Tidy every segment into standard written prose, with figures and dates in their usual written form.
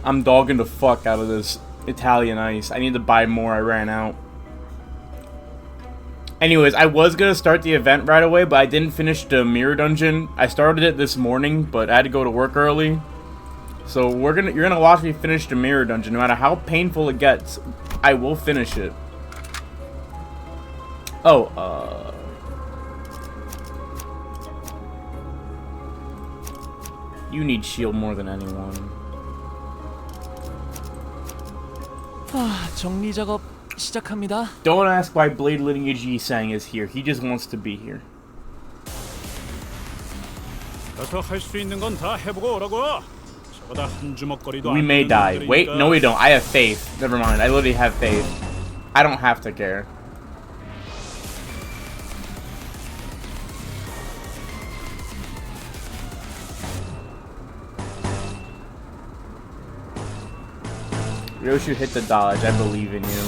I'm dogging the fuck out of this Italian ice. I need to buy more. I ran out. Anyways, I was gonna start the event right away, but I didn't finish the mirror dungeon. I started it this morning, but I had to go to work early. So you're gonna watch me finish the mirror dungeon. No matter how painful it gets, I will finish it. Oh, you need shield more than anyone. 정리 작업 시작합니다. Don't ask why Blade Lineage Yi-sang is here. He just wants to be here. 가서 할 수 있는 건 다 해보고 오라고. 저보다 한 주먹거리도 We may die. Wait, no we don't. I have faith. Never mind. I literally have faith. I don't have to care. Ryoshi hit the dodge. I believe in you.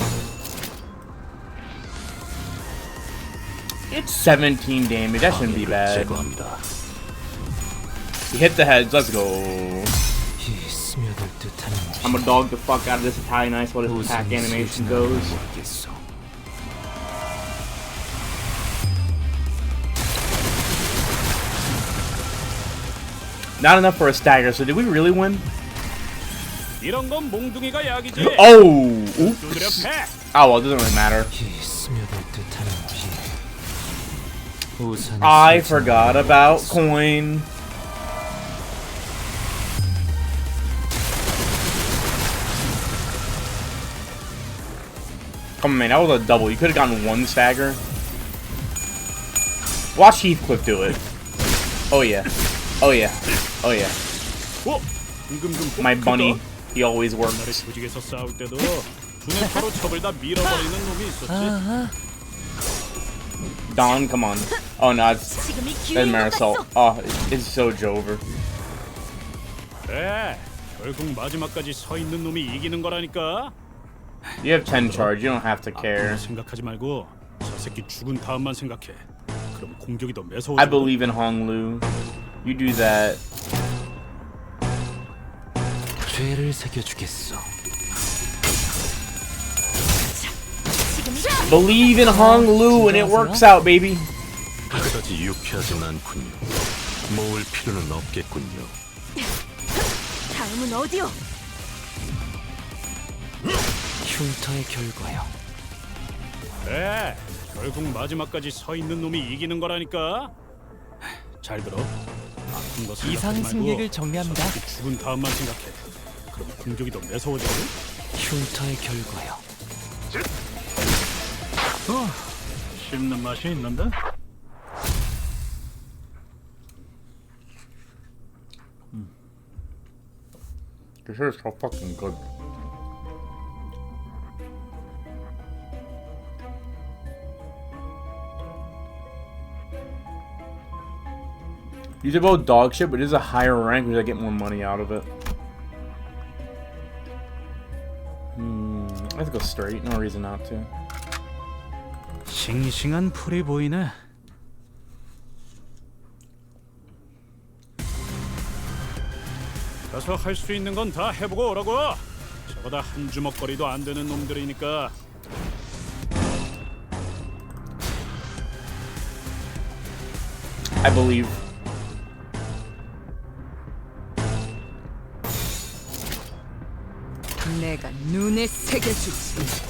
It's 17 damage. That shouldn't be bad. He hit the heads. Let's go. I'm gonna dog the fuck out of this Italian ice while this attack animation goes. Not enough for a stagger, so did we really win? 이런 건 몽둥이가 약이지. Oh! Oops. 두드려 패. Oh well, it doesn't really matter. I forgot about coin. Come on, man, that was a double. You could have gotten one stagger. Watch Heathcliff do it. Oh yeah. Oh yeah. Oh yeah. My bunny. He always works. 옛날에 조직에서 싸울 때도 두뇌파로 첩을 다 밀어버리는 놈이 있었지. Don, come on. Oh no, it's Marisol. Oh, it's so Jover. 그래, 결국 마지막까지 서 있는 놈이 이기는 거라니까. You have 10 charge. You don't have to care. 생각하지 말고 저 새끼 죽은 다음만 생각해. 그럼 공격이 더 매서워. I believe in Hong Lu. You do that. 죄를 새겨주겠어. Believe in Hong Lu and it works out, baby. 그다지 유쾌하진 않군요. 모을 필요는 없겠군요. 다음은 어디요? 흉터의 결과요. 그래, 결국 마지막까지 서 있는 놈이 이기는 거라니까. 잘 들어. 아픈 거 이상 생각하지 말고 승객을 정리합니다. 저 새끼 죽은 다음만 생각해. 그럼 공격이 더 매서워지거든. 흉터의 결과요. 씹는 맛이 있는데? This is so fucking good. These are both dog shit, but it is a higher rank because I get more money out of it. Let's go straight. No reason not to. 싱싱한 풀이 보이네. 가서 할 수 있는 건 다 해보고 오라고. 저보다 한 주먹거리도 안 되는 놈들이니까. I believe. 내가 눈에 새겨주지.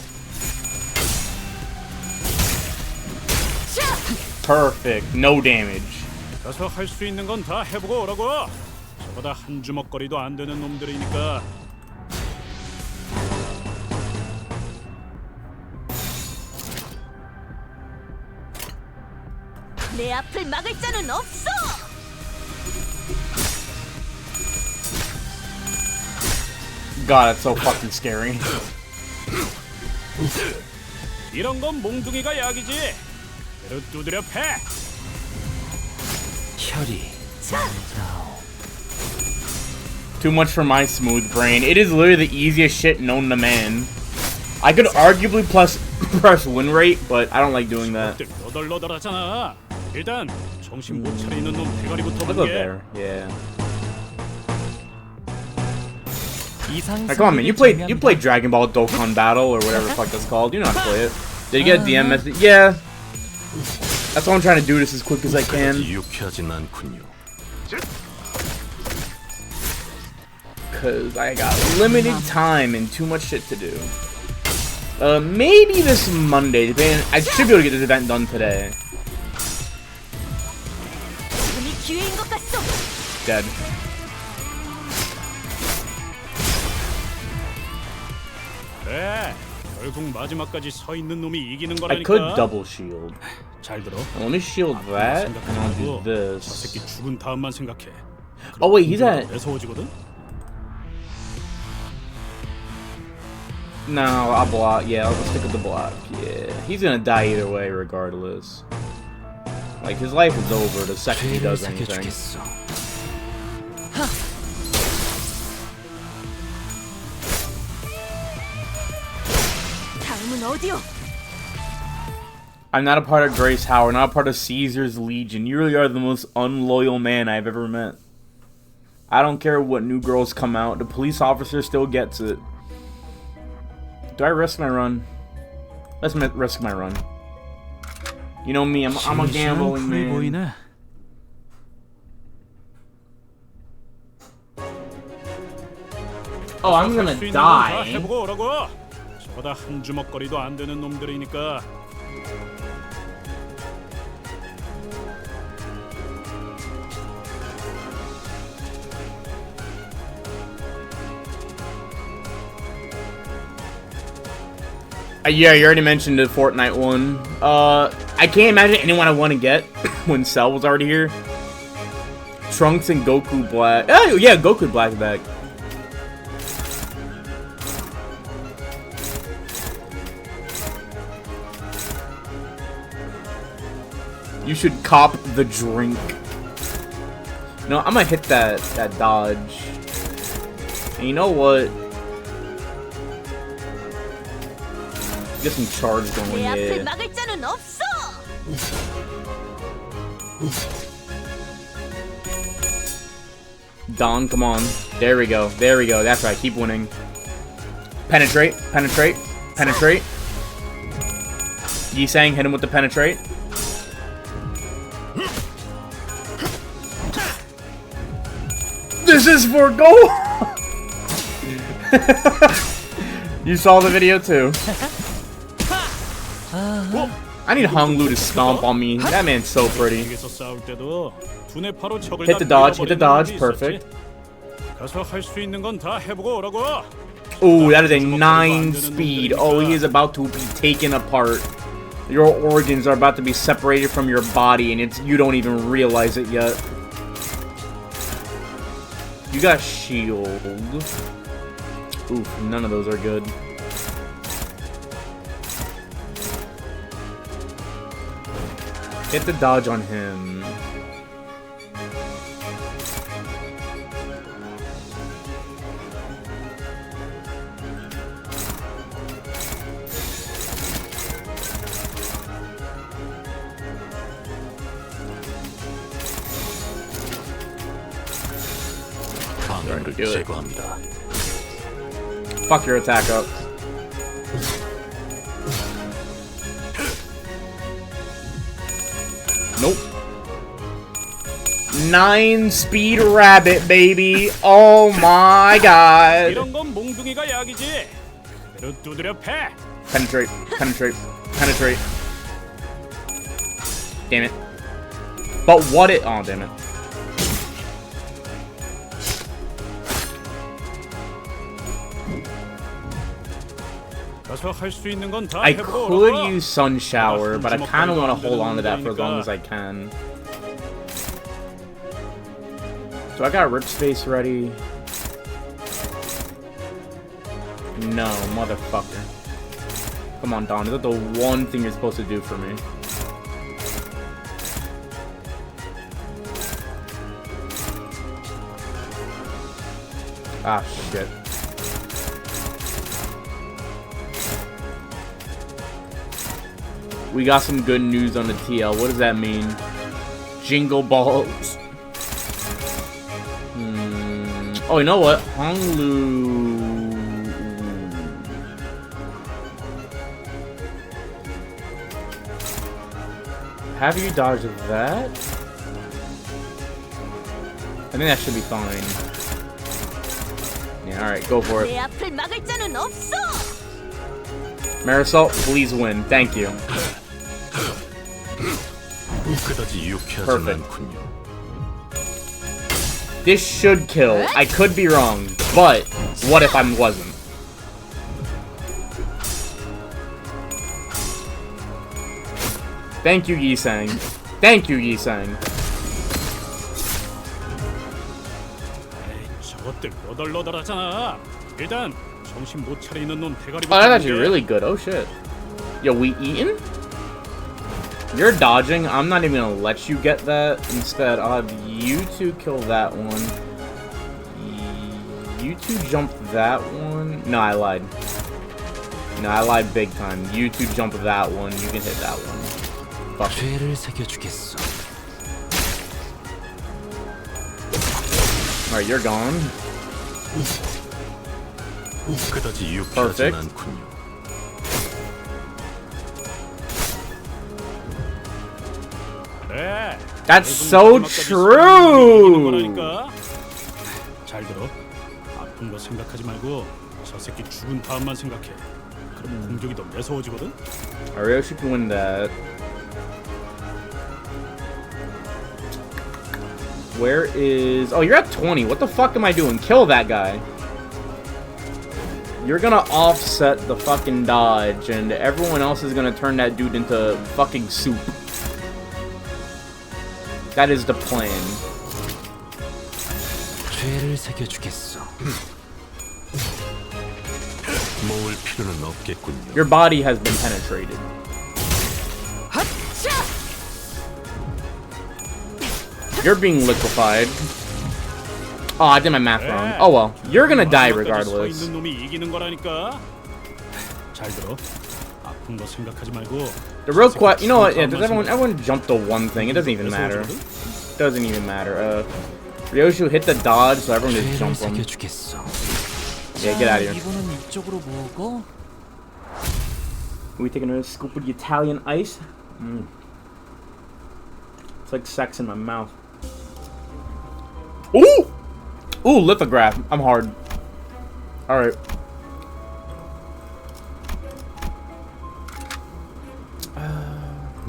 Perfect. No damage. 가서 할 수 있는 건 다 해보고 오라고. 저보다 한 주먹거리도 안 되는 놈들이니까. 내 앞을 막을 자는 없어. God, that's so fucking scary. 이런 건 몽둥이가 약이지. 그대로 두드려 패. 혈이. Too much for my smooth brain. It is literally the easiest shit known to man. I could arguably press win rate, but I don't like doing that. 너덜너덜하잖아. 일단 정신 못 차리는 놈 대가리부터 I'll go 보게. there. Yeah. 이상 Like, come on, man. You 상태를 played Dragon Ball Dokkan Battle or whatever the fuck that's called. You know how to play it. Did you get a DM message? Yeah. That's why I'm trying to do this as quick as I can. 그다지 유쾌하진 않군요. Cause I got limited time and too much shit to do. Maybe this Monday. Depending, I should be able to get this event done today. 지금이 기회인 것 같소. Dead. 그래, 결국 마지막까지 서 있는 놈이 이기는 I could 거라니까. double shield. 잘 들어. Let me shield that, and I'll do 저 this. 새끼 죽은 다음만 생각해. Oh wait, he's at. 매서워지거든. No, I'll block. Yeah, I'll stick with the block. Yeah, he's gonna die either way, regardless. Like his life is over the second he 죄를 does anything. 새겨주겠어. 다음은 어디요? I'm not a part of Grace Howard, not a part of Caesar's Legion. You really are the most unloyal man I've ever met. I don't care what new girls come out. The police officer still gets it. Do I risk my run? Let's risk my run. You know me, I'm a gambling man. 보이네. Oh, I'm gonna 할수 있는 건다 die. 해보고 오라고. 저거다 한 주먹거리도 안 되는 놈들이니까. Yeah, you already mentioned the Fortnite one. I can't imagine anyone I want to get when Cell was already here. Trunks and Goku Black. Oh, yeah, Goku Black back. You should cop the drink. No, I'm gonna hit that dodge. And you know what? Get some charge going, 내 앞을 yeah. 막을 자는 없어. Don, come on. There we go. There we go. That's right. Keep winning. Penetrate. Penetrate. Penetrate. Yi-Sang, hit him with the penetrate. This is for gold! You saw the video too. I need Hong Lu to stomp on me. That man's so pretty. 여기서 싸울 때도 두뇌 파로 적을 Hit the dodge, hit the dodge, perfect. 가서 할 수 있는 건 다 해보고 오라고. Ooh, that is a 9 speed. Oh, he is about to be taken apart. Your organs are about to be separated from your body, and you don't even realize it yet. You got shield. Oof, none of those are good. Hit the dodge on him. 방해를 do it. 제거합니다. Fuck your attack up. Nope. 9 speed rabbit, baby. Oh my god. 이런 건 몽둥이가 약이지. 그대로 두드려 패. Penetrate, penetrate, penetrate. Damn it. But what it. Oh, damn it. 가서 할 수 있는 건 다 I 해보고 could 오라고. use Sun Shower, but I kind of want to hold on to that for as long as I can. So I got Rip Space ready. No, motherfucker. Come on, Don. Is that the one thing you're supposed to do for me? Ah, shit. We got some good news on the TL. What does that mean? Jingle balls. Oh, you know what? Hong Lu have you dodge that. I think that should be fine. Yeah, alright, go for 내 it. 앞을 막을 자는 없어. Marisol, please win. Thank you. 그다지 유쾌하진 Perfect. 않군요. This should kill. I could be wrong, but what if I wasn't? Thank you, Yi-sang. Thank you, Yi-sang. 에이, 저것들 너덜너덜하잖아. 일단 정신 못 차리는 놈 대가리부터. Oh, that's actually 문제. really good. Oh, shit. Yo, we eating? You're dodging. I'm not even gonna let you get that. Instead, I'll have you two kill that one. You two jump that one. No, I lied. No, I lied big time. You two jump that one. You can hit that one. Fuck. 죄를 새겨주겠어. Alright, you're gone. 그다지 유쾌하진 Perfect. 않군요. 그래. That's 결국 so 마지막까지 이기는 true! 거라니까. 잘 들어. 아픈 거 생각하지 말고 저 새끼 죽은 다음만 생각해. 그럼 공격이 더 매서워지거든. Arioshi can win that. Where is... Oh, you're at 20. What the fuck am I doing? Kill that guy. You're gonna offset the fucking dodge, and everyone else is gonna turn that dude into fucking soup. That is the plan. 죄를 새겨주겠어. 모을 필요는 없겠군요. Your body has been penetrated. 자, You're being liquefied. Oh, I did my math wrong. Oh well. You're gonna die 마지막까지 서 regardless. 있는 놈이 이기는 거라니까. 잘 들어. 아픈 거 생각하지 말고. The real question, you know what? Yeah, 죽은 does 다음만 everyone jump the one thing? It doesn't even matter. Doesn't even matter. Ryoshu hit the dodge, so everyone just 죄를 jump him. 새겨주겠어. Yeah, get out of here. 이번엔 이쪽으로 먹어. Are we taking a scoop of the Italian ice? It's like sex in my mouth. Ooh! Ooh, lithograph. I'm hard. Alright.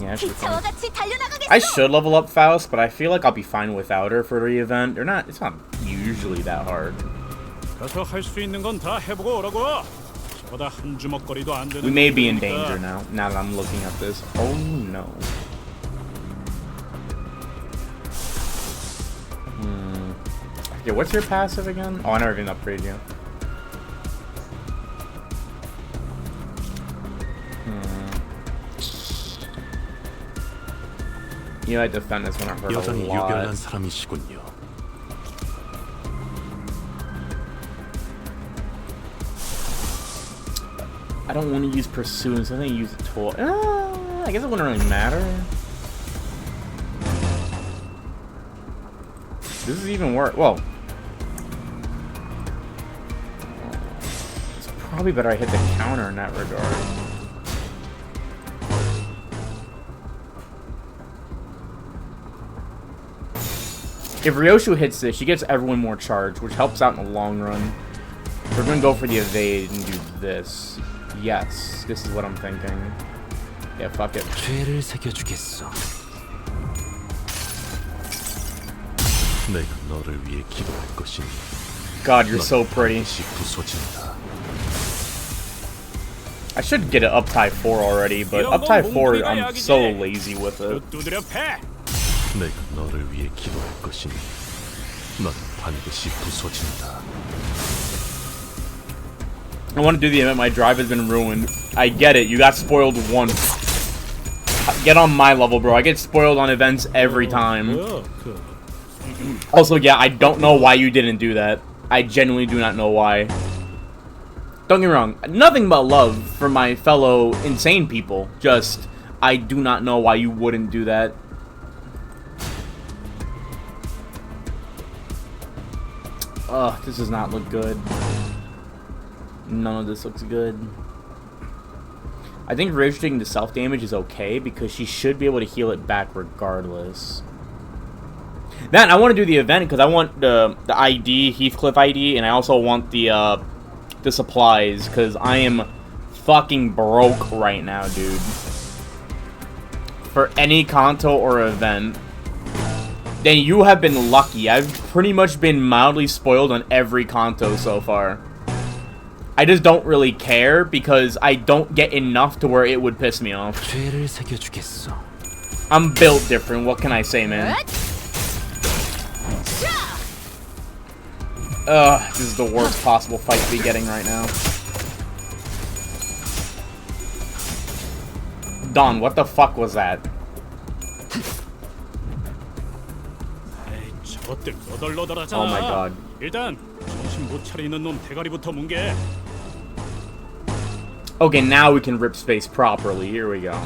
Yeah, I should be 기차와 fine. 같이 달려나가겠어. I should level up Faust, but I feel like I'll be fine without her for the event. It's not usually that hard. 가서 할 수 있는 건 다 해보고 오라고. 저보다 한 주먹거리도 안 되는. We may be in 놈들이니까. danger now that I'm looking at this. Oh no. Yeah, what's your passive again? Oh, I never even upgraded you. You know, I defend this one. I heard a 여전히 유별난 lot. 사람이시군요. I don't want to use Pursuit, so I think I use a tool. I guess it wouldn't really matter. This is even worse. Well, it's probably better I hit the counter in that regard. If Ryoshu hits this, she gets everyone more charge, which helps out in the long run. We're gonna go for the evade and do this. Yes, this is what I'm thinking. Yeah, fuck it. 죄를 새겨주겠어. 내가 너를 위해 기도할 것이니 God, you're so pretty. 반드시 부서진다. I should get it up tie 4 already, but up tie 4, I'm so lazy with it. 두드려 패. 내가 너를 위해 기도할 것이니 넌 반드시 부서진다. I want to do the event. My drive has been ruined. I get it. You got spoiled once. Get on my level, bro. I get spoiled on events every time. 뭐야, 그 Also, yeah, I don't know why you didn't do that. I genuinely do not know why. Don't get me wrong. Nothing but love for my fellow insane people. Just, I do not know why you wouldn't do that. Ugh, this does not look good. None of this looks good. I think restricting the self damage is okay because she should be able to heal it back regardless. Then I want to do the event because I want the ID, Heathcliff ID, and I also want the supplies because I am fucking broke right now, dude. For any Kanto or event, then you have been lucky. I've pretty much been mildly spoiled on every Kanto so far. I just don't really care because I don't get enough to where it would piss me off. 죄를 새겨주겠어. I'm built different, what can I say, man? This is the worst possible fight to be getting right now. Don, what the fuck was that? 에이, 저것들 너덜너덜하잖아. Oh my god. 일단 정신 못 차리는 놈 대가리부터 뭉개. Okay, now we can rip space properly. Here we go.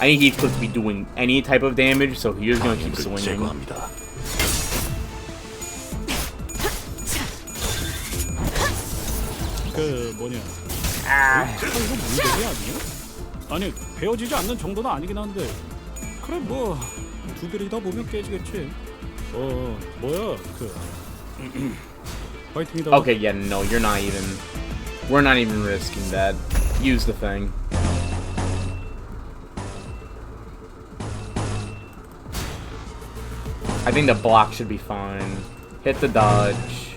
I need Heathcliff to be doing any type of damage, so he's gonna keep 방해를 swinging. 제거합니다. 그 뭐냐? 이거 문제이 아니야? 아니 베어지지 않는 정도는 아니긴 한데. 그래 뭐 두드리다 보면 깨지겠지. 뭐야 그 파이팅이다. Okay, yeah, no, you're not even. We're not even risking that. Use the thing. I think the block should be fine. Hit the dodge.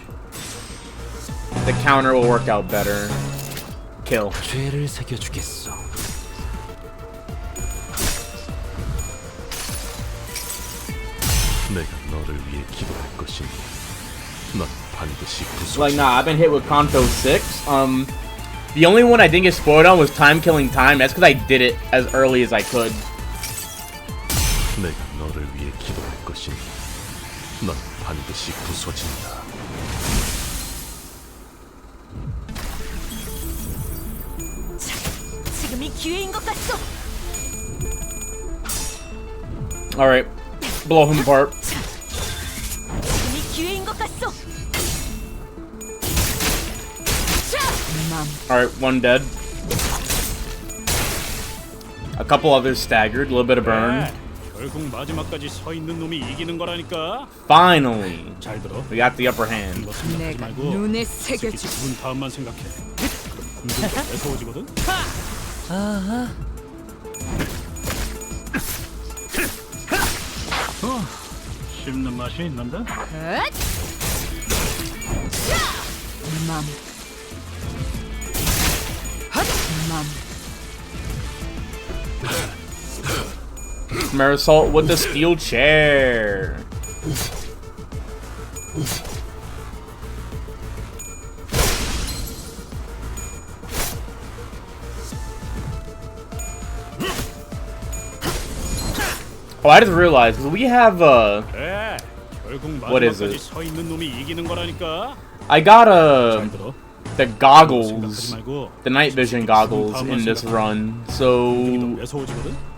The counter will work out better. Kill. 죄를 새겨주겠어. 내가 너를 위해 기도할 것이니 넌 반드시 Like, 부서진다. nah, I've been hit with Kanto 6. The only one I didn't get spoiled on was time killing time. That's because I did it as early as I could. 내가 너를 위해 기도할 것이니 넌 반드시 부서진다. 지금이 기회인 것 같소. Alright. Blow him apart. 지금이 기회인 것 같소. Alright, one dead. A couple others staggered. A little bit of burn. 결국 마지막까지 서 있는 놈이 이기는 거라니까. Finally. 잘 들어. We got the upper hand. 이거 생각하지 말고 눈에 새끼 새겨주. 죽은 다음만 생각해. 그럼 은근 매서워지거든. 씹는 맛이 있는데? Marisol with the steel chair. Oh, I just realized we have 그래. 결국 What is 마지막까지 it? 서 있는 놈이 이기는 거라니까. I got 잘 들어. the 생각하지 goggles, 말고. the night vision goggles in this run. 이게 더 So 매서워지거든.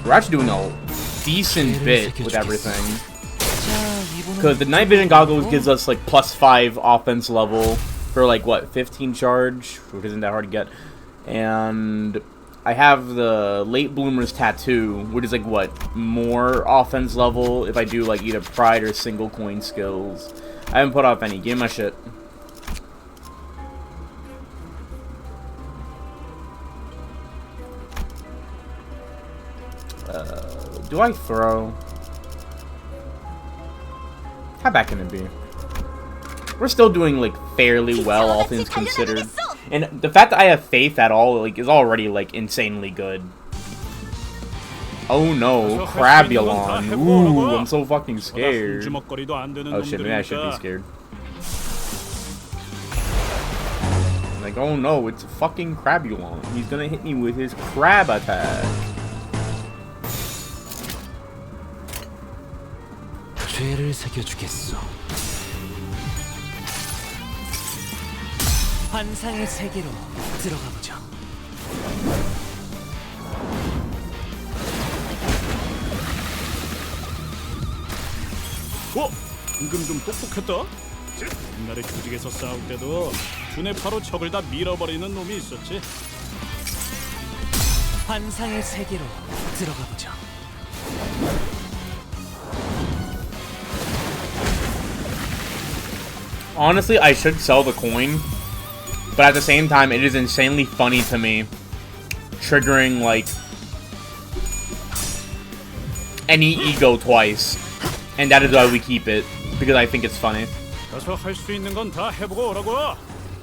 we're actually doing a decent bit with everything. 자, Because the night vision goggles gives us like +5 offense level for like what, 15 charge, which isn't that hard to get. And I have the late bloomer's tattoo, which is like what, more offense level if I do like either pride or single coin skills. I haven't put off any. Give me my shit. Do I throw? How bad can it be? We're still doing like fairly well, all things considered. And the fact that I have faith at all like is already like insanely good. Oh no, Crabulon. Ooh, I'm so fucking scared. 주먹거리도 안 되는 Oh shit, maybe I should be 놈들이니까. scared. Like, oh no, it's fucking Crabulon. He's gonna hit me with his crab attack. 죄를 새겨주겠어. 환상의 세계로 들어가 보자. 어? 방금 좀 똑똑했다. 옛날에 조직에서 싸울 때도 두뇌파로 적을 다 밀어버리는 놈이 있었지. 환상의 세계로 들어가 보자. Honestly, I should sell the coin, but at the same time, it is insanely funny to me, triggering, like, any ego twice, and that is why we keep it, because I think it's funny. 가서 할 수 있는 건 다 해보고 오라고.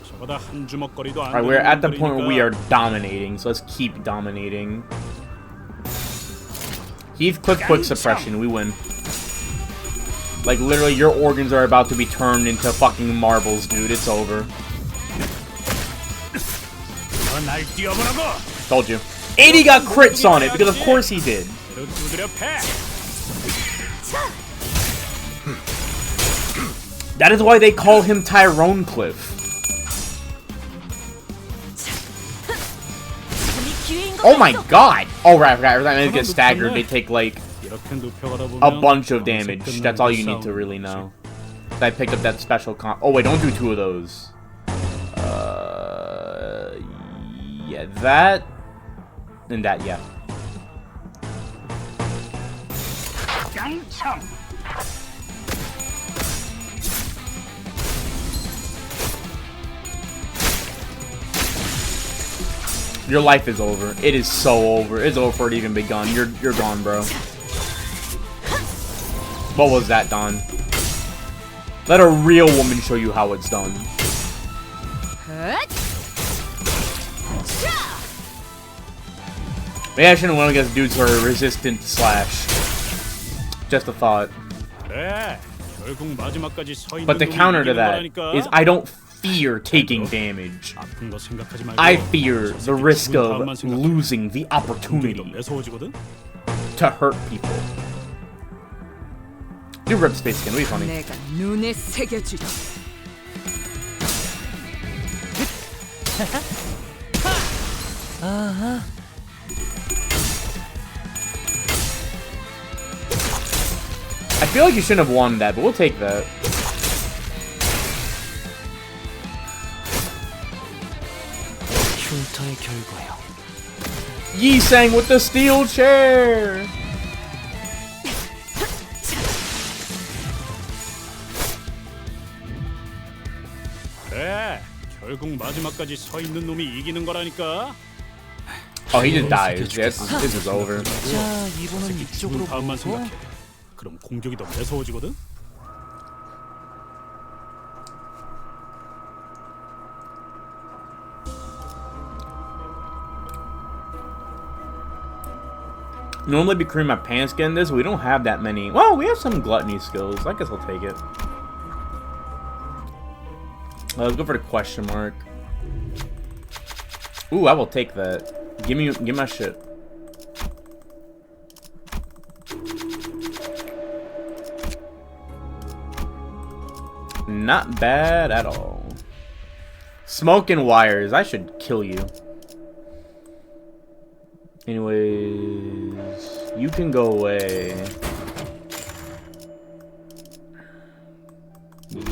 저보다 한 주먹거리도 안 Alright, we're 되는 at the point where we are 놈들이니까. dominating, so let's keep dominating. Heath quick suppression, we win. Like, literally, your organs are about to be turned into fucking marbles, dude. It's over. 날 뛰어보라고. Told you. 80 got crits on it, because of course he did. 두드려 패. That is why they call him Tyrone Cliff. 감히 기회인 것 Oh my 같소. god! Oh, right, every time they get staggered, they take, like, 이렇게 눕혀가다 보면 a bunch of 어느새 damage. 끝나는 That's all you need to 싸움이지. really know. I picked up that special comp. Oh, wait, don't do two of those. Yeah, that. And that, yeah. Your life is over. It is so over. It's over before it even begun. You're gone, bro. What was that, Don? Let a real woman show you how it's done. Maybe I shouldn't went against dudes who are resistant to slash. Just a thought. 그래, 결국 마지막까지 서 있는 But the 놈이 counter to 이기는 that 거라니까. is I don't fear taking damage. 아픈 거 생각하지 말고 I fear the risk 죽은 of 다음만 생각해. losing the 공격이 더 opportunity 매서워지거든. to hurt people. Do rip space skin, it'll be funny. 내가 눈에 새겨주지. I feel like you shouldn't have won that, but we'll take that. 흉터의 결과요. Yi sang with the steel chair! 그래, 결국 마지막까지 서 있는 놈이 이기는 거라니까. Oh, he just dies. This is over. 자, 이번은 이쪽으로 죽은 다음만 보고. 생각해. 그럼 공격이 더 매서워지거든. Normally be cream my pants getting this, but we don't have that many. Well, we have some gluttony skills. I guess I'll take it. Let's go for the question mark. Ooh, I will take that. Give me my shit. Not bad at all. Smoke and wires. I should kill you. Anyways, you can go away.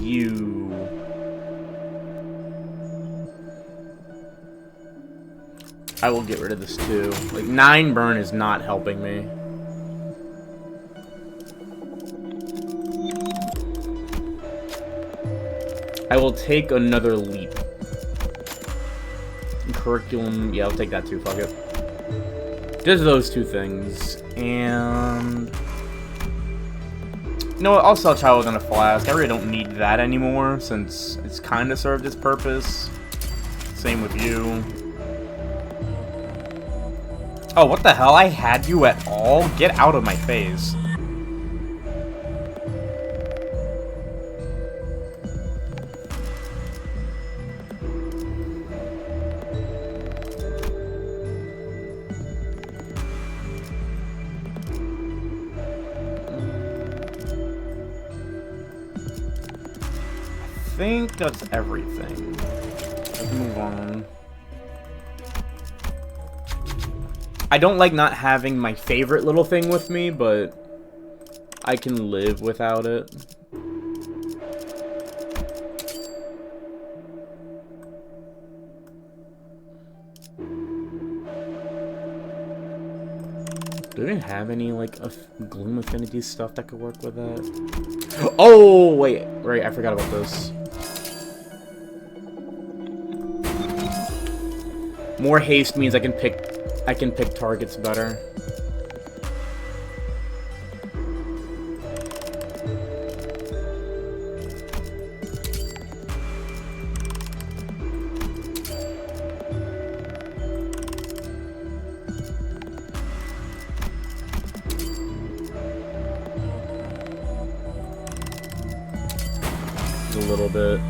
You. I will get rid of this too. Like, 9 burn is not helping me. I will take another leap. Curriculum, yeah, I'll take that too, fuck it. Just those two things. And... you know what, I'll sell Child Within a Flask. I really don't need that anymore, since it's kind of served its purpose. Same with you. Oh, what the hell? I had you at all? Get out of my face. I think that's everything. Let's move on. I don't like not having my favorite little thing with me, but I can live without it. Do we even have any, like, Gloom Affinity stuff that could work with that? Oh, wait. Right, I forgot about this. More haste means I can pick targets better. A little bit.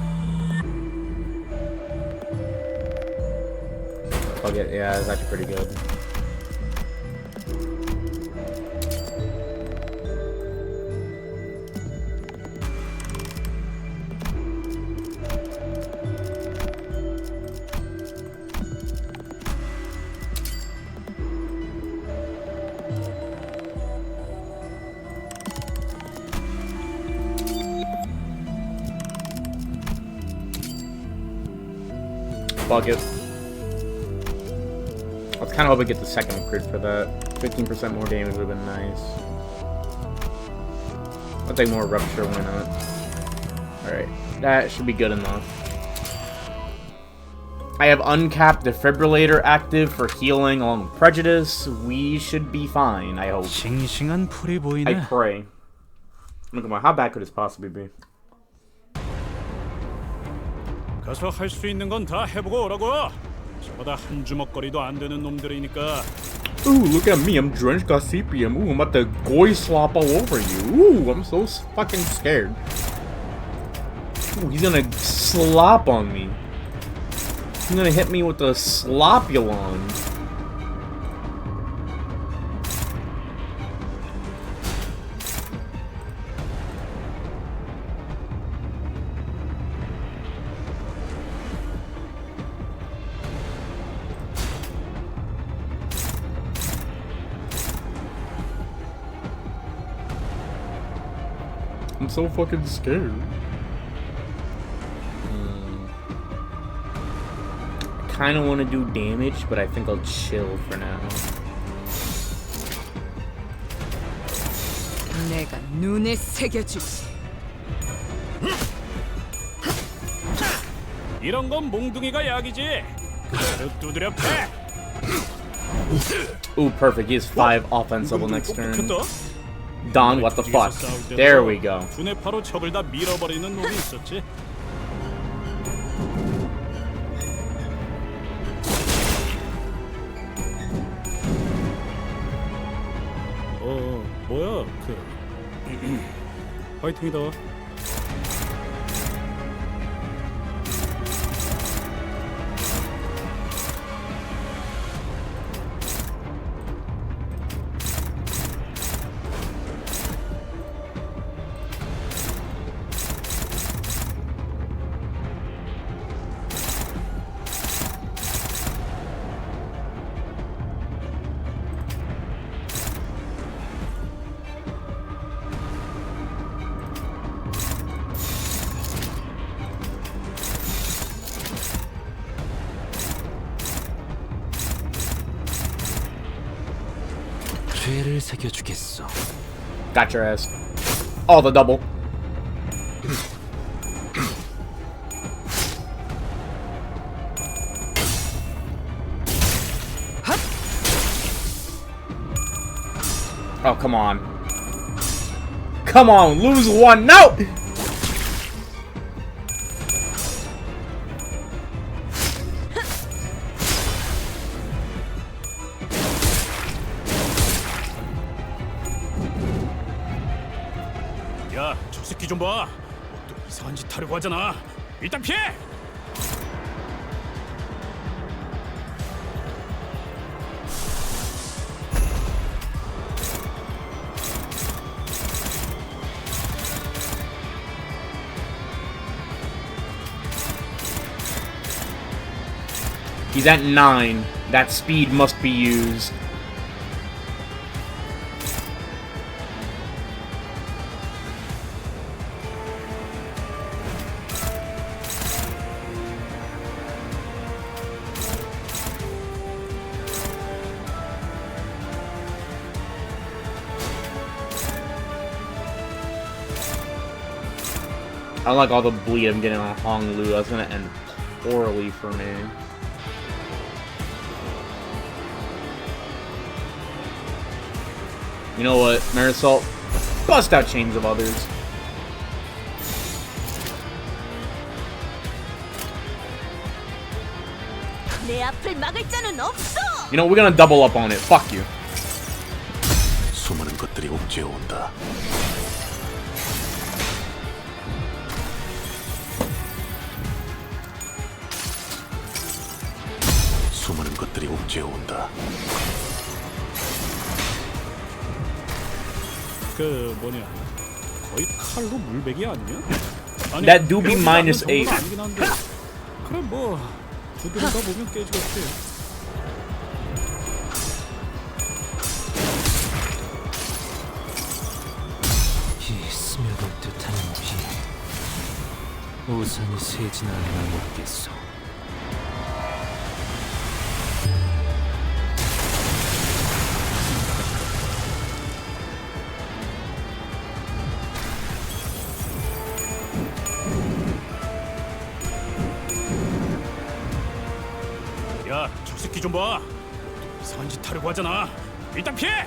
Fuck it, yeah, it's actually pretty good. Fuck it. I was kind of hoping to get the second crit for that. 15% more damage would have been nice. I'll take more Rupture, why not? Alright, that should be good enough. I have Uncapped Defibrillator active for healing along with Prejudice. We should be fine, I hope. 싱싱한 풀이 I 보이네. pray. Look at my, how bad could this possibly be? 가서 할 수 있는 건 다 해보고 오라고. 저보다 한 주먹거리도 안 되는 놈들이니까. Ooh, look at me, I'm drenched Gossipium. Ooh, I'm about to goy slop all over you. Ooh, I'm so fucking scared. Ooh, he's gonna slop on me. He's gonna hit me with the Slopulon. I'm so fucking scared. I kind of want to do damage, but I think I'll chill for now. 내가 눈에 새겨주지. 이런 건 몽둥이가 약이지. 그대로 두드려 패. Ooh, perfect. He has 5 offense level next turn. 똑똑했다. Don, what the fuck? There we go. 두뇌파로 적을 다 밀어버리는 놈이 있었지. 뭐야 그 파이팅이다. 죄를 새겨주겠어. Got your ass. Oh, the double. Oh, come on. Come on, lose one. No! 야, 저 새끼 좀 봐. 또 이상한 짓 하려고 하잖아. 일단 피해. He's at 9. That speed must be used. I don't like all the bleed I'm getting on Honglu. That's gonna end poorly for me. You know what, Marisol? Bust out Chains of Others. 내 앞을 막을 자는 없어. You know, we're gonna double up on it. Fuck you. 수많은 것들이 옥죄어 온다. 수많은 것들이 옥죄어 온다. 그 뭐냐 거의 칼로 물베기 아니냐? 아니, That do be 배워지지 않는 minus 정도는 8. 아니긴 한데. 그래 뭐 두드리다 보면 깨지겠지. 이 스며들 듯한 비 우산이 새진 않나 모르겠어. 야, 저 새끼 좀 봐. 이상한 짓 하려고 하잖아. 일단 피해.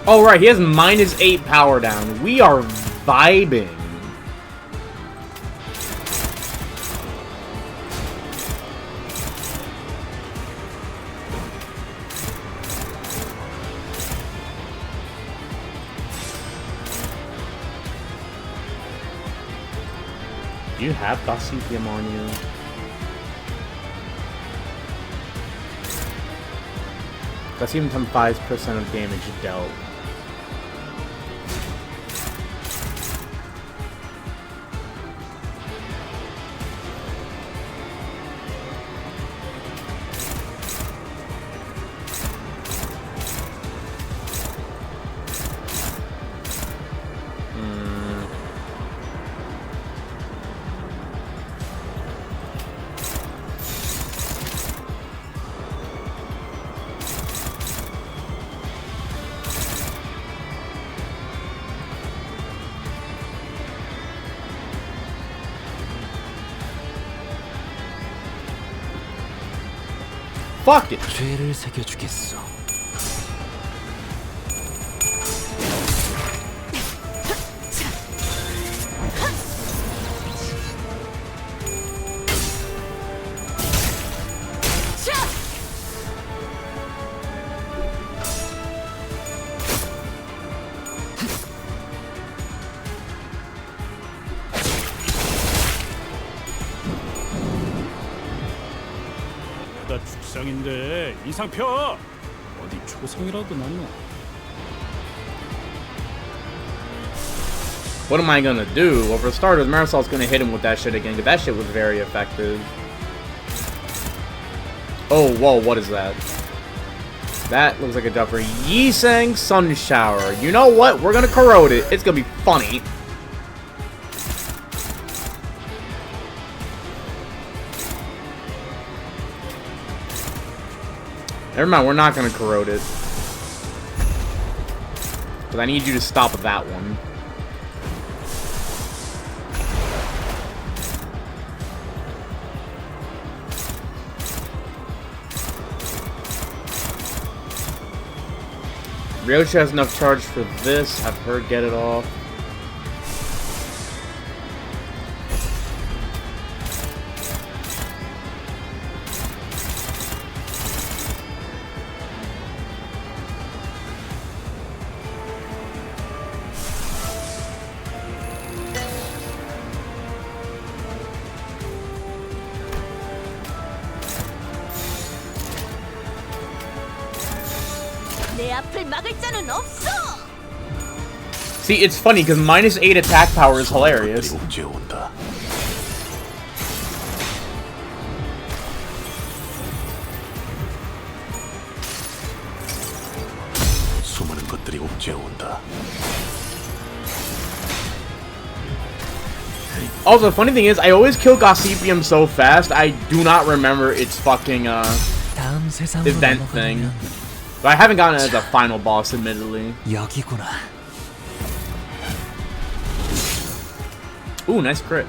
Oh, right, he has -8 power down. We are vibing. You have Gossipium on you. Gossipium times 5% of damage dealt. Fuck it. 죄를 새겨주겠어. 나 죽상인데 이상 펴. 어디 초상이라도 났나? What am I gonna do? Well, for starters, Marisol's gonna hit him with that shit again, because that shit was very effective. Oh, whoa, what is that? That looks like a jumper. Yisang Sun Shower. You know what? We're gonna corrode it. It's gonna be funny. Never mind, we're not gonna corrode it. Because I need you to stop at that one. Ryoshi has enough charge for this. Have her get it off. 내 앞을 막을 자는 없어. See, it's funny because -8 attack power is hilarious. 것들이 옥죄어 온다. 수많은 것들이 옥죄어 온다. Also, the funny thing is, I always kill Gossipium so fast, I do not remember its fucking, 다음 세상으로 event thing. 넘어가면 But I haven't gotten it as a final boss, admittedly. 여기구나. Ooh, nice crit.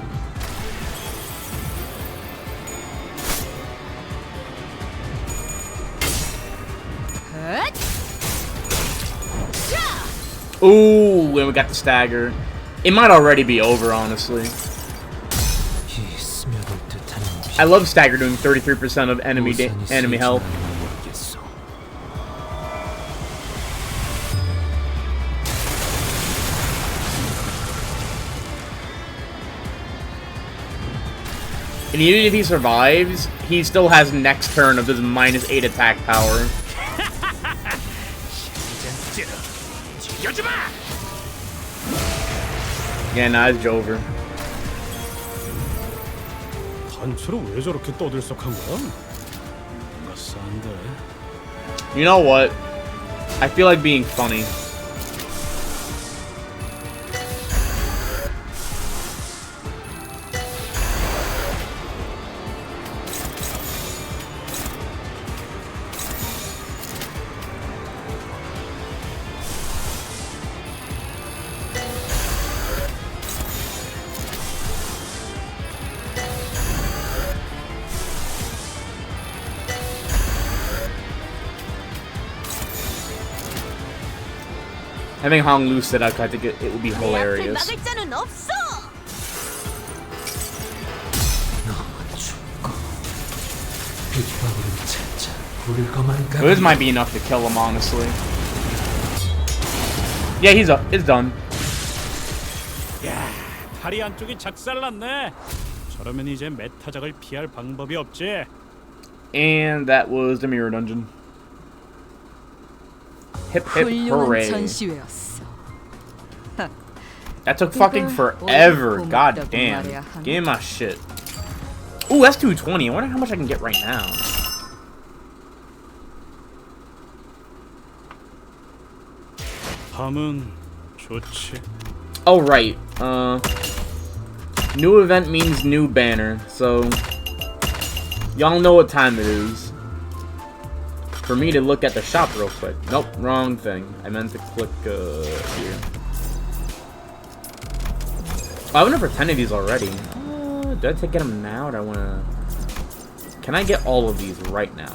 Ooh, and we got the stagger. It might already be over, honestly. 이 스며들 듯한 I love stagger doing 33% of enemy 우산이 health. 세진 않나 모르겠어. And even if he survives, he still has next turn of this -8 attack power. Yeah, nah, it's over. 단체로 왜 저렇게 떠들썩한 거야? 뭔가 싼데. You know what? I feel like being funny. Having Hong Lu sit out, I think it would be 내 앞을 hilarious. 막을 자는 없어. 너무 춥고 빗방울을 찾자 굴거만 가. This might be enough to kill him, honestly. Yeah, he's up. It's done. 야, 다리 안쪽이 작살났네. 저러면 이제 메타작을 피할 방법이 없지. And that was the mirror dungeon. Hip hip 훌륭한 hooray. 전시회였어. That took fucking forever. God damn. Give me my shit. Ooh, that's 220. I wonder how much I can get right now. 밤은 좋지. Oh, right. New event means new banner. So, y'all know what time it is. For me to look at the shop real quick. Nope, wrong thing. I meant to click here. Oh, I went over 10 of these already. Do I take get them now, or do I want to... Can I get all of these right now?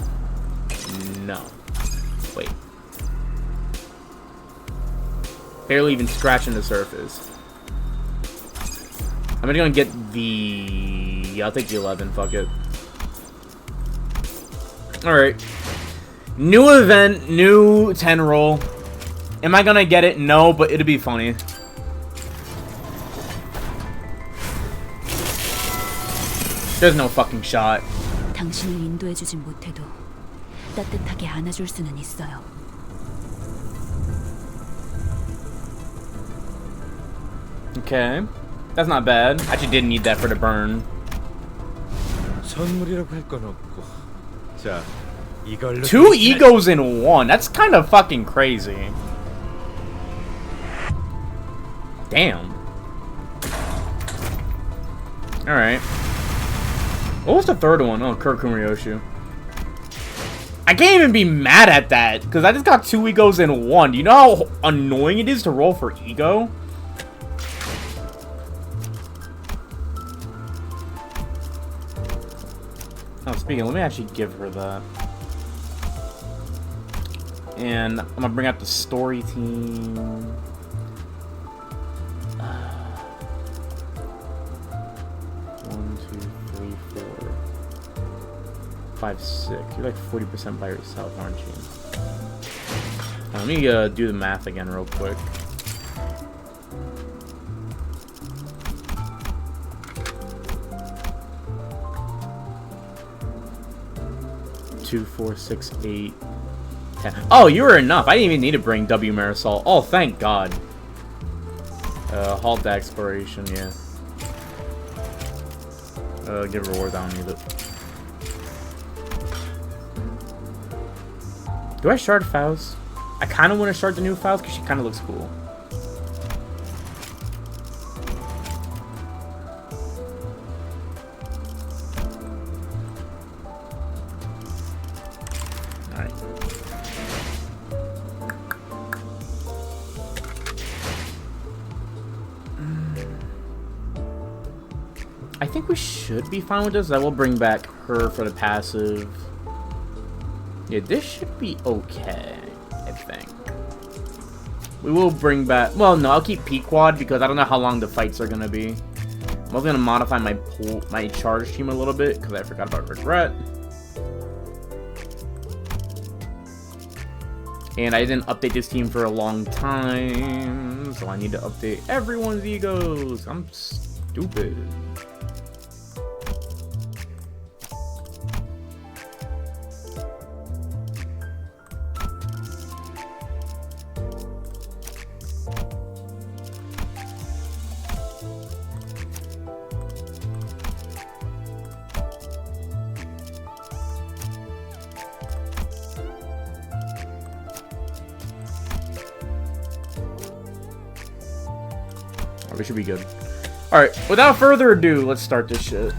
No. Wait. Barely even scratching the surface. I'm gonna get the... Yeah, I'll take the 11, fuck it. Alright. New event, new 10 roll. Am I gonna get it? No, but it'll be funny. There's no fucking shot. 당신을 인도해주진 못해도 따뜻하게 안아줄 수는 있어요. Okay. That's not bad. Actually didn't need that for the burn. 선물이라고 할 건 없고. 자, 이걸로 2 egos in 1. That's kind of fucking crazy. Damn. Alright. What was the third one? Oh, Kurkumryoshu. I can't even be mad at that, because I just got 2 egos in 1. Do you know how annoying it is to roll for ego? Oh, speaking, let me actually give her that. And I'm gonna bring out the story team. 1, 2, 3, 4, 5, 6. You're like 40% by yourself, aren't you? Let me do the math again real quick. Two, 4, 6, 8, 10. Oh, you were enough. I didn't even need to bring W Marisol. Oh, thank God. Halt the exploration, yeah. Give rewards, I don't need it. Do I shard Faust? I kind of want to shard the new Faust because she kind of looks cool. Alright. I think we should be fine with this. I will bring back her for the passive. Yeah, this should be okay, I think. We will bring back... Well, no, I'll keep Pequod because I don't know how long the fights are going to be. I'm also going to modify my charge team a little bit because I forgot about Regret. And I didn't update this team for a long time, so I need to update everyone's egos. I'm stupid. We should be good. Alright, without further ado, let's start this shit.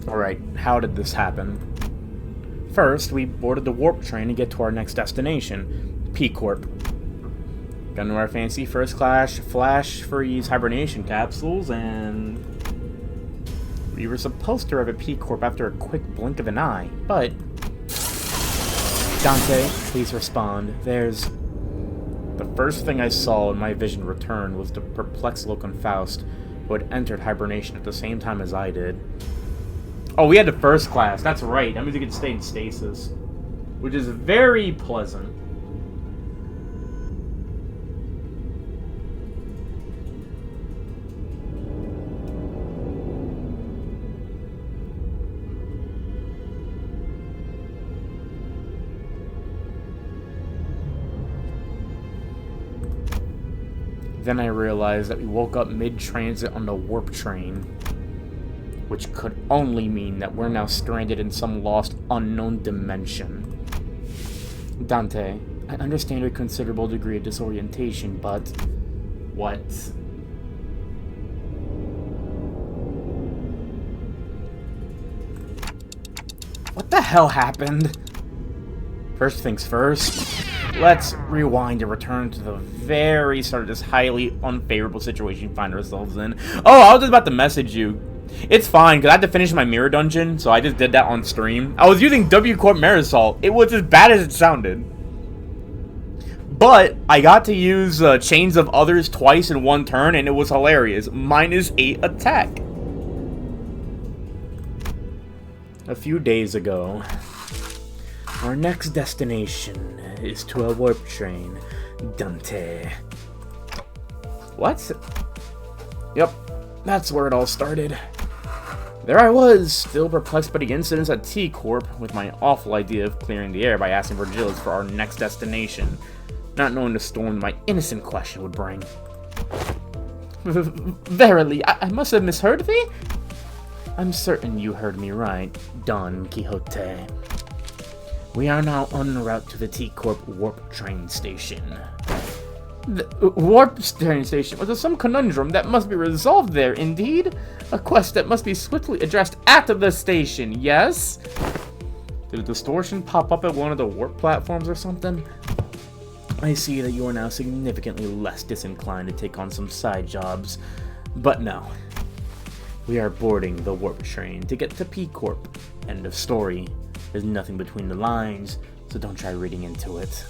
Alright, how did this happen? First, we boarded the warp train to get to our next destination, P-Corp. Got into our fancy first class flash freeze hibernation capsules, and we were supposed to arrive at P-Corp after a quick blink of an eye, but... Dante, please respond. There's... The first thing I saw when my vision returned was the perplexed look on Faust, who had entered hibernation at the same time as I did. Oh, we had the first class. That's right. That means we could stay in stasis, which is very pleasant. Then I realized that we woke up mid-transit on the warp train, which could only mean that we're now stranded in some lost, unknown dimension. Dante, I understand your considerable degree of disorientation, but... What? What the hell happened? First things first, let's rewind and return to the very start of this highly unfavorable situation we find ourselves in. Oh, I was just about to message you. It's fine, because I had to finish my mirror dungeon, so I just did that on stream. I was using W Corp Marisol. It was as bad as it sounded. But I got to use Chains of Others twice in one turn, and it was hilarious. -8 attack. A few days ago, our next destination is to a warp train, Dante. What? Yep, that's where it all started. There I was, still perplexed by the incidents at T-Corp, with my awful idea of clearing the air by asking Virgilius for our next destination, not knowing the storm my innocent question would bring. Verily, I must have misheard thee? I'm certain you heard me right, Don Quixote. We are now en route to the T-Corp warp train station. The warp train station? Was there some conundrum that must be resolved there, indeed? A quest that must be swiftly addressed at the station, yes? Did a distortion pop up at one of the warp platforms or something? I see that you are now significantly less disinclined to take on some side jobs. But no. We are boarding the warp train to get to P-Corp. End of story. There's nothing between the lines, so don't try reading into it.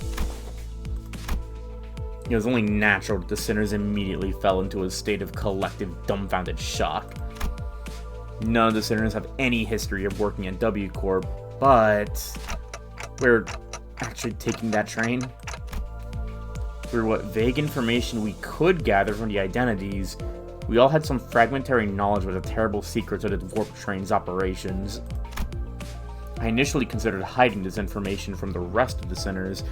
It was only natural that the sinners immediately fell into a state of collective dumbfounded shock. None of the sinners have any history of working at W Corp, but we're actually taking that train. Through what vague information we could gather from the identities, we all had some fragmentary knowledge of the terrible secrets of the warp train's operations. I initially considered hiding this information from the rest of the sinners,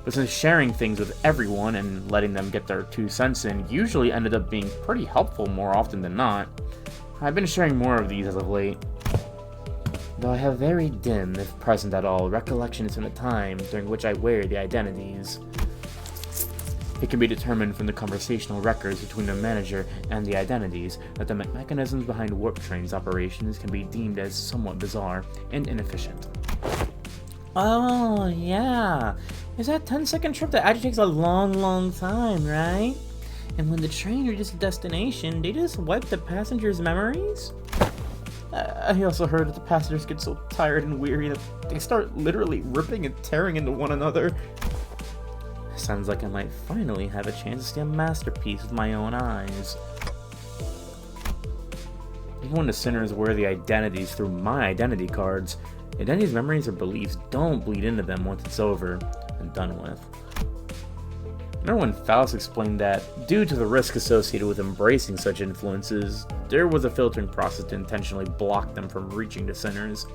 but since sharing things with everyone and letting them get their 2 cents in usually ended up being pretty helpful more often than not, I've been sharing more of these as of late. Though I have very dim, if present at all, recollections from the time during which I wear the identities. It can be determined from the conversational records between the manager and the identities that the mechanisms behind Warp Train's operations can be deemed as somewhat bizarre and inefficient. Oh, yeah. It's that 10-second trip that actually takes a long time, right? And when the train reaches the destination, they just wipe the passengers' memories? I also heard that the passengers get so tired and weary that they start literally ripping and tearing into one another. Sounds like I might finally have a chance to see a masterpiece with my own eyes. Even when the sinners wear the identities through my identity cards, identities, memories, or beliefs don't bleed into them once it's over and done with. Remember when Faust explained that, due to the risk associated with embracing such influences, there was a filtering process to intentionally block them from reaching the sinners.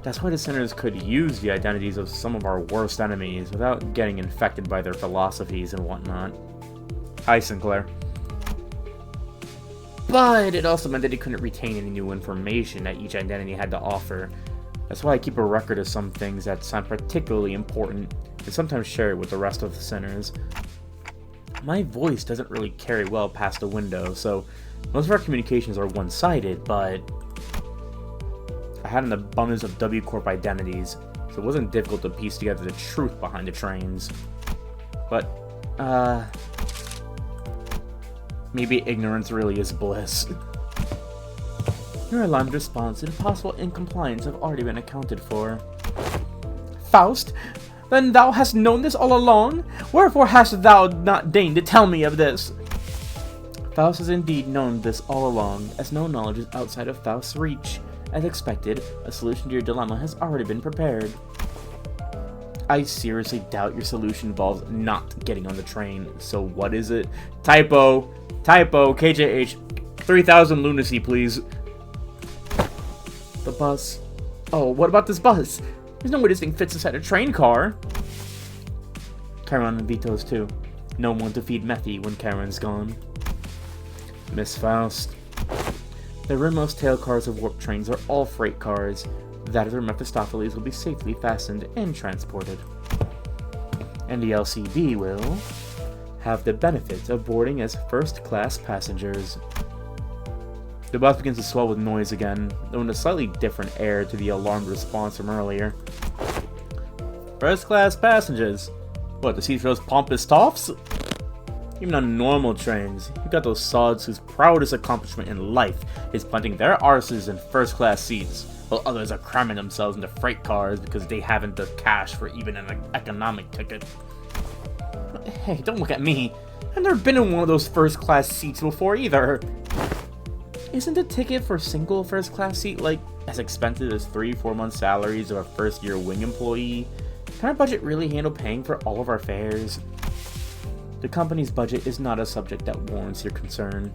That's why the sinners could use the identities of some of our worst enemies without getting infected by their philosophies and whatnot. Hi, Sinclair. But it also meant that he couldn't retain any new information that each identity had to offer. That's why I keep a record of some things that sound particularly important, and sometimes share it with the rest of the sinners. My voice doesn't really carry well past the window, so most of our communications are one-sided, but I had an abundance of W Corp identities, so it wasn't difficult to piece together the truth behind the trains. But, maybe ignorance really is bliss. Your alarmed response and possible incompliance have already been accounted for. Faust, then thou hast known this all along? Wherefore hast thou not deigned to tell me of this? Faust has indeed known this all along, as no knowledge is outside of Faust's reach. As expected, a solution to your dilemma has already been prepared. I seriously doubt your solution involves not getting on the train, so what is it? Typo, KJH, 3000 lunacy, please. The bus. Oh, what about this bus? There's no way this thing fits inside a train car. Chiron and Vito's too. No one to feed Methy when Charon's gone. Miss Faust. The rearmost tail cars of warp trains are all freight cars. That of their Mephistopheles will be safely fastened and transported. And the LCB will have the benefit of boarding as first-class passengers. The bus begins to swell with noise again, though in a slightly different air to the alarmed response from earlier. First-class passengers? What, the seats for those pompous toffs? Even on normal trains, you got those sods whose proudest accomplishment in life is planting their arses in first-class seats, while others are cramming themselves into freight cars because they haven't the cash for even an economic ticket. Hey, don't look at me. I've never been in one of those first-class seats before either. Isn't a ticket for single first-class seat, like, as expensive as 3-4 months' salaries of a first-year wing employee? Can our budget really handle paying for all of our fares? The company's budget is not a subject that warrants your concern.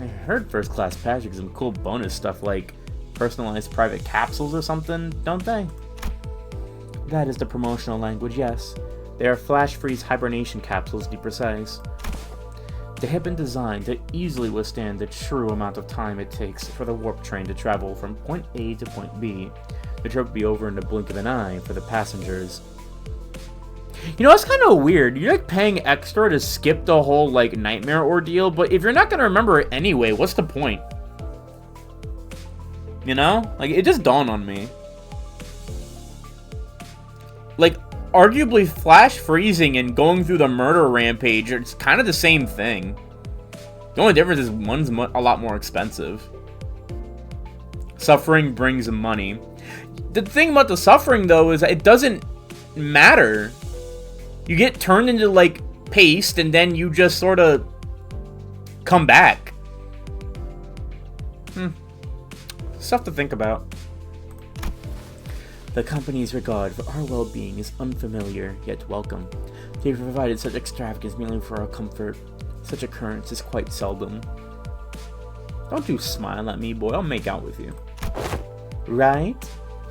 I heard first-class passengers get some cool bonus stuff like personalized private capsules or something, don't they? That is the promotional language, yes. They are flash freeze hibernation capsules, to be precise. They have been designed to easily withstand the true amount of time it takes for the warp train to travel from point A to point B. The trip will be over in the blink of an eye for the passengers. You know, it's kind of weird. You're like paying extra to skip the whole like nightmare ordeal, but if you're not gonna remember it anyway, what's the point? You know? Like, it just dawned on me. Like, arguably flash freezing and going through the murder rampage, it's kind of the same thing. The only difference is one's a lot more expensive. Suffering brings money. The thing about the suffering, though, is that it doesn't matter. You get turned into, like, paste, and then you just sort of come back. Stuff to think about. The company's regard for our well-being is unfamiliar, yet welcome. They have provided such extravagance merely for our comfort. Such occurrence is quite seldom. Don't you smile at me, boy. I'll make out with you. Right?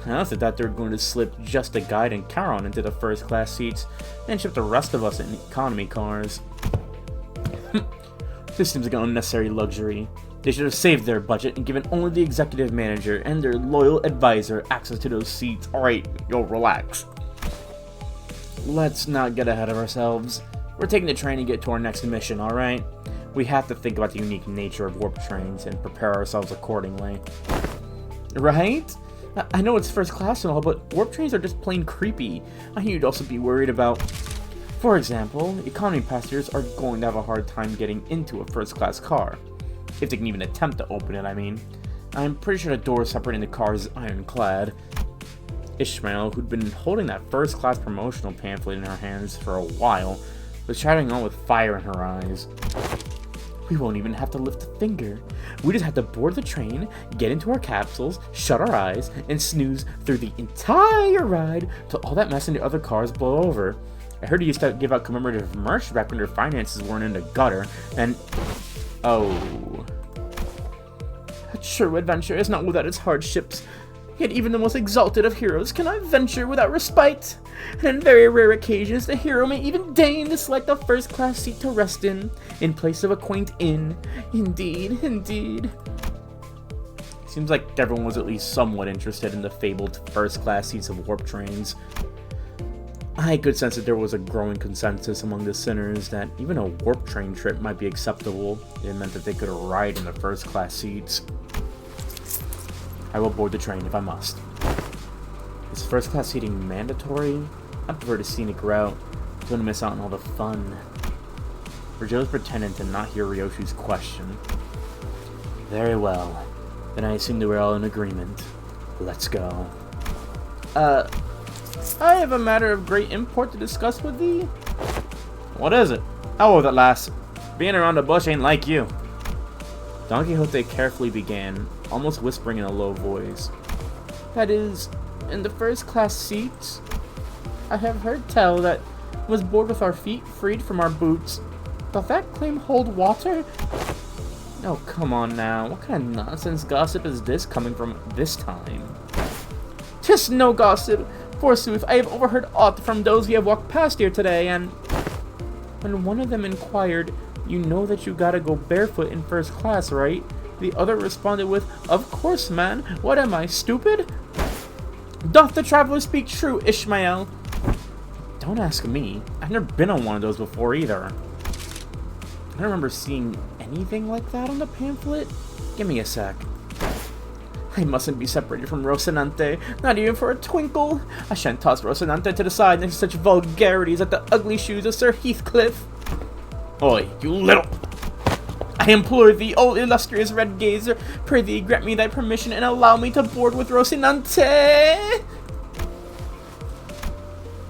I also thought they were going to slip just a guide and Charon into the first-class seats, and ship the rest of us in economy cars. This seems like an unnecessary luxury. They should have saved their budget and given only the executive manager and their loyal advisor access to those seats. Alright, yo, relax. Let's not get ahead of ourselves. We're taking the train to get to our next mission, alright? We have to think about the unique nature of warp trains and prepare ourselves accordingly. Right? I know it's first class and all, but warp trains are just plain creepy. I think you'd also be worried about... For example, economy passengers are going to have a hard time getting into a first class car. If they can even attempt to open it, I mean. I'm pretty sure the door separating the cars is ironclad. Ishmael, who'd been holding that first class promotional pamphlet in her hands for a while, was chatting on with fire in her eyes. We won't even have to lift a finger. We just have to board the train, get into our capsules, shut our eyes, and snooze through the entire ride till all that mess in the other cars blow over. I heard he used to give out commemorative merch back when their finances weren't in the gutter, and... Oh... A true adventure is not without its hardships. Yet even the most exalted of heroes cannot venture without respite. And on very rare occasions, the hero may even deign to select a first-class seat to rest in place of a quaint inn. Indeed, indeed. Seems like everyone was at least somewhat interested in the fabled first-class seats of warp trains. I could sense that there was a growing consensus among the sinners that even a warp train trip might be acceptable. It meant that they could ride in the first-class seats. I will board the train if I must. Is first-class seating mandatory? I prefer the scenic route. Don't want to miss out on all the fun. Virgilia's pretending to not hear Ryoshi's question. Very well. Then I assume that we're all in agreement. Let's go. I have a matter of great import to discuss with thee. What is it? How will that last? Being around the bush ain't like you. Don Quixote carefully began, almost whispering in a low voice. That is, in the first-class seats, I have heard tell that was board with our feet freed from our boots. Doth that claim hold water? Oh, come on now. What kind of nonsense gossip is this coming from this time? 'Tis no gossip. Forsooth, I have overheard aught from those we have walked past here today, and when one of them inquired, you know that you gotta go barefoot in first class, right? The other responded with, of course, man. What am I, stupid? Doth the traveler speak true, Ishmael? Don't ask me. I've never been on one of those before, either. I don't remember seeing anything like that on the pamphlet. Give me a sec. I mustn't be separated from Rocinante, not even for a twinkle. I shan't toss Rocinante to the side next to such vulgarities at the ugly shoes of Sir Heathcliff. Oi, you little... I implore thee, O illustrious red gazer, pray thee grant me thy permission and allow me to board with Rocinante.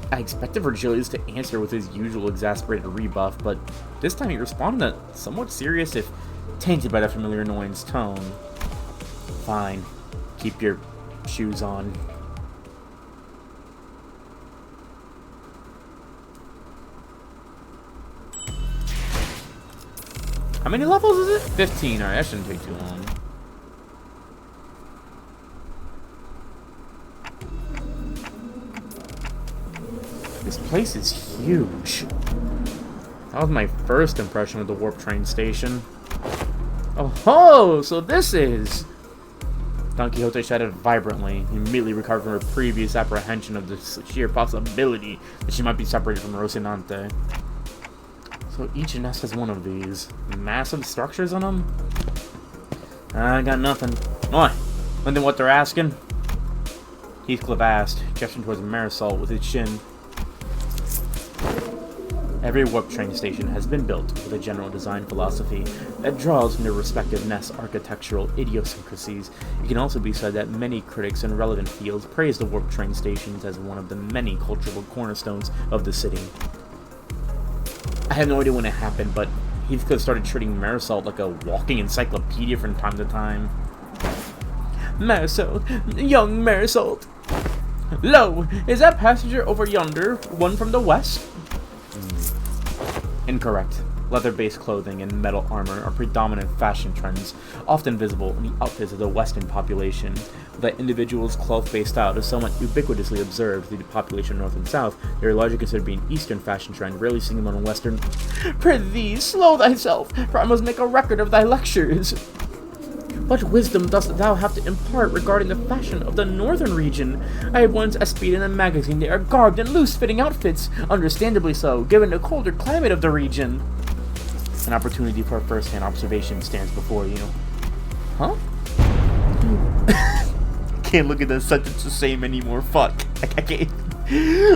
I expected Virgilius to answer with his usual exasperated rebuff, but this time he responded somewhat serious if tainted by the familiar annoyance tone. Fine. Keep your shoes on. How many levels is it? 15. Alright, that shouldn't take too long. This place is huge. That was my first impression of the warp train station. Oh ho! So this is... Don Quixote shouted vibrantly, immediately recovered from her previous apprehension of the sheer possibility that she might be separated from Rocinante. So each nest has one of these. Massive structures on them? I got nothing. Oi! Wondering what they're asking? Heathcliff asked, gesturing towards Marisol with his chin. Every warp train station has been built with a general design philosophy that draws from their respective nest architectural idiosyncrasies. It can also be said that many critics in relevant fields praise the warp train stations as one of the many cultural cornerstones of the city. I have no idea when it happened, but Heathcliff started treating Marisol like a walking encyclopedia from time to time. Marisol, young Marisol. Lo, is that passenger over yonder one from the west? Incorrect. Leather-based clothing and metal armor are predominant fashion trends, often visible in the outfits of the Western population. That individuals' cloth-based style is somewhat ubiquitously observed through the population North and South. They are largely considered to be an Eastern fashion trend, rarely seen among Western. Prithee, slow thyself, for I must make a record of thy lectures. What wisdom dost thou have to impart regarding the fashion of the northern region? I have once espied in a magazine they are garbed in loose-fitting outfits, understandably so, given the colder climate of the region. An opportunity for a first-hand observation stands before you. Huh? can't look at the sentence the same anymore. Fuck. I can't.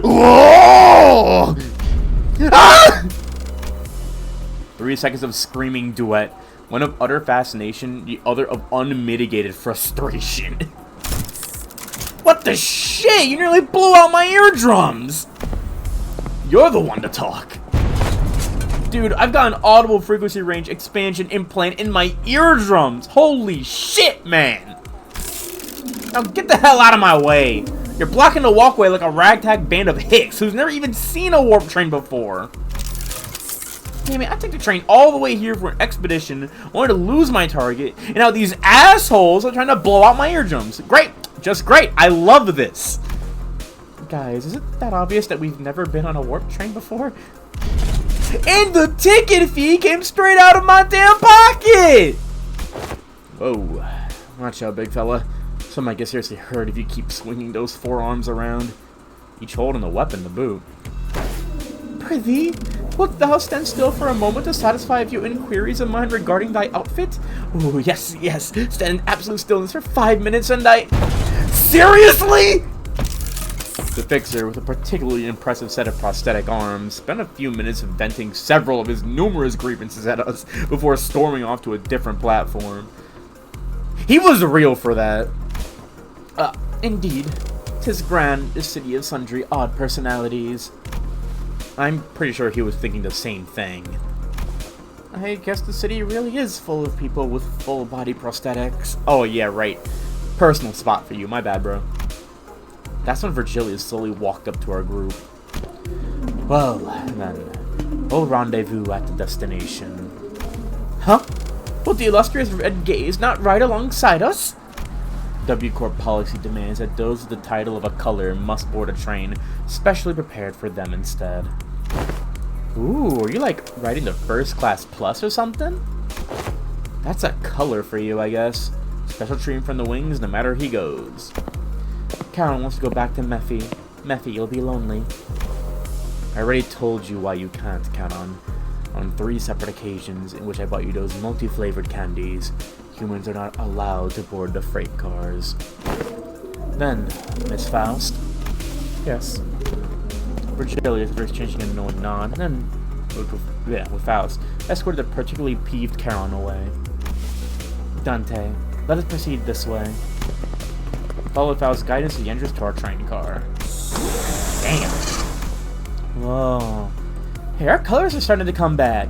Whoa! Ah! 3 seconds of screaming duet. One of utter fascination, the other of unmitigated frustration. What the shit? You nearly blew out my eardrums! You're the one to talk. Dude, I've got an audible frequency range expansion implant in my eardrums. Holy shit, man. Now get the hell out of my way. You're blocking the walkway like a ragtag band of hicks who's never even seen a warp train before. Damn it, I took the train all the way here for an expedition, only to lose my target, and now these assholes are trying to blow out my eardrums. Great. Just great. I love this. Guys, is it that obvious that we've never been on a warp train before? And the ticket fee came straight out of my damn pocket! Whoa. Watch out, big fella. Some might get seriously hurt if you keep swinging those forearms around. Each holding a weapon to boot. Prithee, wilt thou stand still for a moment to satisfy a few inquiries of mine regarding thy outfit? Oh, yes, yes. Stand in absolute stillness for 5 minutes and I... Seriously?! The fixer, with a particularly impressive set of prosthetic arms, spent a few minutes venting several of his numerous grievances at us before storming off to a different platform. He was real for that. Indeed. 'Tis grand, the city of sundry odd personalities. I'm pretty sure he was thinking the same thing. I guess the city really is full of people with full body prosthetics. Oh yeah, right. Personal spot for you, my bad, bro. That's when Virgilius slowly walked up to our group. Well, then, we'll rendezvous at the destination. Huh? Will the illustrious Red Gaze not ride alongside us? W Corp policy demands that those with the title of a color must board a train specially prepared for them instead. Ooh, are you like riding the first class plus or something? That's a color for you, I guess. Special treatment from the wings no matter he goes. Charon wants to go back to Mephi. Mephi, you'll be lonely. I already told you why you can't, Charon. On 3 separate occasions in which I bought you those multi-flavored candies, humans are not allowed to board the freight cars. Then, Miss Faust? Yes. Virgilius first changing a knowing nod, and then, with Faust, escorted the particularly peeved Charon away. Dante, let us proceed this way. Follow Faust's guidance to the entrance to our train car. Damn. Whoa. Hey, our colors are starting to come back.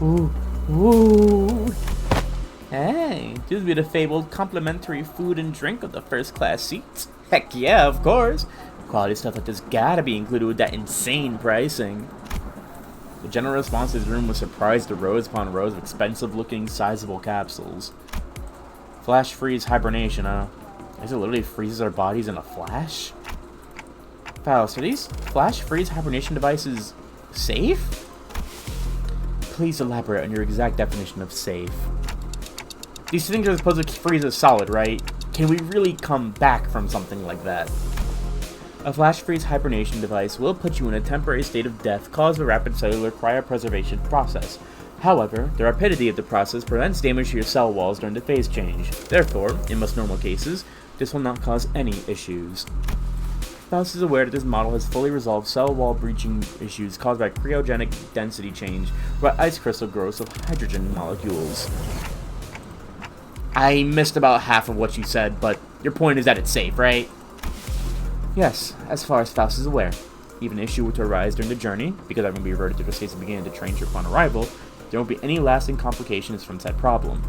Ooh. Ooh. Hey, this will be the fabled complimentary food and drink of the first class seats. Heck yeah, of course. Quality stuff like this gotta be included with that insane pricing. The general response to his room was surprised to rows upon rows of expensive-looking, sizable capsules. Flash freeze hibernation, huh? Is it literally freezes our bodies in a flash? Faust, are these flash freeze hibernation devices safe? Please elaborate on your exact definition of safe. These things are supposed to freeze us solid, right? Can we really come back from something like that? A flash freeze hibernation device will put you in a temporary state of death caused by a rapid cellular cryopreservation process. However, the rapidity of the process prevents damage to your cell walls during the phase change. Therefore, in most normal cases, this will not cause any issues. Faust is aware that this model has fully resolved cell wall breaching issues caused by cryogenic density change by ice crystal growth of hydrogen molecules. I missed about half of what you said, but your point is that it's safe, right? Yes, as far as Faust is aware. If an issue were to arise during the journey, because I'm going to be reverted to the states that began of the train trip upon arrival, there won't be any lasting complications from said problem.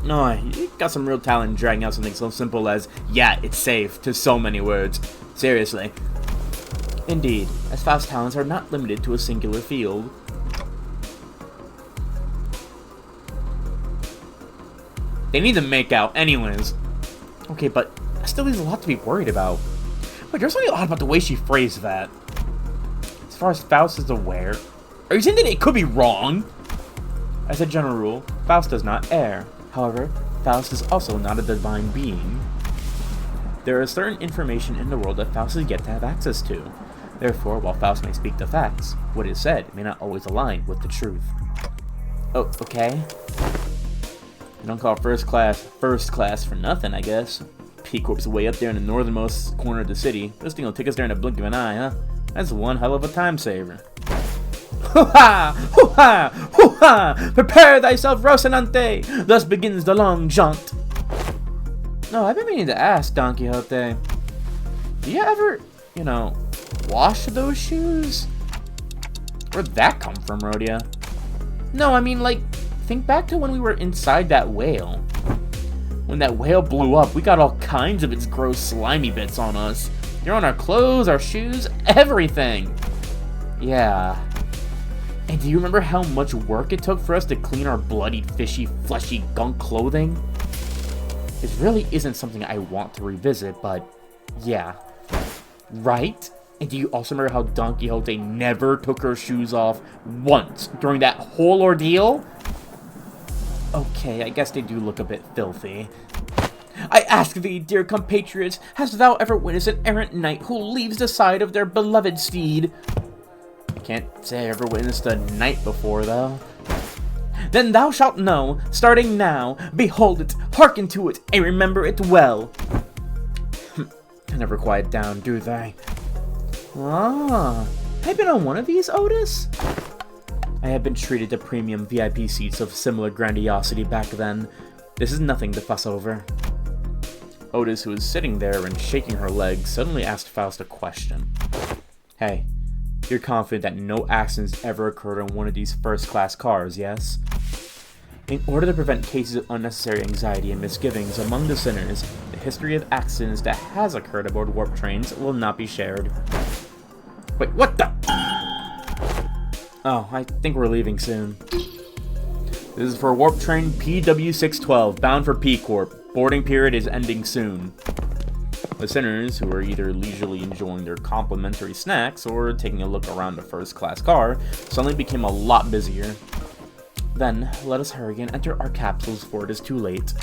No, you got some real talent in dragging out something so simple as, yeah, it's safe, to so many words. Seriously. Indeed, as Faust's talents are not limited to a singular field. They need to make out anyways. Okay, but still there's a lot to be worried about. Wait, there's something odd about the way she phrased that. As far as Faust is aware, are you saying that it could be wrong? As a general rule, Faust does not err. However, Faust is also not a divine being. There is certain information in the world that Faust is yet to have access to. Therefore, while Faust may speak the facts, what is said may not always align with the truth. Oh, okay. You don't call first class for nothing, I guess. P-Corp's way up there in the northernmost corner of the city. This thing will take us there in a blink of an eye, huh? That's one hell of a time saver. Hoo-ha! Hoo-ha! Hoo-ha! Prepare thyself, Rocinante! Thus begins the long jaunt. No, I've been meaning to ask, Don Quixote. Do you ever, wash those shoes? Where'd that come from, Rhodia? No, I mean, like, think back to when we were inside that whale. When that whale blew up, we got all kinds of its gross slimy bits on us. They're on our clothes, our shoes, everything. Yeah. And do you remember how much work it took for us to clean our bloody, fishy, fleshy gunk clothing? It really isn't something I want to revisit, but yeah. Right? And do you also remember how Don Quixote never took her shoes off once during that whole ordeal? Okay, I guess they do look a bit filthy. I ask thee, dear compatriots, hast thou ever witnessed an errant knight who leaves the side of their beloved steed? Can't say I ever witnessed a knight before, though. Then thou shalt know, starting now, behold it, hearken to it, and remember it well. They never quiet down, do they? Ah, have you been on one of these, Otis? I have been treated to premium VIP seats of similar grandiosity back then. This is nothing to fuss over. Otis, who was sitting there and shaking her legs, suddenly asked Faust a question. Hey, you're confident that no accidents ever occurred on one of these first-class cars, yes? In order to prevent cases of unnecessary anxiety and misgivings among the sinners, the history of accidents that has occurred aboard warp trains will not be shared. Wait, what the? Oh, I think we're leaving soon. This is for warp train PW612, bound for P-Corp. Boarding period is ending soon. The sinners, who are either leisurely enjoying their complimentary snacks or taking a look around the first-class car, suddenly became a lot busier. Then, let us hurry and enter our capsules before it is too late.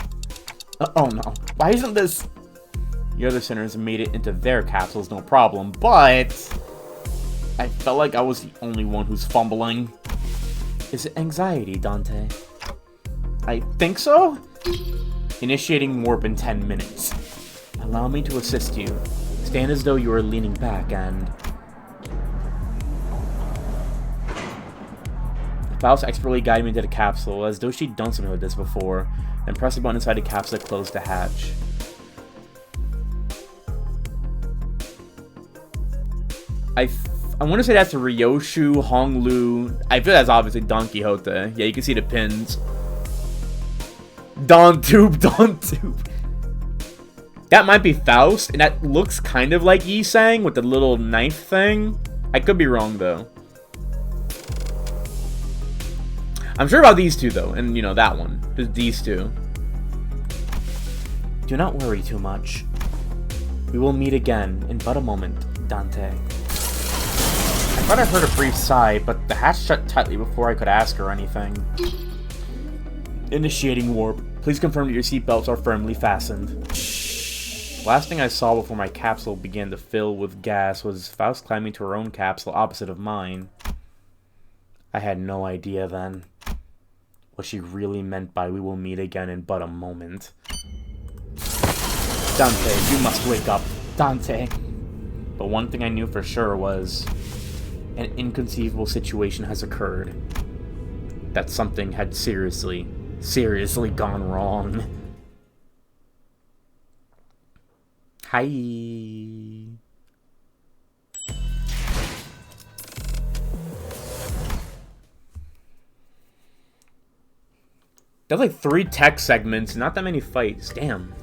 Oh no, why isn't this... The other sinners made it into their capsules, no problem, but... I felt like I was the only one who's fumbling. Is it anxiety, Dante? I think so? Initiating warp in 10 minutes. Allow me to assist you. Stand as though you are leaning back and... Faust expertly guided me into the capsule, as though she'd done something like this before, then pressed the button inside the capsule to close the hatch. I want to say that's Ryoshu, Honglu. I feel that's obviously Don Quixote. Yeah, you can see the pins. Don Tube. That might be Faust, and that looks kind of like Yi Sang with the little knife thing. I could be wrong, though. I'm sure about these two, though, and, that one. Just these two. Do not worry too much. We will meet again in but a moment, Dante. I thought I heard a brief sigh, but the hatch shut tightly before I could ask her anything. Initiating warp. Please confirm that your seatbelts are firmly fastened. Last thing I saw before my capsule began to fill with gas was Faust climbing to her own capsule opposite of mine. I had no idea then what she really meant by we will meet again in but a moment. Dante, you must wake up. Dante. But one thing I knew for sure was an inconceivable situation has occurred. That something had seriously gone wrong. Hi. There's like 3 tech segments, not that many fights. Damn.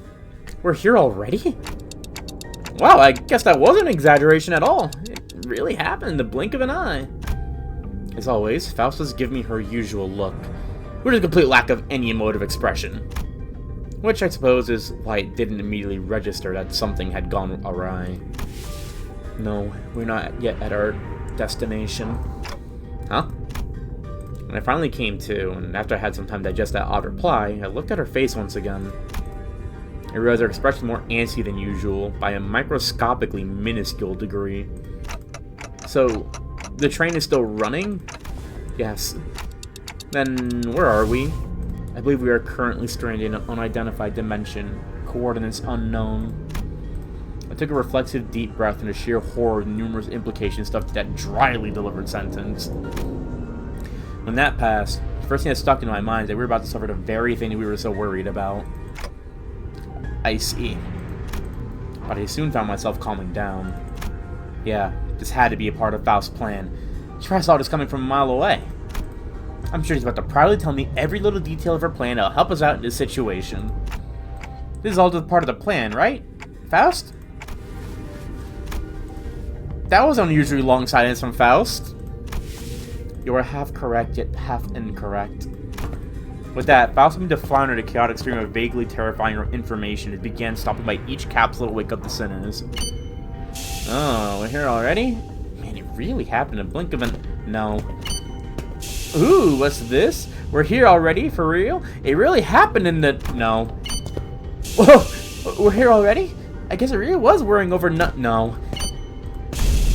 We're here already? Wow, I guess that wasn't an exaggeration at all. It really happened in the blink of an eye. As always, Faust was giving me her usual look, with a complete lack of any emotive expression. Which I suppose is why it didn't immediately register that something had gone awry. No, we're not yet at our destination. Huh? When I finally came to, and after I had some time to digest that odd reply, I looked at her face once again. I realized her expression was more antsy than usual, by a microscopically minuscule degree. So, the train is still running? Yes. Then, where are we? I believe we are currently stranded in an unidentified dimension, coordinates unknown. I took a reflexive deep breath in a sheer horror of numerous implications stuffed into that dryly delivered sentence. When that passed, the first thing that stuck into my mind is that we were about to suffer the very thing that we were so worried about. Ice-E. But I soon found myself calming down. Yeah, this had to be a part of Faust's plan. Sure, I saw this coming from a mile away. I'm sure he's about to proudly tell me every little detail of her plan that'll help us out in this situation. This is all just part of the plan, right, Faust? That was unusually long silence from Faust. You were half correct, yet half incorrect. With that, Faust began to flounder the chaotic stream of vaguely terrifying information and began stopping by each capsule to wake up the sinners. Oh, we're here already? Man, it really happened in a blink of an... No. Ooh, what's this? We're here already? For real? It really happened in the... No. Whoa! We're here already? I guess it really was worrying over No.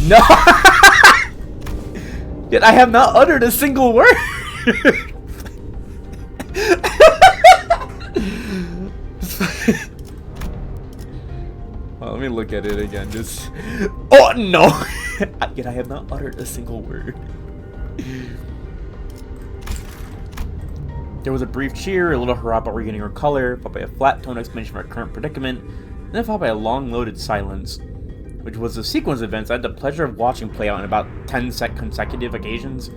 No! Yet I have not uttered a single word! Well, let me look at it again, just... Oh, no! Yet I have not uttered a single word. There was a brief cheer, a little hurrah about regaining her color, followed by a flat-toned explanation of her current predicament, and then followed by a long-loaded silence, which was a sequence of events I had the pleasure of watching play out on about 10 consecutive occasions.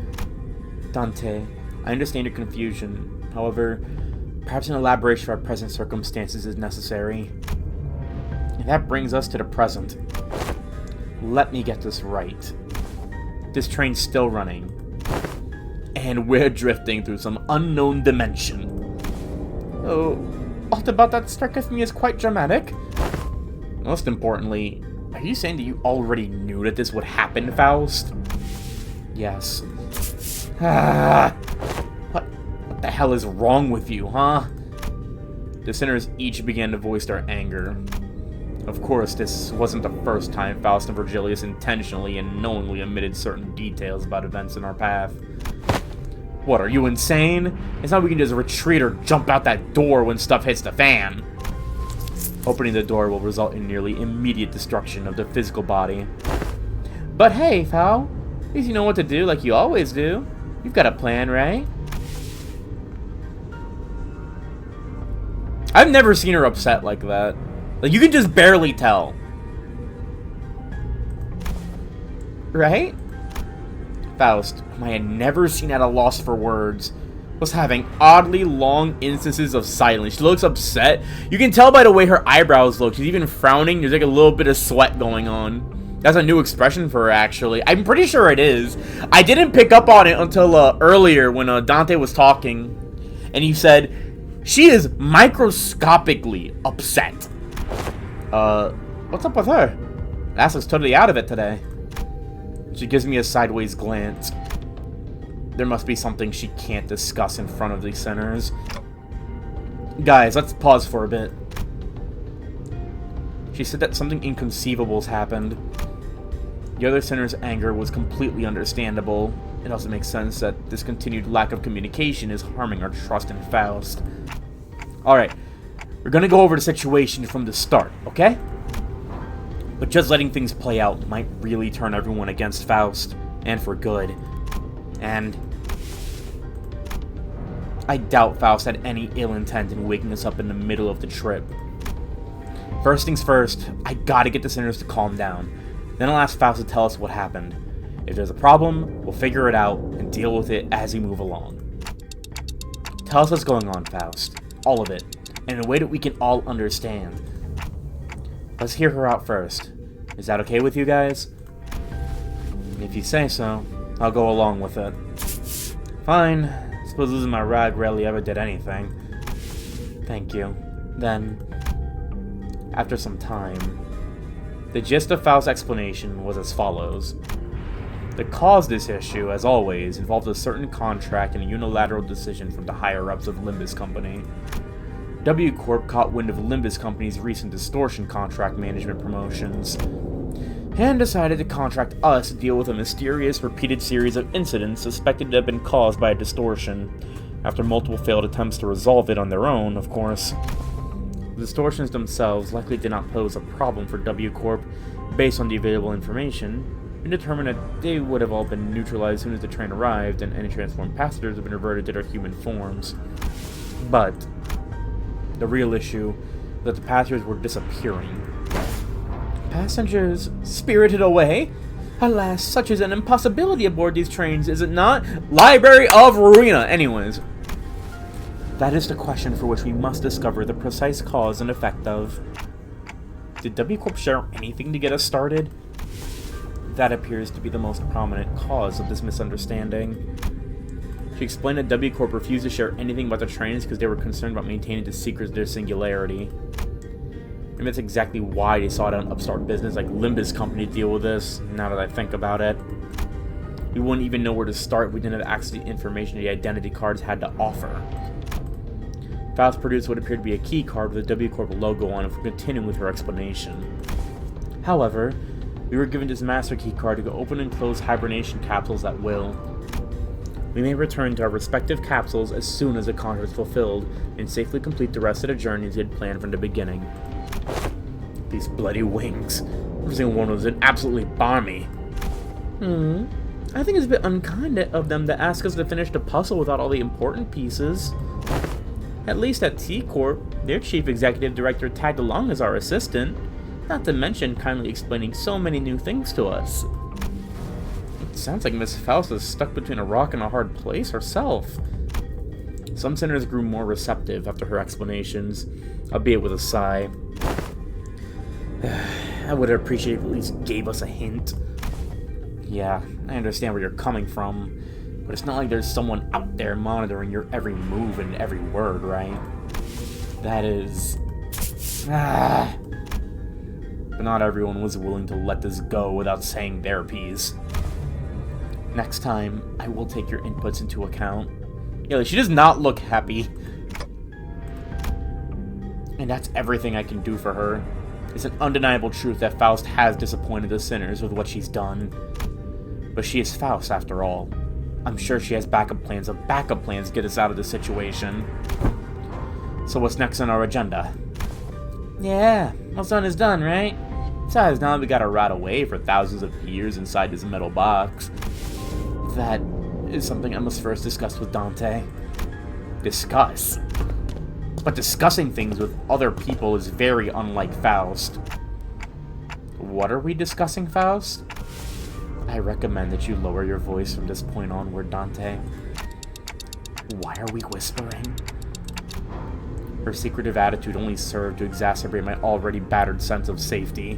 Dante, I understand your confusion. However, perhaps an elaboration of our present circumstances is necessary. And that brings us to the present. Let me get this right. This train's still running. And we're drifting through some unknown dimension. Oh, all about that struck with me as quite dramatic. Most importantly, are you saying that you already knew that this would happen, Faust? Yes. What the hell is wrong with you, huh? The sinners each began to voice their anger. Of course, this wasn't the first time Faust and Virgilius intentionally and knowingly omitted certain details about events in our path. What, are you insane? It's not like we can just retreat or jump out that door when stuff hits the fan. Opening the door will result in nearly immediate destruction of the physical body. But hey, Fao, at least you know what to do like you always do. You've got a plan, right? I've never seen her upset like that. Like, you can just barely tell. Right? Faust, whom I had never seen at a loss for words, was having oddly long instances of silence. She looks upset. You can tell by the way her eyebrows look. She's even frowning. There's like a little bit of sweat going on. That's a new expression for her, actually. I'm pretty sure it is. I didn't pick up on it until earlier when Dante was talking. And he said, she is microscopically upset. What's up with her? Ass looks totally out of it today. She gives me a sideways glance. There must be something she can't discuss in front of these sinners. Guys, let's pause for a bit. She said that something inconceivable's happened. The other sinner's anger was completely understandable. It also makes sense that this continued lack of communication is harming our trust in Faust. Alright, we're gonna go over the situation from the start, okay? But just letting things play out might really turn everyone against Faust, and for good. And I doubt Faust had any ill intent in waking us up in the middle of the trip. First things first, I gotta get the sinners to calm down. Then I'll ask Faust to tell us what happened. If there's a problem, we'll figure it out and deal with it as we move along. Tell us what's going on, Faust. All of it. And in a way that we can all understand. Let's hear her out first. Is that okay with you guys? If you say so, I'll go along with it. Fine. Suppose losing my rag rarely ever did anything. Thank you. Then, after some time, the gist of Faust's explanation was as follows. The cause of this issue, as always, involved a certain contract and a unilateral decision from the higher-ups of Limbus Company. W Corp caught wind of Limbus Company's recent distortion contract management promotions, and decided to contract us to deal with a mysterious, repeated series of incidents suspected to have been caused by a distortion, after multiple failed attempts to resolve it on their own, of course. The distortions themselves likely did not pose a problem for W Corp based on the available information, and determined that they would have all been neutralized as soon as the train arrived and any transformed passengers have been reverted to their human forms. But the real issue is that the passengers were disappearing. Passengers spirited away? Alas, such is an impossibility aboard these trains, is it not? Library of Ruina! Anyways, that is the question for which we must discover the precise cause and effect of. Did W Corp share anything to get us started? That appears to be the most prominent cause of this misunderstanding. She explained that W Corp refused to share anything about the trains because they were concerned about maintaining the secrets of their singularity. And that's exactly why they sought out an upstart business like Limbus Company to deal with this, now that I think about it. We wouldn't even know where to start if we didn't have access to the information the identity cards had to offer. Faust produced what appeared to be a key card with a W Corp logo on it for continuing with her explanation. However, we were given this master key card to go open and close hibernation capsules at will. We may return to our respective capsules as soon as the contract is fulfilled and safely complete the rest of the journeys we had planned from the beginning. These bloody wings. Every single one was absolutely balmy. I think it's a bit unkind of them to ask us to finish the puzzle without all the important pieces. At least at T-Corp, their chief executive director tagged along as our assistant, not to mention kindly explaining so many new things to us. It sounds like Miss Faust is stuck between a rock and a hard place herself. Some senators grew more receptive after her explanations, albeit with a sigh. I would have appreciated if at least gave us a hint. Yeah, I understand where you're coming from, but it's not like there's someone out there monitoring your every move and every word, right? That is... But not everyone was willing to let this go without saying their piece. Next time, I will take your inputs into account. Yeah, she does not look happy. And that's everything I can do for her. It's an undeniable truth that Faust has disappointed the sinners with what she's done. But she is Faust, after all. I'm sure she has backup plans to get us out of this situation. So what's next on our agenda? Yeah, what's done is done, right? Besides, now that we gotta rot away for thousands of years inside this metal box, that is something I must first discuss with Dante. Discuss? But discussing things with other people is very unlike Faust. What are we discussing, Faust? I recommend that you lower your voice from this point onward, Dante. Why are we whispering? Her secretive attitude only served to exacerbate my already battered sense of safety.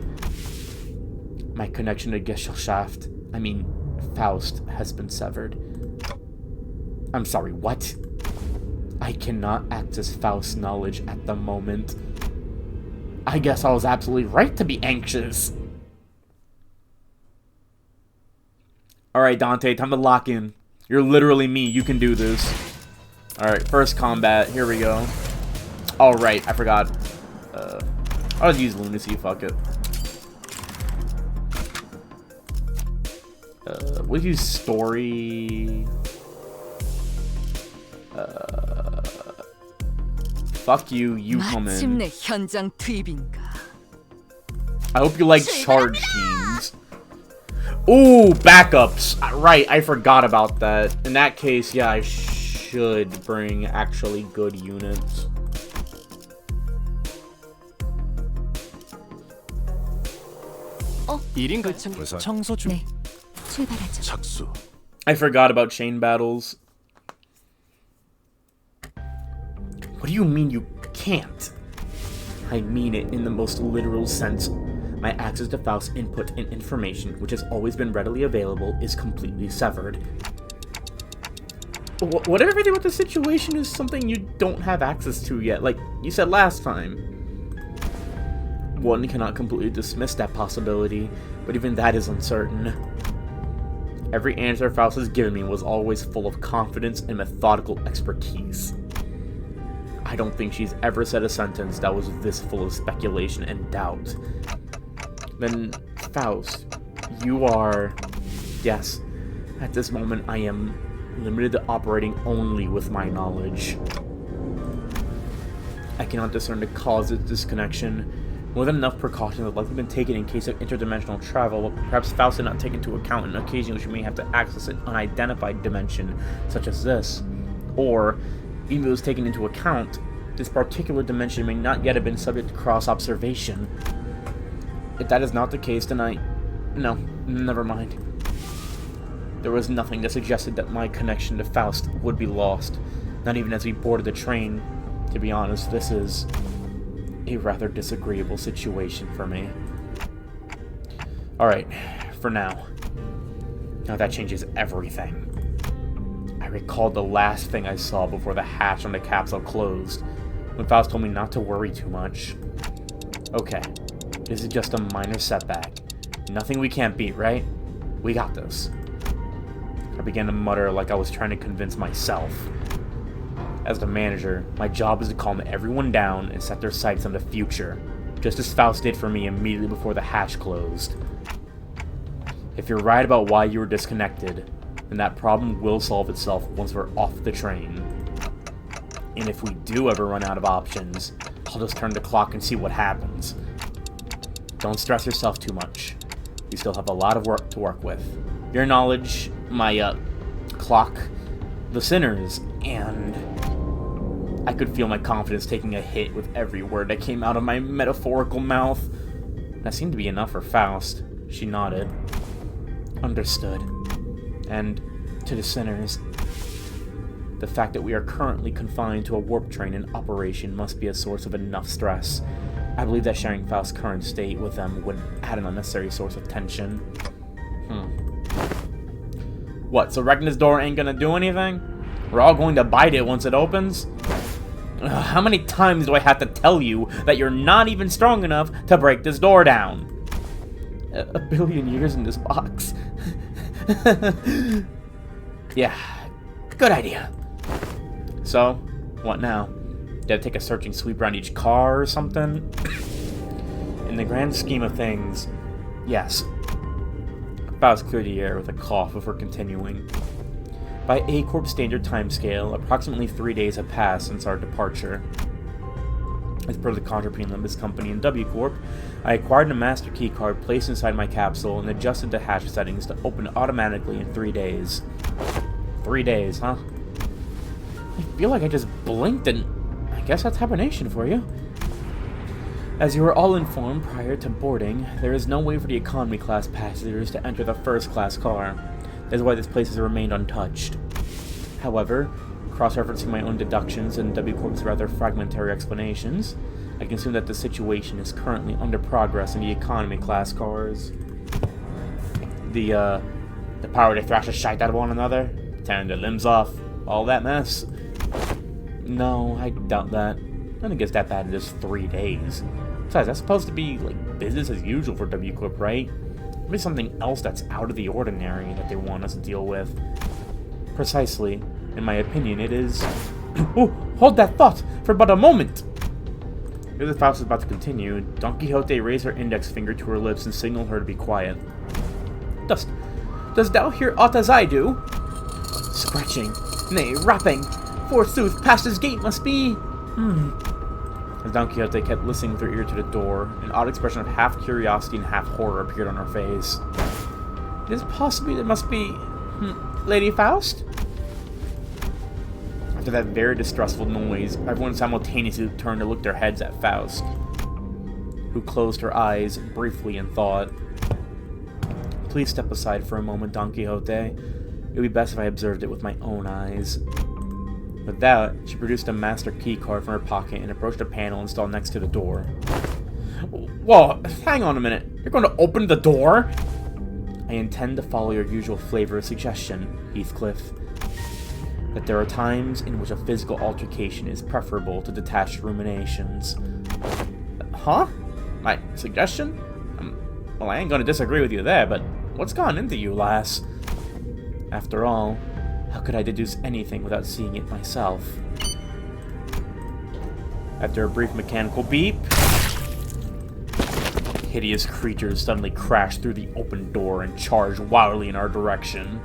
My connection to Gesellschaft, Faust, has been severed. I'm sorry, what? I cannot access Faust's knowledge at the moment. I guess I was absolutely right to be anxious. Alright, Dante, time to lock in. You're literally me, you can do this. Alright, first combat, here we go. Alright, I forgot. I'll just use Lunacy, fuck it. We'll use Story. Fuck you, you come in. 현장 투입인가? I hope you like charge teams. Ooh, backups. Right, I forgot about that. In that case, yeah, I should bring actually good units. 청소 중. 네, 출발하죠. 착수. I forgot about chain battles. What do you mean you can't? I mean it in the most literal sense. My access to Faust's input and information, which has always been readily available, is completely severed. Whatever I do with the situation is something you don't have access to yet, like you said last time. One cannot completely dismiss that possibility, but even that is uncertain. Every answer Faust has given me was always full of confidence and methodical expertise. I don't think she's ever said a sentence that was this full of speculation and doubt. Then, Faust, you are... Yes, at this moment I am limited to operating only with my knowledge. I cannot discern the cause of this disconnection. More than enough precautions have likely been taken in case of interdimensional travel, but perhaps Faust did not take into account an occasion which we may have to access an unidentified dimension, such as this. Or, even if it was taken into account, this particular dimension may not yet have been subject to cross-observation. If that is not the case, then no, never mind. There was nothing that suggested that my connection to Faust would be lost, not even as we boarded the train. To be honest, this is a rather disagreeable situation for me. Alright, for now. Now that changes everything. I recalled the last thing I saw before the hatch on the capsule closed, when Faust told me not to worry too much. Okay, this is just a minor setback. Nothing we can't beat, right? We got this. I began to mutter like I was trying to convince myself. As the manager, my job is to calm everyone down and set their sights on the future, just as Faust did for me immediately before the hatch closed. If you're right about why you were disconnected, then that problem will solve itself once we're off the train. And if we do ever run out of options, I'll just turn the clock and see what happens. Don't stress yourself too much. We still have a lot of work to work with. Your knowledge, my, clock, the sinners, and I could feel my confidence taking a hit with every word that came out of my metaphorical mouth. That seemed to be enough for Faust. She nodded. Understood. And to the sinners, the fact that we are currently confined to a warp train in operation must be a source of enough stress. I believe that sharing Faust's current state with them would add an unnecessary source of tension. What, so Regna's door ain't gonna do anything? We're all going to bite it once it opens? How many times do I have to tell you that you're not even strong enough to break this door down? A billion years in this box. Yeah, good idea. So, what now? Did I take a searching sweep around each car or something? In the grand scheme of things, yes. Faust cleared the air with a cough before continuing. By A-Corp standard timescale, approximately 3 days have passed since our departure. As per the contract between Limbus Company and W-Corp, I acquired a master keycard placed inside my capsule and adjusted the hatch settings to open automatically in 3 days. 3 days, huh? I feel like I just blinked and I guess that's hibernation for you. As you were all informed prior to boarding, there is no way for the economy class passengers to enter the first class car. That is why this place has remained untouched. However, cross-referencing my own deductions and W-Corp's rather fragmentary explanations, I can assume that the situation is currently under progress in the economy class cars. The power to thrash the shite out of one another, tearing their limbs off, all that mess. No, I doubt that. I don't think it's that bad in just 3 days. Besides, that's supposed to be, like, business as usual for W-Corp, right? Maybe something else that's out of the ordinary that they want us to deal with. Precisely. In my opinion, it is... Oh, hold that thought for but a moment! As the Faust was about to continue, Don Quixote raised her index finger to her lips and signaled her to be quiet. Dost thou hear aught as I do? Scratching, nay, rapping. Forsooth, past his gate must be... As Don Quixote kept listening with her ear to the door, an odd expression of half curiosity and half horror appeared on her face. It is possibly there must be... Lady Faust? After that very distrustful noise, everyone simultaneously turned to look their heads at Faust, who closed her eyes briefly in thought. Please step aside for a moment, Don Quixote. It would be best if I observed it with my own eyes. With that, she produced a master key card from her pocket and approached a panel installed next to the door. Whoa, hang on a minute. You're going to open the door? I intend to follow your usual flavor of suggestion, Heathcliff. That there are times in which a physical altercation is preferable to detached ruminations. Huh? My suggestion? Well, I ain't gonna disagree with you there, but what's gone into you, lass? After all, how could I deduce anything without seeing it myself? After a brief mechanical beep, hideous creatures suddenly crashed through the open door and charged wildly in our direction.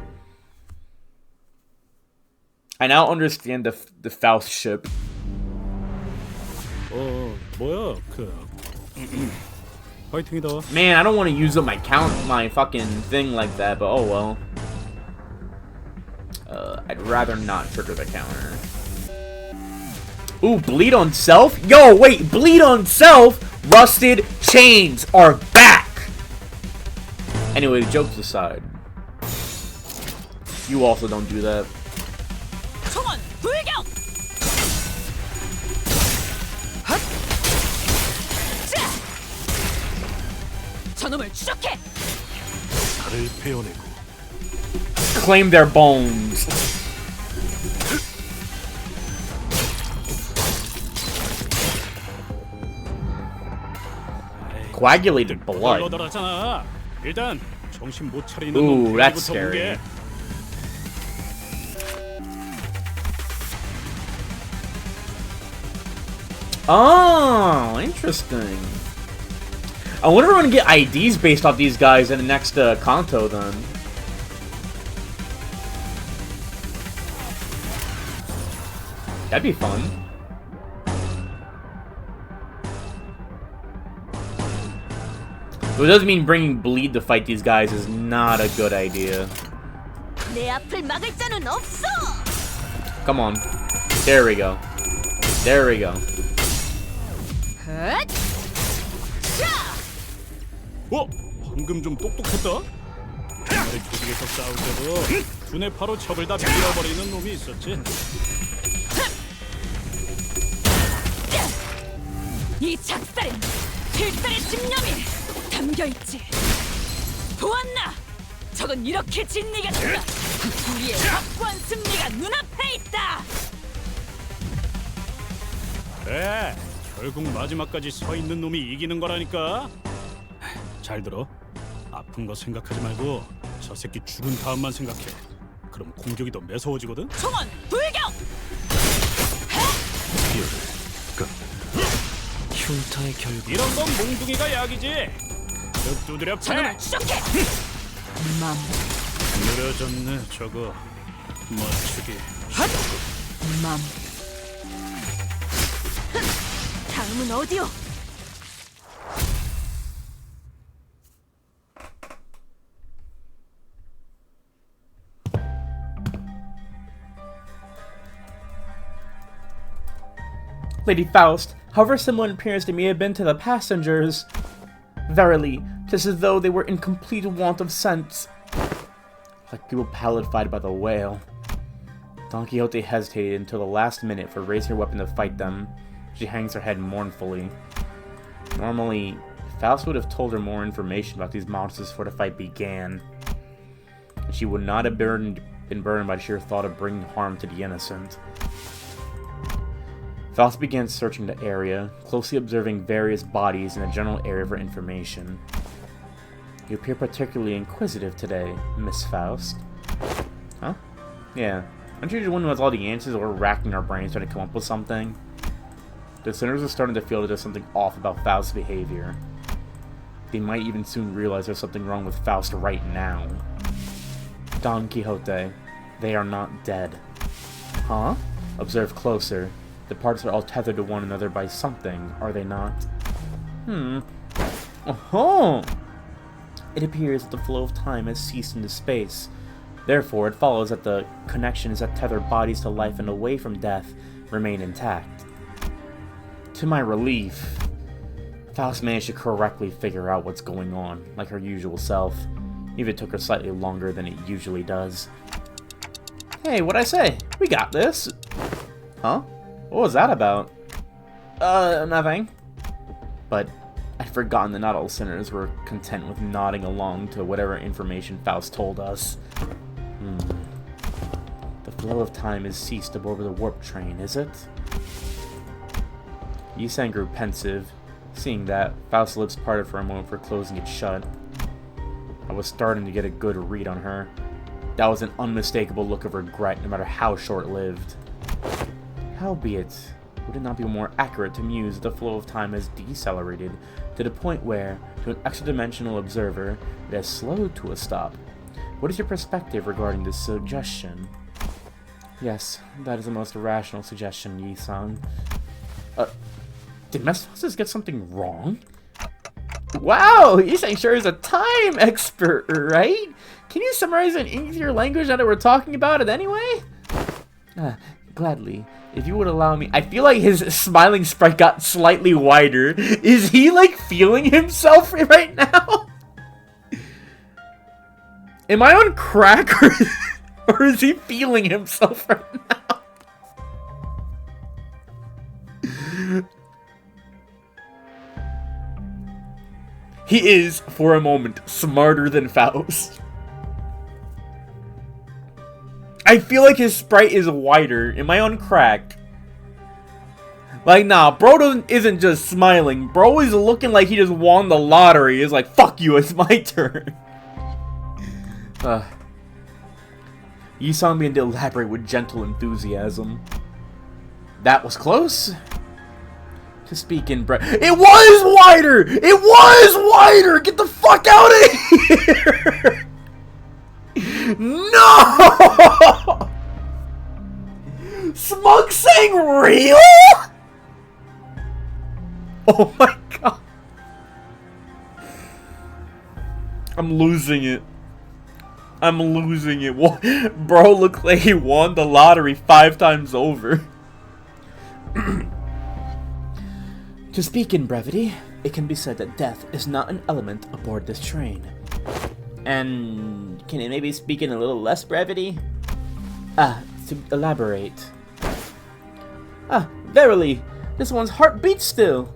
I now understand the Faust ship. 뭐야 파이팅이다. Man, I don't want to use up my fucking thing like that, but oh well. I'd rather not trigger the counter. Ooh, bleed on self? Yo, wait, bleed on self? Rusted chains are back! Anyway, jokes aside. You also don't do that. 총원 불격. 헛! 자! 저놈을 추적해. 살을 베어내고 Claim their bones. Coagulated blood. 걸러들었잖아. 일단 정신 못 차리는 Ooh, 놈 that's 부터 보게. scary. Oh, interesting. I wonder if we're gonna get IDs based off these guys in the next Kanto then. That'd be fun. It does mean bringing Bleed to fight these guys is not a good idea. 내 앞을 막을 자는 없어. Come on. There we go. There we go. 헛! 자! 방금 좀 똑똑했다. 옛날에 조직에서 싸울 때도 두뇌 파로 척을 다 밀어버리는 놈이 있었지. 이 작살엔 필살의 집념이 담겨있지. 보았나? 저건 이렇게 진리겠다. 우리의 확고한 승리가 눈앞에 있다. 그래, 결국 마지막까지 서 있는 놈이 이기는 거라니까. 잘 들어. 아픈 거 생각하지 말고 저 새끼 죽은 다음만 생각해. 그럼 공격이 더 매서워지거든. 총원 불격. 흉터의 결국 이런 건 몽둥이가 약이지. 그 두드려 패. 저놈을 추적해. 맘, 느려졌네 저거. 멋지게. 맘. 다음은 어디요? Lady Faust, however similar in appearance they may have been to the passengers, verily, 'tis as though they were in complete want of sense. Like people palidified by the whale. Don Quixote hesitated until the last minute for raising her weapon to fight them. She hangs her head mournfully. Normally, Faust would have told her more information about these monsters before the fight began. And she would not have been burned by the sheer thought of bringing harm to the innocent. Faust began searching the area, closely observing various bodies in the general area for information. You appear particularly inquisitive today, Miss Faust. Huh? Yeah. Aren't you the one who has all the answers, or we're racking our brains trying to come up with something? The sinners are starting to feel that there's something off about Faust's behavior. They might even soon realize there's something wrong with Faust right now. Don Quixote, they are not dead. Huh? Observe closer. The parts are all tethered to one another by something, are they not? Oh-ho! It appears that the flow of time has ceased into space. Therefore, it follows that the connections that tether bodies to life and away from death remain intact. To my relief, Faust managed to correctly figure out what's going on, like her usual self, even if it took her slightly longer than it usually does. Hey, what'd I say? We got this! Huh? What was that about? Nothing. But I'd forgotten that not all sinners were content with nodding along to whatever information Faust told us. The flow of time has ceased aboard the warp train, is it? Yi-san grew pensive. Seeing that, Faust's lips parted for a moment before closing it shut. I was starting to get a good read on her. That was an unmistakable look of regret, no matter how short-lived. Howbeit, would it not be more accurate to muse that the flow of time has decelerated to the point where, to an extra-dimensional observer, it has slowed to a stop? What is your perspective regarding this suggestion? Yes, that is the most rational suggestion, Yi-san. Did Mephosphorus get something wrong? Wow, Isai sure is a time expert, right? Can you summarize in easier language now that we're talking about it anyway? Gladly. If you would allow me. I feel like his smiling sprite got slightly wider. Is he, like, feeling himself right now? Am I on crack, or is he feeling himself right now? He is, for a moment, smarter than Faust. I feel like his sprite is wider. Am I on crack? Like, nah, bro isn't just smiling. Bro is looking like he just won the lottery. He's like, fuck you, it's my turn. You saw me and elaborate with gentle enthusiasm. That was close. To speak in breath. It was wider! It was wider! Get the fuck out of here! No! Smug saying real? Oh my god. I'm losing it. I'm losing it. Bro looked like he won the lottery 5 times over. To speak in brevity, it can be said that death is not an element aboard this train. And can it maybe speak in a little less brevity? To elaborate. Verily, this one's heart beats still.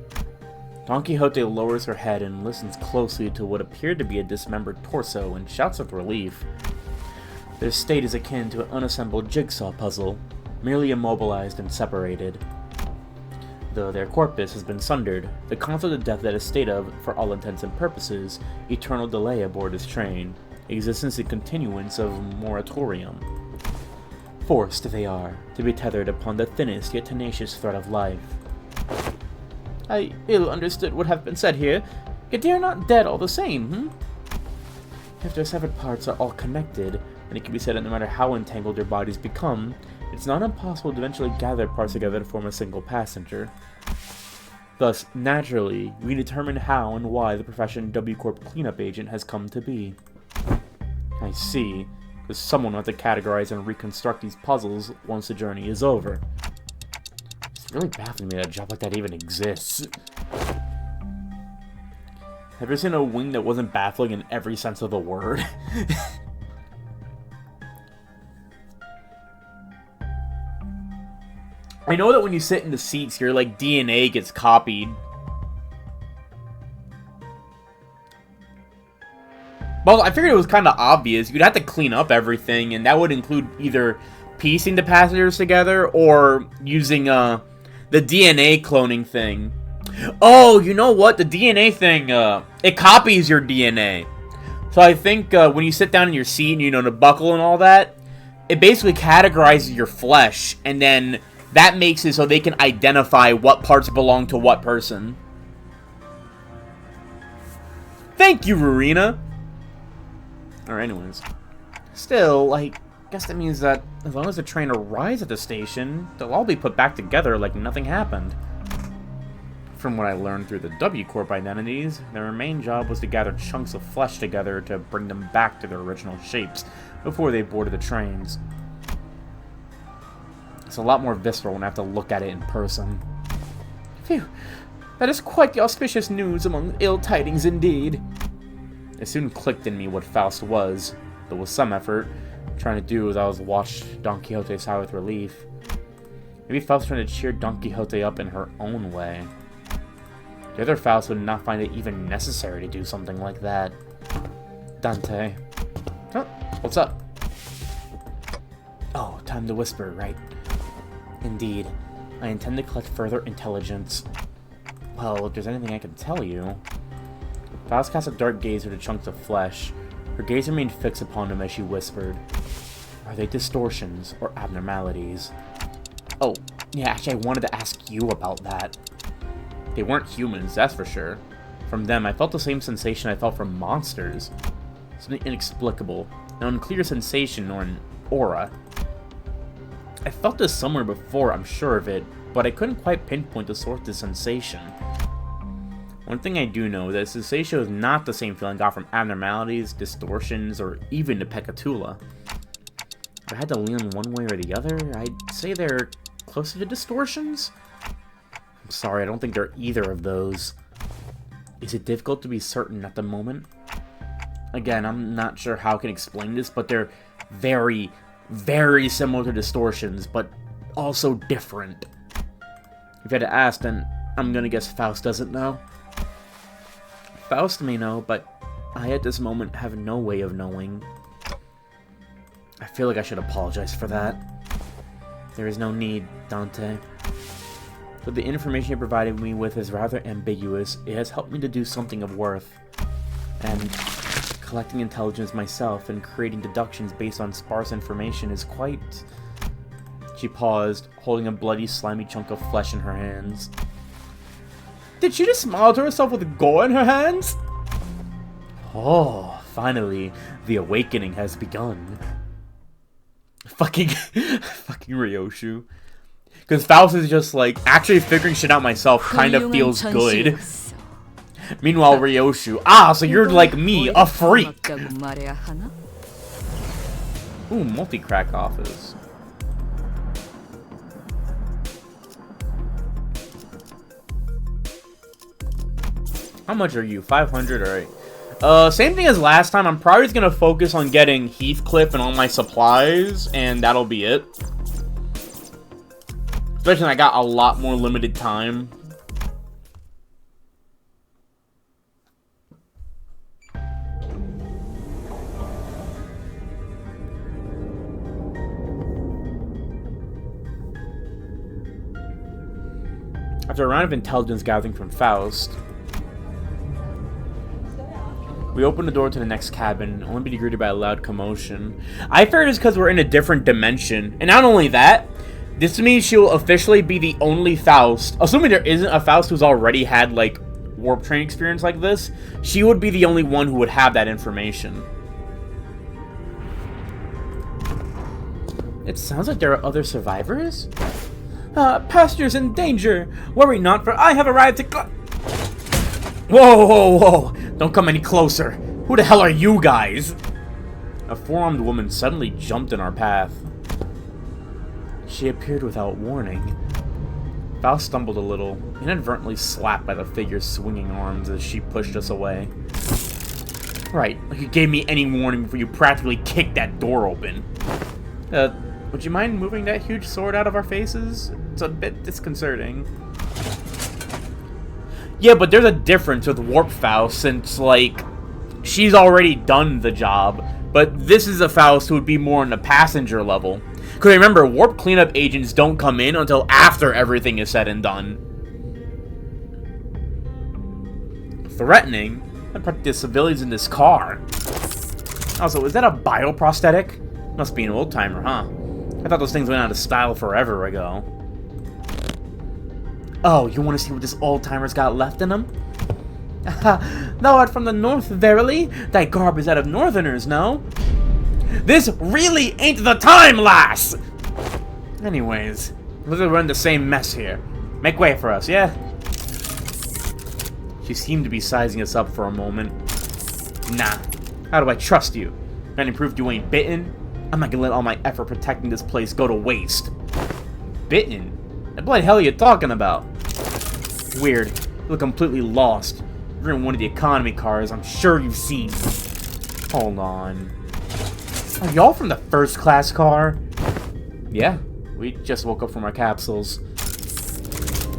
Don Quixote lowers her head and listens closely to what appeared to be a dismembered torso and shouts with relief. Their state is akin to an unassembled jigsaw puzzle, merely immobilized and separated. Though their corpus has been sundered, the concept of death that is state of, for all intents and purposes, eternal delay aboard this train, existence and continuance of moratorium. Forced they are, to be tethered upon the thinnest yet tenacious thread of life. I ill understood what have been said here, yet they are not dead all the same, If their severed parts are all connected, then it can be said that no matter how entangled their bodies become, it's not impossible to eventually gather parts together to form a single passenger. Thus, naturally, we determine how and why the profession W Corp cleanup agent has come to be. I see, because someone will have to categorize and reconstruct these puzzles once the journey is over. It's really baffling me that a job like that even exists. Have you ever seen a wing that wasn't baffling in every sense of the word? I know that when you sit in the seats, your, like, DNA gets copied. Well, I figured it was kind of obvious. You'd have to clean up everything, and that would include either piecing the passengers together or using, the DNA cloning thing. Oh, you know what? The DNA thing, it copies your DNA. So I think, when you sit down in your seat and, you know, the buckle and all that, it basically categorizes your flesh, and then that makes it so they can identify what parts belong to what person. Thank you, Rurina! Or anyways. Still, like, guess that means that as long as the train arrives at the station, they'll all be put back together like nothing happened. From what I learned through the W Corp identities, their main job was to gather chunks of flesh together to bring them back to their original shapes before they boarded the trains. It's a lot more visceral when I have to look at it in person. Phew, that is quite the auspicious news among ill tidings indeed. It soon clicked in me what Faust was, though with some effort, trying to do as I was watch Don Quixote sigh with relief. Maybe Faust trying to cheer Don Quixote up in her own way. The other Faust would not find it even necessary to do something like that. Dante. Oh, what's up? Oh, time to whisper, right? Indeed. I intend to collect further intelligence. Well, if there's anything I can tell you... Faust cast a dark gaze at the chunks of flesh. Her gaze remained fixed upon him as she whispered. Are they distortions or abnormalities? Oh, yeah, actually I wanted to ask you about that. They weren't humans, that's for sure. From them, I felt the same sensation I felt from monsters. Something inexplicable, an unclear sensation or an aura. I felt this somewhere before, I'm sure of it, but I couldn't quite pinpoint the source of the sensation. One thing I do know is that sensation is not the same feeling I got from abnormalities, distortions, or even the Pecatula. If I had to lean one way or the other, I'd say they're closer to distortions? I'm sorry, I don't think they're either of those. Is it difficult to be certain at the moment? Again, I'm not sure how I can explain this, but they're very, very similar to distortions, but also different. If you had to ask, then I'm gonna guess Faust doesn't know. Faust may know, but I at this moment have no way of knowing. I feel like I should apologize for that. There is no need, Dante. But the information you provided me with is rather ambiguous. It has helped me to do something of worth. And collecting intelligence myself and creating deductions based on sparse information is quite... She paused, holding a bloody, slimy chunk of flesh in her hands. Did she just smile to herself with gore in her hands? Oh, finally, the awakening has begun. Fucking Ryoshu. Because Faust is just like, actually figuring shit out myself kind of feels good. Meanwhile, Ryoshu, so you're like me, a freak! Ooh, multi-crack office. How much are you? 500, alright. Same thing as last time. I'm probably just gonna focus on getting Heathcliff and all my supplies, and that'll be it. Especially when I got a lot more limited time. After a round of intelligence gathering from Faust, we open the door to the next cabin, only to be greeted by a loud commotion. I figured it's because we're in a different dimension. And not only that, this means she'll officially be the only Faust. Assuming there isn't a Faust who's already had, like, warp train experience like this, she would be the only one who would have that information. It sounds like there are other survivors? Passengers in danger! Worry not, for I have arrived to Whoa, whoa, whoa! Don't come any closer! Who the hell are you guys? A four-armed woman suddenly jumped in our path. She appeared without warning. Faust stumbled a little, inadvertently slapped by the figure's swinging arms as she pushed us away. Right, like you gave me any warning before you practically kicked that door open. Would you mind moving that huge sword out of our faces? It's a bit disconcerting. Yeah, but there's a difference with Warp Faust, since, like, she's already done the job. But this is a Faust who would be more on the passenger level. Because remember, Warp cleanup agents don't come in until after everything is said and done. Threatening? I protect the civilians in this car. Also, is that a bioprosthetic? Must be an old-timer, huh? I thought those things went out of style forever ago. Oh, you want to see what this old-timer's got left in them? Thou art from the north, verily? Thy garb is that of northerners, no? This really ain't the time, lass! Anyways, we're in the same mess here. Make way for us, yeah? She seemed to be sizing us up for a moment. Nah, how do I trust you? Any proof you ain't bitten? I'm not gonna let all my effort protecting this place go to waste. Bitten? What the bloody hell are you talking about? Weird. You look completely lost. You're in one of the economy cars. I'm sure you've seen. Hold on. Are y'all from the first class car? Yeah. We just woke up from our capsules.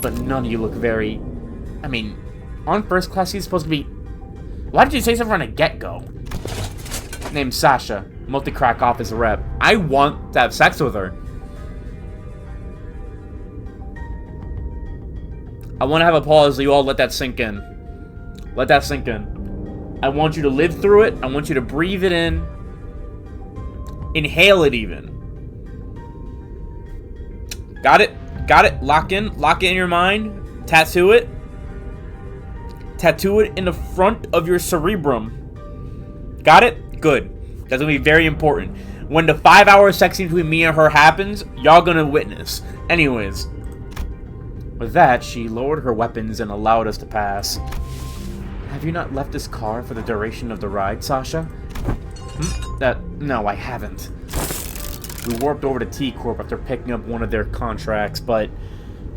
But none of you look very... I mean, on first class he's supposed to be... Why did you say so from the get-go? Name's Sasha. Multi-crack office rep. I want to have sex with her. I want to have a pause so you all let that sink in. Let that sink in. I want you to live through it. I want you to breathe it in. Inhale it even. Got it? Got it? Lock in. Lock it in your mind. Tattoo it. Tattoo it in the front of your cerebrum. Got it? Good. That's going to be very important. When the 5-hour sex scene between me and her happens, y'all going to witness. Anyways. With that, she lowered her weapons and allowed us to pass. Have you not left this car for the duration of the ride, Sasha? No, I haven't. We warped over to T-Corp after picking up one of their contracts, but...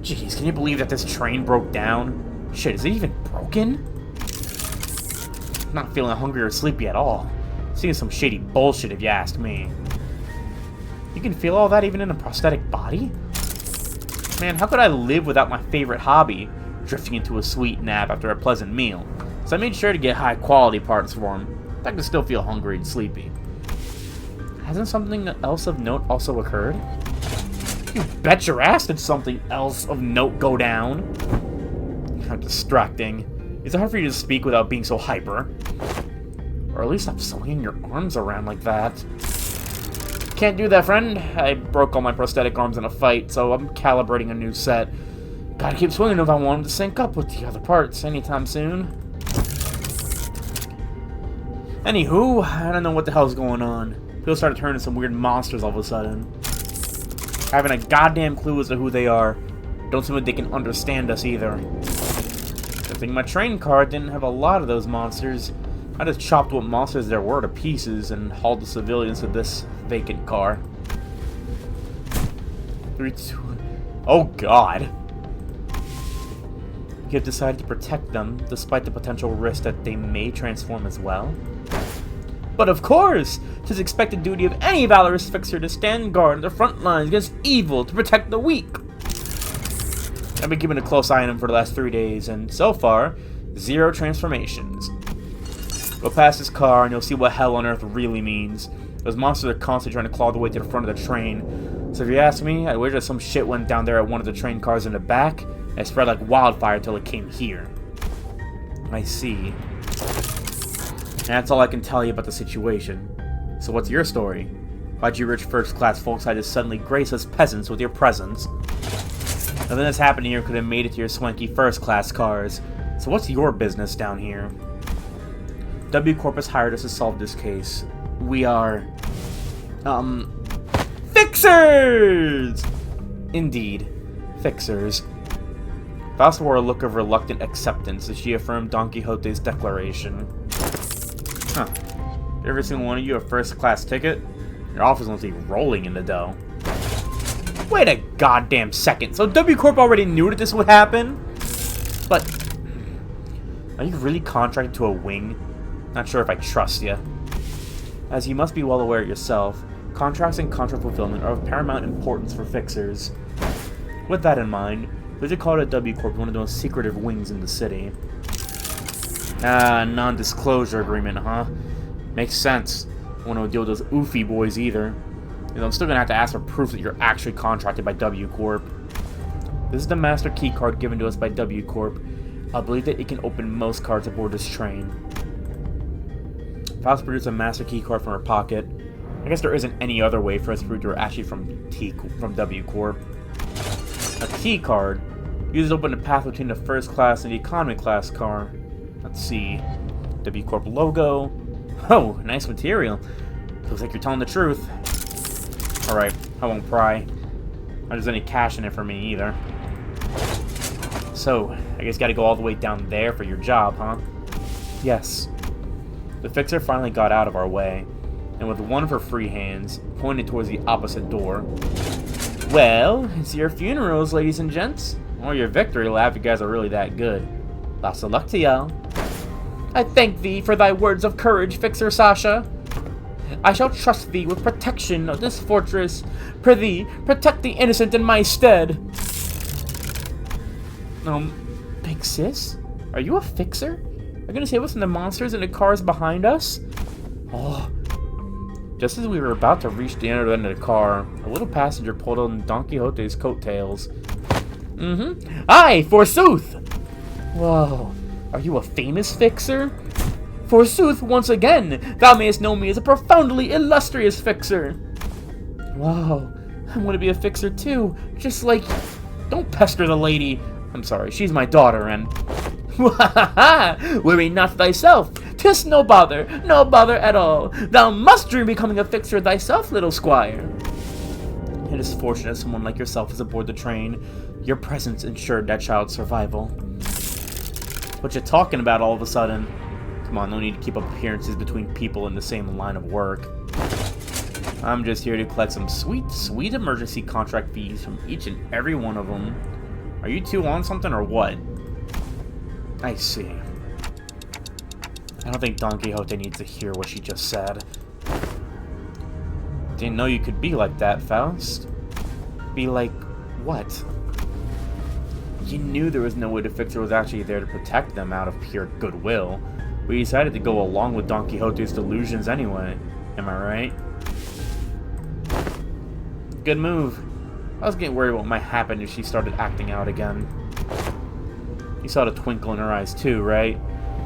Jeez, can you believe that this train broke down? Shit, is it even broken? Not feeling hungry or sleepy at all. Seeing some shady bullshit if you ask me. You can feel all that even in a prosthetic body? Man, how could I live without my favorite hobby? Drifting into a sweet nap after a pleasant meal. So I made sure to get high quality parts for him. I can still feel hungry and sleepy. Hasn't something else of note also occurred? You bet your ass did something else of note go down. How distracting. Is it hard for you to speak without being so hyper? Or at least stop swinging your arms around like that. Can't do that, friend. I broke all my prosthetic arms in a fight, so I'm calibrating a new set. Gotta keep swinging if I want them to sync up with the other parts anytime soon. Anywho, I don't know what the hell's going on. People started turning some weird monsters all of a sudden. Having a goddamn clue as to who they are. Don't seem like they can understand us either. Good thing my train car didn't have a lot of those monsters. I just chopped what monsters there were to pieces and hauled the civilians to this vacant car. 3, 2, 1. Oh god. You have decided to protect them, despite the potential risk that they may transform as well? But of course! 'Tis expected duty of any valorous fixer to stand guard on the front lines against evil to protect the weak. I've been keeping a close eye on him for the last 3 days, and so far, 0 transformations. Go past his car and you'll see what hell on earth really means. Those monsters are constantly trying to claw their way to the front of the train. So if you ask me, I wish that some shit went down there at one of the train cars in the back and spread like wildfire till it came here. I see. And that's all I can tell you about the situation. So what's your story? Why'd you rich first-class folks decide to suddenly grace us peasants with your presence? Nothing that's happened here could have made it to your swanky first-class cars. So what's your business down here? W Corp has hired us to solve this case. We are... Fixers! Indeed. Fixers. Faust wore a look of reluctant acceptance as she affirmed Don Quixote's declaration. Huh. Every single one of you a first-class ticket? Your office must be rolling in the dough. Wait a goddamn second. So W Corp already knew that this would happen? But... Are you really contracted to a wing? Not sure if I trust you. As you must be well aware yourself, contracts and contract fulfillment are of paramount importance for fixers. With that in mind, Blizzard called it W Corp one of the most secretive wings in the city. Non-disclosure agreement, huh? Makes sense. I don't want to deal with those oofy boys either. I'm still gonna have to ask for proof that you're actually contracted by W Corp. This is the master key card given to us by W Corp. I believe that it can open most cards aboard this train. Faust produced a master key card from her pocket. I guess there isn't any other way for us to prove you're actually from W Corp. A key card used to open the path between the first class and the economy class car. Let's see. W Corp logo. Oh, nice material. Looks like you're telling the truth. Alright, I won't pry. Not there's any cash in it for me either. So, I guess you gotta go all the way down there for your job, huh? Yes. The fixer finally got out of our way, and with one of her free hands, pointed towards the opposite door. Well, it's your funerals, ladies and gents. Or your victory lap if you guys are really that good. Lots of luck to y'all. I thank thee for thy words of courage, Fixer Sasha. I shall trust thee with protection of this fortress. Prithee, protect the innocent in my stead. Big sis? Are you a fixer? Are you gonna save us from the monsters and the cars behind us? Oh. Just as we were about to reach the end of the car, a little passenger pulled on Don Quixote's coattails. Aye, forsooth! Whoa. Are you a famous fixer? Forsooth, once again, thou mayest know me as a profoundly illustrious fixer. Wow, I want to be a fixer too, just like... Don't pester the lady. I'm sorry, she's my daughter, and... Worry not thyself. 'Tis no bother at all. Thou must dream becoming a fixer thyself, little squire. It is fortunate someone like yourself is aboard the train. Your presence ensured that child's survival. What you talking about all of a sudden? Come on, no need to keep up appearances between people in the same line of work. I'm just here to collect some sweet, sweet emergency contract fees from each and every one of them. Are you two on something or what? I see. I don't think Don Quixote needs to hear what she just said. Didn't know you could be like that, Faust. Be like what? You knew there was no way Victor was actually there to protect them out of pure goodwill. We decided to go along with Don Quixote's delusions anyway. Am I right? Good move. I was getting worried what might happen if she started acting out again. You saw the twinkle in her eyes too, right?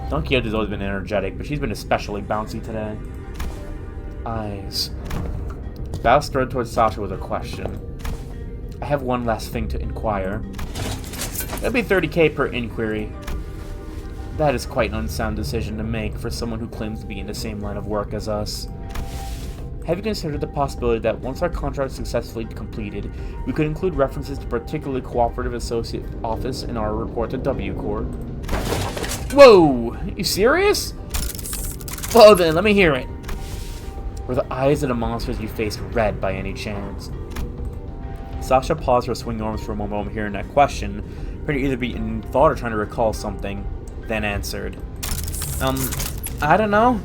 Don Quixote's always been energetic, but she's been especially bouncy today. Eyes. Faust strode towards Sasha with a question. I have one last thing to inquire. It'll be 30k per inquiry. That is quite an unsound decision to make for someone who claims to be in the same line of work as us. Have you considered the possibility that once our contract is successfully completed, we could include references to particularly cooperative associate office in our report to W Corp? Whoa! You serious? Well then, let me hear it. Were the eyes of the monsters you faced red by any chance? Sasha paused her swinging arms for a moment while hearing that question, appearing to either be in thought or trying to recall something, then answered. I don't know.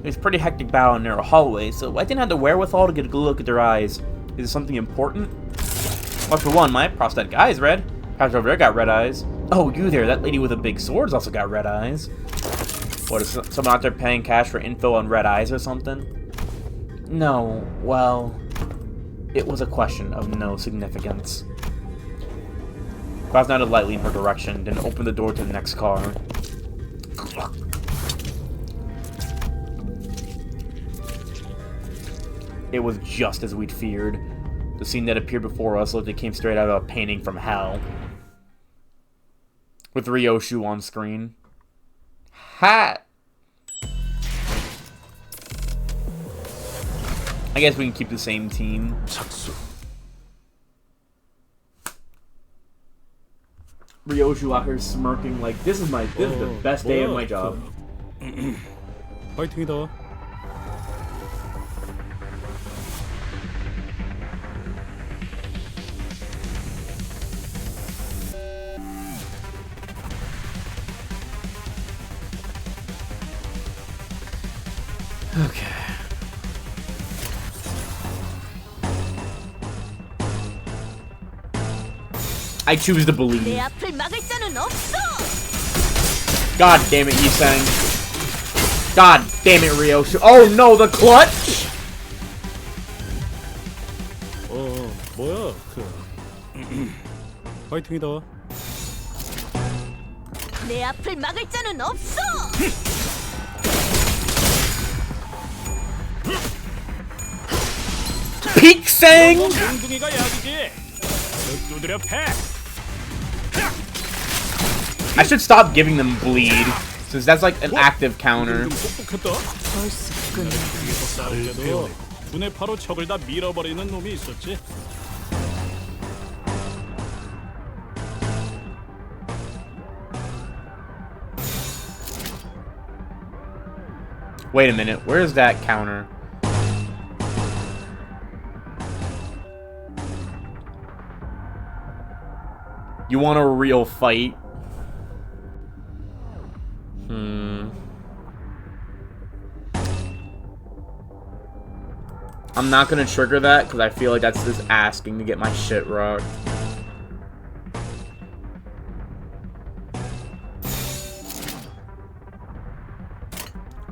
It was a pretty hectic battle in narrow hallway, so I didn't have the wherewithal to get a good look at their eyes. Is it something important? Well, for one, my prosthetic eyes red. Perhaps over there got red eyes. Oh, you there, that lady with the big swords also got red eyes. What, is someone out there paying cash for info on red eyes or something? No, well, it was a question of no significance. Klaus nodded lightly in her direction, then opened the door to the next car. It was just as we'd feared. The scene that appeared before us looked like it came straight out of a painting from hell. With Ryoshu on screen. Hat! I guess we can keep the same team. 착수. Ryoshu out here smirking like, this is the best day of my job. 파이팅이다. Okay. I choose to believe. 내 앞을 막을 자는 없어. God damn it, Yiseng. God damn it, Ryoshu. Oh no, the clutch! 뭐야, 파이팅이다. 내 앞을 막을 자는 없어. Peak-Sang! 몽둥이가 약이지. 두드려 패. I should stop giving them bleed, since that's like an active counter. 똑똑했다. 싸우려도 두뇌 파로 척을 다 밀어버리는 놈이 있었지. Wait a minute, where's that counter? You want a real fight? I'm not gonna trigger that because I feel like that's just asking to get my shit rocked.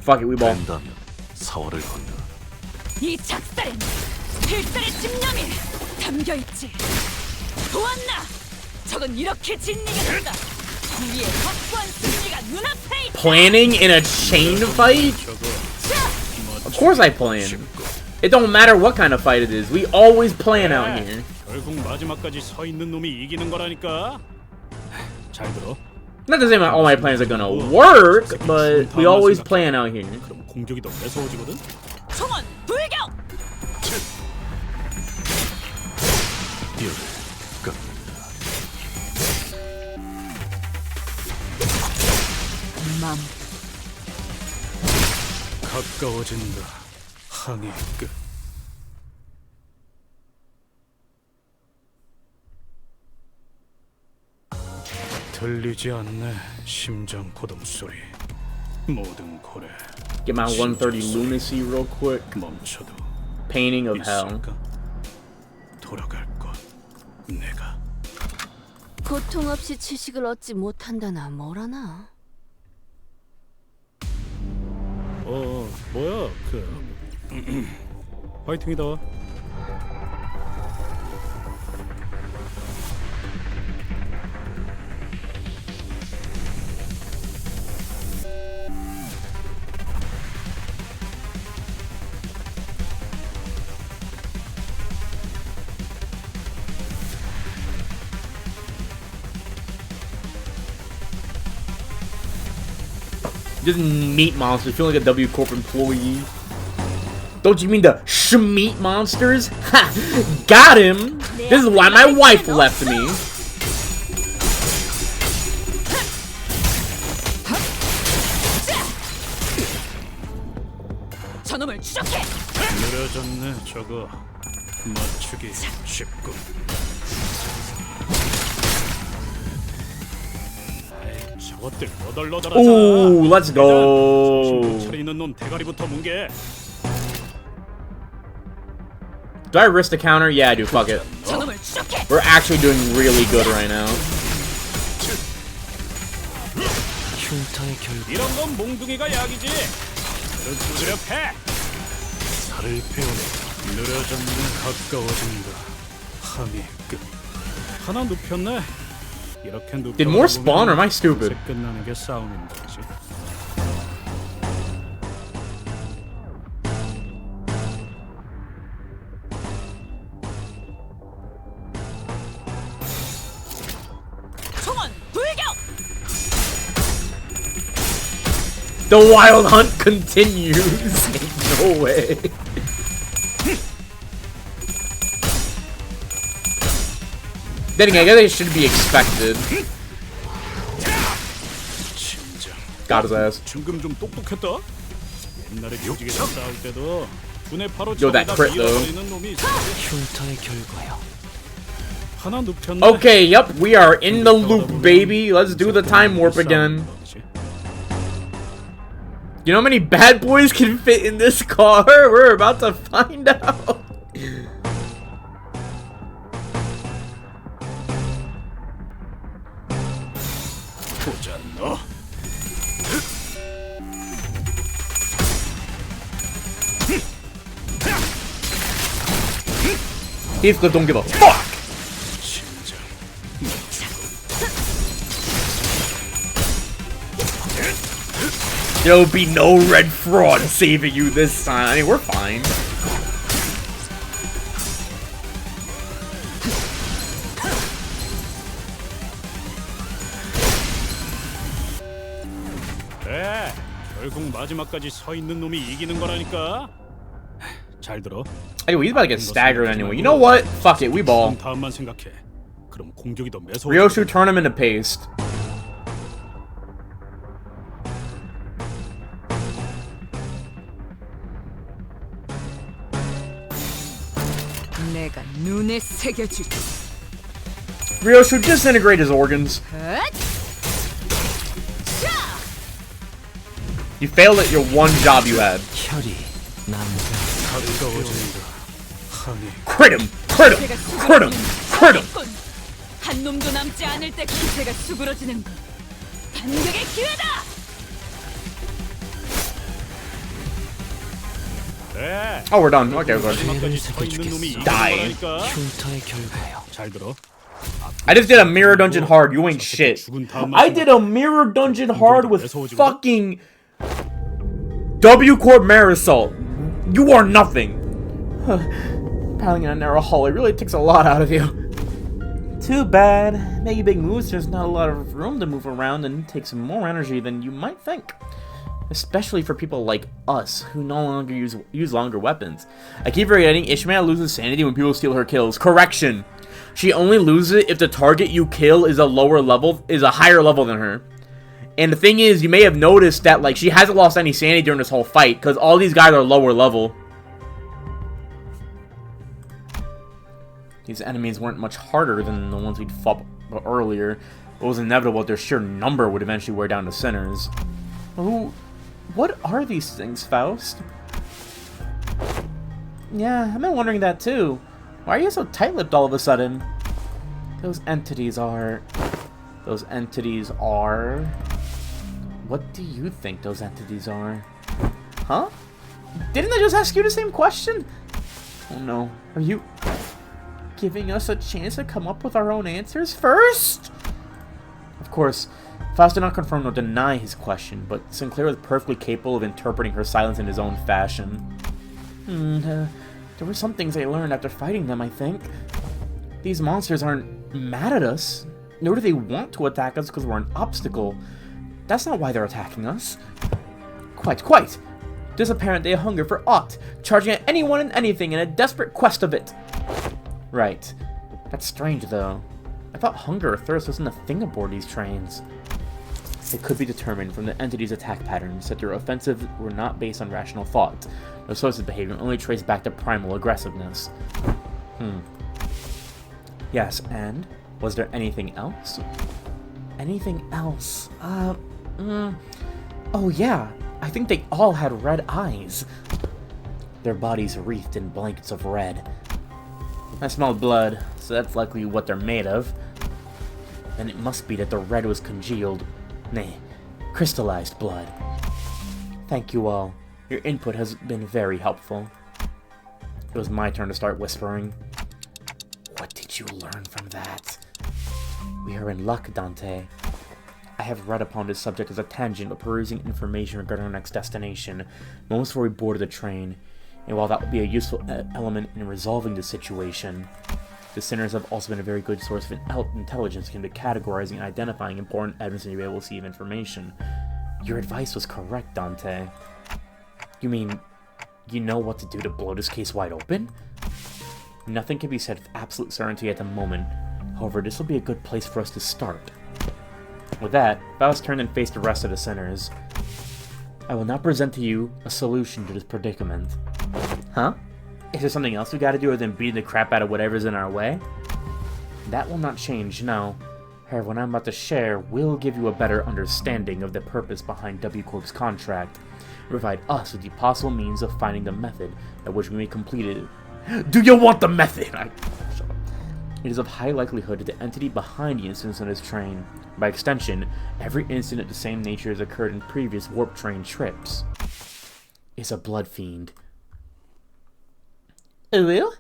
Fuck it, we ball. 된다면 사활을 건너. 이 작살엔 필살의 집념이 담겨 있지. 보았나? 저건 이렇게 진리겠다. 우리의 확고한 승리가 눈앞에 있다. Planning in a chain fight? Of course I plan. It don't matter what kind of fight it is. We always plan out here. 결국 마지막까지 서 있는 놈이 이기는 거라니까. 잘 들어. Not to say all my plans are gonna work, but we always plan out here. 그럼 공격이 더 매서워지거든. 총원 불격. 가까워진다. 항해 끝. 들리지 않네. 심장 고동 소리. 모든 고래 Get my 130 lunacy real quick. 멈춰도 Painting of hell. 있을까? 돌아갈 것. 내가 고통 없이 지식을 얻지 못한다나 뭐라나. 뭐야 화이팅이다. Just meat monsters, feel like a W Corp employee. Don't you mean the meat monsters? Ha! Got him! This is why my wife left me. 저놈을 추적해. 느려졌네 저거. 맞추기 쉽군. 에이, 저것들 너덜너덜하잖아. Ooh, let's 정신 못 go. 차리는 놈 대가리부터 뭉개. Do I risk the counter? Yeah, I do. Fuck it. 저놈을 추적해. We're actually doing really good right now. 흉터의 결과. 이런 건 몽둥이가 약이지. 그를 두드려 패. 살을 베어내. 느려졌네. 가까워진다. 항해 끝. 하나 눕혔네. 이렇게 눕혀. Did more spawn or am I stupid? 끝나는 게 싸움인 거지. 총원 불격. The wild hunt continues. No way. Then again, I guess it should be expected. 심장. Got his ass. 지금 좀 똑똑했다. 옛날에 조직에서 싸울 때도 두뇌 바로 Yo, that 저기다 crit, though. 밀어버리는 놈이 있어. 흉터의 결과요. 하나 눕혔네. Okay, yep, we are in the loop, baby. Let's do the time warp again. You know how many bad boys can fit in this car? We're about to find out. 보자 너. Heathcliff, don't give a fuck. 심장. There'll be no red fraud saving you this time. I mean, we're fine. 그래. 결국 마지막까지 서 있는 놈이 이기는 거라니까. 잘 들어. Anyway, he's about to get staggered anyway. You know what? Fuck it, we ball. 다음만 생각해. 그럼 공격이 더 매서워. Ryoshu, turn him into paste. 내가 눈에 새겨줄게. Ryoshu, disintegrate his organs. You failed at your one job you had. 혈이 남자. 가까워진다. 항해. Crit him! Crit him! Crit him! Crit him! 한 놈도 남지 않을 때 기세가 수그러지는 군. 반격의 기회다. 그래. Oh, we're done. Okay, we're good. 마지막까지 서 있는 놈이 이기는 Die. 거라니까. 흉터의 결과요. 잘 들어. I just did a mirror dungeon hard. You ain't shit. I did a mirror dungeon hard with fucking W Corp Marisol. You are nothing. Piling in a narrow hall, it really takes a lot out of you. Too bad. Making big moves, there's not a lot of room to move around and takes more energy than you might think. Especially for people like us, who no longer use longer weapons. I keep forgetting Ishmael loses sanity when people steal her kills. Correction! She only loses it if the target you kill is a higher level than her. And the thing is, you may have noticed that, like, she hasn't lost any sanity during this whole fight, because all these guys are lower level. These enemies weren't much harder than the ones we'd fought earlier. It was inevitable that their sheer number would eventually wear down the sinners. Oh, what are these things, Faust? Yeah, I've been wondering that too. Why are you so tight-lipped all of a sudden? Those entities are... What do you think those entities are? Huh? Didn't I just ask you the same question? Oh no. Are you giving us a chance to come up with our own answers first? Of course, Faust did not confirm nor deny his question, but Sinclair was perfectly capable of interpreting her silence in his own fashion. There were some things I learned after fighting them, I think. These monsters aren't mad at us, nor do they want to attack us because we're an obstacle. That's not why they're attacking us. Quite. It is apparent they hunger for aught, charging at anyone and anything in a desperate quest of it. Right. That's strange, though. I thought hunger or thirst wasn't a thing aboard these trains. It could be determined from the entity's attack patterns that their offensives were not based on rational thought. Their source of behavior only traced back to primal aggressiveness. Yes, and? Was there anything else? Anything else? Oh yeah, I think they all had red eyes. Their bodies wreathed in blankets of red. I smelled blood, so that's likely what they're made of. Then it must be that the red was congealed, nay, crystallized blood. Thank you all. Your input has been very helpful. It was my turn to start whispering. What did you learn from that? We are in luck, Dante. I have read upon this subject as a tangent, but perusing information regarding our next destination, moments before we boarded the train, and while that would be a useful element in resolving the situation, the sinners have also been a very good source of intelligence into categorizing and identifying important evidence and be able to receive information. Your advice was correct, Dante. You mean, you know what to do to blow this case wide open? Nothing can be said with absolute certainty at the moment. However, this will be a good place for us to start. With that, Faust turned and faced the rest of the sinners. I will now present to you a solution to this predicament. Huh? Is there something else we gotta do other than beat the crap out of whatever's in our way? That will not change, no. However, what I'm about to share will give you a better understanding of the purpose behind W Corp's contract, and provide us with the possible means of finding the method at which we may complete it. Do you want the method? Shut up. It is of high likelihood that the entity behind the incidents on this train, by extension, every incident of the same nature has occurred in previous warp train trips, is a blood fiend. Ooh?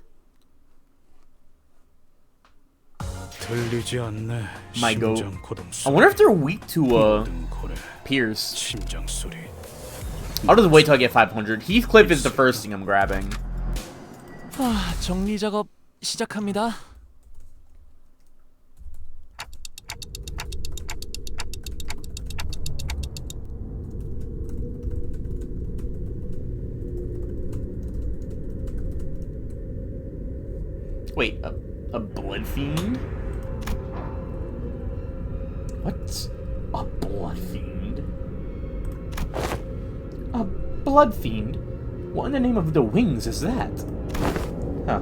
My go. I wonder if they're weak to Pierce. I'll just wait till I get 500. Heathcliff is the first thing I'm grabbing. 정리 작업 시작합니다. Wait, a blood fiend? What's a blood fiend? A blood fiend? What in the name of the wings is that? Huh.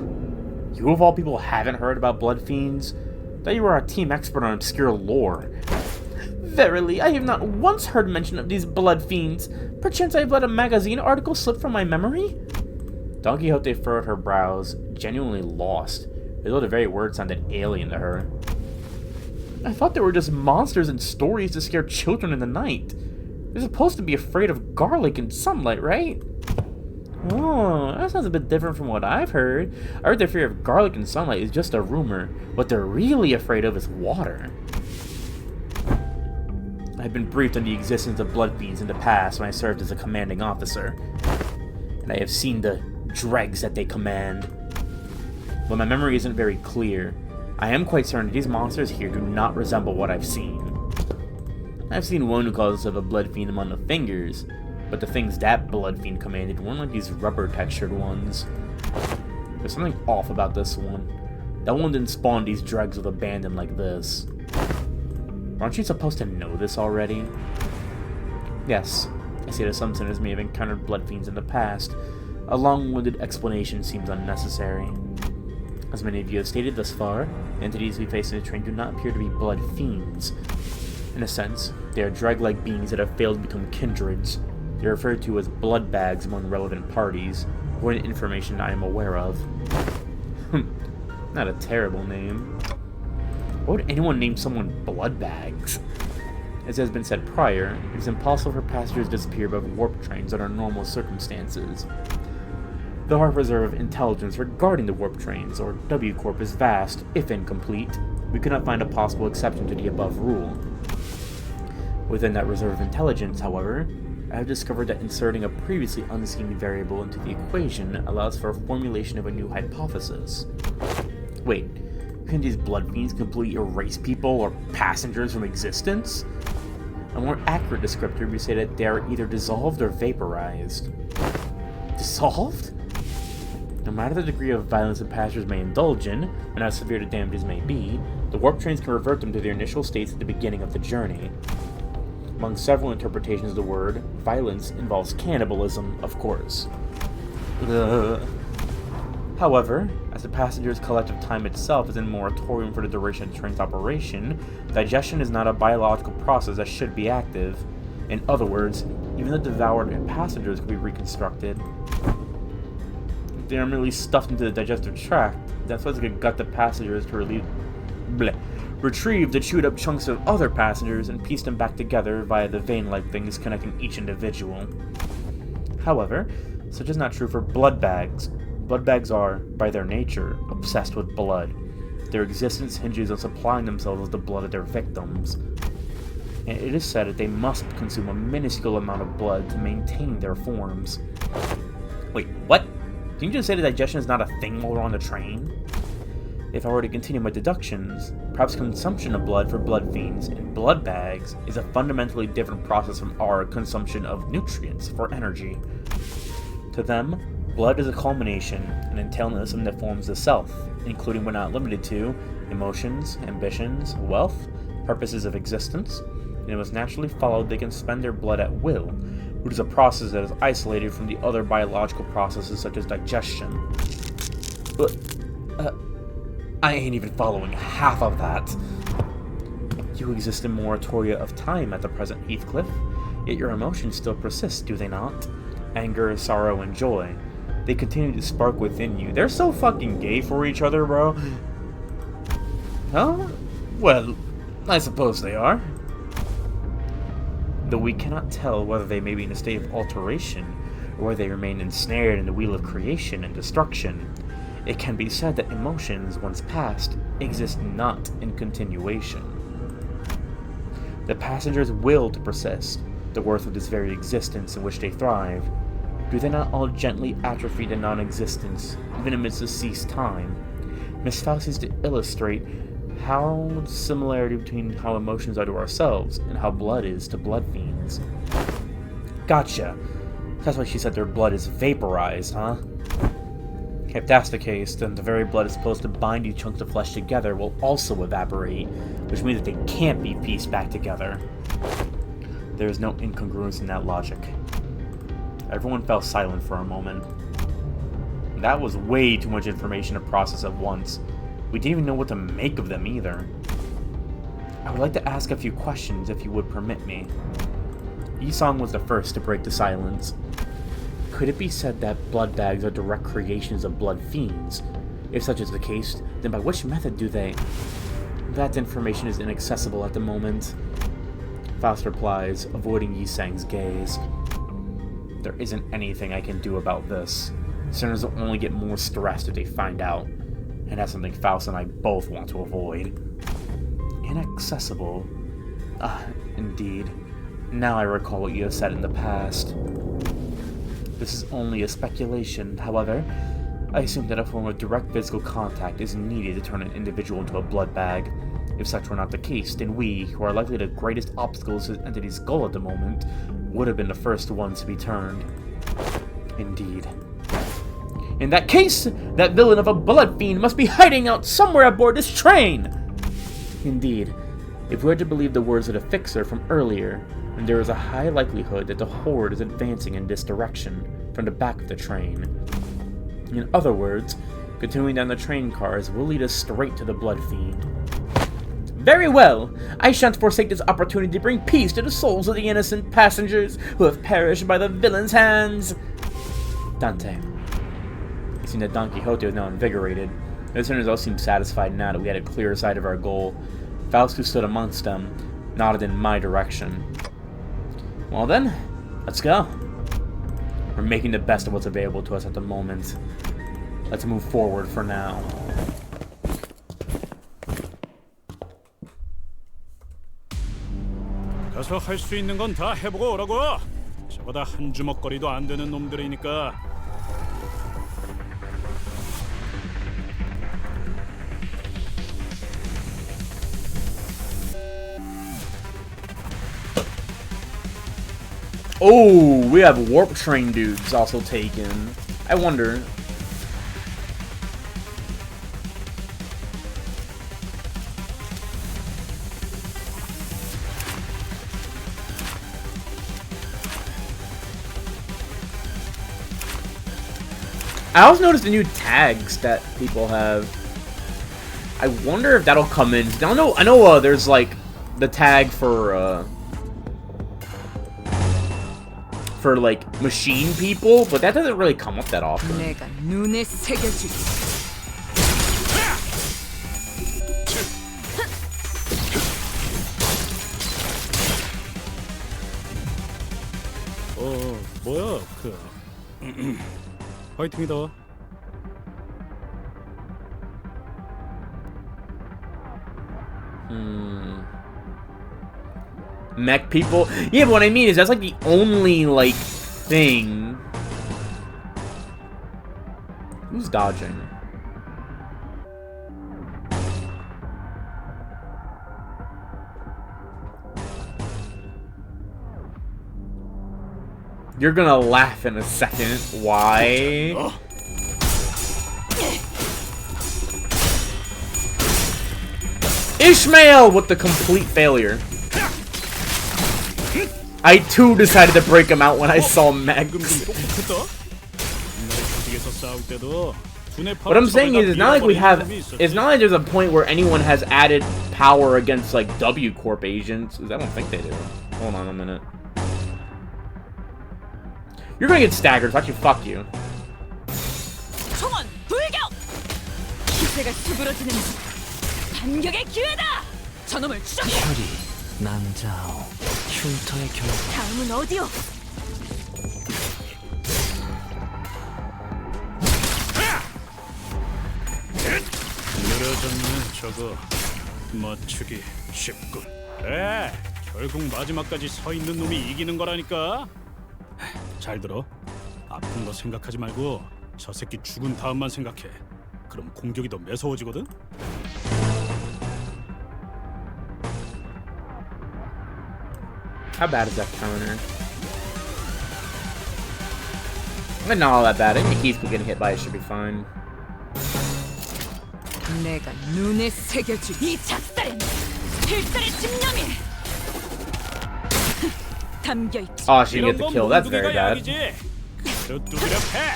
You of all people haven't heard about blood fiends? Thought you were a team expert on obscure lore. Verily, I have not once heard mention of these blood fiends. Perchance I have let a magazine article slip from my memory? Don Quixote furrowed her brows, genuinely lost, as though the very word sounded alien to her. I thought they were just monsters in stories to scare children in the night. They're supposed to be afraid of garlic and sunlight, right? Oh, that sounds a bit different from what I've heard. I heard their fear of garlic and sunlight is just a rumor. What they're really afraid of is water. I've been briefed on the existence of blood fiends in the past when I served as a commanding officer, and I have seen the dregs that they command. But my memory isn't very clear. I am quite certain these monsters here do not resemble what I've seen. I've seen one who calls himself a blood fiend among the fingers, but the things that blood fiend commanded weren't like these rubber textured ones. There's something off about this one. That one didn't spawn these dregs with abandon like this. Aren't you supposed to know this already? Yes, I see that some sinners may have encountered blood fiends in the past. A long-winded explanation seems unnecessary. As many of you have stated thus far, entities we face in the train do not appear to be blood fiends. In a sense, they are dreg-like beings that have failed to become kindreds. They are referred to as blood bags among relevant parties, according to information I am aware of. Not a terrible name. Why would anyone name someone blood bags? As has been said prior, it is impossible for passengers to disappear above warp trains under normal circumstances. Though our reserve of intelligence regarding the warp trains, or W-Corp, is vast, if incomplete, we could not find a possible exception to the above rule. Within that reserve of intelligence, however, I have discovered that inserting a previously unseen variable into the equation allows for a formulation of a new hypothesis. Wait, can these blood fiends completely erase people or passengers from existence? A more accurate descriptor would be say that they are either dissolved or vaporized. Dissolved? No matter the degree of violence the passengers may indulge in, and how severe the damages may be, the warp trains can revert them to their initial states at the beginning of the journey. Among several interpretations of the word, violence involves cannibalism, of course. However, as the passenger's collective time itself is in moratorium for the duration of the train's operation, digestion is not a biological process that should be active. In other words, even the devoured passengers can be reconstructed. If they are merely stuffed into the digestive tract, that's why it's like a gut the passengers to retrieve the chewed up chunks of other passengers and piece them back together via the vein-like things connecting each individual. However, such is not true for blood bags. Blood bags are, by their nature, obsessed with blood. Their existence hinges on supplying themselves with the blood of their victims. And it is said that they must consume a minuscule amount of blood to maintain their forms. Wait, what? Didn't you just say that digestion is not a thing while we're on the train? If I were to continue my deductions, perhaps consumption of blood for blood fiends in blood bags is a fundamentally different process from our consumption of nutrients for energy. To them, blood is a culmination, an entailment that forms the self, including but not limited to emotions, ambitions, wealth, purposes of existence, and it must naturally follow they can spend their blood at will, which is a process that is isolated from the other biological processes such as digestion. But, I ain't even following half of that. You exist in moratoria of time at the present, Heathcliff, yet your emotions still persist, do they not? Anger, sorrow, and joy. They continue to spark within you. They're so fucking gay for each other, bro. Huh? Well, I suppose they are. Though we cannot tell whether they may be in a state of alteration, or whether they remain ensnared in the wheel of creation and destruction, it can be said that emotions, once past, exist not in continuation. The passengers will to persist, the worth of this very existence in which they thrive. Do they not all gently atrophy to non-existence, even amidst the ceased time? Miss Faust seems to illustrate how the similarity between how emotions are to ourselves and how blood is to blood fiends. Gotcha. That's why she said their blood is vaporized, huh? If that's the case, then the very blood is supposed to bind you chunks of flesh together will also evaporate, which means that they can't be pieced back together. There is no incongruence in that logic. Everyone fell silent for a moment. That was way too much information to process at once. We didn't even know what to make of them either. I would like to ask a few questions if you would permit me. Yi-Song was the first to break the silence. Could it be said that blood bags are direct creations of blood fiends? If such is the case, then by which method do they... That information is inaccessible at the moment. Faust replies, avoiding Yi-Sang's gaze. There isn't anything I can do about this. Sinners will only get more stressed if they find out. And that's something Faust and I both want to avoid. Inaccessible? Indeed. Now I recall what you have said in the past. This is only a speculation, however. I assume that a form of direct physical contact is needed to turn an individual into a blood bag. If such were not the case, then we, who are likely the greatest obstacles to the entity's goal at the moment, would have been the first ones to be turned. Indeed. In that case, that villain of a blood fiend must be hiding out somewhere aboard this train! Indeed. If we are to believe the words of the Fixer from earlier, and there is a high likelihood that the Horde is advancing in this direction from the back of the train. In other words, continuing down the train cars will lead us straight to the Blood Fiend. Very well! I shan't forsake this opportunity to bring peace to the souls of the innocent passengers who have perished by the villain's hands! Dante. You seen that Don Quixote was now invigorated. The listeners all seemed satisfied now that we had a clear sight of our goal. Faust, who stood amongst them, nodded in my direction. Well then, let's go. We're making the best of what's available to us at the moment. Let's move forward for now. 가서 할 수 있는 건 다 해보고 오라고. 저거 다 한 주먹거리도 안 되는 놈들이니까. Oh, we have warp train dudes also taken. I wonder. I also noticed the new tags that people have. I wonder if that'll come in. I know there's like the tag for like machine people, but that doesn't really come up that often. 내가 눈에 새겨주지. 뭐야 화이팅이다. Mech people? Yeah, but what I mean is that's like the only, like, thing. Who's dodging? You're gonna laugh in a second. Why? Ishmael with the complete failure. I too decided to break him out when I saw Mags. What I'm saying is, it's not like we have. It's not like there's a point where anyone has added power against like W Corp agents. I don't think they do. Hold on a minute. You're gonna get staggered, so actually fuck you. 총원 불격! 기세가 수그러지는 반격의 기회다! 저놈을 추적해! 혈이 난자오 흉터의 결과. 다음은 어디요? 느려졌네 저거. 맞추기 쉽군. 그래, 결국 마지막까지 서 있는 놈이 이기는 거라니까. 잘 들어. 아픈 거 생각하지 말고 저 새끼 죽은 다음만 생각해. 그럼 공격이 더 매서워지거든. How bad is that counter? But not all that bad. I think Keith getting hit by it should be fine. 내가 눈에 새겨주. 이 작살엔 필살의 집념이 담겨 있지. Oh, she didn't get the kill. That's very bad.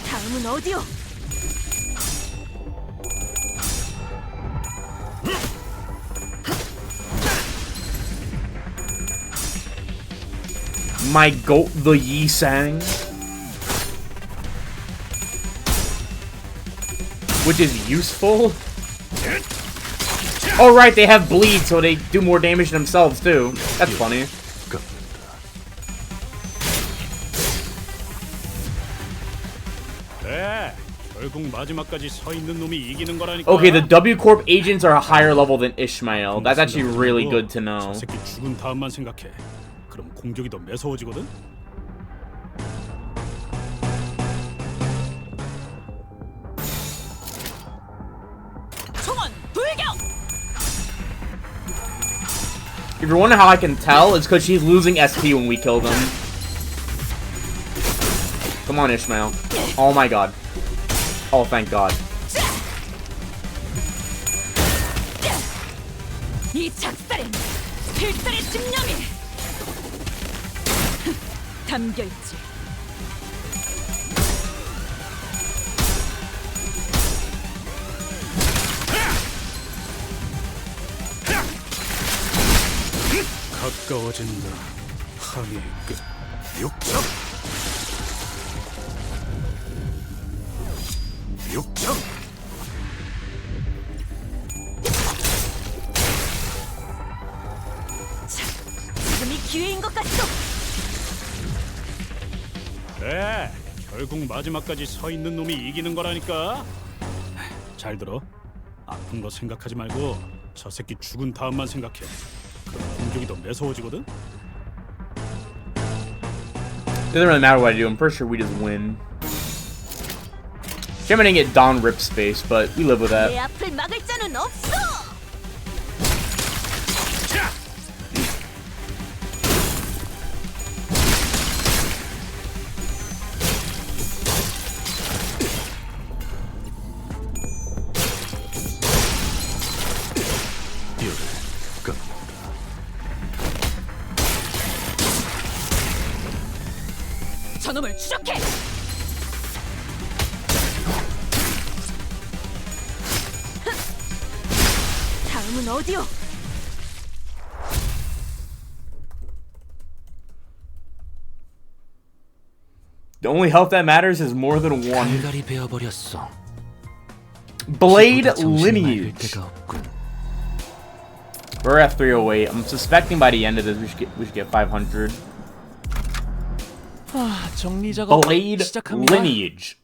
다음은 어디요? My goat, the Yi Sang, which is useful. Oh right, they have bleed, so they do more damage to themselves too. That's funny. Okay, the W Corp agents are a higher level than Ishmael. That's actually really good to know. 그럼 공격이 더 매서워지거든. 총원 불격! If you're wondering how I can tell, it's because she's losing SP when we kill them. Come on, Ishmael. Oh my god. Oh, thank god. 이 작살엔 필살의 집념이 담겨 있지. 가까워진다. 항해의 끝. 육적. 육적. 지금이 기회인 것 같소. 그래. 결국 마지막까지 서 있는 놈이 이기는 거라니까. 잘 들어. 아픈 거 생각하지 말고 저 새끼 죽은 다음만 생각해. 그럼 공격이 더 매서워지거든. Doesn't really matter what I do. I'm pretty sure we just win. Shame I didn't get Dawn Rip space, but we live with that. 내 앞을 막을 자는 없어. 뼈를 깎는다. 저놈을 추적해. 다음은 어디요? The only health that matters is more than one. 갈갈이 베어버렸어. Blade 기보다 정신을 맑을 Lineage. 데가 없군. We're at 308. I'm suspecting by the end of this we should get 500. 정리 작업 Blade 시작합니다. Lineage.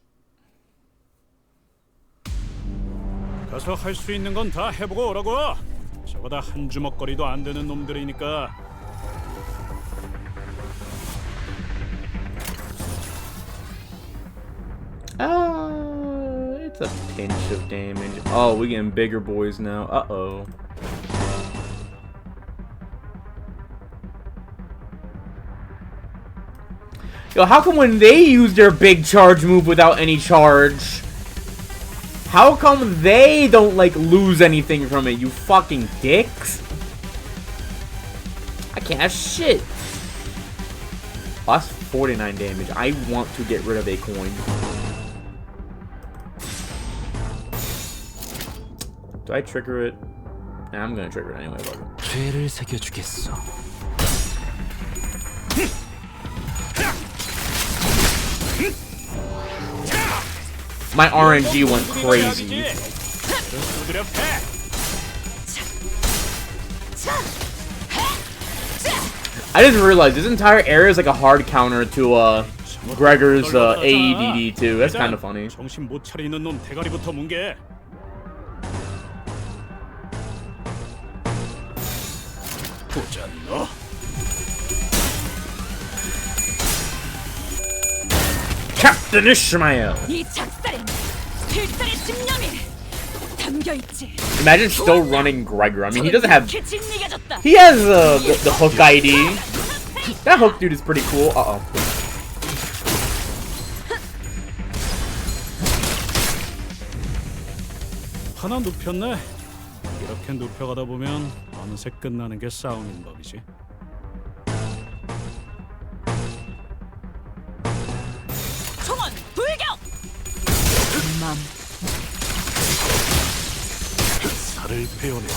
가서 할 수 있는 건 다 해보고 오라고. 저거 다 한 주먹거리도 안 되는 놈들이니까. It's a pinch of damage. Oh, we getting bigger boys now. Uh-oh. Yo, how come when they use their big charge move without any charge, how come they don't, like, lose anything from it, you fucking dicks? I can't have shit. Oh, that's 49 damage. I want to get rid of a coin. Do I trigger it? Nah, I'm gonna trigger it anyway, fuck it. 죄를 새겨주겠어. My RNG went crazy. 두드려 패. I just realized this entire area is like a hard counter to Gregor's AEDD too. That's kind of funny. 정신 못 차리는 놈 대가리부터 뭉개. 보자 너. Captain Ishmael! 이 작살엔 필살의 집념이 담겨 있지. Imagine still running Gregor. I mean, he doesn't have... 이렇게 짓이겨졌다. He has the hook ID. That hook dude is pretty cool. Uh-oh. 하나 눕혔네. 이렇게 눕혀가다 보면 어느새 끝나는 게 싸움인 법이지. 총원 불격. 맘. 살을 베어내.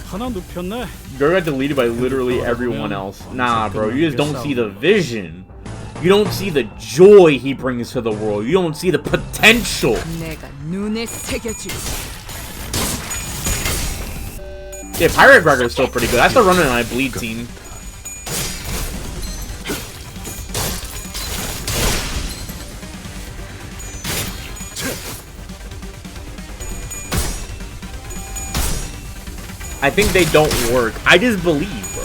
하나 눕혔네. Gregor got deleted by literally everyone else. Nah, bro, you just don't see the vision. You don't see the joy he brings to the world. You don't see the potential. 내가 눈에 새겨주지. Yeah, Pirate Gregor is still pretty good. I still run it on my bleed team. I think they don't work. I just believe, bro.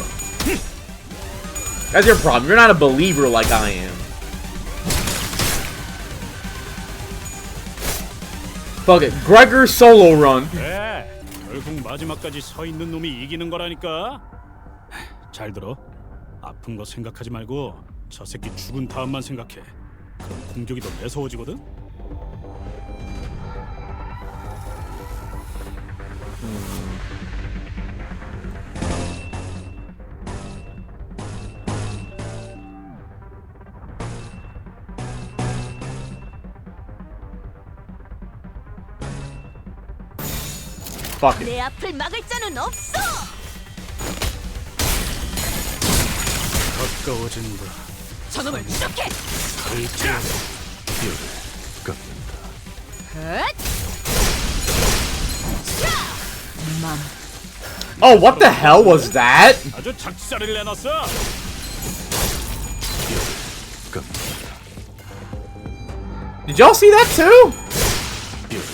That's your problem. You're not a believer like I am. Fuck it. Gregor solo run. 그래, 결국 마지막까지 서 있는 놈이 이기는 거라니까. 잘 들어. 아픈 거 생각하지 말고 저 새끼 죽은 다음만 생각해. 그럼 공격이 더 매서워지거든. Fuck it. 내 앞을 막을 자는 없어. 가까워진다. 저놈을 추적해. 살찌워. 뼈를 깎는다. Oh, what the hell was that? 아주 작살을 내놨어. 뼈를 깎는다. Did y'all see that too? 뼈를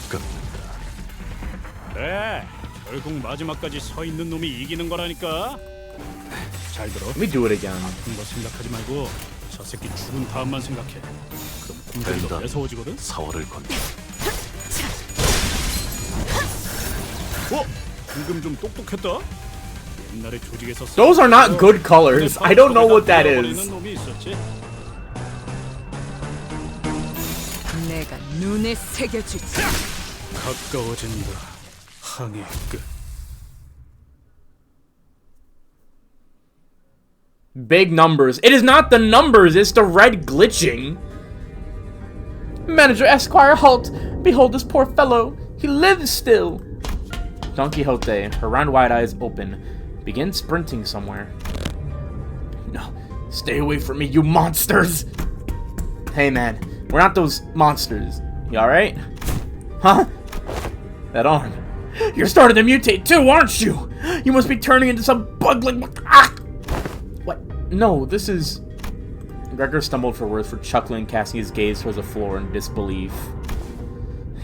깎는다. 그래. 결국 마지막까지 서 있는 놈이 이기는 거라니까. 잘 들어. Let me do it again. 아픈 거 생각하지 말고 저 새끼 죽은 다음만 생각해. 그럼 공격이 더 된다. 매서워지거든. 사활을 건다. 방금 좀 똑똑했다. 옛날에 조직에서 Those are not good colors. I don't know what that is. 놈이 있었지. 내가 눈에 새겨주지. 가까워진다. 항해 끝. Big numbers. It is not the numbers, it's the red glitching. Manager Esquire, halt! Behold this poor fellow. He lives still. Don Quixote, her round wide eyes open, begins sprinting somewhere. No, stay away from me, you monsters! Hey man, we're not those monsters. You alright? Huh? That arm. You're starting to mutate too, aren't you? You must be turning into some bug-like... Ah! What? No, this is... Gregor stumbled for words, for chuckling, casting his gaze towards the floor in disbelief.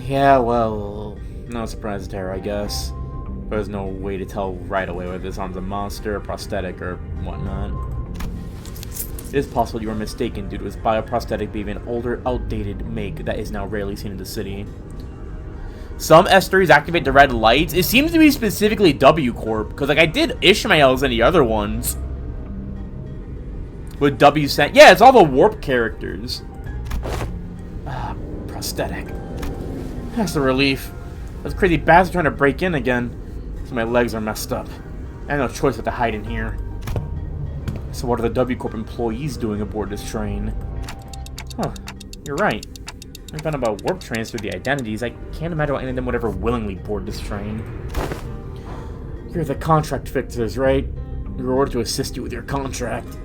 Yeah, well... No surprise there, I guess. There's no way to tell right away whether this arm's a monster, a prosthetic, or whatnot. It is possible you were mistaken due to its bioprosthetic being an older, outdated make that is now rarely seen in the city. Some S3s activate the red lights. It seems to be specifically W Corp, because like I did Ishmael's and the other ones. With W sent. Yeah, it's all the warp characters. Ah, prosthetic. That's a relief. Those crazy bastards trying to break in again. So my legs are messed up. I have no choice but to hide in here. So what are the W Corp employees doing aboard this train? Huh, you're right. I found out about warp trains through the identities. I can't imagine why any of them would ever willingly board this train. You're the contract fixers, right? We were ordered to assist you with your contract.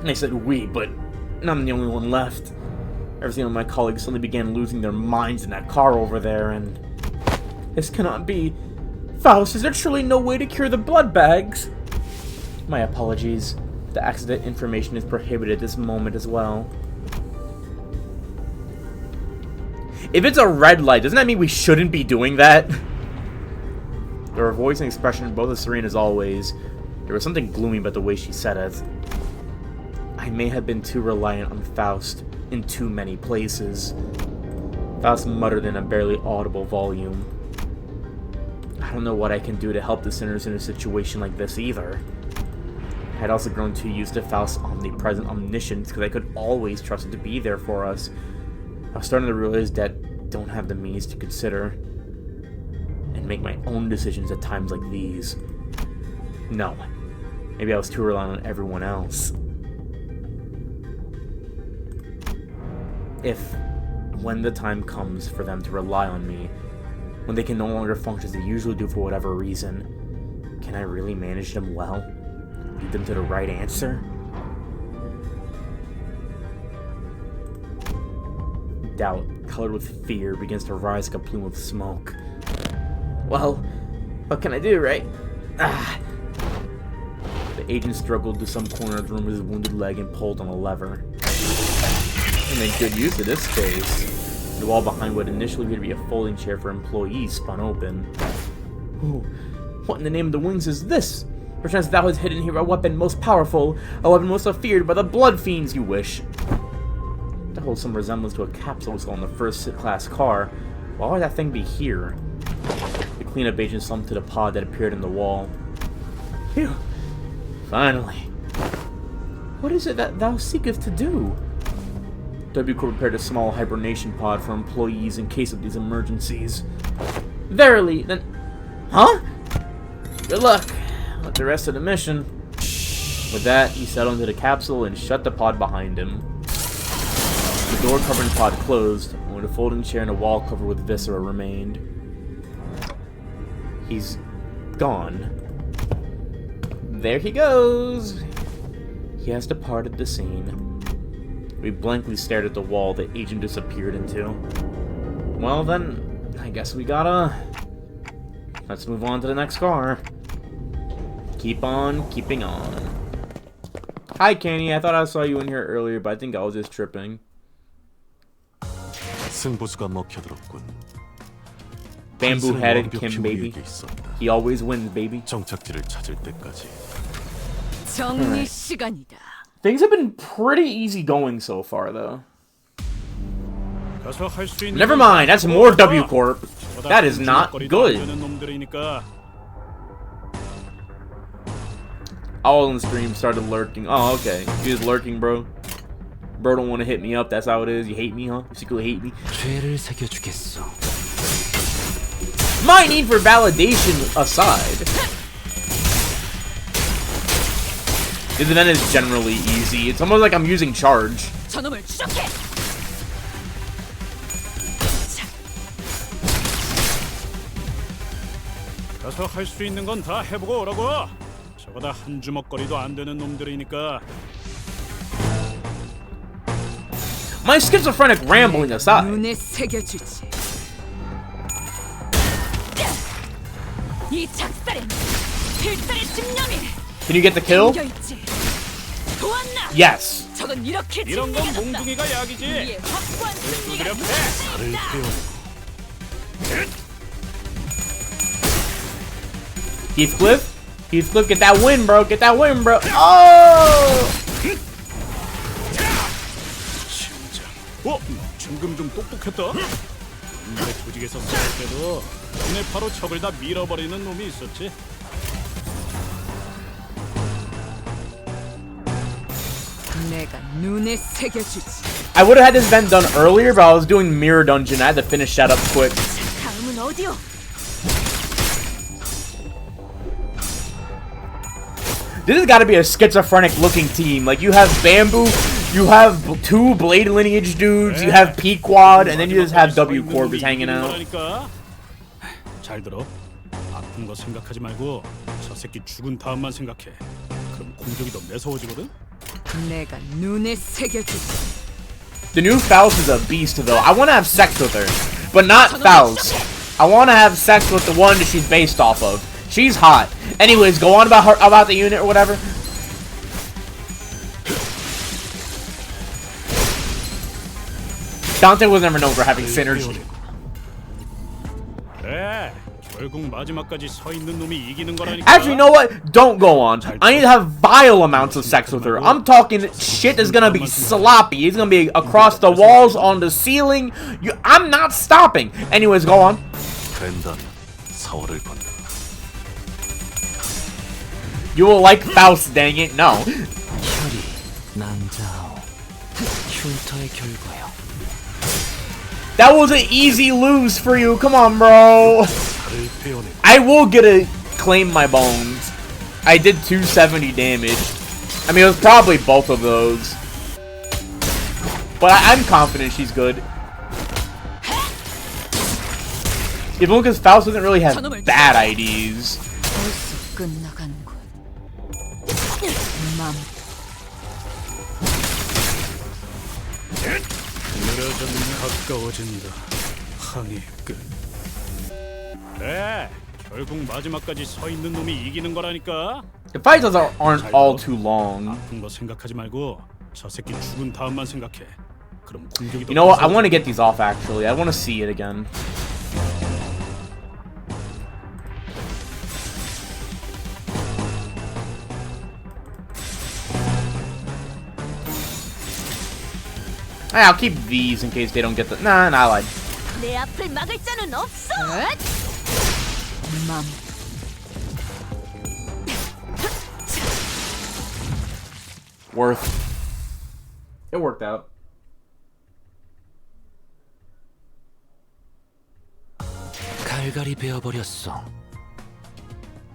And I said we, but I'm the only one left. Every single of my colleagues suddenly began losing their minds in that car over there, and... This cannot be. Faust, is there truly no way to cure the blood bags? My apologies. The accident information is prohibited at this moment as well. If it's a red light, doesn't that mean we shouldn't be doing that? Her voice and expression both as serene as always. There was something gloomy about the way she said it. I may have been too reliant on Faust in too many places. Faust muttered in a barely audible volume. I don't know what I can do to help the sinners in a situation like this either. I had also grown too used to Faust's omnipresent omniscience because I could always trust it to be there for us. I was starting to realize that I don't have the means to consider and make my own decisions at times like these. No. Maybe I was too reliant on everyone else. If, when the time comes for them to rely on me, when they can no longer function as they usually do for whatever reason, can I really manage them well? Lead them to the right answer? Doubt, colored with fear, begins to rise like a plume of smoke. Well, what can I do, right? Ah. The agent struggled to some corner of the room with his wounded leg and pulled on a lever. He made good use of this space. The wall behind what initially appeared to be a folding chair for employees spun open. Ooh, what in the name of the wings is this? Perchance thou hast hidden here a weapon most powerful, a weapon most feared by the blood fiends you wish. That holds some resemblance to a capsule we saw in the first-class car. Why would that thing be here? The cleanup agent slumped to the pod that appeared in the wall. Phew. Finally. What is it that thou seekest to do? W Corp prepared a small hibernation pod for employees in case of these emergencies. Verily, then... Huh? Good luck with the rest of the mission. With that, he settled into the capsule and shut the pod behind him. The door covering the pod closed, when a folding chair and a wall covered with viscera remained. He's gone. There he goes! He has departed the scene. We blankly stared at the wall the agent disappeared into. Well then, I guess we gotta... Let's move on to the next car. Keep on keeping on. Hi Kenny, I thought I saw you in here earlier, but I think I was just tripping. 승부수가 먹혀들었군. Bamboo-headed Kim baby. He always wins, baby. 정착지를 찾을 때까지. 정리 시간이다. Things have been pretty easy going so far, though. 가서 할 수 있는 Never 건 mind, that's 다 more 해보고 W Corp. 저보다 That is not 흠질거리도 안 good. 되는 놈들이니까. All in the stream started lurking. Oh, okay. You was lurking, bro. Bro don't want to hit me up. That's how it is. You hate me, huh? You secretly hate me. 죄를 새겨주겠어. My need for validation aside, this event is generally easy. It's almost like I'm using charge. 저놈을 추적해. 가서 할 수 있는 건 다 해보고 오라고. 저보다 한 주먹거리도 안 되는 놈들이니까. My schizophrenic rambling aside. 눈에 새겨주지. 이 작살엔 필살의 집념이 Can you get the kill? 담겨있지. 보았나? Yes. 저건 이렇게 이런 건 진리가 몽둥이가 약이지. 우리의 확고한 승리가 두드려 패. Heathcliff? Heathcliff, get that win, bro. Get that win, bro. Oh! 심장. 지금 좀 똑똑했다. 내 조직에서 싸울 때도 눈에 바로 척을 다 밀어버리는 놈이 있었지. 내가 눈에 새겨주지. I would have had this event done earlier, but I was doing Mirror Dungeon. I had to finish that up quick. 다음은 어디요? This has got to be a schizophrenic looking team. Like, you have Bamboo, you have two Blade Lineage dudes, you have Pequod, and then you just have W Corp just hanging out. 잘 들어. 아픈 거 생각하지 말고 저 새끼 죽은 다음만 생각해. 그럼 공격이 더 매서워지거든. 내가 눈에 새겨주지. The new Faust is a beast, though. I want to have sex with her, but not Faust. I want to have sex with the one that she's based off of. She's hot. Anyways, go on about the unit or whatever. Dante was never known for having synergy. 그래. 결국 마지막까지 서 있는 놈이 이기는 거라니까. Actually, you know what? Don't go on. I need to have vile amounts of sex with her. I'm talking shit that's gonna be sloppy. It's gonna be across the walls, on the ceiling. I'm not stopping. Anyways, go on. 된다면 사월을 건너. You will like Faust, dang it. No. 혈이 난자오. 흉터의 결과요. That was an easy lose for you. Come on, bro. 살을 베어내. I will get a claim my bones. I did 270 damage. I mean, it was probably both of those. But I'm confident she's good. Even because Faust doesn't really have bad IDs. 벌써 끝나간군. 맘. 늘어져는 가까워진다. 항해 끝. 그래. 결국 마지막까지 서 있는 놈이 이기는 거라니까. The fights aren't all too long. 아픈 거 생각하지 말고 저 새끼 죽은 다음만 생각해. 그럼 공격이 더 You know what? I 매서워져. want to get these off actually. I want to see it again. I'll keep these in case they don't get the. Nah, I lied. 내 앞을 막을 자는 없어. 맘. Worth. It worked out. 갈갈이 베어버렸어.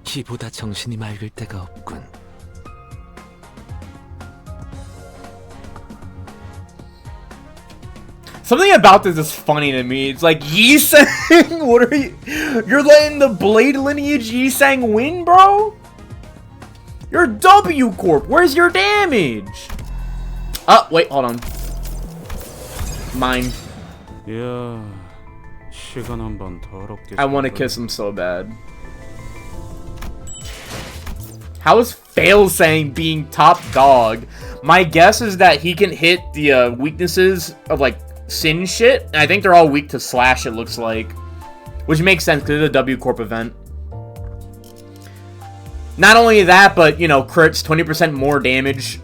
이보다 정신이 맑을 때가 없군. Something about this is funny to me. It's like Yi-Sang. What are you? You're letting the Blade lineage Yi-Sang win, bro? You're W Corp. Where's your damage? Oh, wait, hold on. Mine. 이야, 시간 한번 더럽게. I want to kiss him so bad. How is Failsang being top dog? My guess is that he can hit the weaknesses of like Sin shit, and I think they're all weak to Slash, it looks like. Which makes sense because it's a W Corp event. Not only that, but, you know, crits, 20% more damage.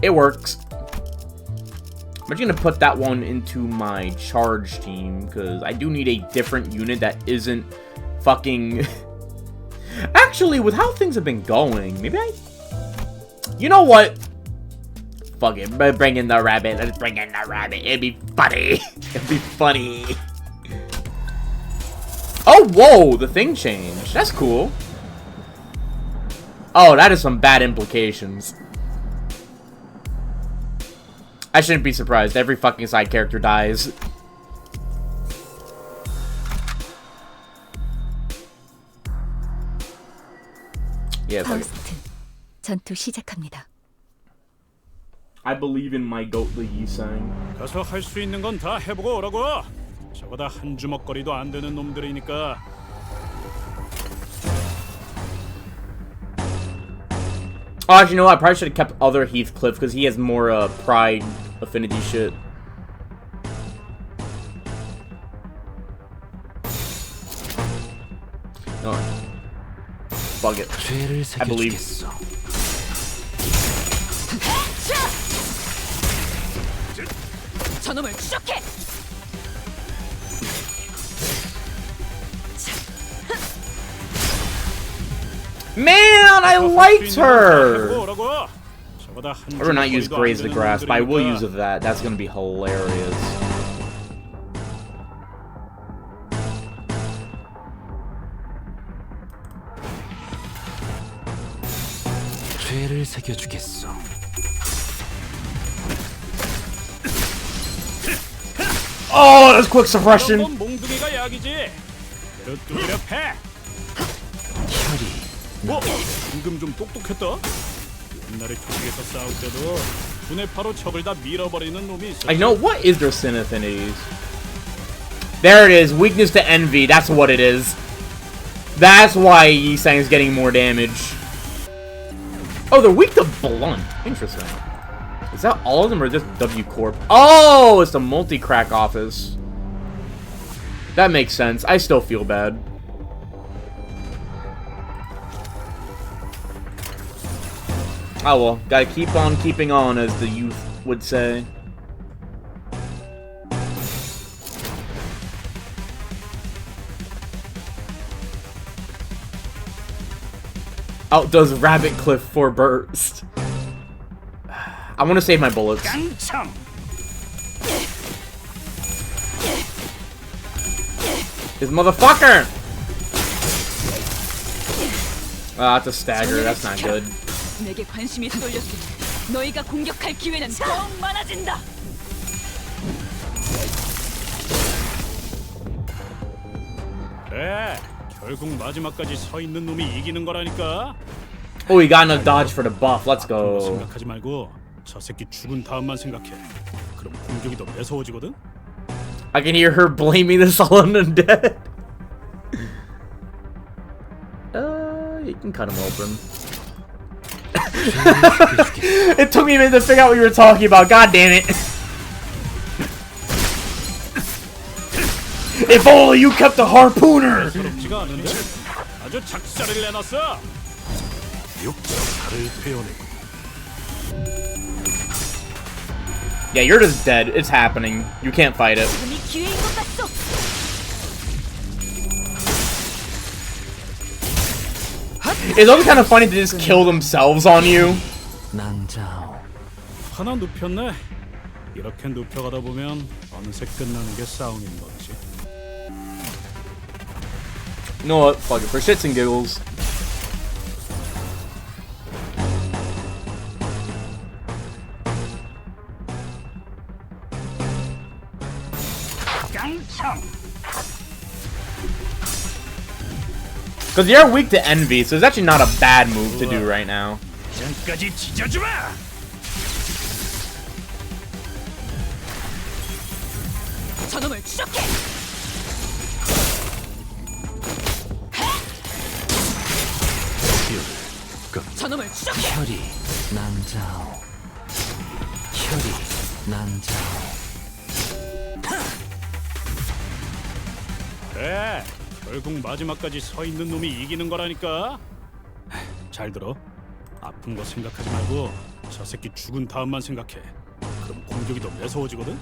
It works. I'm just gonna put that one into my charge team, because I do need a different unit that isn't fucking... Actually, with how things have been going, maybe I... You know what? Fuck it, bring in the rabbit. Let's bring in the rabbit. It'd be funny. It'd be funny. Oh, whoa, the thing changed. That's cool. Oh, that is some bad implications. I shouldn't be surprised. Every fucking side character dies. Yeah, fuck it. 파우스트, 전투 시작합니다. I believe in my goat, the Yi-Sang. 가서 할 수 있는 건 다 해보고 오라고. 저거 다 한 주먹거리도 안 되는 놈들이니까. Oh, actually, you know what? I probably should have kept other Heathcliff because he has more pride affinity shit. No. Fuck it. 죄를 I believe. 새겨주겠어. 저놈을 추적해. Man, I liked her! 오라고. 저거 다 한 I will not use 주먹거리도 안 Graze the 되는 Grass, but I will 놈들이니까. use that. That's gonna be hilarious. 죄를 새겨주겠어. Oh, that's quick suppression! 그런 건 몽둥이가 약이지. 뚜드려 패. 혈이 뭐? 방금 좀 똑똑했다. 옛날에 조직에서 싸울 때도 분해파로 적을 다 밀어버리는 놈이 있었어. I know, what is their sin affinities? There it is, weakness to envy, that's what it is. That's why Yi-Sang is getting more damage. Oh, they're weak to blunt. Interesting. Is that all of them or just W Corp? Oh, it's the multi-crack office. That makes sense. I still feel bad. Oh well, gotta keep on keeping on, as the youth would say. Outdoes Rabbit Cliff for burst. I want to save my bullets. 깡창. This motherfucker! Ah, that's a stagger. That's not good. 내게 관심이 쏠렸으니 너희가 공격할 기회는 더욱 많아진다. 그래. 결국 마지막까지 서 있는 놈이 이기는 거라니까. Oh, we got enough dodge for the buff. Let's 그거 go. 생각하지 말고 저 새끼 죽은 다음만 생각해. 그럼 공격이 더 매서워지거든. I can hear her blaming this all on the dead. You can cut him open. It took me a minute to figure out what you were talking about. God damn it. If only you kept the harpooner! 서럽지가 않은데? 아주 작살을 내놨어. 육자를 베어내고. Yeah, you're just dead. It's happening. You can't fight it. 지금이 기회인 것 같소. It's also kind of funny to just kill themselves on you. 낭자오. 하나 눕혔네. 이렇게 눕혀가다 보면 어느새 끝나는 게 싸움인 거지. You know what? Fuck it. For shits and giggles. Because you're weak to envy, so it's actually not a bad move to do right now. 이전까지 찢어주마. 저놈을 추적해. 저놈을 추적해. 혈이 난자오. 혈이 난자오. 그래, 결국 마지막까지 서 있는 놈이 이기는 거라니까. 잘 들어. 아픈 거 생각하지 말고 저 새끼 죽은 다음만 생각해. 그럼 공격이 더 매서워지거든.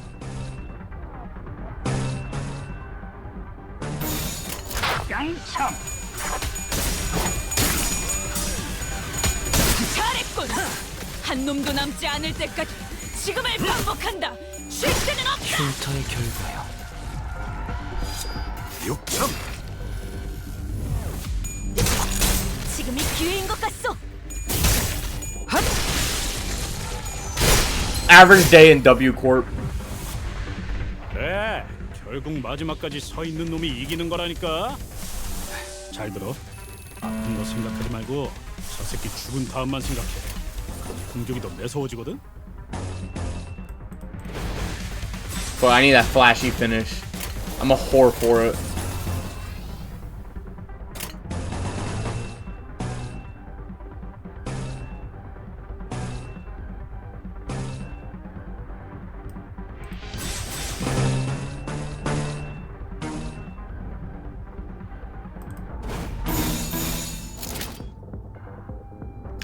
잘했군. 한 놈도 남지 않을 때까지 지금을 반복한다. 쉴 새는 없다. 흉터의 결과요. 육참. 지금이 기회인 것 같소. Average day in W Corp. 그래, 결국 마지막까지 서 있는 놈이 이기는 거라니까. 잘 들어. 아픈 거 생각하지 말고 저 새끼 죽은 다음만 생각해. 그럼 공격이 더 매서워지거든. But I need that flashy finish. I'm a whore for it.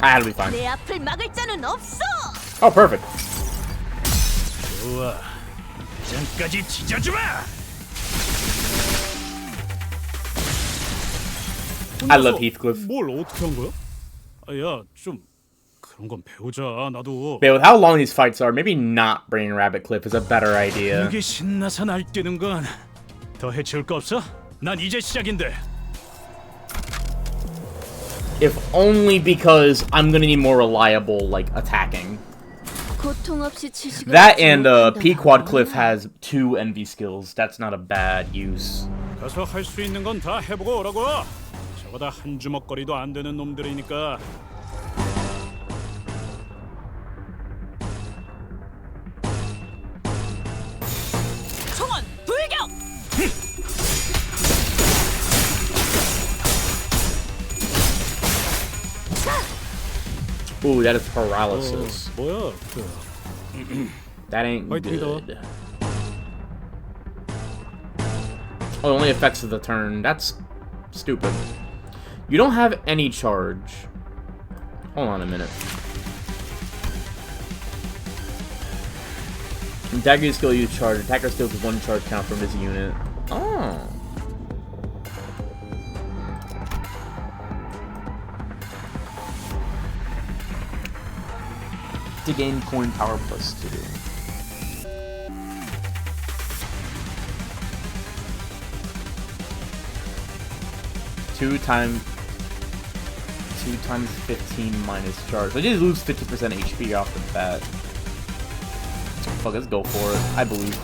That'll be fine. 내 앞을 막을 자는 없어. Oh, perfect. 좋아. 이전까지 찢어주마. I love Heathcliff. 뭘 어떻게 한 거야? 야, 좀 그런 건 배우자. 나도. But with how long these fights are, maybe not bringing Rabbit Cliff is a better idea. 이게 신나서 날뛰는 건 더 해치울 거 없어? 난 이제 시작인데. If only because I'm gonna need more reliable, like, attacking. 고통 없이 치시고 That and Pequod Cliff has 2 envy skills. That's not a bad use. 가서 할 수 있는 건 다 해보고 오라고. 저거 다 한 주먹거리도 안 되는 놈들이니까. 총원 불격. Ooh, that is paralysis. 뭐야? That ain't Fighting good. Oh, it only affects the turn. That's stupid. You don't have any charge. Hold on a minute. Dagger skill use charge. Attacker skill is 1 charge count from his unit. Oh. To gain coin power +2. Two times 15 minus charge. So I just lose 50% HP off the bat. Fuck, let's go for it. I believe.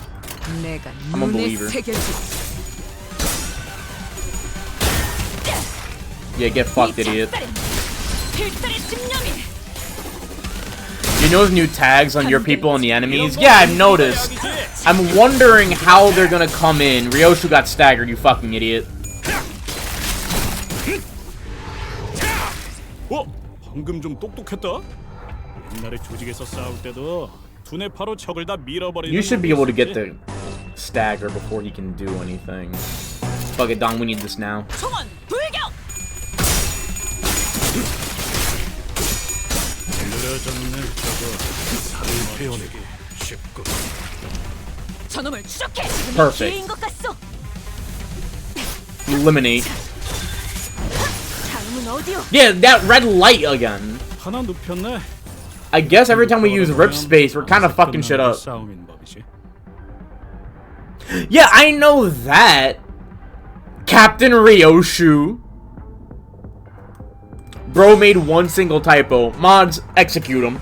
내가 I'm a 눈에 believer. 새겨주지. Yeah, get fucked, idiot. 필살의 집념이. You know those new tags on your people and the enemies? Yeah, I've noticed. I'm wondering how they're gonna come in. Ryoshu got staggered, you fucking idiot. 방금 좀 똑똑했다. 옛날에 조직에서 싸울 때도 두뇌 파로 적을 다 밀어버리는. You should be able to get the stagger before he can do anything. Fuck it, Don, we need this now. 총원 불격. 느려졌네 저거. 살을 베어내기 쉽고. 저놈을 추적해. Perfect. 기회인 것 같소. Eliminate. 다음은 어디요? Yeah, that red light again. 하나 눕혔네. I guess every time we use rip space, we're kind of fucking shit up. 싸움인 법이지. Yeah, I know that. Captain Ryoshu. Bro made one single typo. Mods, execute him.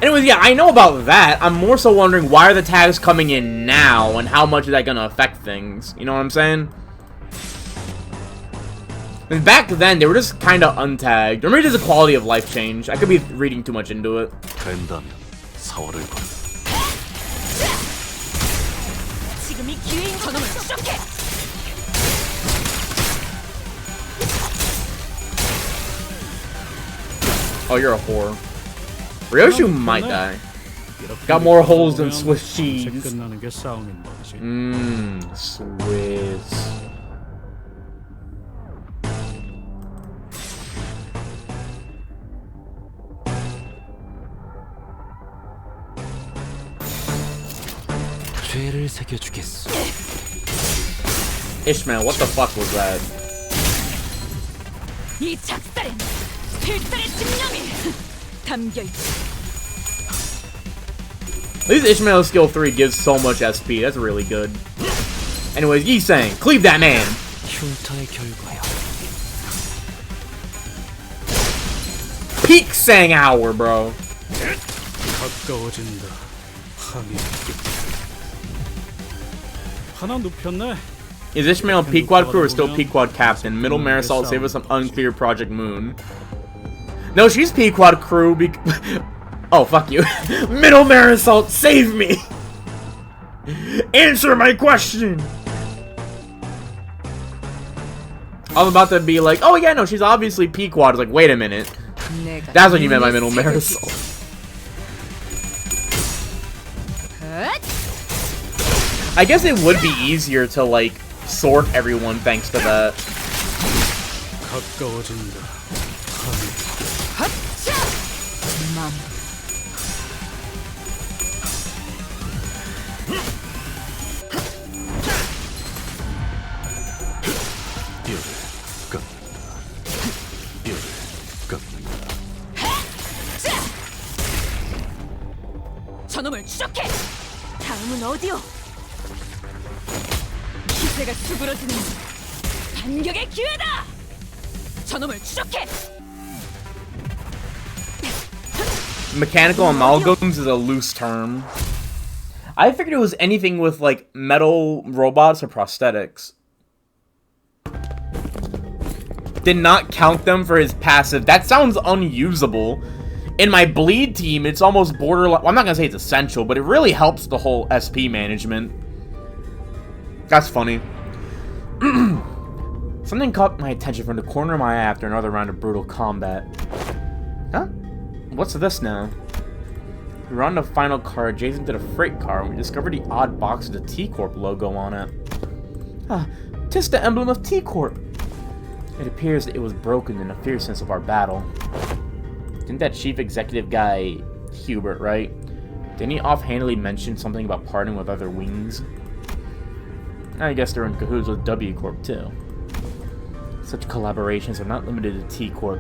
Anyways, yeah, I know about that. I'm more so wondering why are the tags coming in now and how much is that going to affect things? You know what I'm saying? And back then, they were just kind of untagged. Or maybe there's a quality of life change. I could be reading too much into it. 된다면 4월을 걸. 지금이 기회인 저놈을 추적해. Oh, you're a whore. Ryoshu might die. Got more holes than Swiss cheese. 끝나는 게 싸움인 법이지. Swiss. 죄를 새겨주겠소. Ishmael, what the fuck was that? 이 작살엔 필살의 집념이 담겨있지. At least Ishmael's skill 3 gives so much SP. That's really good. Anyways, Yi Sang, cleave that man. 흉터의 결과야. Peak Sang hour, bro. 가까워진다. 함이 하나 눕혔네. Is Ishmael Pequod crew or still Pequod captain? Middle Marisol save us some unclear Project Moon. No, she's Pequod crew oh, fuck you. Middle Marisol, save me! Answer my question! I was about to be like, oh yeah, no, she's obviously Pequod. I was like, wait a minute. That's what you meant by Middle Marisol. I guess it would be easier to, like, sort everyone thanks to that. 가까워진다. 뼈를 깎는다. 뼈를 깎는다. 저놈을 추적해. 다음은 어디요? 기세가 수그러지는 반격의 기회다. 저놈을 추적해. Mechanical amalgams is a loose term. I figured it was anything with, like, metal robots or prosthetics. Did not count them for his passive. That sounds unusable. In my bleed team, it's almost borderline. Well, I'm not gonna say it's essential, but it really helps the whole SP management. That's funny. Something caught my attention from the corner of my eye after another round of brutal combat. Huh? What's this now? We were on the final car adjacent to the freight car when we discovered the odd box with the T-Corp logo on it. Ah, 'tis the emblem of T-Corp. It appears that it was broken in the fierceness of our battle. Didn't that chief executive guy, Hubert, right? Didn't he offhandedly mention something about partnering with other wings? I guess they're in cahoots with W-Corp too. Such collaborations are not limited to T-Corp.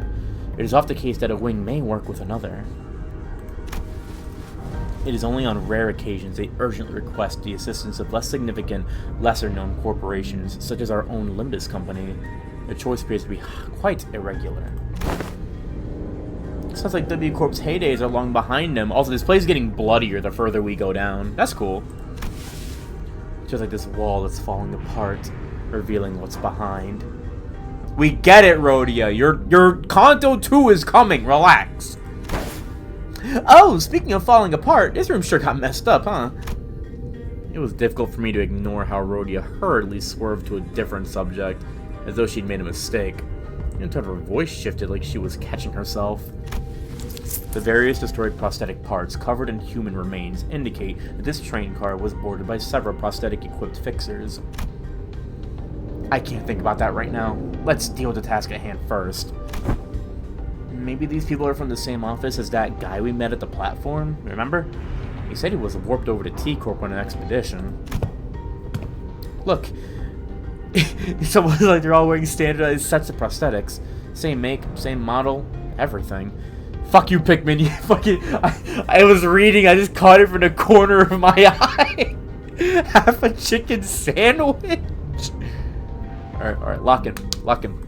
It is often the case that a wing may work with another. It is only on rare occasions they urgently request the assistance of less significant, lesser-known corporations, such as our own Limbus company. Their choice appears to be quite irregular. Sounds like W-Corp's heydays are long behind them. Also, this place is getting bloodier the further we go down. That's cool. Just like this wall that's falling apart, revealing what's behind. We get it, Rhodia. Your Kanto 2 is coming. Relax. Oh, speaking of falling apart, this room sure got messed up, huh? It was difficult for me to ignore how Rhodia hurriedly swerved to a different subject, as though she'd made a mistake. And her voice shifted like she was catching herself. The various destroyed prosthetic parts covered in human remains indicate that this train car was boarded by several prosthetic-equipped fixers. I can't think about that right now. Let's deal with the task at hand first. Maybe these people are from the same office as that guy we met at the platform, remember? He said he was warped over to T-Corp on an expedition. Look, it's almost like they're all wearing standardized sets of prosthetics. Same make, same model, everything. Fuck you, Pikmin. You fucking... I was reading, I just caught it from the corner of my eye. Half a chicken sandwich. Alright, lock him.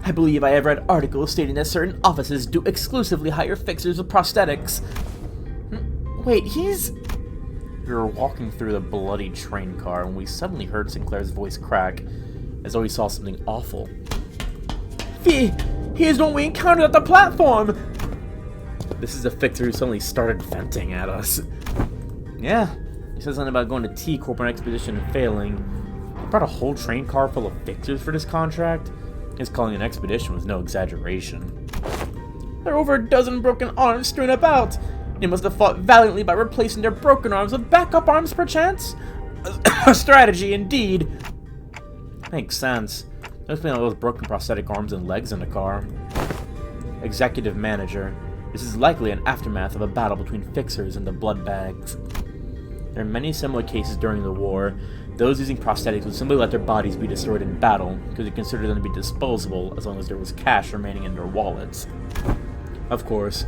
I believe I have read articles stating that certain offices do exclusively hire fixers with prosthetics. Wait, he's... We were walking through the bloody train car when we suddenly heard Sinclair's voice crack, as though he saw something awful. Here's what we encountered at the platform! This is a fixer who suddenly started venting at us. Yeah, he said something about going to T-Corp on an expedition and failing. He brought a whole train car full of fixers for this contract. His calling an expedition was no exaggeration. There are over a dozen broken arms strewn about. They must have fought valiantly by replacing their broken arms with backup arms, perchance? A strategy, indeed. Makes sense. There's been all those broken prosthetic arms and legs in the car. Executive manager. This is likely an aftermath of a battle between fixers and the blood bags. There are many similar cases during the war. Those using prosthetics would simply let their bodies be destroyed in battle, because they considered them to be disposable as long as there was cash remaining in their wallets. Of course,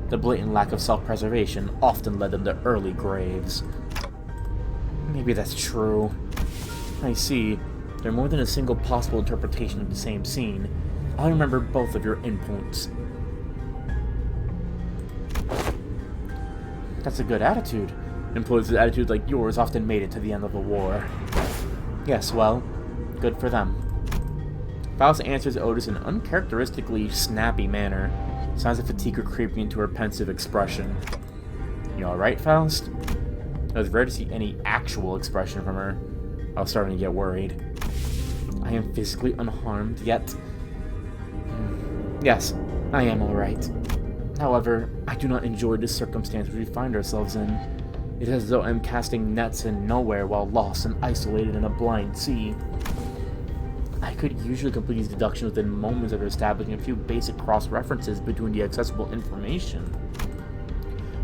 the blatant lack of self-preservation often led them to early graves. Maybe that's true. I see. There are more than a single possible interpretation of the same scene. I'll remember both of your inputs. That's a good attitude. Employees with attitudes like yours often made it to the end of the war. Yes, well, good for them. Faust answers Otis in an uncharacteristically snappy manner. Signs of fatigue are creeping into her pensive expression. You alright, Faust? It was rare to see any actual expression from her. I was starting to get worried. I am physically unharmed, yet... Yes, I am alright. However, I do not enjoy this circumstance which we find ourselves in. It is as though I am casting nets in nowhere while lost and isolated in a blind sea. I could usually complete these deductions within moments of establishing a few basic cross-references between the accessible information.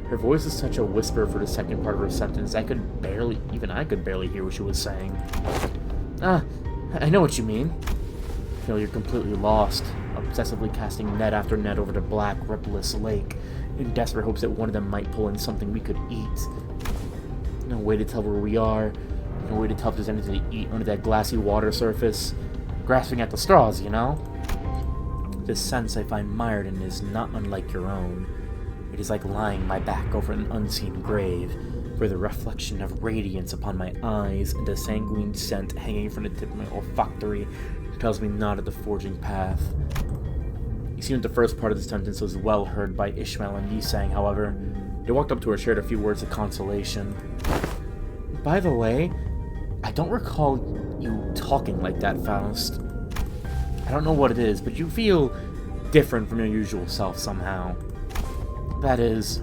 Her voice is such a whisper for the second part of her sentence, I could barely hear what she was saying. I know what you mean. I feel you're completely lost, obsessively casting net after net over the black, ripless lake, in desperate hopes that one of them might pull in something we could eat. No way to tell where we are, no way to tell if there's anything to eat under that glassy water surface. Grasping at the straws, you know? This sense I find mired in is not unlike your own. It is like lying my back over an unseen grave, where the reflection of radiance upon my eyes and a sanguine scent hanging from the tip of my olfactory tells me not of the forging path. It seemed the first part of the sentence was well heard by Ishmael and Yisang, however. They walked up to her, shared a few words of consolation. By the way, I don't recall you talking like that, Faust. I don't know what it is, but you feel different from your usual self somehow. That is...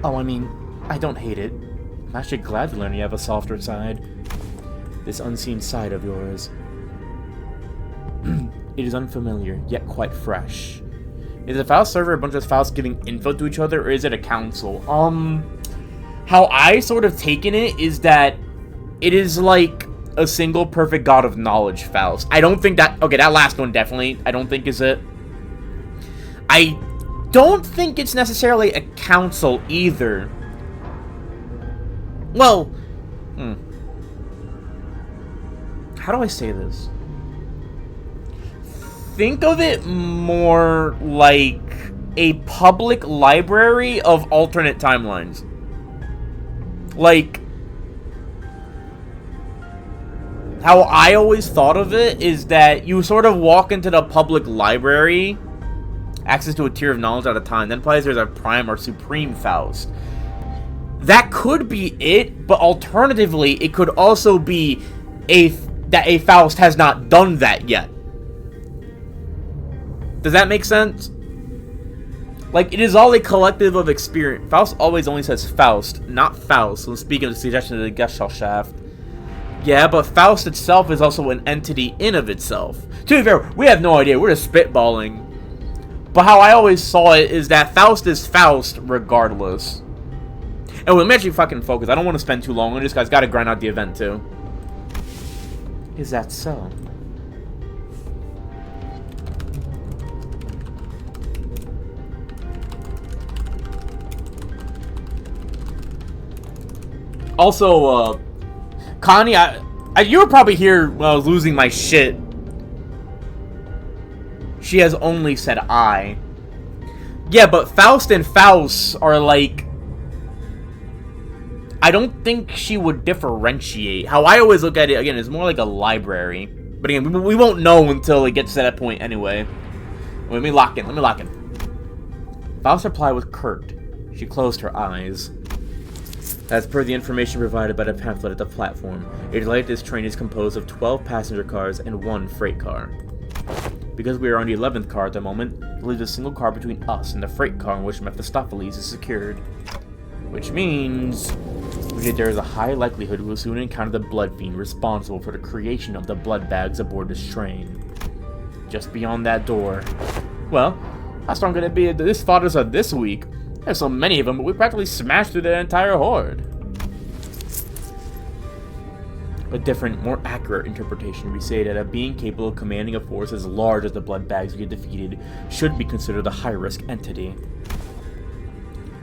Oh, I mean, I don't hate it. I'm actually glad to learn you have a softer side. This unseen side of yours. It is unfamiliar, yet quite fresh. Is the Faust server a bunch of Fausts giving info to each other, or is it a council? How I sort of taken it is that it is like a single perfect god of knowledge Faust. I don't think that... Okay, that last one definitely, I don't think is it. I don't think it's necessarily a council either. Well, how do I say this? Think of it more like a public library of alternate timelines. Like, how I always thought of it is that you sort of walk into the public library, access to a tier of knowledge at a time, then probably there's a prime or supreme Faust. That could be it, but alternatively, it could also be that a Faust has not done that yet. Does that make sense? Like, it is all a collective of experience. Faust always only says Faust, not Faust, when speaking of the suggestion of the Gesellschaft. Yeah, but Faust itself is also an entity in of itself. To be fair, we have no idea. We're just spitballing. But how I always saw it is that Faust is Faust regardless. And let me actually fucking focus. I don't want to spend too long on this. Guy's got to grind out the event too. Is that so? Also, Connie, you were probably here when I was losing my shit. She has only said I. Yeah, but Faust and Faust are like... I don't think she would differentiate. How I always look at it, again, is more like a library. But again, we won't know until it gets to that point anyway. Let me lock in. Faust's reply was curt. She closed her eyes. As per the information provided by the pamphlet at the platform, a latest train is composed of 12 passenger cars and 1 freight car. Because we are on the 11th car at the moment, it leaves a single car between us and the freight car in which Mephistopheles is secured. Which means that there is a high likelihood we will soon encounter the Blood Fiend responsible for the creation of the blood bags aboard this train. Just beyond that door. Well, how strong could it be that this fought us this week? There's so many of them, but we practically smashed through the entire horde. A different, more accurate interpretation would say that a being capable of commanding a force as large as the blood bags we had defeated should be considered a high-risk entity.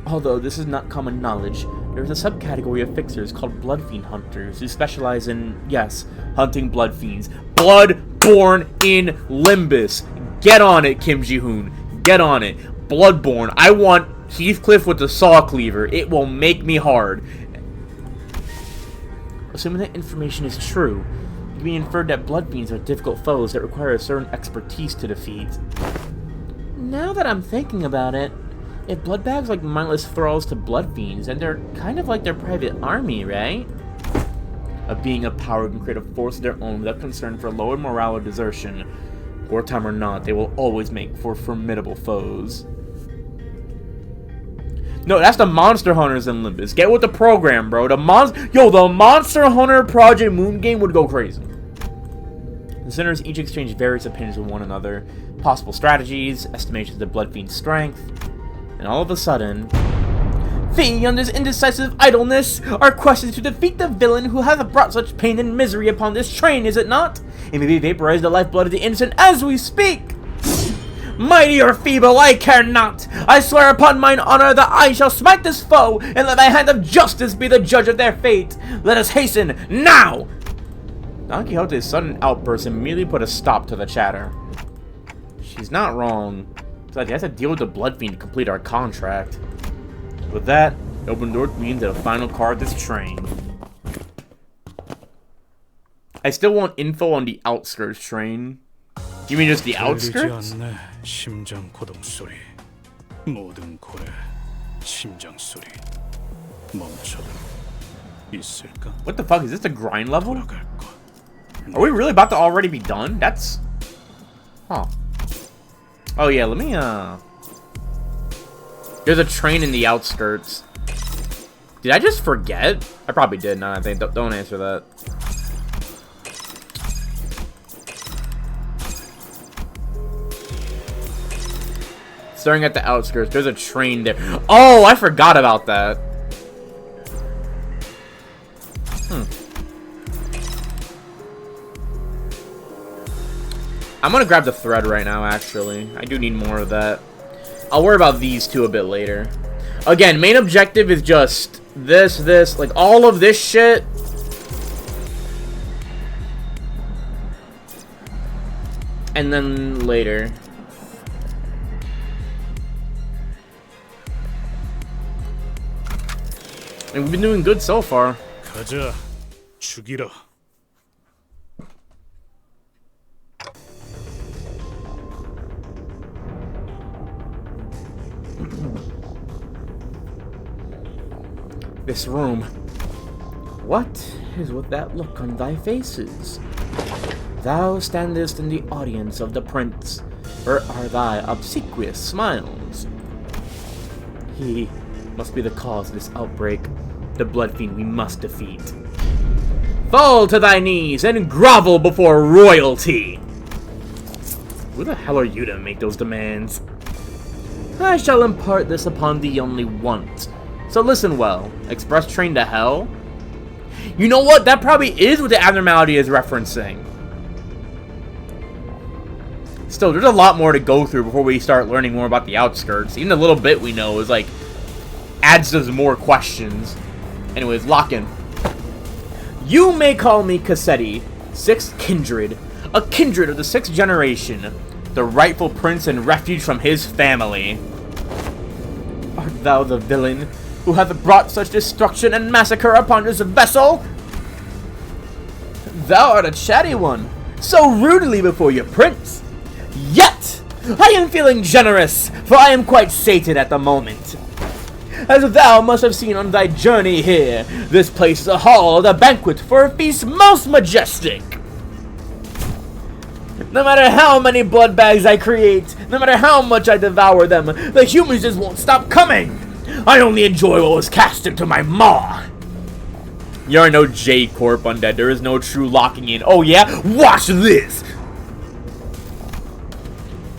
Although this is not common knowledge, there is a subcategory of fixers called Blood Fiend Hunters who specialize in, yes, hunting Blood Fiends. Bloodborne in Limbus. Get on it, Kim Ji-hoon. Get on it. Bloodborne. I want Heathcliff with the saw cleaver. It will make me hard. Assuming that information is true, it can be inferred that Blood Fiends are difficult foes that require a certain expertise to defeat. Now that I'm thinking about it, if blood bags like mindless thralls to Blood Fiends, then they're kind of like their private army, right? A being of power can create a force of their own without concern for lower morale or desertion. Wartime or not, they will always make for formidable foes. No, that's the Monster Hunters in Limbus. Get with the program, bro. The Monster Hunter Project Moon game would go crazy. The sinners each exchange various opinions with one another, possible strategies, estimations of Blood Fiend's strength, and all of a sudden, beyond this indecisive idleness, our quest is to defeat the villain who has brought such pain and misery upon this train, is it not? It may be vaporize the lifeblood of the innocent as we speak. Mighty or feeble, I care not. I swear upon mine honor that I shall smite this foe, and let the hand of justice be the judge of their fate. Let us hasten now! Don Quixote's sudden outburst immediately put a stop to the chatter. She's not wrong. Besides, he has to deal with the Blood Fiend to complete our contract. With that, the open door means the final car of this train. I still want info on the outskirts train. You mean just the outskirts? 심장 고동 소리. 모든 고래 심장 소리. 멈춰도 있을까? What the fuck, is this a grind level? 돌아갈 것. Are we really about to already be done? That's... Huh. Oh yeah, let me, There's a train in the outskirts. Did I just forget? I probably did, no, I think. Don't answer that. Staring at the outskirts, there's a train there. Oh, I forgot about that. I'm gonna grab the thread right now, actually. I do need more of that. I'll worry about these two a bit later. Again, main objective is just this, like all of this shit. And then later. And we've been doing good so far. 가자. 죽이라. This room. What is with that look on thy faces? Thou standest in the audience of the prince, or are thy obsequious smiles? He must be the cause of this outbreak, the Blood Fiend we must defeat. Fall to thy knees and grovel before royalty! Who the hell are you to make those demands? I shall impart this upon thee only once. So listen well. Express train to hell? You know what? That probably is what the abnormality is referencing. Still, there's a lot more to go through before we start learning more about the outskirts. Even the little bit we know is like adds to more questions. Anyways, lock in. You may call me Cassetti, sixth kindred, a kindred of the sixth generation, the rightful prince and refuge from his family. Art thou the villain who hath brought such destruction and massacre upon this vessel? Thou art a chatty one, so rudely before your prince. Yet, I am feeling generous, for I am quite sated at the moment. As thou must have seen on thy journey here, this place is a hall, a banquet for a feast most majestic. No matter how many blood bags I create, no matter how much I devour them, the humans just won't stop coming. I only enjoy what was cast into my maw. You are no J-Corp undead. There is no true locking in. Oh yeah? Watch this!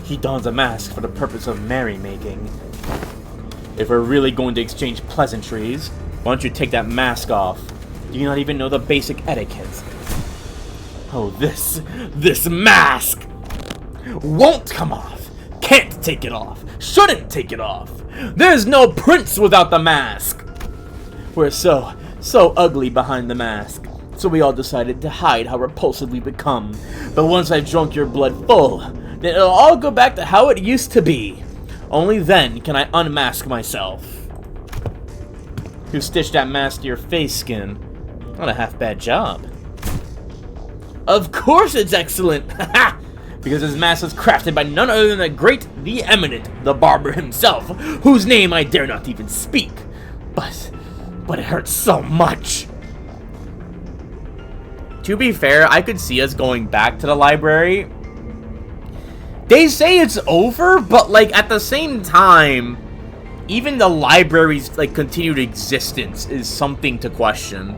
He dons a mask for the purpose of merrymaking. If we're really going to exchange pleasantries, why don't you take that mask off? Do you not even know the basic etiquette? Oh, this mask won't come off. Can't take it off. Shouldn't take it off. There's no prince without the mask. We're so ugly behind the mask. So we all decided to hide how repulsive we become. But once I've drunk your blood full, then it'll all go back to how it used to be. Only then can I unmask myself. Who stitched that mask to your face skin? Not a half bad job. Of course it's excellent! Haha! Because his mask was crafted by none other than the great, the eminent, the barber himself, whose name I dare not even speak. But it hurts so much. To be fair, I could see us going back to the library. They say it's over, but like at the same time, even the library's like continued existence is something to question.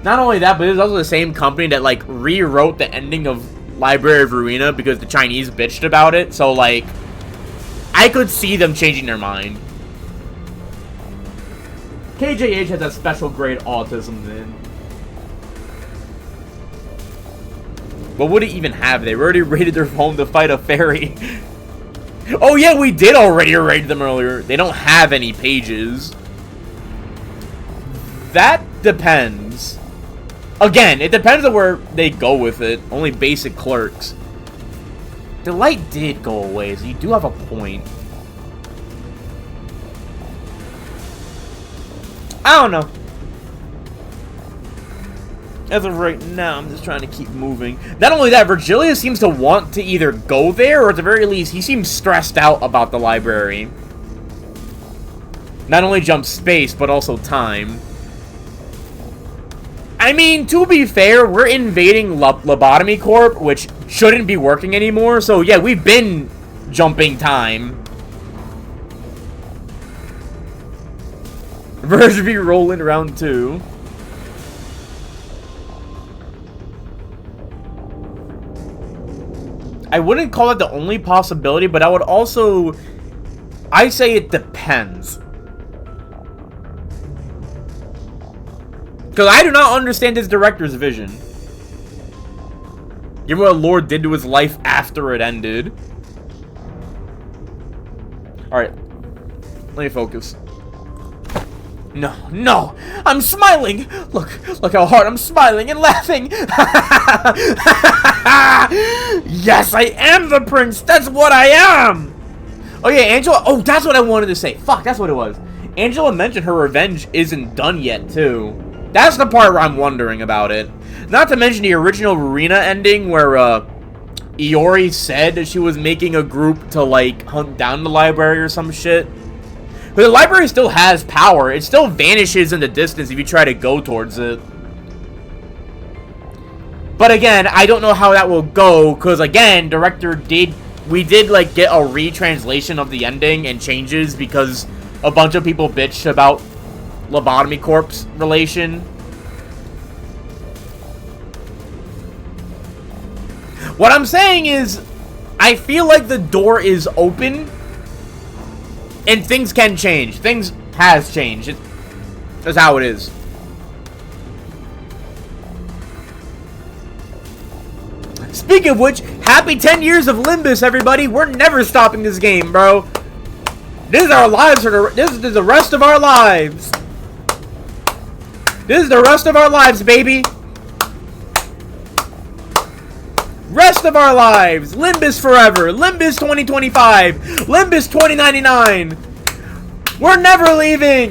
Not only that, but it's also the same company that like rewrote the ending of Library of Ruina because the Chinese bitched about it. So like, I could see them changing their mind. KJH has a special grade autism then. What would it even have? They already raided their home to fight a fairy. Oh yeah, we did already raid them earlier. They don't have any pages. That depends. Again, it depends on where they go with it. Only basic clerks. The light did go away, so you do have a point. I don't know. As of right now, I'm just trying to keep moving. Not only that, Virgilius seems to want to either go there, or at the very least, he seems stressed out about the library. Not only jump space, but also time. I mean, to be fair, we're invading Lobotomy Corp, which shouldn't be working anymore, so yeah, we've been jumping time. Verge V rolling round 2. I wouldn't call it the only possibility, but I would also... I say it depends. Because I do not understand this director's vision. Given what Lord did to his life after it ended. Alright. Let me focus. No, no! I'm smiling! Look how hard I'm smiling and laughing! Yes, I am the prince! That's what I am! Oh yeah, Angela... Oh, that's what I wanted to say. Fuck, that's what it was. Angela mentioned her revenge isn't done yet, too. That's the part where I'm wondering about it. Not to mention the original Ruina ending where, Iori said that she was making a group to, like, hunt down the library or some shit. But the library still has power. It still vanishes in the distance if you try to go towards it. But again, I don't know how that will go, because again, we did like get a retranslation of the ending and changes because a bunch of people bitched about Lobotomy Corp's relation. What I'm saying is, I feel like the door is open. And things can change. Things has changed. That's how it is. Speaking of which, happy 10 years of Limbus, everybody. We're never stopping this game, bro. This is our lives. This is the rest of our lives. This is the rest of our lives, baby. Rest of our lives. Limbus forever. Limbus 2025. Limbus 2099. We're never leaving.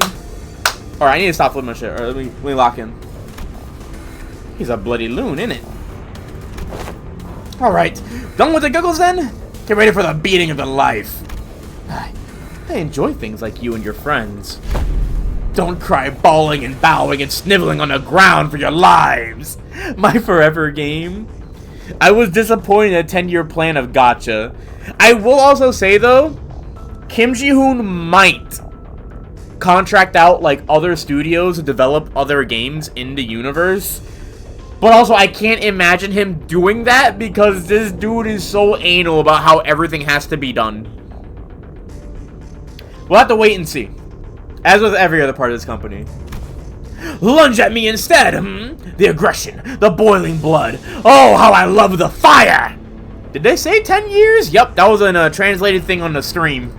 Alright, I need to stop flipping my shit. Alright, let me lock in. He's a bloody loon, isn't it? Alright. Done with the giggles then? Get ready for the beating of the life. I enjoy things like you and your friends. Don't cry bawling and bowing and sniveling on the ground for your lives. My forever game. I was disappointed in a 10-year plan of gacha. I will also say though, Kim Ji-hoon might contract out like other studios to develop other games in the universe. But also I can't imagine him doing that because this dude is so anal about how everything has to be done. We'll have to wait and see. As with every other part of this company. Lunge at me instead, The aggression, the boiling blood. Oh, how I love the fire! Did they say 10 years? Yep, that was a translated thing on the stream.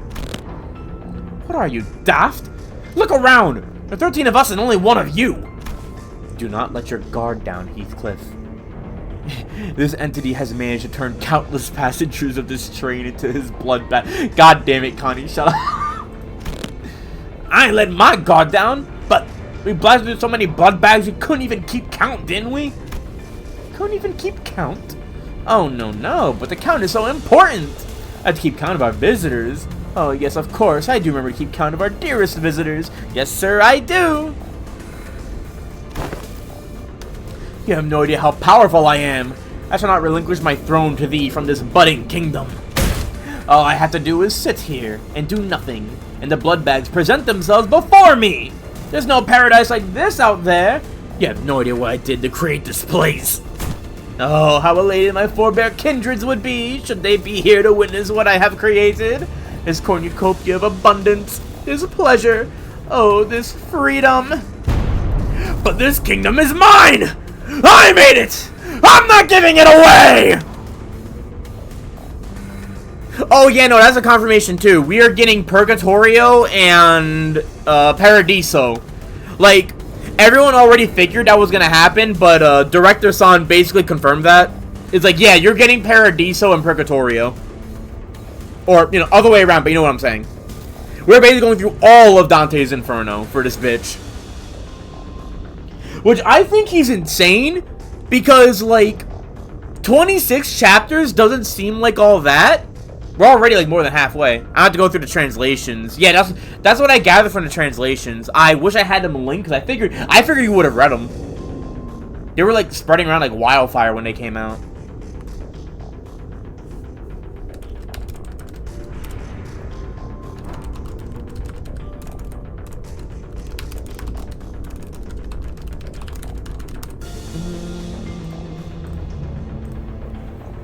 What are you, daft? Look around! There are 13 of us and only one of you! Do not let your guard down, Heathcliff. This entity has managed to turn countless passengers of this train into his bloodbath. God damn it, Connie, shut up. I ain't letting my guard down, but we blasted through so many blood bags we couldn't even keep count, didn't we? Couldn't even keep count? Oh, no, but the count is so important. I have to keep count of our visitors. Oh, yes, of course, I do remember to keep count of our dearest visitors. Yes, sir, I do. You have no idea how powerful I am. I shall not relinquish my throne to thee from this budding kingdom. All I have to do is sit here and do nothing, and the blood bags present themselves before me. There's no paradise like this out there. You have no idea what I did to create this place. Oh, how elated my forebear kindreds would be should they be here to witness what I have created. This cornucopia of abundance, this pleasure, oh, this freedom. But this kingdom is mine! I made it! I'm not giving it away! Oh yeah, no, that's a confirmation too. We are getting Purgatorio and Paradiso. Like, everyone already figured that was gonna happen, but Director San basically confirmed that. It's like, yeah, you're getting Paradiso and Purgatorio. Or, you know, other way around, but you know what I'm saying. We're basically going through all of Dante's Inferno for this bitch. Which I think he's insane, because, like, 26 chapters doesn't seem like all that. We're already, like, more than halfway. I have to go through the translations. Yeah, that's what I gathered from the translations. I wish I had them linked, because I figured you would have read them. They were, like, spreading around like wildfire when they came out.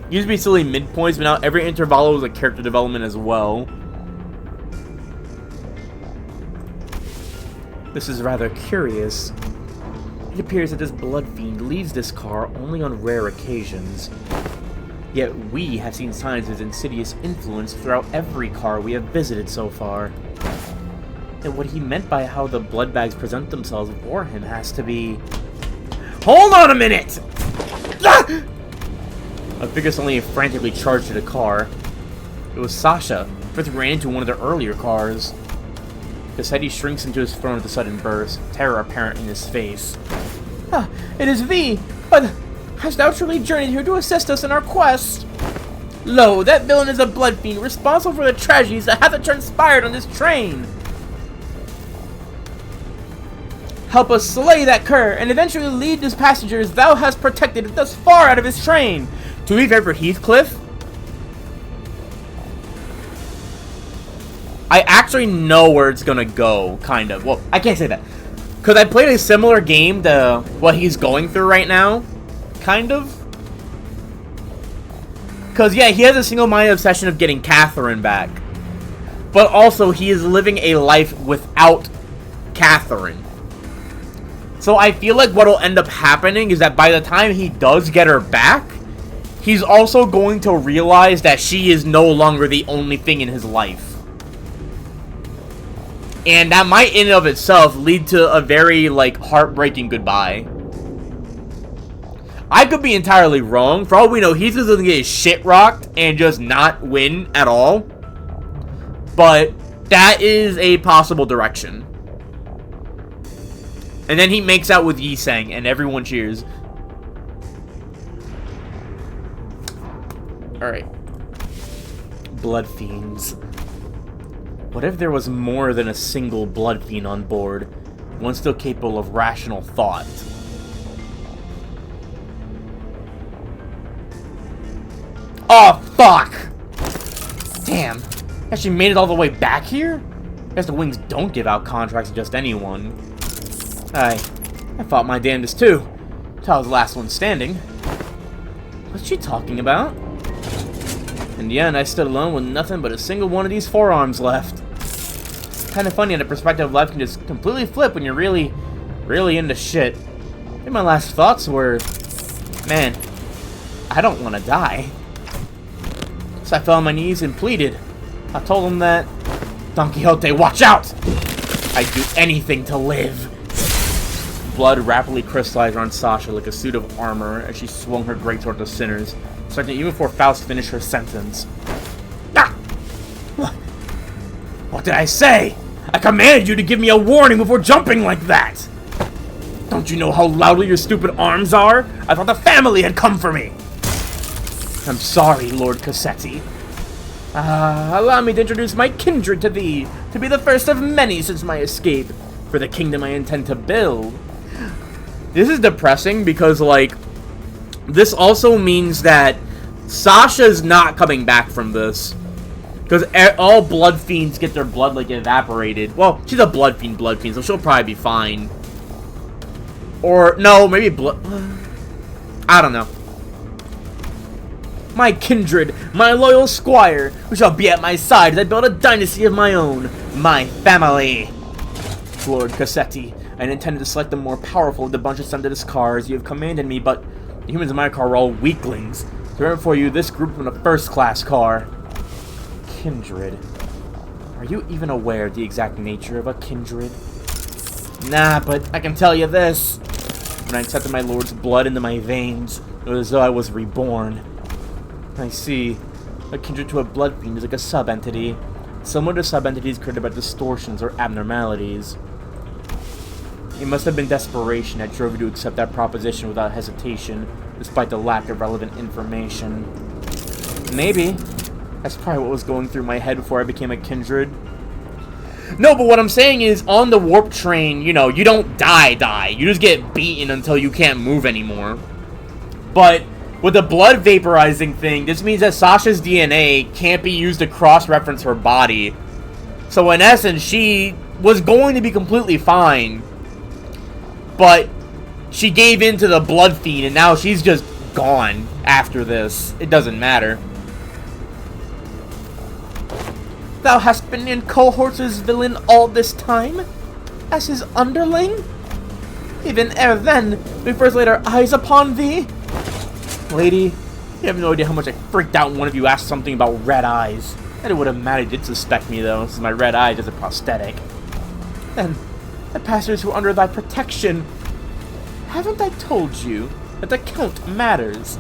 Used to be silly midpoints, but now every intervalo is a character development as well. This is rather curious. It appears that this blood fiend leaves this car only on rare occasions. Yet we have seen signs of his insidious influence throughout every car we have visited so far. And what he meant by how the blood bags present themselves for him has to be... Hold on a minute! Ah! I figure suddenly frantically charged to the car. It was Sasha. Fritz ran into one of the earlier cars. His head, he shrinks into his throne with a sudden burst, terror apparent in his face. Ah, it is thee! But hast thou truly journeyed here to assist us in our quest? Lo, that villain is a blood fiend responsible for the tragedies that have transpired on this train. Help us slay that cur, and eventually lead these passengers thou hast protected thus far out of his train. To be fair for Heathcliff, I actually know where it's gonna go, kind of. Well, I can't say that. Because I played a similar game to what he's going through right now. Kind of. Because, yeah, he has a single-minded obsession of getting Catherine back. But also, he is living a life without Catherine. So I feel like what will end up happening is that by the time he does get her back, he's also going to realize that she is no longer the only thing in his life. And that might in and of itself lead to a very, like, heartbreaking goodbye. I could be entirely wrong. For all we know, he's just gonna get his shit rocked and just not win at all. But that is a possible direction. And then he makes out with Yi Sang, and everyone cheers. Alright. Blood Fiends. What if there was more than a single Blood Fiend on board? One still capable of rational thought. Oh, fuck! Damn. Actually made it all the way back here? Guess the Wings don't give out contracts to just anyone. I fought my damnedest too. Till I was the last one standing. What's she talking about? In the end, I stood alone with nothing but a single one of these forearms left. Kinda funny how the perspective of life can just completely flip when you're really into shit. And my last thoughts were, man, I don't want to die. So I fell on my knees and pleaded. I told him that, Don Quixote, watch out! I'd do anything to live. Blood rapidly crystallized around Sasha like a suit of armor as she swung her greatsword to Sinners, striking even before Faust finished her sentence. Ah! What did I say? I commanded you to give me a warning before jumping like that! Don't you know how loudly your stupid arms are? I thought the family had come for me! I'm sorry, Lord Cassetti. Allow me to introduce my kindred to thee, to be the first of many since my escape, for the kingdom I intend to build. This is depressing because, like, this also means that Sasha's not coming back from this. Because all Blood Fiends get their blood, like, evaporated. Well, she's a Blood Fiend, so she'll probably be fine. Or, no, maybe Blood... I don't know. My kindred, my loyal squire, who shall be at my side as I build a dynasty of my own. My family. Lord Cassetti, I intended to select the more powerful of the bunch of sent to this car as you have commanded me, but the humans in my car were all weaklings. To remember for you, this group from a first-class car. Kindred. Are you even aware of the exact nature of a kindred? Nah, but I can tell you this. When I accepted my lord's blood into my veins, it was as though I was reborn. I see. A kindred to a blood fiend is like a sub-entity, similar to sub-entities created by distortions or abnormalities. It must have been desperation that drove you to accept that proposition without hesitation, despite the lack of relevant information. Maybe. That's probably what was going through my head before I became a kindred. No, but what I'm saying is, on the warp train, you know, you don't die. You just get beaten until you can't move anymore. But with the blood vaporizing thing, this means that Sasha's DNA can't be used to cross-reference her body. So in essence, she was going to be completely fine. But she gave in to the blood fiend, and now she's just gone after this. It doesn't matter. Thou hast been in Cohort's villain all this time? As his underling? Even ere then, we first laid our eyes upon thee? Lady, you have no idea how much I freaked out when one of you asked something about red eyes. And it would have mattered, did suspect me though, since my red eye is a prosthetic. Then, the passers who are under thy protection. Haven't I told you that the count matters?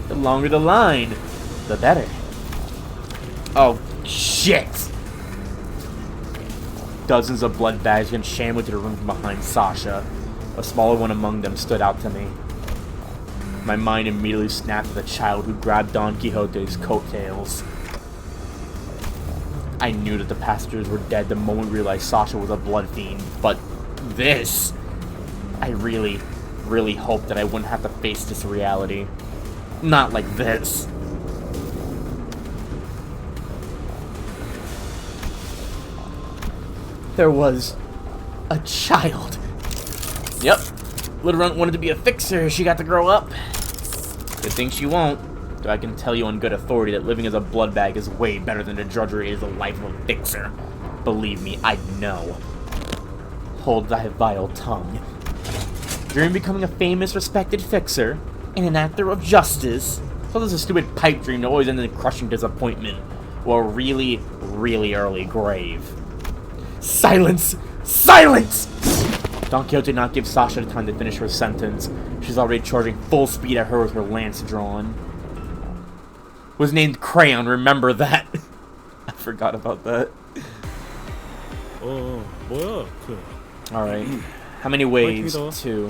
The longer the line, the better. Oh, shit! Dozens of blood bags went shambling to the room from behind Sasha. A smaller one among them stood out to me. My mind immediately snapped at the child who grabbed Don Quixote's coattails. I knew that the passengers were dead the moment we realized Sasha was a blood fiend, but this... I really, really hoped that I wouldn't have to face this reality. Not like this. There was a child. Yep. Little Runt wanted to be a fixer. She got to grow up. Good thing she won't. Though I can tell you on good authority that living as a blood bag is way better than the drudgery is the life of a fixer. Believe me, I know. Hold thy vile tongue. During becoming a famous, respected fixer and an actor of justice, so there's a stupid pipe dream that always ended in crushing disappointment or a really, really early grave. Silence! Silence! Don Quixote did not give Sasha the time to finish her sentence. She's already charging full speed at her with her lance drawn. Was named Crayon, remember that. I forgot about that. 뭐야 Alright. How many waves? Fight me, though. 2.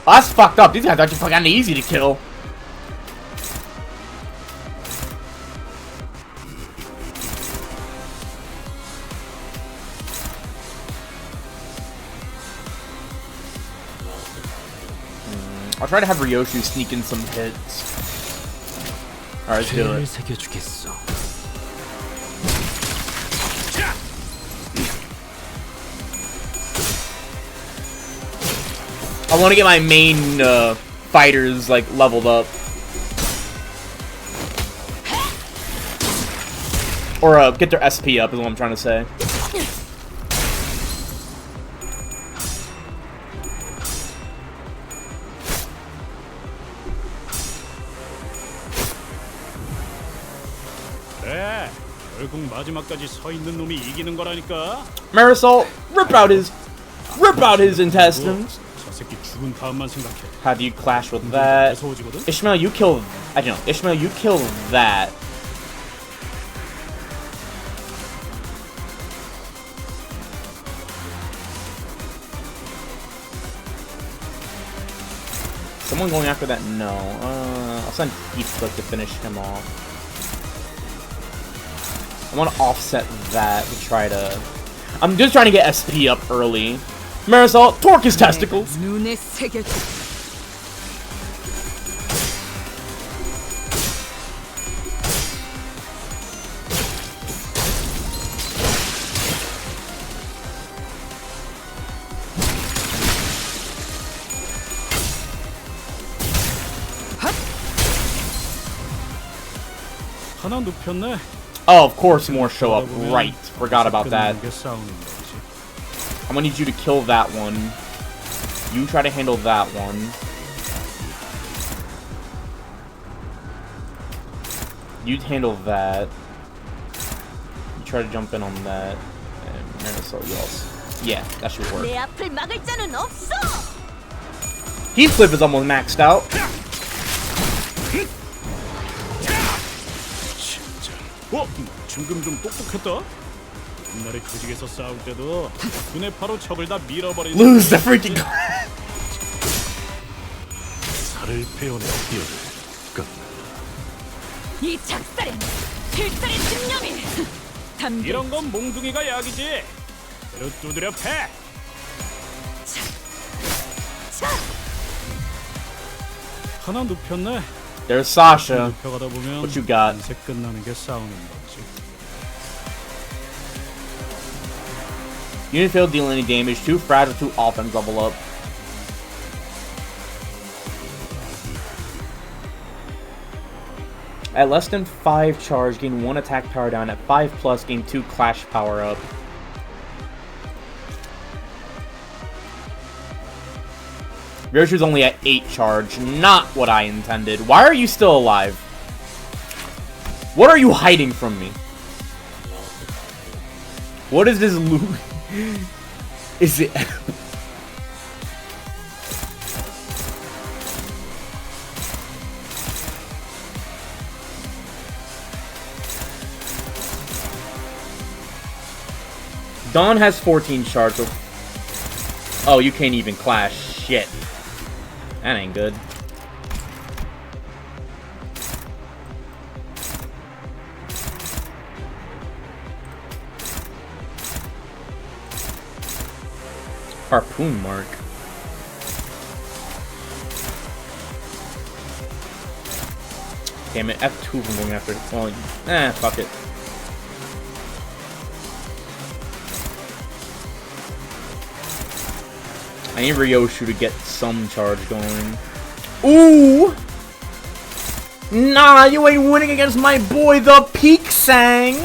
Oh, that's fucked up. These guys are actually fucking easy to kill. I'll try to have Ryoshu sneak in some hits. Alright, let's do 죄를 it. 새겨주겠어. I want to get my main fighters like leveled up, or get their SP up is what I'm trying to say. 그래 결국 마지막까지 서 있는 놈이 이기는 거라니까. Marisol, rip out his intestines. 저 새끼 죽은 다음만 생각해. How do you clash with that? 무서워지거든. Ishmael, you kill. I don't know. Ishmael, you kill that. Someone going after that? No. I'll send Heathcliff to finish him off. I want to offset that to try to. I'm just trying to get SP up early. Marisol, torque his testicles. 눈에 새겨줘. 하나 눕혔네. Oh, of course more show up. Right. Forgot about that. 끝나는 게 싸우는 거지. I'm gonna need you to kill that one. You try to handle that one. You handle that. You try to jump in on that. And Marisol, you also. Yeah, that should work. 내 앞을 막을 자는 없어. Heathcliff is almost maxed out. 지금 좀 똑똑했다. 옛날에 조직에서 싸울 때도 눈에 바로 적을 다 밀어버리는. Lose the freaking. 살을 베어내 뛰어들. 이 작살엔 필살의 집념이. 담겨. 이런 건 몽둥이가 약이지. 그대로 두드려 패. 하나 눕혔네. There's Sasha. 눕혀가다 보면 What you got? 인생 끝나는 게 싸우는 거지. Unit failed deal any damage. Too fragile, too offense level up. At less than 5 charge, gain 1 attack power down. At 5 plus, gain 2 clash power up. Ryoshu's only at 8 charge. Not what I intended. Why are you still alive? What are you hiding from me? What is this loot? Is it... Dawn has 14 charge. So... Oh, you can't even clash. Shit. That ain't good. Harpoon mark. Damn it, F2 from going after. Well, fuck it. I need Ryoshu to get some charge going. Ooh! Nah, you ain't winning against my boy, the Peak Sang!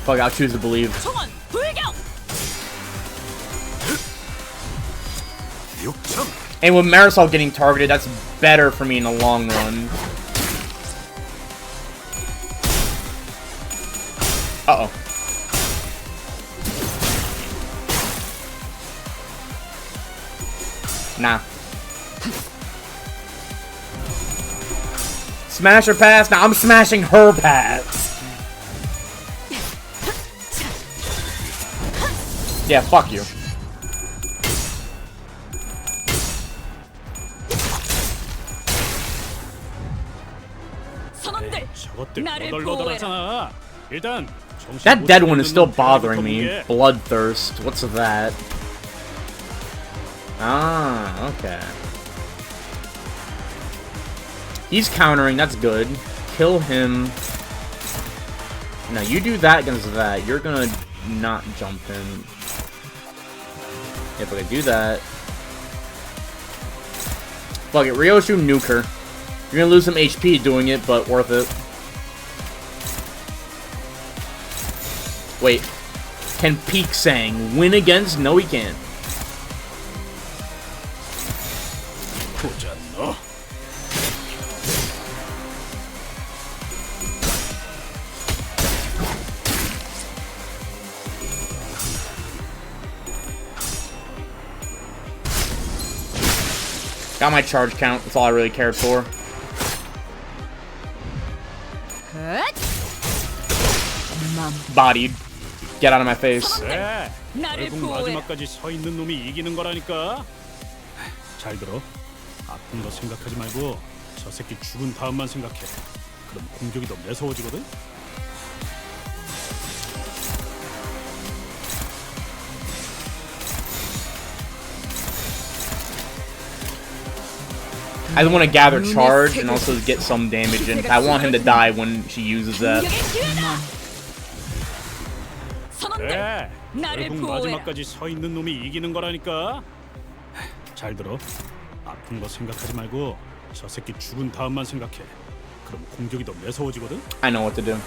Fuck, I'll choose to believe. 총원 불. And with Marisol getting targeted, that's better for me in the long run. Uh-oh. Nah. Smash her pass? Nah, I'm smashing her pass. Yeah, fuck you. 선원들, 저것들 나를 너덜너덜하잖아. 일단 That dead one is still bothering me. Bloodthirst. What's that? Ah, okay. He's countering. That's good. Kill him. Now you do that against that. You're gonna not jump him. If I could do that. Fuck it. Ryoshu, nuke her. You're gonna lose some HP doing it, but worth it. Wait. Can Peak Sang win against? No, he can't. 보자 너. Got my charge count. That's all I really cared for. Bodied. Get out of my face. 그래. 나를 결국 보호해. 마지막까지 서 있는 놈이 이기는 거라니까. 잘 들어. 아픈 거 생각하지 말고 저 새끼 죽은 다음만 생각해. 그럼 공격이 더 매서워지거든. I want to gather charge and also get some damage in. I want him to die when she uses that. 공격의 기회다. 선원들, 그래. 나를 결국 보호해. 마지막까지 서 있는 놈이 이기는 거라니까. 잘 들어. 아픈 거 생각하지 말고 저 새끼 죽은 다음만 생각해. 그럼 공격이 더 매서워지거든. I know what to do.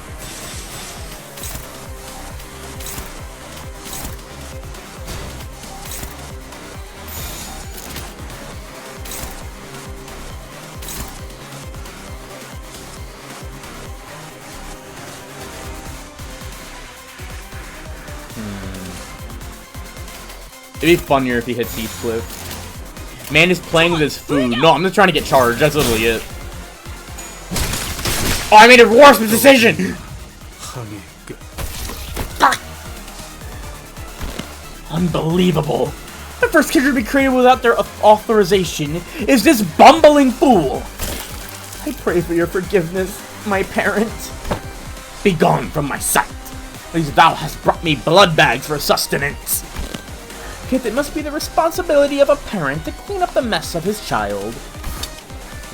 It'd be funnier if he hits Heathcliff. Man is playing with his food. No, I'm just trying to get charged. That's literally it. Oh, I made a worse decision! 항해 끝. Unbelievable. The first kid to be created without their authorization is this bumbling fool. I pray for your forgiveness, my parent. Be gone from my sight. At least thou hast brought me blood bags for sustenance. Yet it must be the responsibility of a parent to clean up the mess of his child.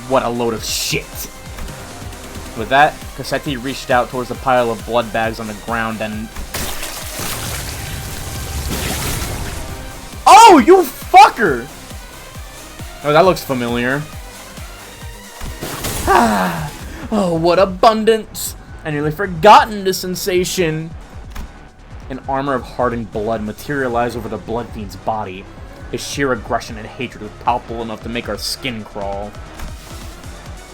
What a load of shit. With that, Cassetti reached out towards the pile of blood bags on the ground and... Oh, you fucker! Oh, that looks familiar. Ah, oh, what abundance! I nearly forgotten this sensation. An armor of hardened blood materialized over the Blood Fiend's body. His sheer aggression and hatred was palpable enough to make our skin crawl.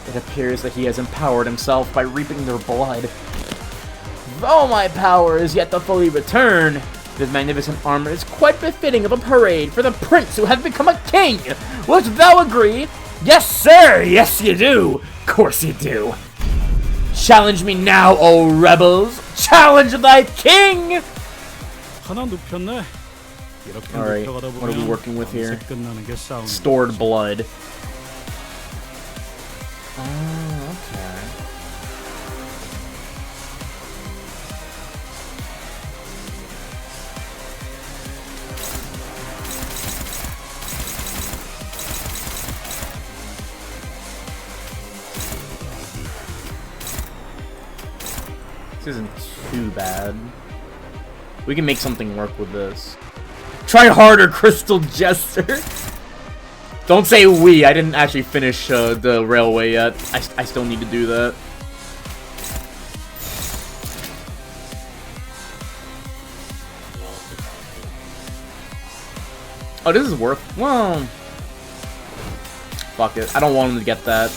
It appears that he has empowered himself by reaping their blood. Though my power is yet to fully return, this magnificent armor is quite befitting of a parade for the prince who has become a king! Wilt thou agree? Yes, sir! Yes, you do! Of course you do! Challenge me now, O rebels! Challenge thy king! 하나 눕혔네. 이렇게 Alright, 눕혀가다 what are we 보면 working with here? 밤새 끝나는 게 싸움인 Stored 거지. blood. Oh, okay. This isn't too bad. We can make something work with this. Try harder, Crystal Jester! Don't say we, I didn't actually finish the railway yet. I still need to do that. Oh, this is worth... Well... Fuck it. I don't want him to get that.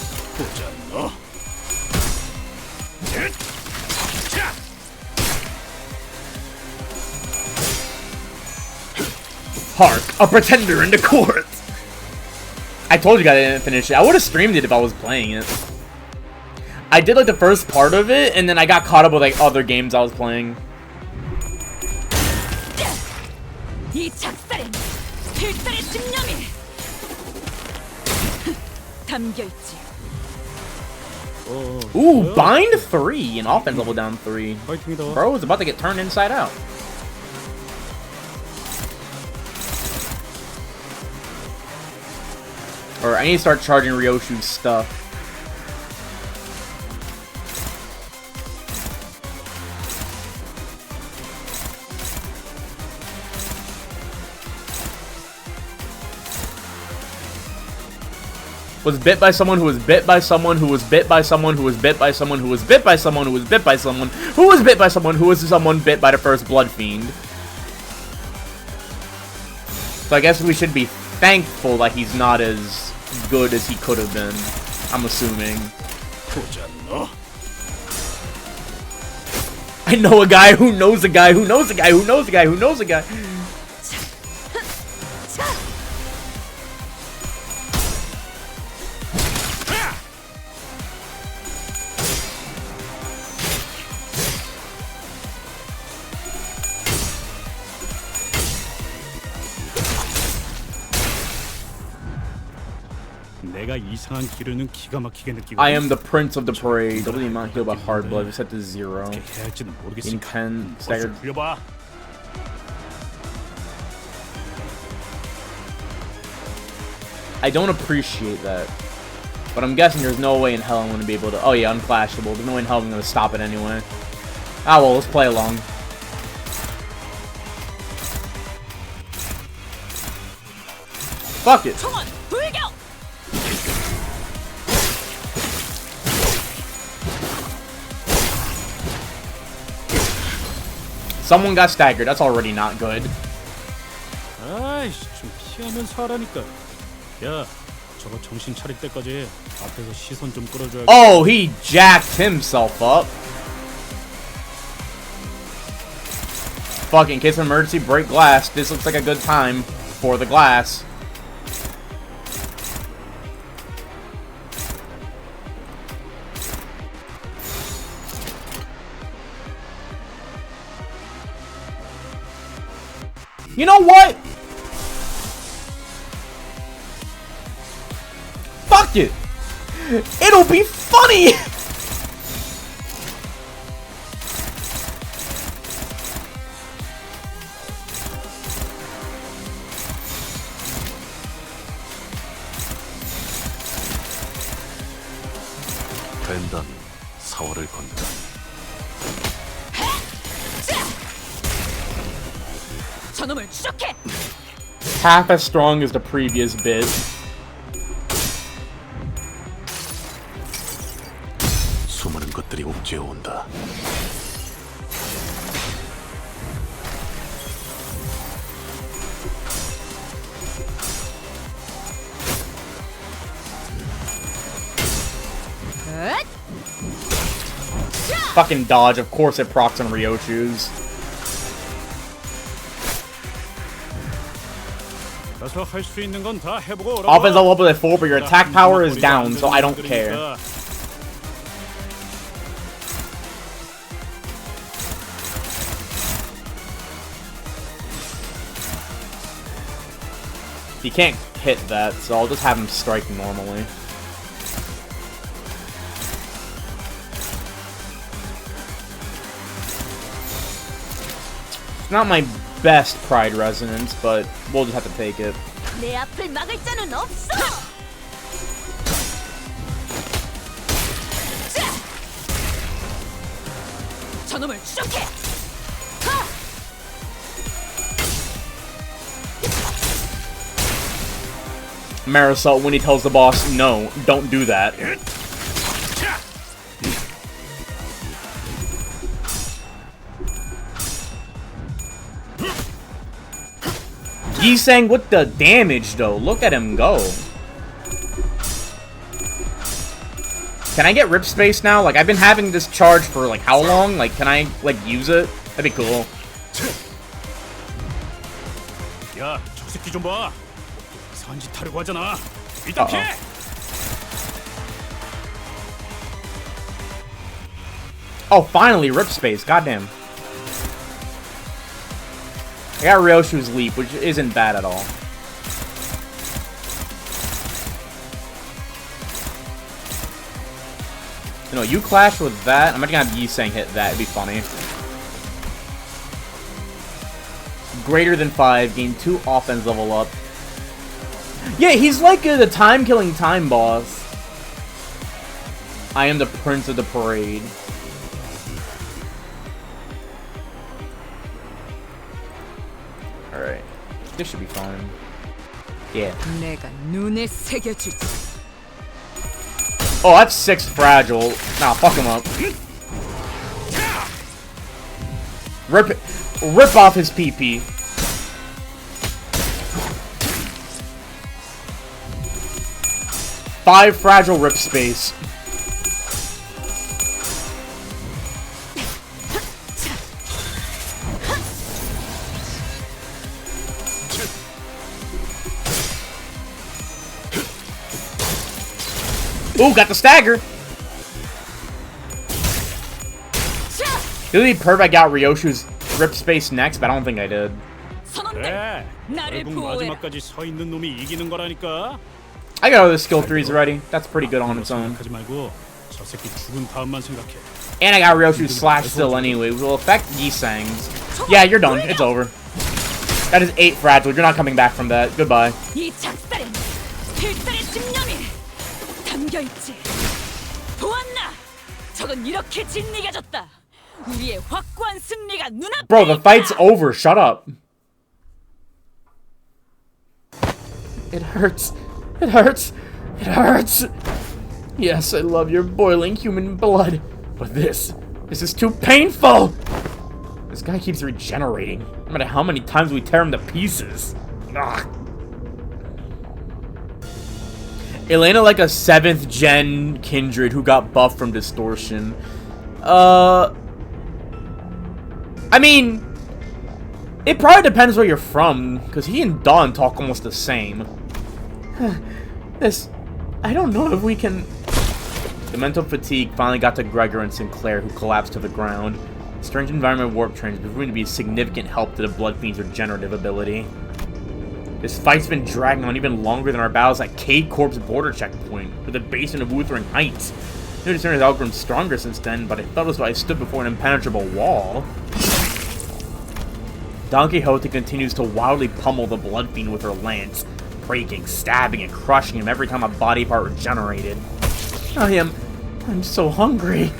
Hark, a pretender in the court! I told you guys I didn't finish it. I would have streamed it if I was playing it. I did like the first part of it, and then I got caught up with like other games I was playing. 이 작살엔 필살의 집념이 담겨있지. Ooh, bind 3 and offense level down 3. 파이팅이다. Bro is about to get turned inside out. Or I need to start charging Ryoshu's stuff. Was bit by someone who was bit by someone who was bit by someone who was bit by someone who was bit by someone who was bit by someone who was bit by someone who was someone bit by the first Blood Fiend. So I guess we should be thankful that he's not as good as he could have been. I'm assuming. I know a guy who knows a guy who knows a guy who knows a guy who knows a guy. 내가 이상한 기류는 기가 막히게 느끼고. I am the prince of the parade. Double the amount healed by hard blood. We set to 0. 어떻게 해야 할지는 모르겠어. In 10 staggered. 굴려봐. I don't appreciate that. But I'm guessing there's no way in hell I'm going to be able to... Oh yeah, unflashable. There's no way in hell I'm going to stop it anyway. Ah well, let's play along. Fuck it. 총원 불격. Someone got staggered. That's already not good. 아이씨, 좀 피하면서 하라니까. 야, 저거 정신 차릴 때까지 앞에서 시선 좀 끌어줘야. Oh, he jacked himself up. Fuck, in case of emergency, break glass. This looks like a good time for the glass. You know what? Fuck it. It'll be funny. 된다면 사활을 건드라. 저놈을 추적해. Half as strong as the previous bit. 수많은 것들이 옥죄어 온다. Fucking dodge. Of course it procs on Ryoshu's. 가서 할 수 있는 건 다 해보고 오라고. Offense level up at 4, but your attack power is down, so I don't care. He can't hit that, so I'll just have him strike normally. It's not my best Pride Resonance, but we'll just have to take it. 내 앞을 막을 자는 없어. 저놈을 추적해. Marisol when he tells the boss, no, don't do that. Gisang with the damage though. Look at him go. Can I get Rip Space now? Like, I've been having this charge for, like, how long? Like, can I, like, use it? That'd be cool. 야, 저 새끼 좀 봐. 이상한 짓 하려고 하잖아. 일단 피해. Oh, finally, Rip Space. Goddamn. I got Ryoshu's Leap, which isn't bad at all. You know, you clash with that. I'm not gonna have Yiseng hit that. It'd be funny. Greater than 5. Gain 2 offense level up. Yeah, he's like the time-killing time boss. I am the Prince of the Parade. Alright. This should be fine. Yeah. 내가 눈에 새겨주지. Oh, that's 6 fragile. Nah, fuck him up. Rip off his PP. Five fragile Rip Space. Ooh, got the stagger. It would be perfect. I got Ryoshu's Rip Space next, but I don't think I did. 그래. 나를 결국 보호해. 마지막까지 서 있는 놈이 이기는 거라니까. I got all the skill 3s already. That's pretty good on its own. 생각하지 말고 저 새끼 죽은 다음만 생각해. And I got Ryoshu's Slash still anyway, which will affect Yiseng's. Yeah, you're done. It's over. That is 8 fragile. You're not coming back from that. Goodbye. 이 작살엔 필살의 집념이 담겨있지. 보았나? 저건 이렇게 진리가졌다. 우리의 확고한 승리가 눈앞에 Bro, the 있다. fight's over. Shut up. It hurts. It hurts. It hurts. Yes, I love your boiling human blood. But this is too painful. This guy keeps regenerating. No matter how many times we tear him to pieces. Ugh. Elena like a 7th gen Kindred who got buffed from Distortion. I mean, it probably depends where you're from, because he and Dawn talk almost the same. I don't know if we can... The mental fatigue finally got to Gregor and Sinclair, who collapsed to the ground. Strange environment warp trains proving to be a significant help to the Blood Fiend's regenerative ability. This fight's been dragging on even longer than our battles at Cade Corp's border checkpoint, with the basement of Wuthering Heights. New Discerner has outgrown stronger since then, but I felt as though I stood before an impenetrable wall. Don Quixote continues to wildly pummel the Blood Fiend with her lance, breaking, stabbing, and crushing him every time a body part regenerated. I'm so hungry.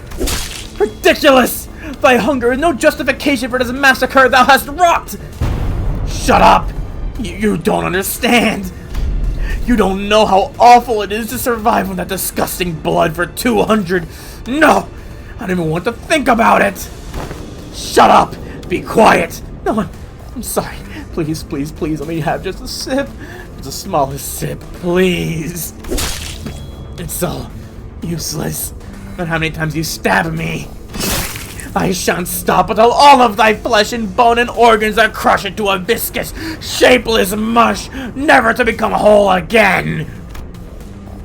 Ridiculous! Thy hunger is no justification for this massacre thou hast wrought! Shut up! You don't understand! You don't know how awful it is to survive on that disgusting blood for 200... No! I don't even want to think about it! Shut up! Be quiet! No, I'm sorry. Please, please, please, let me have just a sip. Just the smallest sip, please. It's so useless. But how many times you stab me? I shan't stop until all of thy flesh and bone and organs are crushed into a viscous, shapeless mush, never to become whole again.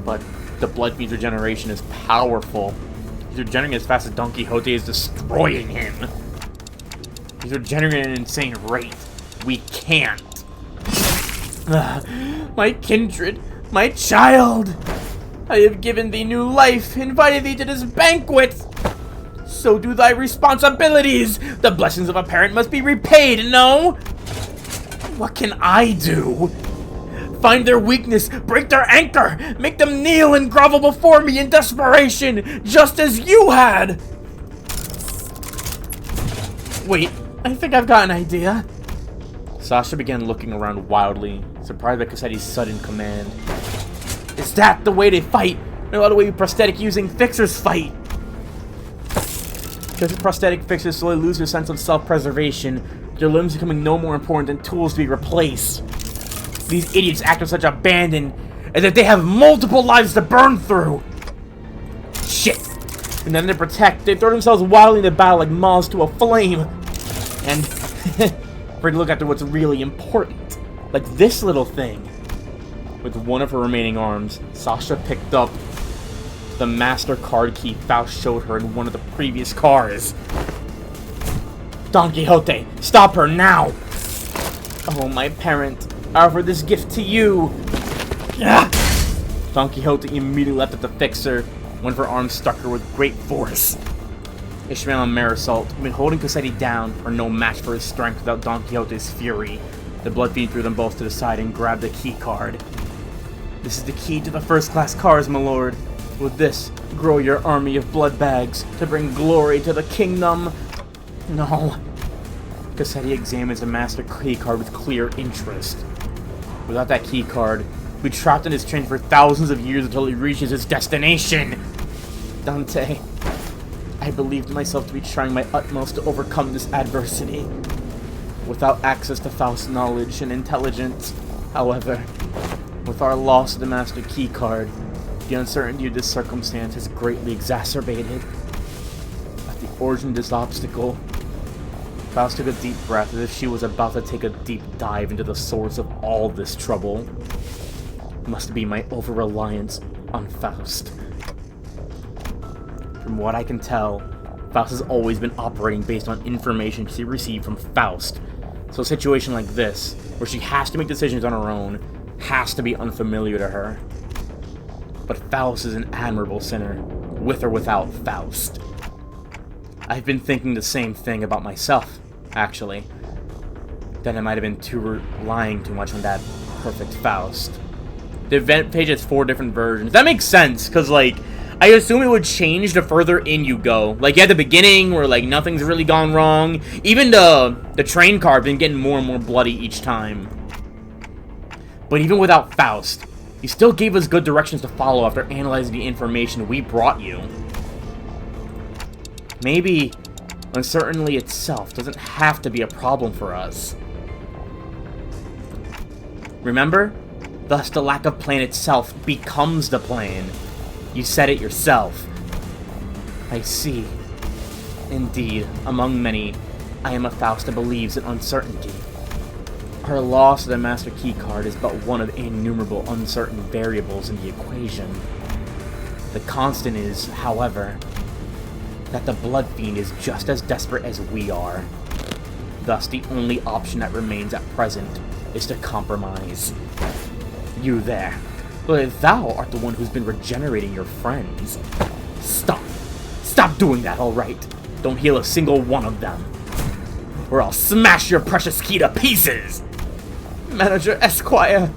But the Blood Fiend's regeneration is powerful. He's regenerating as fast as Don Quixote is destroying him. He's regenerating at an insane rate. We can't. My kindred, my child. I have given thee new life, invited thee to this banquet. So do thy responsibilities. The blessings of a parent must be repaid, no? What can I do? Find their weakness, break their anchor, make them kneel and grovel before me in desperation, just as you had. Wait, I think I've got an idea. Sasha began looking around wildly, surprised by Cassetti's sudden command. Is that the way they fight? No, the way prosthetic using fixers fight. Because prosthetic fixers slowly lose their sense of self-preservation, their limbs becoming no more important than tools to be replaced. These idiots act with such abandon, as if they have multiple lives to burn through. And then to protect, they throw themselves wildly into battle like moths to a flame. And for to look after what's really important, like this little thing. With one of her remaining arms, Sasha picked up the Master Card key Faust showed her in one of the previous cars. Don Quixote, stop her now! Oh, my parent, I offer this gift to you! Ah! Don Quixote immediately leapt at the fixer. One of her arms struck her with great force. Ishmael and Marisol, who'd been holding Cassetti down, are no match for his strength without Don Quixote's fury. The Blood Fiend threw them both to the side and grabbed the key card. This is the key to the first-class cars, my lord. With this, grow your army of blood bags to bring glory to the kingdom. No. Cassetti examines the master key card with clear interest. Without that key card, we'll be trapped in this train for thousands of years until he reaches his destination. Dante, I believed myself to be trying my utmost to overcome this adversity. Without access to Faust's knowledge and intelligence, however, with our loss of the master key card, the uncertainty of this circumstance has greatly exacerbated. At the origin of this obstacle, Faust took a deep breath as if she was about to take a deep dive into the source of all this trouble. It must be my over-reliance on Faust. From what I can tell, Faust has always been operating based on information she received from Faust. So a situation like this, where she has to make decisions on her own, has to be unfamiliar to her. But Faust is an admirable sinner, with or without Faust. I've been thinking the same thing about myself, actually. Then I might have been relying too much on that perfect Faust. The event page has 4 different versions. That makes sense, because, like, I assume it would change the further in you go. Like, at the beginning, where, like, nothing's really gone wrong. Even the train car has been getting more and more bloody each time. But even without Faust, you still gave us good directions to follow after analyzing the information we brought you. Maybe uncertainty itself doesn't have to be a problem for us. Remember? Thus, the lack of plan itself becomes the plan. You said it yourself. I see. Indeed, among many, I am a Faust that believes in uncertainty. Her loss of the Master Key card is but one of innumerable uncertain variables in the equation. The constant is, however, that the Blood Fiend is just as desperate as we are. Thus, the only option that remains at present is to compromise. You there. But thou art the one who's been regenerating your friends. Stop. Stop doing that, alright? Don't heal a single one of them, or I'll smash your precious key to pieces! Manager Esquire!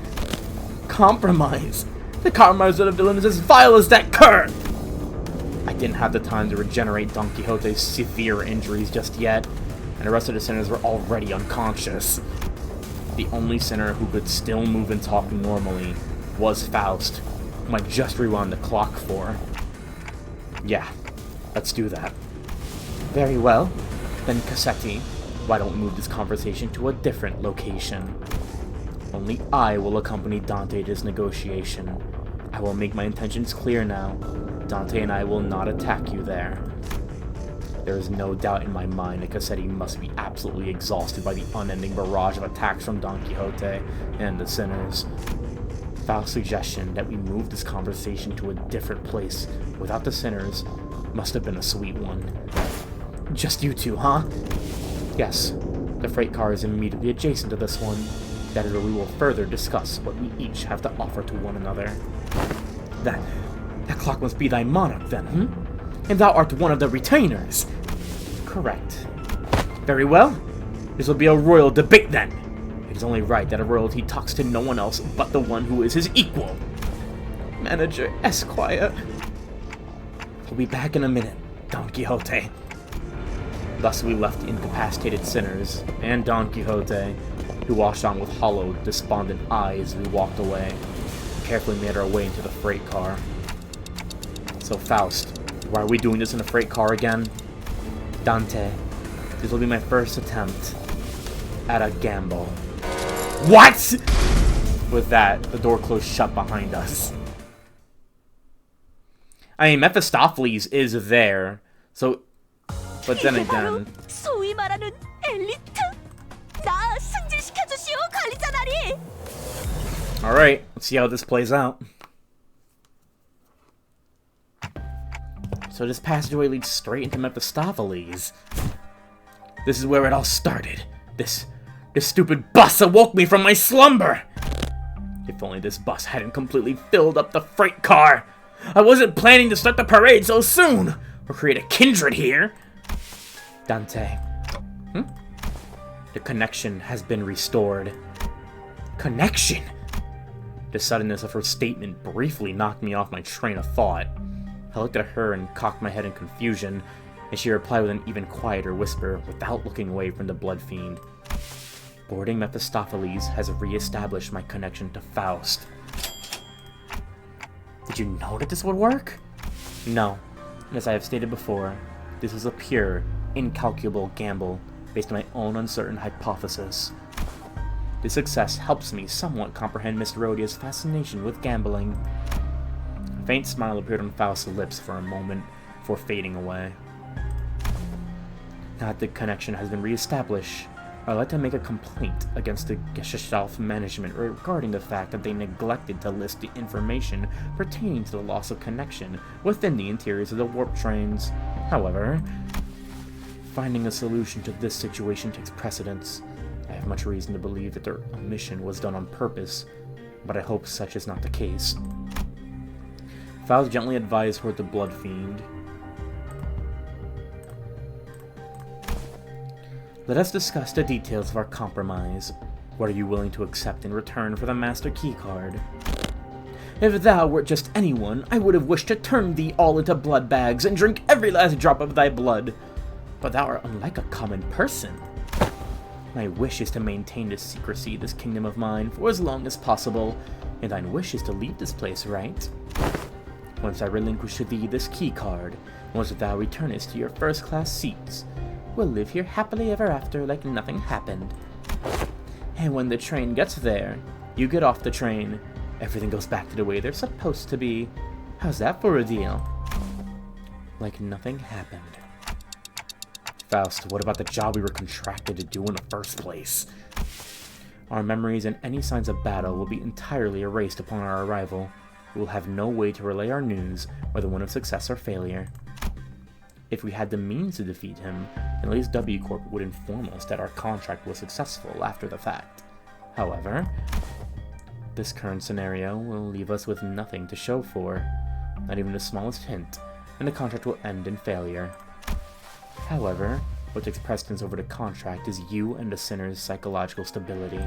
Compromise? The compromise of the villain is as vile as that cur! I didn't have the time to regenerate Don Quixote's severe injuries just yet, and the rest of the sinners were already unconscious. The only sinner who could still move and talk normally was Faust, whom I just rewound the clock for. Yeah, let's do that. Very well. Then, Cassetti, why don't we move this conversation to a different location? Only I will accompany Dante to this negotiation. I will make my intentions clear now. Dante and I will not attack you there. There is no doubt in my mind that Cassetti must be absolutely exhausted by the unending barrage of attacks from Don Quixote and the sinners. Faust's suggestion that we move this conversation to a different place without the sinners must have been a sweet one. Just you two, huh? Yes, the freight car is immediately adjacent to this one. That is where we will further discuss what we each have to offer to one another. That clock must be thy monarch, then, And thou art one of the retainers. Correct. Very well. This will be a royal debate, then. It is only right that a royalty talks to no one else but the one who is his equal. Manager Esquire. We'll be back in a minute, Don Quixote. Thus we left the incapacitated sinners, and Don Quixote, who watched on with hollow, despondent eyes as we walked away, and carefully made our way into the freight car. So Faust, why are we doing this in a freight car again? Dante, this will be my first attempt at a gamble. What?! With that, the door closed shut behind us. I mean, Mephistopheles is there. So, but then 이게 바로 again... 소위 말하는 엘리트? 나 승진시켜 주시오, 관리자 나리. Alright, let's see how this plays out. So this passageway leads straight into Mephistopheles. This is where it all started. This stupid bus awoke me from my slumber! If only this bus hadn't completely filled up the freight car! I wasn't planning to start the parade so soon! Or create a kindred here! Dante. The connection has been restored. Connection? The suddenness of her statement briefly knocked me off my train of thought. I looked at her and cocked my head in confusion, and she replied with an even quieter whisper, without looking away from the blood fiend. Boarding Mephistopheles has re-established my connection to Faust. Did you know that this would work? No. And as I have stated before, this was a pure, incalculable gamble based on my own uncertain hypothesis. This success helps me somewhat comprehend Miss Rhodia's fascination with gambling. A faint smile appeared on Faust's lips for a moment, before fading away. Now that the connection has been re-established, I'd like to make a complaint against the Gestalt management regarding the fact that they neglected to list the information pertaining to the loss of connection within the interiors of the warp trains. However, finding a solution to this situation takes precedence. I have much reason to believe that their omission was done on purpose, but I hope such is not the case. Faust gently advised toward the Blood Fiend. Let us discuss the details of our compromise. What are you willing to accept in return for the Master Keycard? If thou wert just anyone, I would have wished to turn thee all into blood bags and drink every last drop of thy blood. But thou art unlike a common person. My wish is to maintain the secrecy of this kingdom of mine for as long as possible, and thine wish is to leave this place, right? Once I relinquish to thee this keycard, once thou returnest to your first-class seats, we'll live here happily ever after like nothing happened. And when the train gets there, you get off the train. Everything goes back to the way they're supposed to be. How's that for a deal? Like nothing happened. Faust, what about the job we were contracted to do in the first place? Our memories and any signs of battle will be entirely erased upon our arrival. We will have no way to relay our news, whether one of success or failure. If we had the means to defeat him, then at least W Corp would inform us that our contract was successful after the fact. However, this current scenario will leave us with nothing to show for, not even the smallest hint, and the contract will end in failure. However, what takes precedence over the contract is you and the sinner's psychological stability.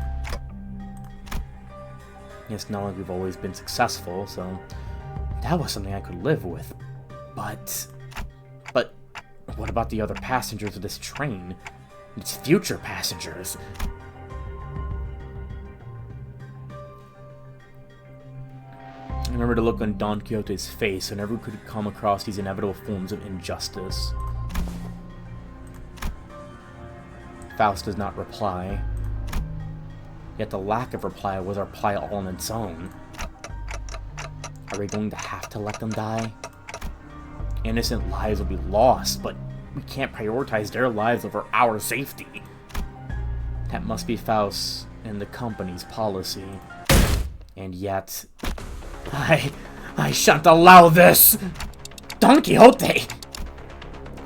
Yes, not like we've always been successful, so that was something I could live with. But what about the other passengers of this train? Its future passengers? I remember the look on Don Quixote's face whenever we could come across these inevitable forms of injustice. Faust does not reply. Yet the lack of reply was our reply all on its own. Are we going to have to let them die? Innocent lives will be lost, but we can't prioritize their lives over our safety. That must be Faust and the company's policy. And yet... I shan't allow this! Don Quixote!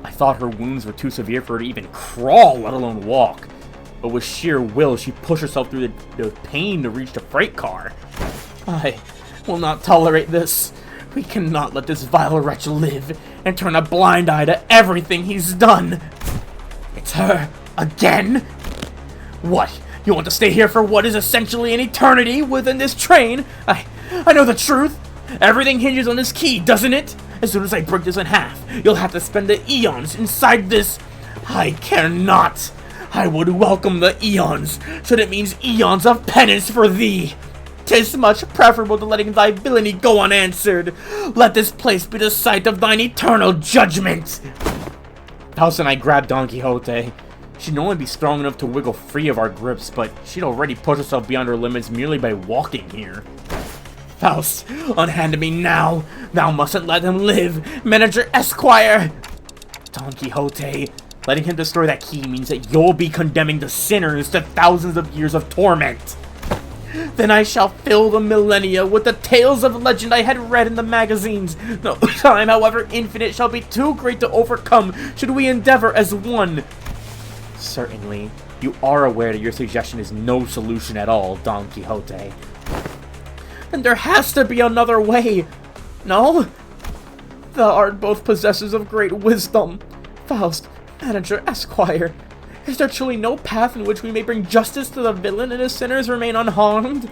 I thought her wounds were too severe for her to even crawl, let alone walk. But with sheer will, she pushed herself through the pain to reach the freight car. I will not tolerate this. We cannot let this vile wretch live and turn a blind eye to everything he's done. It's her again? What? You want to stay here for what is essentially an eternity within this train? I know the truth. Everything hinges on this key, doesn't it? As soon as I break this in half, you'll have to spend the eons inside this. I care not. I would welcome the eons, so that means eons of penance for thee. 'Tis much preferable to letting thy villainy go unanswered. Let this place be the site of thine eternal judgment. Faust and I grabbed Don Quixote. She'd only be strong enough to wiggle free of our grips, but she'd already pushed herself beyond her limits merely by walking here. Faust, unhand me now. Thou mustn't let him live. Manager Esquire! Don Quixote, letting him destroy that key means that you'll be condemning the sinners to thousands of years of torment. Then I shall fill the millennia with the tales of legend I had read in the magazines. No time, however infinite, shall be too great to overcome should we endeavor as one. Certainly, you are aware that your suggestion is no solution at all, Don Quixote. Then there has to be another way. No? Thou art both possessors of great wisdom. Faust, Manager Esquire, is there truly no path in which we may bring justice to the villain and his sinners remain unharmed?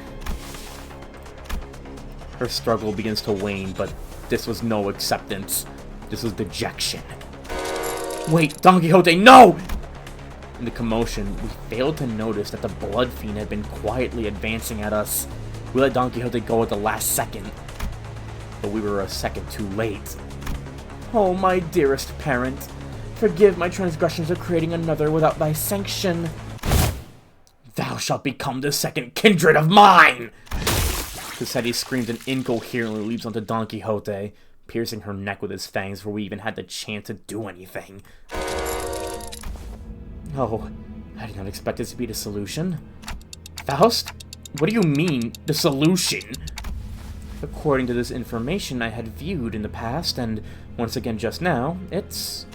Her struggle begins to wane, but this was no acceptance. This was dejection. Wait, Don Quixote, no! In the commotion, we failed to notice that the Blood Fiend had been quietly advancing at us. We let Don Quixote go at the last second, but we were a second too late. Oh, my dearest parent, forgive my transgressions of creating another without thy sanction. Thou shalt become the second kindred of mine! Cassetti screams and incoherently leaps onto Don Quixote, piercing her neck with his fangs before we even had the chance to do anything. Oh, I did not expect this to be the solution. Faust? What do you mean, the solution? According to this information I had viewed in the past, and once again just now, it's...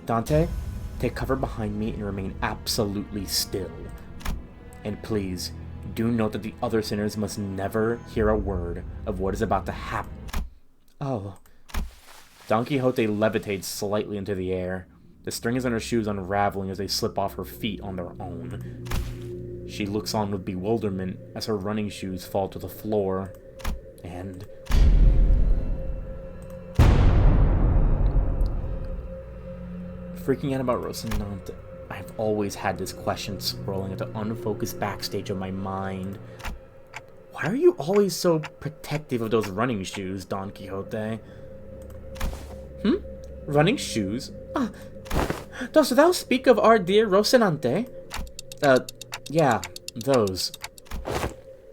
Dante, take cover behind me and remain absolutely still. And please, do note that the other sinners must never hear a word of what is about to happen. Oh. Don Quixote levitates slightly into the air, the strings on her shoes unraveling as they slip off her feet on their own. She looks on with bewilderment as her running shoes fall to the floor, and... Freaking out about Rocinante, I've always had this question swirling at the unfocused backstage of my mind. Why are you always so protective of those running shoes, Don Quixote? Running shoes? Dost thou speak of our dear Rocinante? Yeah, those.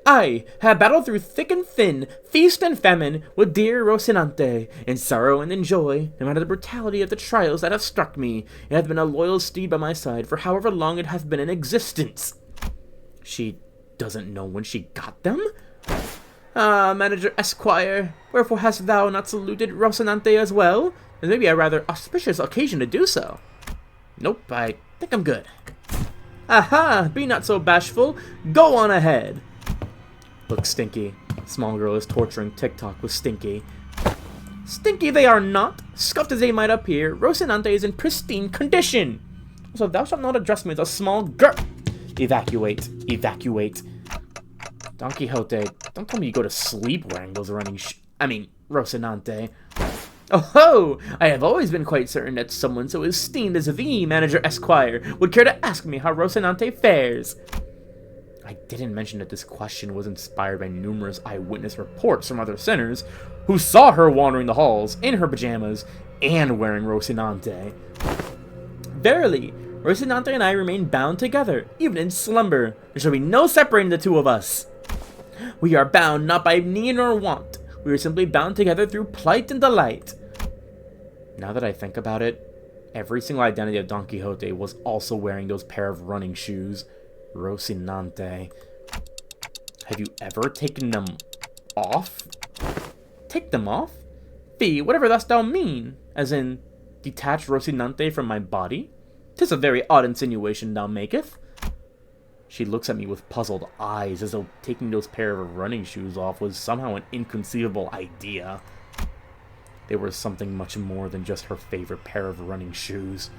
I have battled through thick and thin, feast and famine, with dear Rocinante, in sorrow and in joy, no matter the brutality of the trials that have struck me. It hath been a loyal steed by my side for however long it hath been in existence. She doesn't know when she got them? Ah, Manager Esquire, wherefore hast thou not saluted Rocinante as well? It may be a rather auspicious occasion to do so. Nope, I think I'm good. Aha! Be not so bashful. Go on ahead. Look, Stinky. Small girl is torturing TikTok with Stinky. Stinky they are not. Scuffed as they might appear, Rocinante is in pristine condition. So thou shalt not address me as a small girl. Evacuate. Evacuate. Don Quixote, don't tell me you go to sleep wearing those running Rocinante. Oh ho! I have always been quite certain that someone so esteemed as thee, Manager Esquire, would care to ask me how Rocinante fares. I didn't mention that this question was inspired by numerous eyewitness reports from other sinners who saw her wandering the halls in her pajamas and wearing Rocinante. Verily, Rocinante and I remain bound together, even in slumber. There shall be no separating the two of us. We are bound not by need nor want. We are simply bound together through plight and delight. Now that I think about it, every single identity of Don Quixote was also wearing those pair of running shoes. Rocinante. Have you ever taken them off? Take them off? Fie, whatever dost thou mean? As in, detach Rocinante from my body? 'Tis a very odd insinuation thou maketh. She looks at me with puzzled eyes, as though taking those pair of running shoes off was somehow an inconceivable idea. They were something much more than just her favorite pair of running shoes.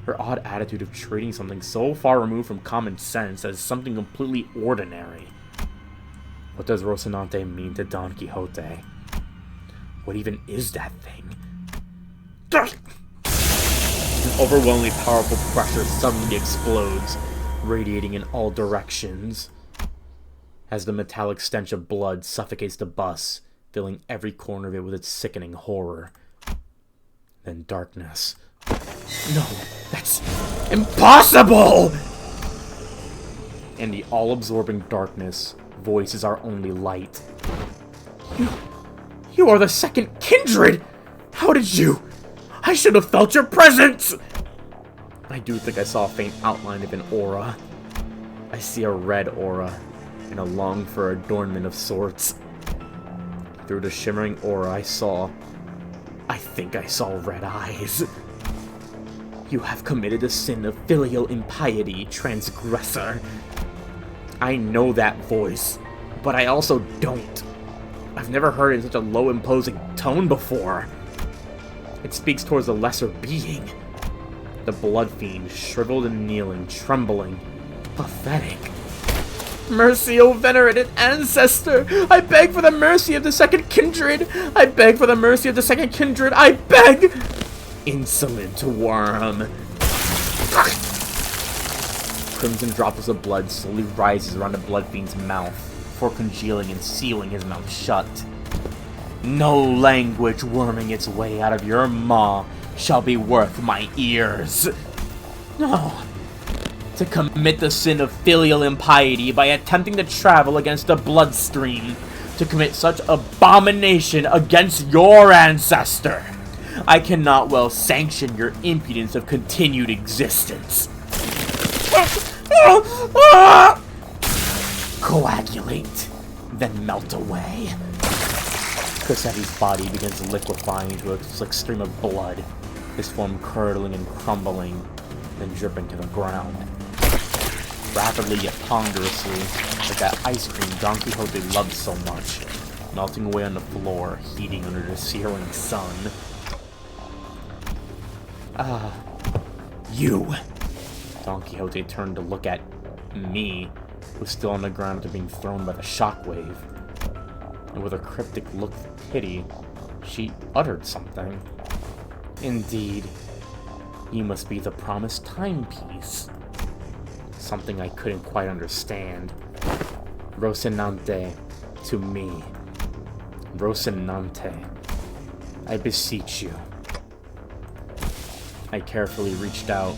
Her odd attitude of treating something so far removed from common sense as something completely ordinary. What does Rocinante mean to Don Quixote? What even is that thing? An overwhelmingly powerful pressure suddenly explodes, radiating in all directions, as the metallic stench of blood suffocates the bus, filling every corner of it with its sickening horror. Then darkness. No, that's impossible! In the all-absorbing darkness, voice is our only light. You are the second kindred! How did you? I should have felt your presence! I do think I saw a faint outline of an aura. I see a red aura, and a long for adornment of sorts. Through the shimmering aura I think I saw red eyes. You have committed a sin of filial impiety, transgressor. I know that voice, but I also don't. I've never heard it in such a low, imposing tone before. It speaks towards a lesser being. The blood fiend, shriveled and kneeling, trembling, pathetic. Mercy, O venerated ancestor! I beg for the mercy of the second kindred! I beg for the mercy of the second kindred! I beg! Insolent worm. Crimson droplets of blood slowly rises around the blood fiend's mouth, before congealing and sealing his mouth shut. No language worming its way out of your maw shall be worth my ears. No. To commit the sin of filial impiety by attempting to travel against the bloodstream, to commit such abomination against your ancestor, I cannot well sanction your impudence of continued existence. Coagulate, then melt away. Cossetti's body begins liquefying into a slick stream of blood, his form curdling and crumbling, then dripping to the ground. Rapidly yet ponderously, like that ice cream Don Quixote loved so much, melting away on the floor, heating under the searing sun. You! Don Quixote turned to look at me, who was still on the ground after being thrown by the shockwave. And with a cryptic look of pity, she uttered something. Indeed, you must be the promised timepiece. Something I couldn't quite understand. Rocinante, to me. Rocinante, I beseech you. I carefully reached out,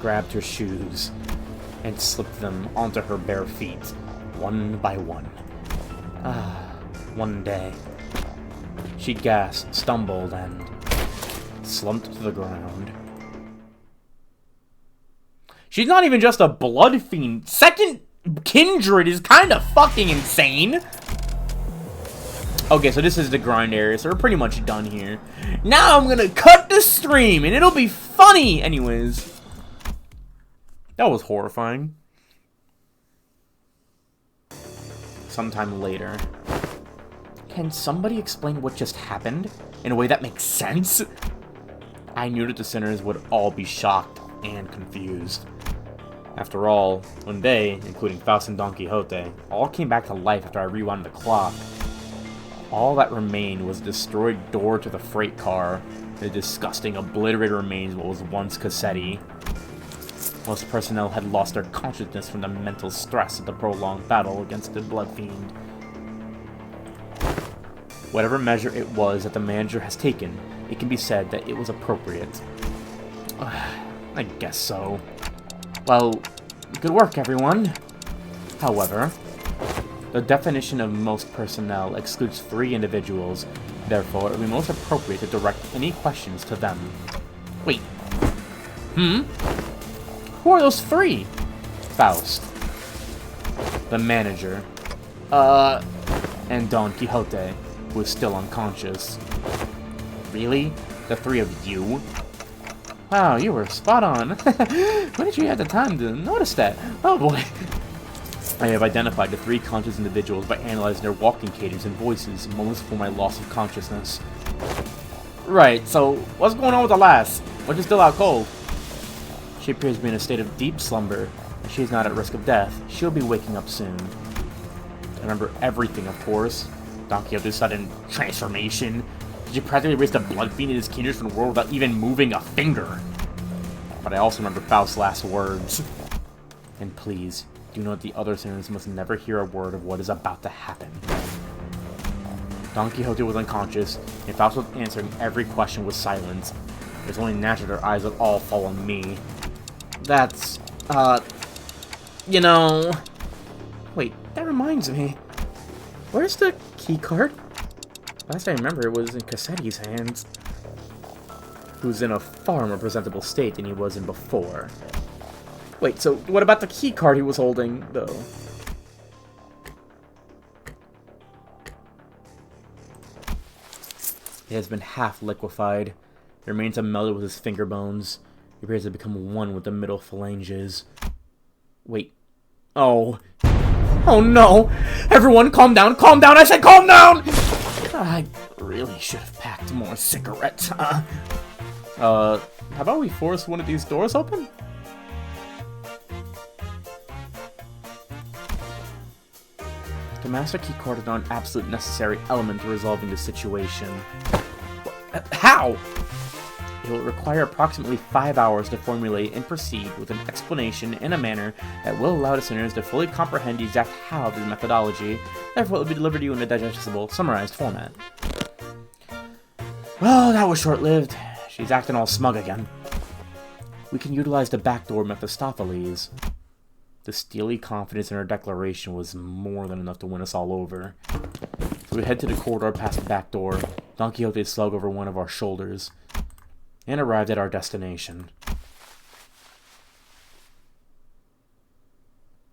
grabbed her shoes, and slipped them onto her bare feet, one by one. One day, she gasped, stumbled, and slumped to the ground. She's not even just a blood fiend. Second kindred is kind of fucking insane. Okay, so this is the grind area, so we're pretty much done here. Now I'm gonna cut the stream, and it'll be funny! Anyways. That was horrifying. Sometime later. Can somebody explain what just happened in a way that makes sense? I knew that the sinners would all be shocked and confused. After all, when they, including Faust and Don Quixote, all came back to life after I rewound the clock, all that remained was a destroyed door to the freight car, the disgusting, obliterated remains of what was once Cossetti. Most personnel had lost their consciousness from the mental stress of the prolonged battle against the Blood Fiend. Whatever measure it was that the manager has taken, it can be said that it was appropriate. I guess so. Well, good work, everyone. However, the definition of most personnel excludes 3 individuals, therefore it would be most appropriate to direct any questions to them. Wait. Who are those 3? Faust. The manager. And Don Quixote, who is still unconscious. Really? The 3 of you? Wow, you were spot on. When did you have the time to notice that? Oh boy. I have identified the 3 conscious individuals by analyzing their walking cadence and voices moments before my loss of consciousness. Right, so what's going on with the lass? Why is she still out cold? She appears to be in a state of deep slumber, and she is not at risk of death. She'll be waking up soon. I remember everything, of course. Don Quixote's sudden transformation. She practically erased the blood fiend in his kindred from the world without even moving a finger. But I also remember Faust's last words. And please, do know that the other sinners must never hear a word of what is about to happen. Don Quixote was unconscious, and Faust was answering every question with silence. It was only natural their eyes would all fall on me. That's, you know... Wait, that reminds me. Where's the key card? Last I remember, it was in Cassetti's hands. Who's in a far more presentable state than he was in before. Wait, so what about the key card he was holding, though? It has been half liquefied. It remains unmelded with his finger bones. He appears to become one with the middle phalanges. Wait. Oh. Oh no! Everyone, calm down! Calm down! I said calm down! I really should have packed more cigarettes, huh? How about we force one of these doors open? The master key card is not an absolute necessary element to resolving the situation. How? It will require approximately 5 hours to formulate and proceed with an explanation in a manner that will allow listeners to fully comprehend the exact how of his methodology. Therefore, it will be delivered to you in a digestible, summarized format. Well, that was short-lived. She's acting all smug again. We can utilize the backdoor Mephistopheles. The steely confidence in her declaration was more than enough to win us all over. So we head to the corridor past the back door, Don Quixote slug over one of our shoulders, and arrived at our destination.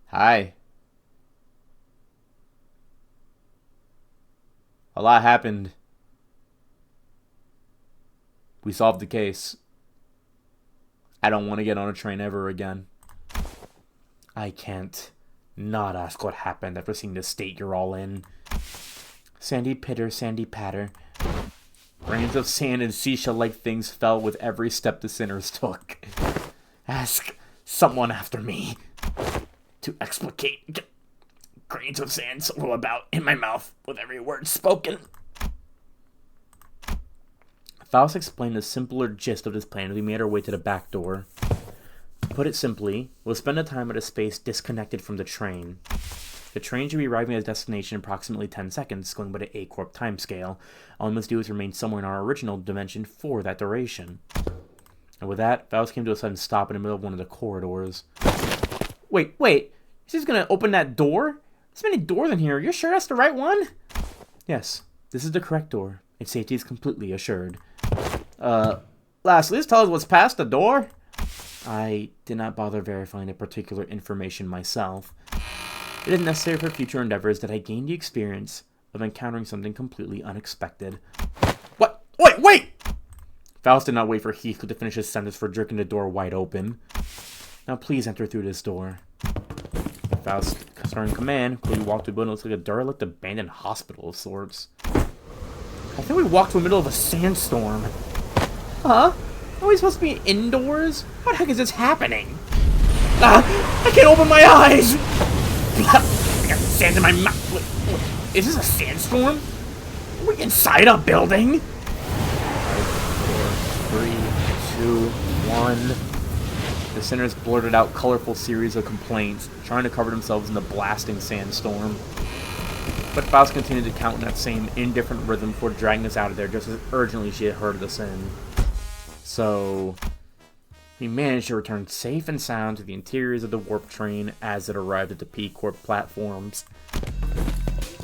Hi. A lot happened. We solved the case. I don't want to get on a train ever again. I can't not ask what happened after seeing the state you're all in. Sandy pitter, sandy patter. Grains of sand and seashell-like things fell with every step the sinners took. Ask someone after me to explicate. Grains of sand swirl about in my mouth with every word spoken. Faust explained the simpler gist of this plan as we made our way to the back door. To put it simply, we'll spend the time at a space disconnected from the train. The train should be arriving at its destination in approximately 10 seconds, going by the A-Corp timescale. All we must do is remain somewhere in our original dimension for that duration. And with that, Faust came to a sudden stop in the middle of one of the corridors. Wait, is this gonna open that door? There's many doors in here. You're sure that's the right one? Yes, this is the correct door. Its safety is completely assured. Lastly, tell us what's past the door? I did not bother verifying the particular information myself. It is necessary for future endeavors that I gain the experience of encountering something completely unexpected. What? Wait! Faust did not wait for Heathcliff to finish his sentence for jerking the door wide open. Now please enter through this door. Faust, starting command, quickly walked through a building that looks like a derelict abandoned hospital of sorts. I think we walked through the middle of a sandstorm. Huh? Are we supposed to be indoors? What the heck is this happening? I can't open my eyes! I got sand in my mouth. Wait, is this a sandstorm? Are we inside a building? 5, 4, 3, 2, 1. The sinners blurted out a colorful series of complaints, trying to cover themselves in the blasting sandstorm. But Faust continued to count in that same indifferent rhythm before dragging us out of there just as urgently she had herded us in. So, we managed to return safe and sound to the interiors of the warp train as it arrived at the P-Corp platforms.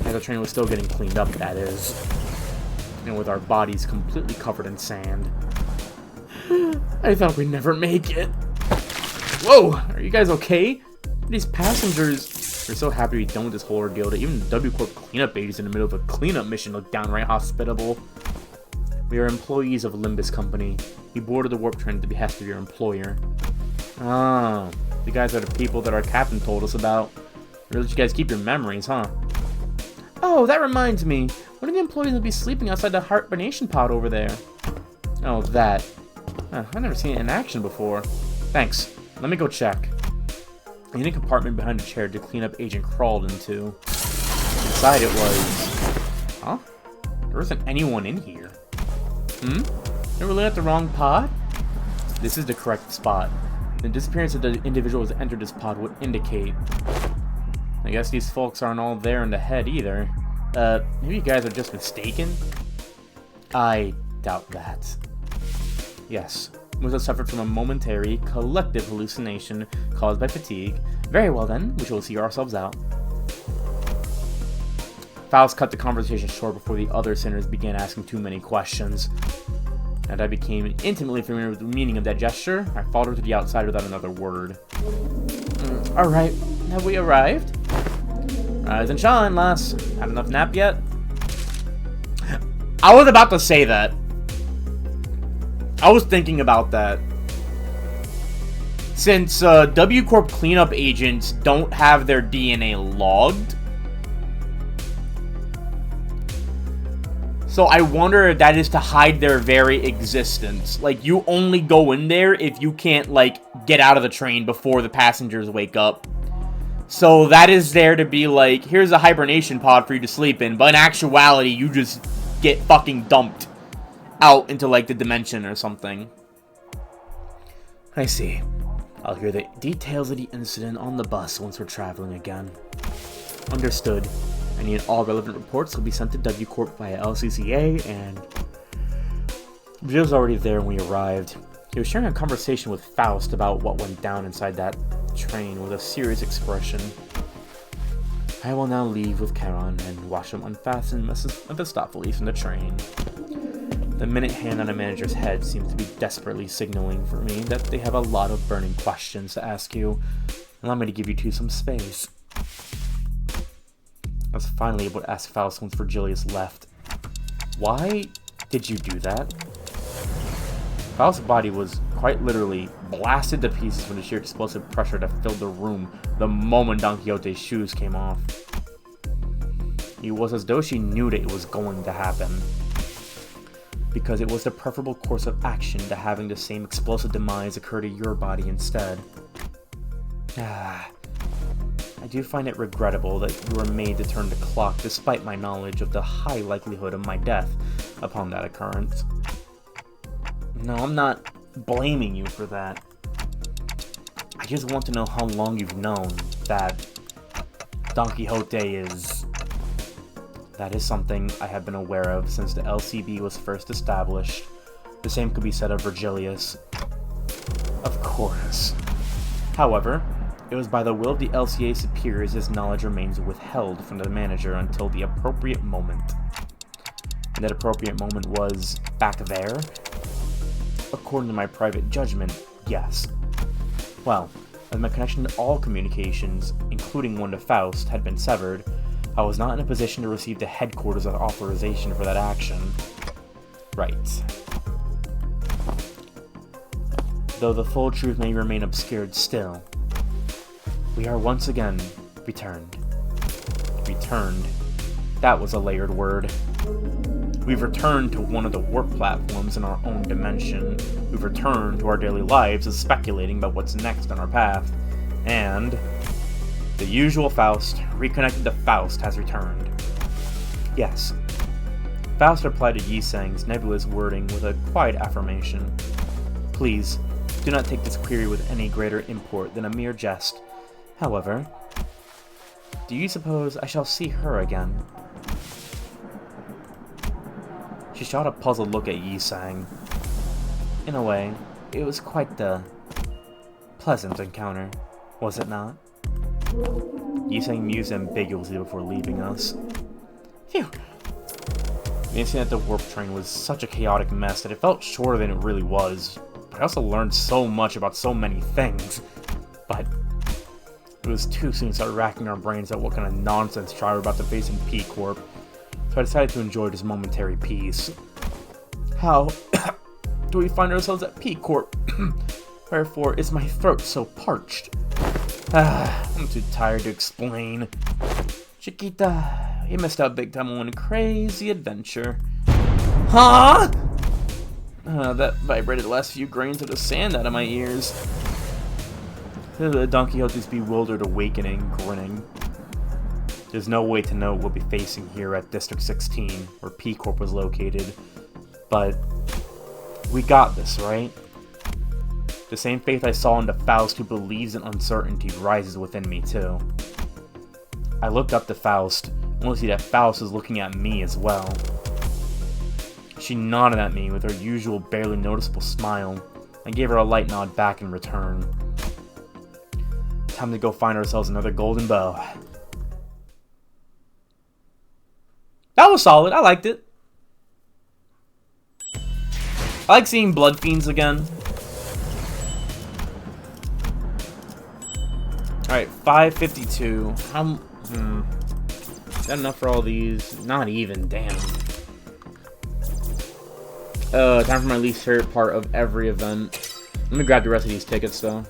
As the train was still getting cleaned up, that is. And with our bodies completely covered in sand. I thought we'd never make it. Whoa! Are you guys okay? These passengers are so happy to be done with this whole ordeal that even the W-Corp cleanup agents in the middle of a cleanup mission look downright hospitable. We are employees of Olympus Company. We boarded the warp train at the behest of your employer. Oh, you guys are the people that our captain told us about. Really, you guys keep your memories, huh? Oh, that reminds me. One of the employees will be sleeping outside the hibernation pod over there. Oh, that. I've never seen it in action before. Thanks. Let me go check. The hidden compartment behind the chair the cleanup agent crawled into. Inside it was... Huh? There isn't anyone in here. Never really at the wrong pod? This is the correct spot. The disappearance of the individuals that entered this pod would indicate. I guess these folks aren't all there in the head either. Maybe you guys are just mistaken? I doubt that. Yes, Musa suffered from a momentary, collective hallucination caused by fatigue. Very well then, we shall see ourselves out. Faust cut the conversation short before the other sinners began asking too many questions. And I became intimately familiar with the meaning of that gesture. I followed her to the outside without another word. Alright, have we arrived? Rise and shine, lass. Had enough nap yet? I was about to say that. I was thinking about that. Since W Corp cleanup agents don't have their DNA logged, so I wonder if that is to hide their very existence. Like, you only go in there if you can't, like, get out of the train before the passengers wake up. So that is there to be like, here's a hibernation pod for you to sleep in, but in actuality, you just get fucking dumped out into, like, the dimension or something. I see. I'll hear the details of the incident on the bus once we're traveling again. Understood. Any and all relevant reports will be sent to W Corp via LCCA, and Joe was already there when we arrived. He was sharing a conversation with Faust about what went down inside that train with a serious expression. I will now leave with Charon and watch him unfasten Mephistopheles from the train. The minute hand on a manager's head seems to be desperately signaling for me that they have a lot of burning questions to ask you. Allow me to give you two some space. I was finally able to ask Faust once Virgilius left. Why did you do that? Faust's body was quite literally blasted to pieces from the sheer explosive pressure that filled the room the moment Don Quixote's shoes came off. It was as though she knew that it was going to happen, because it was the preferable course of action to having the same explosive demise occur to your body instead. I do find it regrettable that you were made to turn the clock despite my knowledge of the high likelihood of my death upon that occurrence. No, I'm not blaming you for that. I just want to know how long you've known that Don Quixote is... That is something I have been aware of since the LCB was first established. The same could be said of Virgilius. Of course. However, it was by the will of the LCA superiors his knowledge remains withheld from the manager until the appropriate moment. And that appropriate moment was back there? According to my private judgment, yes. Well, as my connection to all communications, including one to Faust, had been severed, I was not in a position to receive the headquarters of authorization for that action. Right. Though the full truth may remain obscured still, we are once again returned. Returned. That was a layered word. We've returned to one of the warp platforms in our own dimension. We've returned to our daily lives of speculating about what's next on our path. And the usual Faust, reconnected to Faust, has returned. Yes. Faust replied to Yi Sang's nebulous wording with a quiet affirmation. Please, do not take this query with any greater import than a mere jest. However, do you suppose I shall see her again? She shot a puzzled look at Yi Sang. In a way, it was quite the pleasant encounter, was it not? Yi Sang mused ambiguously before leaving us. Phew. The incident at the warp train was such a chaotic mess that it felt shorter than it really was, but I also learned so much about so many things. But it was too soon to start racking our brains at what kind of nonsense trial we're about to face in P Corp, so I decided to enjoy this momentary peace. How do we find ourselves at P Corp? Wherefore is my throat so parched? I'm too tired to explain. Chiquita, you missed out big time on one crazy adventure. Huh? That vibrated the last few grains of the sand out of my ears. Don Quixote's bewildered awakening, grinning. There's no way to know what we'll be facing here at District 16, where P Corp was located. But we got this, right? The same faith I saw in the Faust who believes in uncertainty rises within me, too. I looked up to Faust, only to see that Faust was looking at me as well. She nodded at me with her usual barely noticeable smile, and gave her a light nod back in return. Time to go find ourselves another golden bow. was solid. I liked it. I like seeing Blood Fiends again. Alright, 552. Is that enough for all these? Not even, damn. Time for my least favorite part of every event. Let me grab the rest of these tickets, though.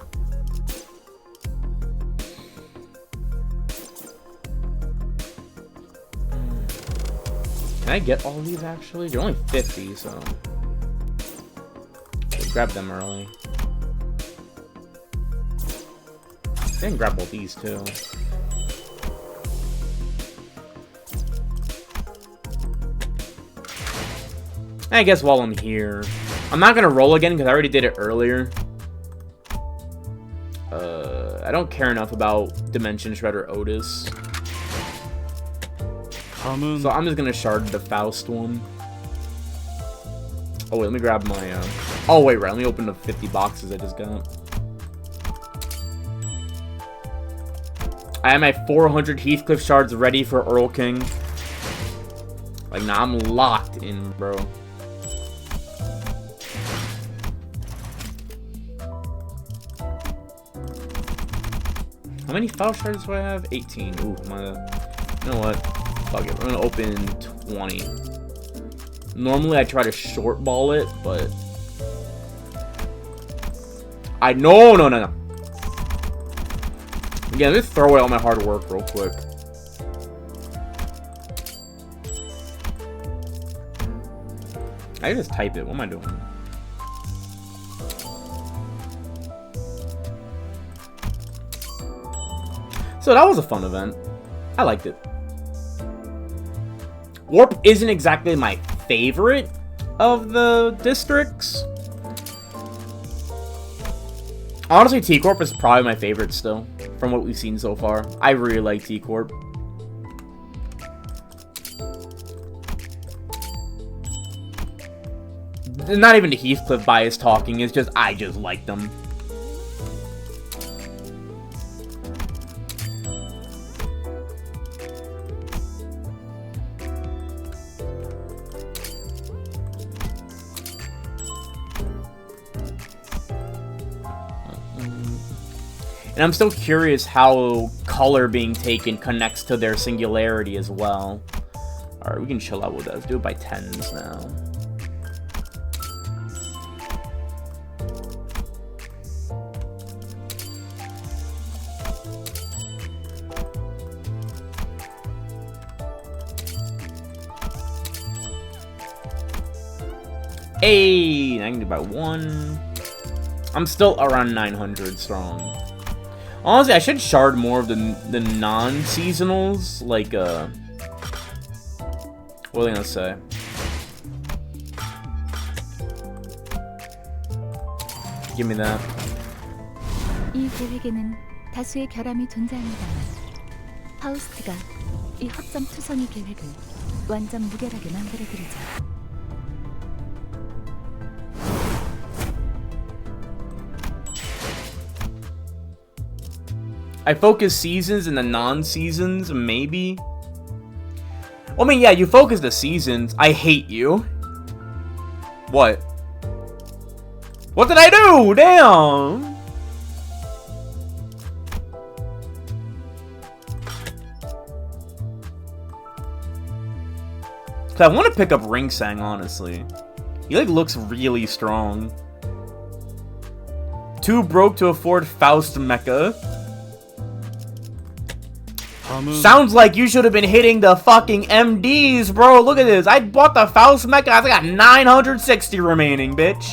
Can I get all of these, actually? They're only 50, so... Okay, grab them early. I can grab all these, too. I guess while I'm here, I'm not gonna roll again because I already did it earlier. I don't care enough about Dimension Shredder Otis, so I'm just gonna shard the Faust one. Oh wait, let me grab my. Oh wait, right. Let me open the 50 boxes I just got. I have my 400 Heathcliff shards ready for Earl King. Like, nah, I'm locked in, bro. How many Faust shards do I have? 18. Ooh, you know what? Fuck it. We're gonna open 20. Normally I try to short ball it, but no. Again, let's throw away all my hard work real quick. I can just type it. What am I doing? So that was a fun event. I liked it. Warp isn't exactly my favorite of the districts. Honestly, T-Corp is probably my favorite still, from what we've seen so far. I really like T-Corp. Not even the Heathcliff bias talking, it's just, I just like them. And I'm still curious how color being taken connects to their singularity as well. Alright, we can chill out with that. Let's do it by 10s now. Hey, I can do it by 1. I'm still around 900 strong. Honestly, I should shard more of the non-seasonals, like, what are they gonna say? Give me that. 이 계획에는 다수의 결함이 존재합니다만 파우스트가 이 허점 투성이 계획을 완전 무결하게 만들어드리죠. I focus seasons and the non-seasons, maybe. Well, I mean, yeah, you focus the seasons. I hate you. What? What did I do? Damn! Cause I want to pick up Ringsang, honestly. He, like, looks really strong. Too broke to afford Faust Mecha. Sounds like you should have been hitting the fucking MDs, bro. Look at this. I bought the Faust Mecha. I got 960 remaining, bitch.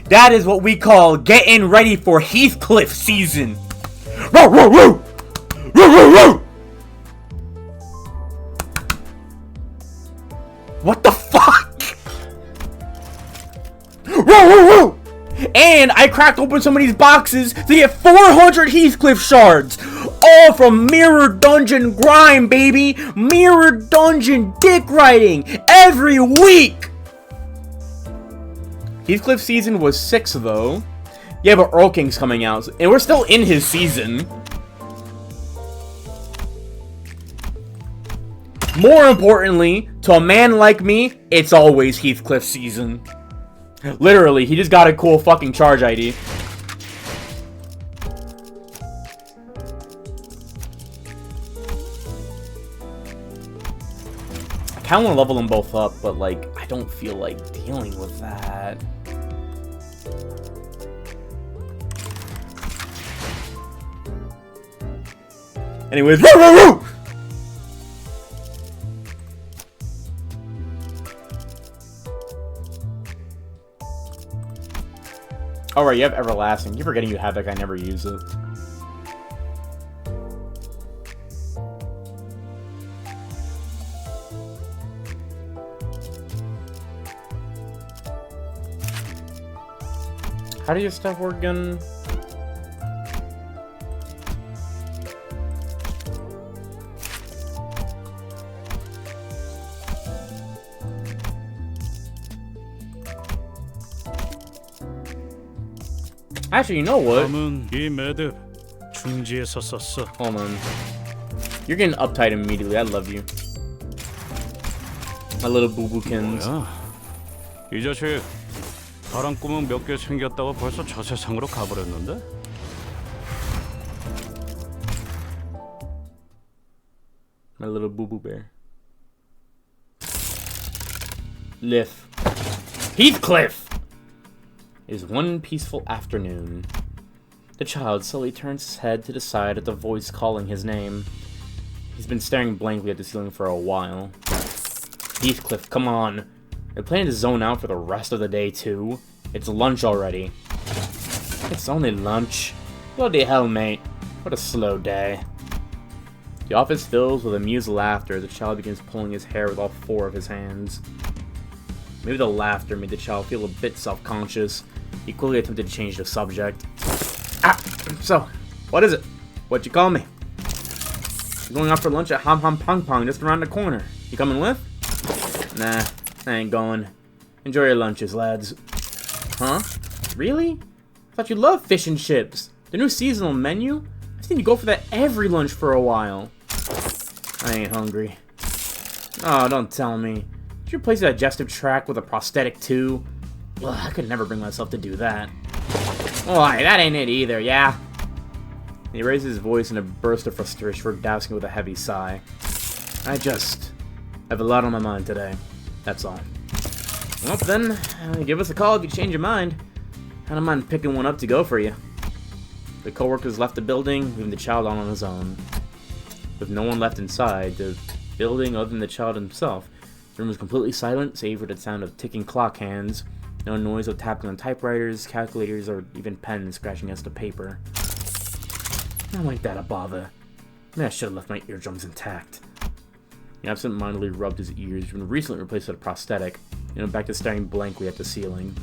That is what we call getting ready for Heathcliff season. Woo, woo, woo! Woo, woo, woo! What the fuck? Woo, woo, woo! And I cracked open some of these boxes to get 400 Heathcliff shards. All from Mirror Dungeon grind, baby. Mirror Dungeon dick riding every week. Heathcliff season was 6, though. Yeah, but Earl King's coming out, and we're still in his season. More importantly, to a man like me, it's always Heathcliff season. Literally, he just got a cool fucking charge ID. I kinda wanna level them both up, but like, I don't feel like dealing with that. Anyways, woo woo woo! Alright, you have Everlasting. You're forgetting you have that guy, never use it. How do your stuff work again? Actually, you know what? 다음은 이 매듭 중지에서 썼어. Hold on. You're getting uptight immediately. I love you. My little boo-bookins. 뭐야? 이 자식 파란 꿈은 몇 개 생겼다고 벌써 저 세상으로 가버렸는데? My little boo-boo bear. Liff. Heathcliff! It is one peaceful afternoon. The child slowly turns his head to the side at the voice calling his name. He's been staring blankly at the ceiling for a while. Heathcliff, come on. You're planning to zone out for the rest of the day, too? It's lunch already. It's only lunch. Bloody hell, mate. What a slow day. The office fills with amused laughter as the child begins pulling his hair with all four of his hands. Maybe the laughter made the child feel a bit self-conscious. He quickly attempted to change the subject. Ah! So, what is it? What'd you call me? We're going out for lunch at Ham Ham Pong Pong just around the corner. You coming with? Nah, I ain't going. Enjoy your lunches, lads. Huh? Really? I thought you loved fish and chips. The new seasonal menu? I've seen you go for that every lunch for a while. I ain't hungry. Oh, don't tell me. Did you replace the digestive tract with a prosthetic too? Ugh, I could never bring myself to do that. Why, that ain't it either, yeah? He raised his voice in a burst of frustration for dousing it with a heavy sigh. I have a lot on my mind today. That's all. Well then, give us a call if you change your mind. I don't mind picking one up to go for you. The co-workers left the building, leaving the child on his own. With no one left inside the building other than the child himself, the room was completely silent, save for the sound of ticking clock hands. No noise of tapping on typewriters, calculators, or even pens scratching against the paper. Not like that a bother. Maybe I should have left my eardrums intact. He absent-mindedly rubbed his ears, which had been recently replaced with a prosthetic, and went back to staring blankly at the ceiling.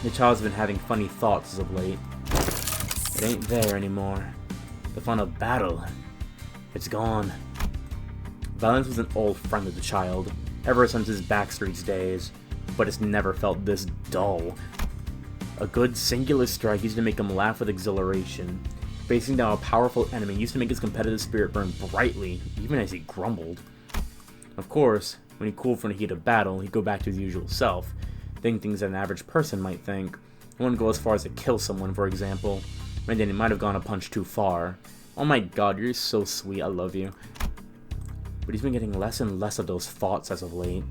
The child's been having funny thoughts as of late. It ain't there anymore. The fun of battle. It's gone. Violence was an old friend of the child, ever since his Backstreets days, but it's never felt this dull. A good singular strike used to make him laugh with exhilaration. Facing down a powerful enemy used to make his competitive spirit burn brightly, even as he grumbled. Of course, when he cooled from the heat of battle, he'd go back to his usual self, think things that an average person might think. He wouldn't go as far as to kill someone, for example, and then he might have gone a punch too far. Oh my god, you're so sweet, I love you. But he's been getting less and less of those thoughts as of late.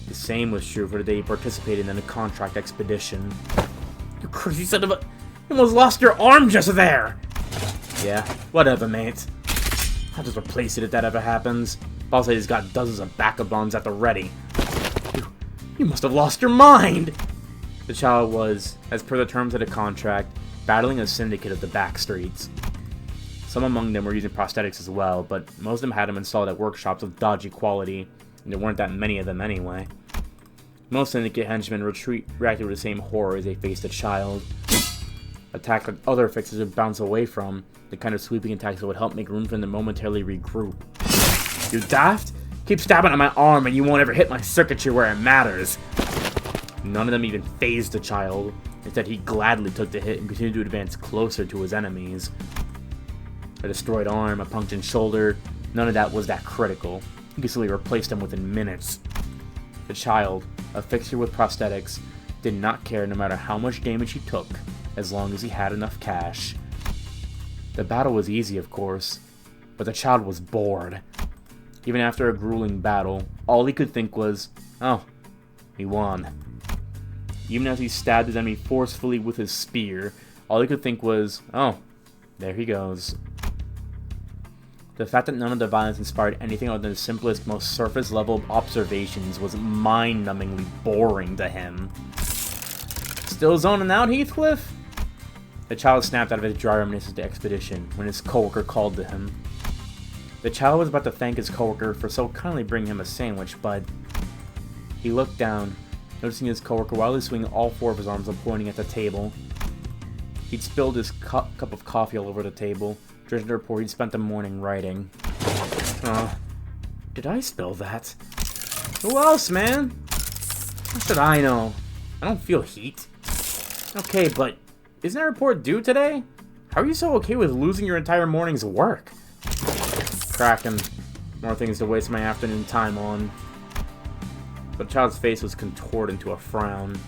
The same was true for the day he participated in a contract expedition. You crazy son of a... You almost lost your arm just there! Yeah, whatever, mate. I'll just replace it if that ever happens. Boss lady's got dozens of backup bombs at the ready. You must have lost your mind! The child was, as per the terms of the contract, battling a syndicate of the Backstreets. Some among them were using prosthetics as well, but most of them had them installed at workshops of dodgy quality, and there weren't that many of them anyway. Most syndicate henchmen reacted with the same horror as they faced the child. Attack that other fixers would bounce away from, the kind of sweeping attacks that would help make room for them to momentarily regroup. You daft? Keep stabbing at my arm and you won't ever hit my circuitry where it matters. None of them even fazed the child. Instead, he gladly took the hit and continued to advance closer to his enemies. A destroyed arm, a punctured shoulder, None of that was that critical. He could easily replace them within minutes. The child, a fixer with prosthetics, did not care no matter how much damage he took, as long as he had enough cash. The battle was easy, of course, but the child was bored. Even after a grueling battle, all he could think was, oh, he won. Even as he stabbed his enemy forcefully with his spear, all he could think was, oh, there he goes. The fact that none of the violence inspired anything other than the simplest, most surface-level observations was mind-numbingly boring to him. Still zoning out, Heathcliff? The child snapped out of his dry reminiscence of the expedition when his coworker called to him. The child was about to thank his coworker for so kindly bringing him a sandwich, but he looked down, noticing his coworker wildly swinging all four of his arms and pointing at the table. He'd spilled his cup of coffee all over the table, dredging the report he'd spent the morning writing. Did I spill that? Who else, man? What should I know? I don't feel heat. Okay, but isn't that report due today? How are you so okay with losing your entire morning's work? Cracking. More things to waste my afternoon time on. But the child's face was contorted into a frown.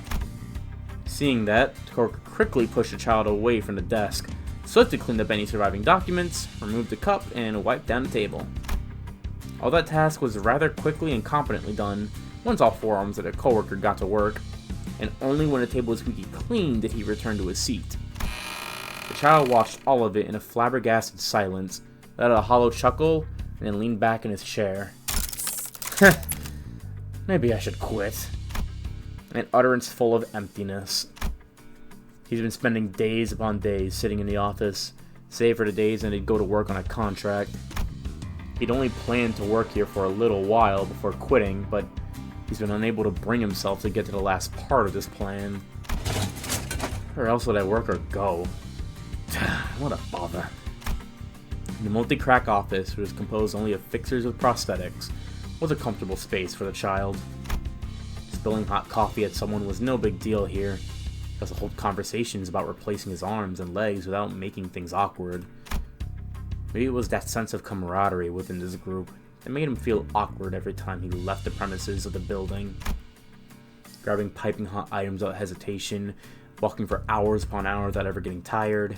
Seeing that, Cork quickly pushed the child away from the desk, swiftly cleaned up any surviving documents, removed the cup, and wiped down the table. All that task was rather quickly and competently done once all four arms of the coworker got to work, and only when the table was squeaky clean did he return to his seat. The child watched all of it in a flabbergasted silence, let out a hollow chuckle, and then leaned back in his chair. Maybe I should quit. An utterance full of emptiness. He's been spending days upon days sitting in the office, save for the days when he'd go to work on a contract. He'd only planned to work here for a little while before quitting, but he's been unable to bring himself to get to the last part of this plan. Where else would I work or go? What a bother. The multi-crack office, which was composed only of fixers with prosthetics, was a comfortable space for the child. Spilling hot coffee at someone was no big deal here, because to hold conversations about replacing his arms and legs without making things awkward. Maybe it was that sense of camaraderie within this group that made him feel awkward every time he left the premises of the building. Grabbing piping hot items without hesitation, walking for hours upon hours without ever getting tired.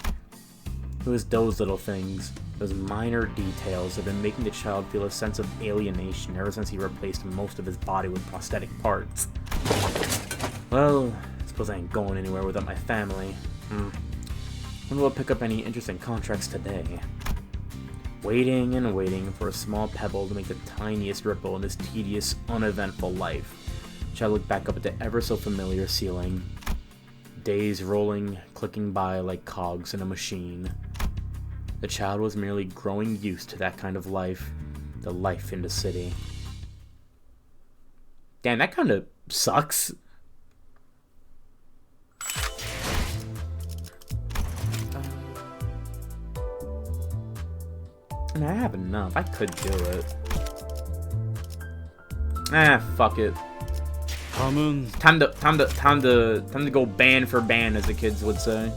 It was those little things, those minor details that have been making the child feel a sense of alienation ever since he replaced most of his body with prosthetic parts. Well, I suppose I ain't going anywhere without my family. When will I pick up any interesting contracts today? Waiting and waiting for a small pebble to make the tiniest ripple in this tedious, uneventful life. Child looked back up at the ever so familiar ceiling. Days rolling, clicking by like cogs in a machine. The child was merely growing used to that kind of life, the life in the city. Damn, that kind of sucks. I mean, I have enough. I could do it. Fuck it. 다음은 Time to go band for band, as the kids would say.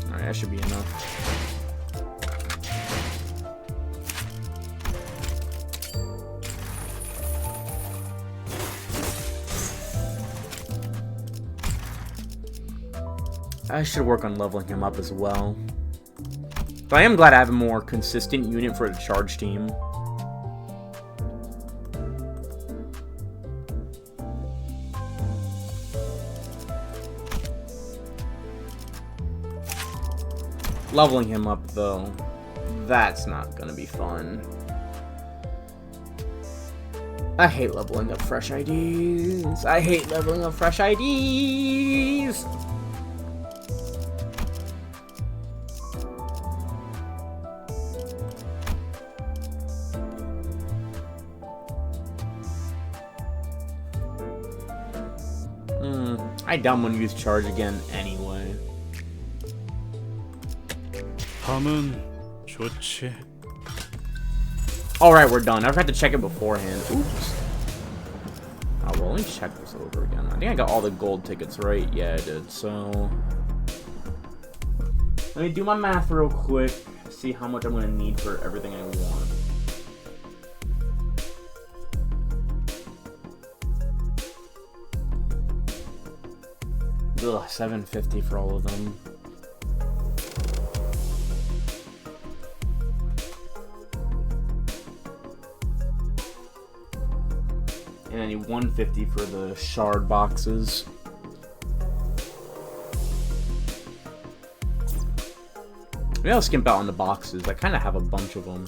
Alright, that should be enough. I should work on leveling him up as well. But I am glad I have a more consistent unit for the charge team. Leveling him up, though, that's not gonna be fun. I hate leveling up fresh IDs. I hate leveling up fresh IDs. I doubt I'm gonna use charge again anyway. 다음은 좋지. Alright, we're done. I forgot to check it beforehand. Oops. Oh, well, let me check this over again. I think I got all the gold tickets right. Yeah, I did. So Let me do my math real quick. See how much I'm gonna need for everything I want. Ugh, $750 for all of them. And I need $150 for the shard boxes. Maybe I'll skimp out on the boxes. I kind of have a bunch of them.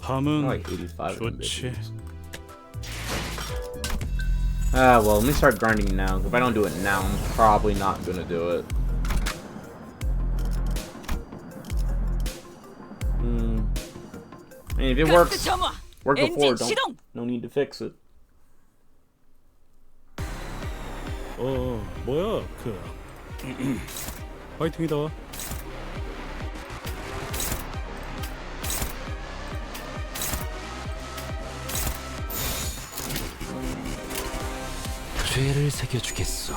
밤은 Like 85 of them, 좋지. bitches. Well, let me start grinding now. If I don't do it now, I'm probably not gonna do it. I mean, if it worked before, no need to fix it. 뭐야 그 파이팅이다. 죄를 새겨주겠어.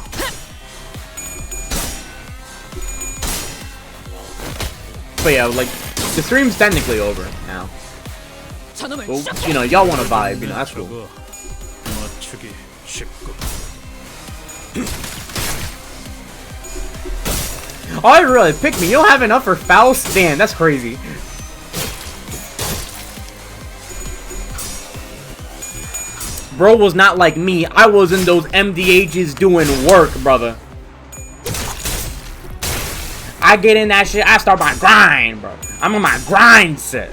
But yeah, like, the stream's technically over now. Well, you know, y'all want to vibe, you know, that's cool. 맞추기 쉽고. Oh, it really picked me. You don't have enough for Faust? Damn, that's crazy. Bro was not like me. I was in those MDHs doing work, brother. I get in that shit, I start my grind, bro. I'm on my grind set.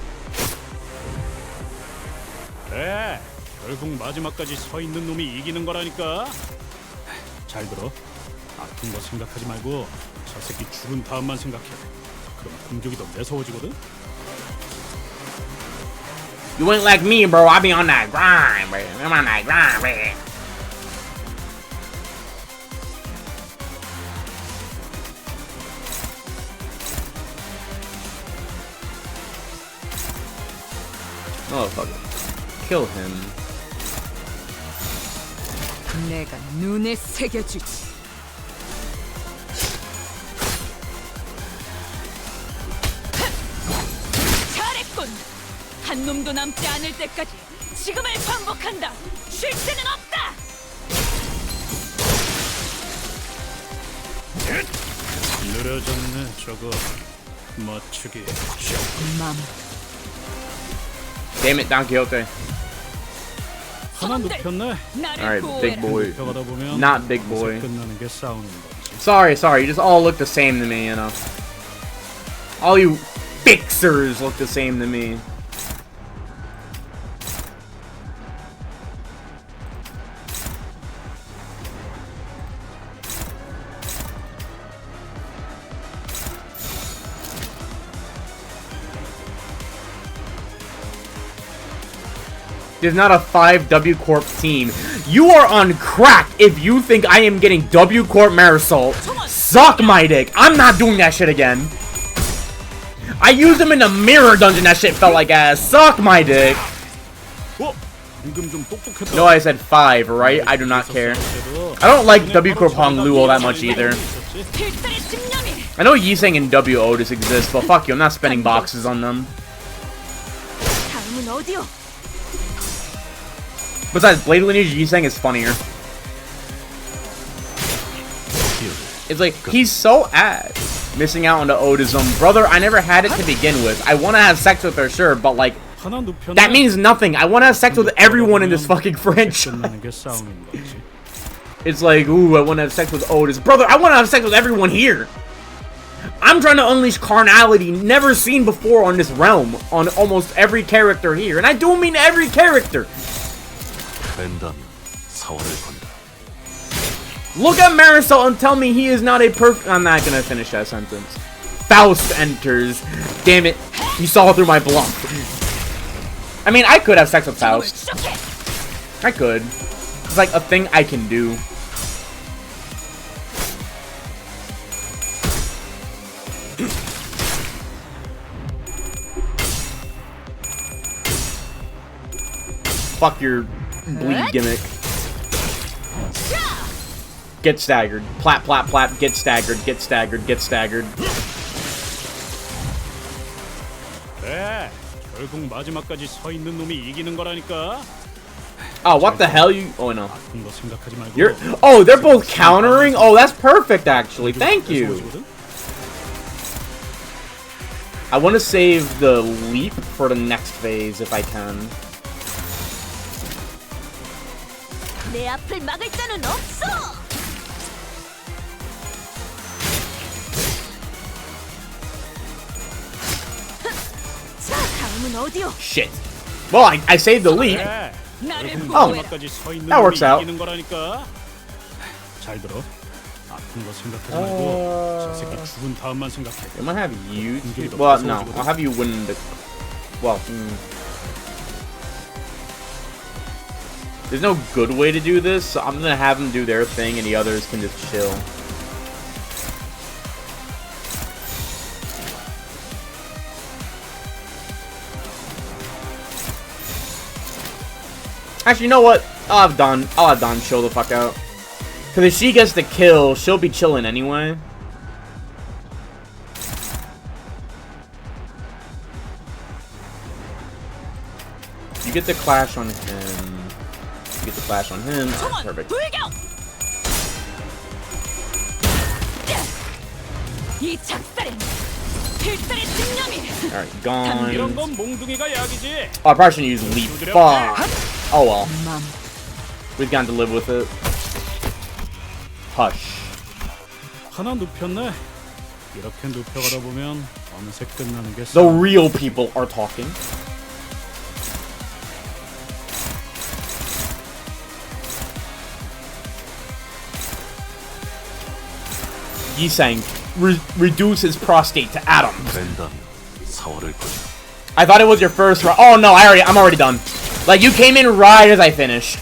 그래, 결국 마지막까지 서 있는 놈이 이기는 거라니까. 잘 들어. 아픈 거 생각하지 말고 저 새끼 죽은 다음만 생각해. 그럼 공격이 더 매서워지거든. You ain't like me, bro. I be on that grind, bro. I'm on that grind, bro. Motherfucker. Kill him. 내가 눈에 새겨주지. 잘했군. 한 놈도 남지 않을 때까지 지금을 반복한다. 쉴 새는 없다. 느려졌네 저거. 맞추기 쉽고. 맘. Damn it, Don Quixote. 하나 눕혔네. Alright, big boy. 눕혀가다 보면 Not big boy. 끝나는 게 싸우는 거지. Sorry. You just all look the same to me, you know. All you fixers look the same to me. There's not a 5 W Corp team. You are on crack if you think I am getting W Corp Marisol. Suck my dick. I'm not doing that shit again. I used him in the mirror dungeon. That shit felt like ass. Suck my dick. No, I said 5, right? I do not care. I don't like W Corp Hong Lu all that much either. I know Yiseng and W Otis exist, but fuck you, I'm not spending boxes on them. 다음은 어디요? Besides, Blade Lineage Yiseng is funnier. It's like, he's so ass. Missing out on the Otism. Brother, I never had it to begin with. I want to have sex with her, sure, but like, that means nothing. I want to have sex with everyone in this fucking franchise. It's like, ooh, I want to have sex with Otis. Brother, I want to have sex with everyone here. I'm trying to unleash carnality never seen before on this realm, on almost every character here. And I do mean every character. Look at Marisol and tell me he is not a perfect... I'm not gonna finish that sentence. Faust enters. Damn it. He saw through my bluff. I mean, I could have sex with Faust. I could. It's like a thing I can do. Fuck your bleed gimmick. Get staggered. Plap, plap, plap. Get staggered. Get staggered. Get staggered. 결국 마지막까지 서 있는 놈이 이기는 거라니까. Oh, what the hell? You? Oh no. 아픈 거 생각하지 말고. You're. Oh, they're both countering. Oh, that's perfect actually. Thank you. I want to save the leap for the next phase if I can. 내 앞을 막을 자는 없어. 자, 다음은 어디요? Shit. Well, I saved the leap. 그래. 나를 결국 Oh, 보호해라. 마지막까지 서 있는 that 놈이 works out. 이기는 거라니까. 잘 들어. 아픈 거 생각하지 말고 저 새끼 죽은 다음만 생각해. I might have you. Well, no. I'll have you win the. Well, there's no good way to do this, so I'm gonna have them do their thing, and the others can just chill. Actually, you know what? I'll have Dawn chill the fuck out. Because if she gets the kill, she'll be chilling anyway. You get the clash on him. You get the clash on him. 정원 Perfect. 불경. 이 작살엔 필살의 집념이. Alright, gone. 이런 건 몽둥이가 약이지. Oh, I probably shouldn't use leap. Fuck. Oh well. We've gotten to live with it. Hush. 하나 눕혔네. 이렇게 눕혀가다 보면 어느새 끝나는 게. The real people are talking. Yisang reduce his prostate to atoms. 된다면 4월을 거야. I thought it was your first round. Oh no, I'm already done. Like you came in right as I finished.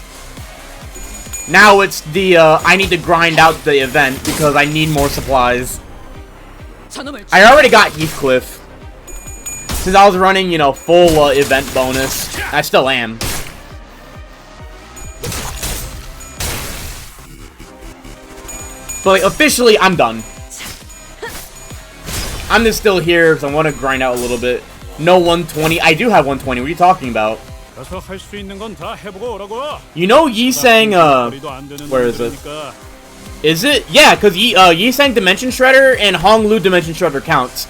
Now it's the I need to grind out the event because I need more supplies. 저놈을 I already got Heathcliff. Since I was running, you know, full event bonus. I still am. But like, officially, I'm done. I'm just still here because I want to grind out a little bit. No 120. I do have 120. What are you talking about? 가서 할 수 있는 건 다 해보고 오라고. You know Yisang, 머리도 안 되는 where is it? 놈들이니까. Is it? Yeah, because Yisang Dimension Shredder and Honglu Dimension Shredder counts.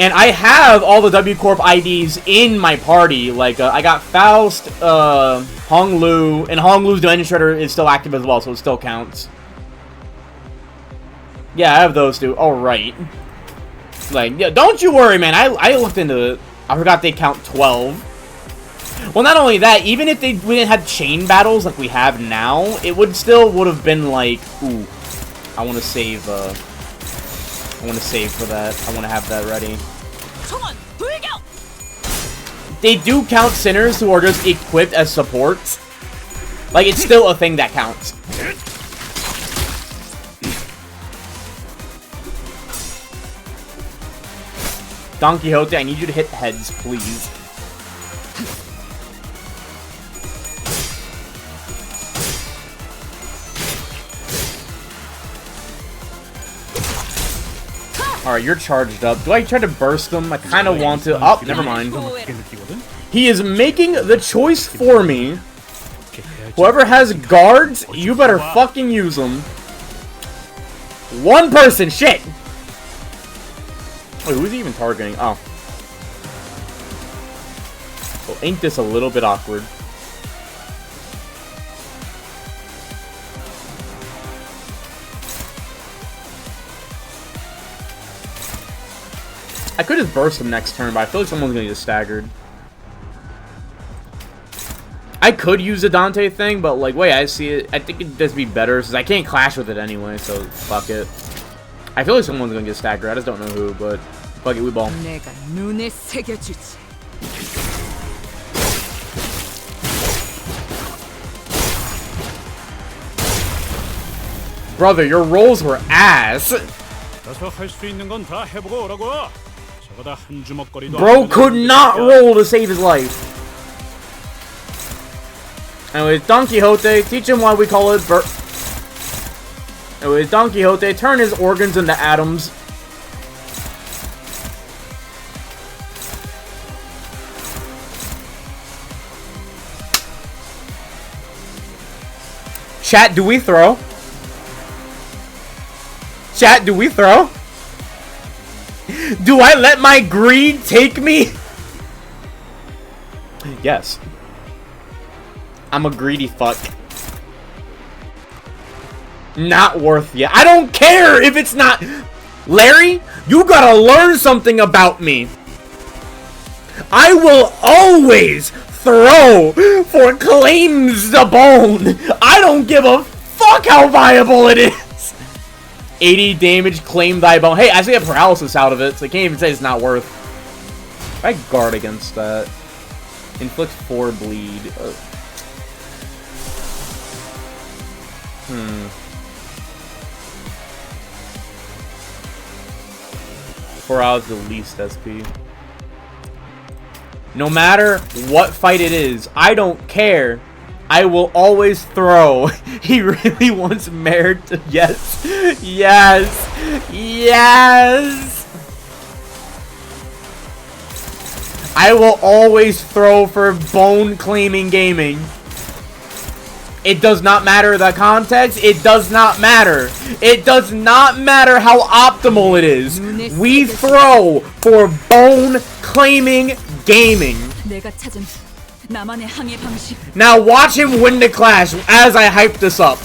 And I have all the W Corp IDs in my party. Like, I got Faust, Honglu, and Honglu's Dimension Shredder is still active as well, so it still counts. Yeah, I have those two. Alright. Like, yeah, don't you worry, man. I looked into it. I forgot they count 12. Well, not only that, even if we didn't have chain battles like we have now, it would have been like, ooh, I want to save for that. I want to have that ready. 정원 불경. They do count sinners who are just equipped as supports. Like, it's still a thing that counts. Don Quixote, I need you to hit heads, please. Alright, you're charged up. Do I try to burst them? I kind of want to. Oh, never mind. 그렇게 느끼거든. He is making the choice for me. 어떻게 해야지? Whoever has guards, you better fucking use them. One person, shit! Wait, who's he even targeting? Oh. Well, ain't this a little bit awkward? I could just burst him next turn, but I feel like someone's gonna get staggered. I could use the Dante thing, but like, wait, I see it. I think it'd just be better, since I can't clash with it anyway, so fuck it. I feel like someone's gonna get staggered. I just don't know who, but fuck it, we ball. 내가 눈에 새겨주지. Brother, your rolls were ass. 가서 할 수 있는 건 다 해보고 오라고. 저거 다 한 주먹거리도. Bro could not roll to save his life. Anyways, Don Quixote, teach him why we call it Anyways, Don Quixote, turn his organs into atoms. Chat, do we throw? Chat, do we throw? Do I let my greed take me? Yes. I'm a greedy fuck. Not worth it. I don't care if it's not. Larry, you gotta learn something about me. I will always throw for claims the bone. I don't give a fuck how viable it is. 80 damage, claim thy bone. Hey, I see a paralysis out of it, so I can't even say it's not worth. I guard against that. Inflict 4 bleed. 4 hours the least SP. No matter what fight it is, I don't care. I will always throw. He really wants Mare to... Yes. Yes. Yes. I will always throw for bone claiming gaming. It does not matter the context. It does not matter. It does not matter how optimal it is. We throw for bone claiming gaming. 내가 찾은 나만의 항해 방식. Now watch him win the clash as I hype this up.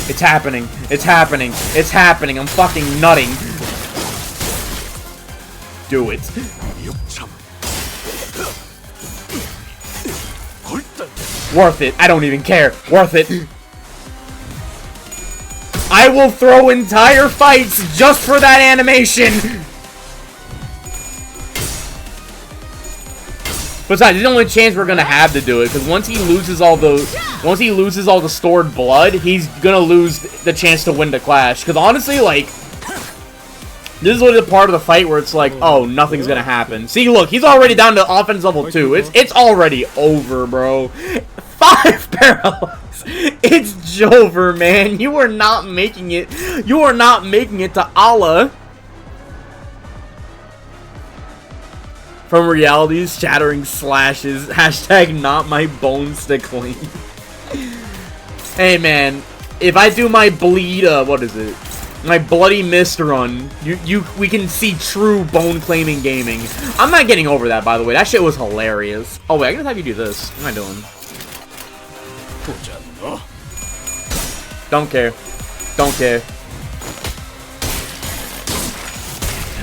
It's happening. It's happening. It's happening. I'm fucking nutting. Do it. Worth it. I don't even care. Worth it. I will throw entire fights just for that animation. Besides, it's the only chance we're gonna have to do it, because once he loses all the stored blood, he's gonna lose the chance to win the clash. Because honestly, like, this is literally the part of the fight where it's like, oh, nothing's gonna happen. See, look, he's already down to offense level 2. It's already over, bro. 5 paralyzed. It's Jover, man. You are not making it. You are not making it to Allah. From reality's shattering slashes. Hashtag not my bones to clean. Hey, man. If I do my bleed, what is it? My bloody mist run. We can see true bone claiming gaming. I'm not getting over that, by the way. That shit was hilarious. Oh wait, I gotta have you do this. What am I doing? Don't care. Don't care.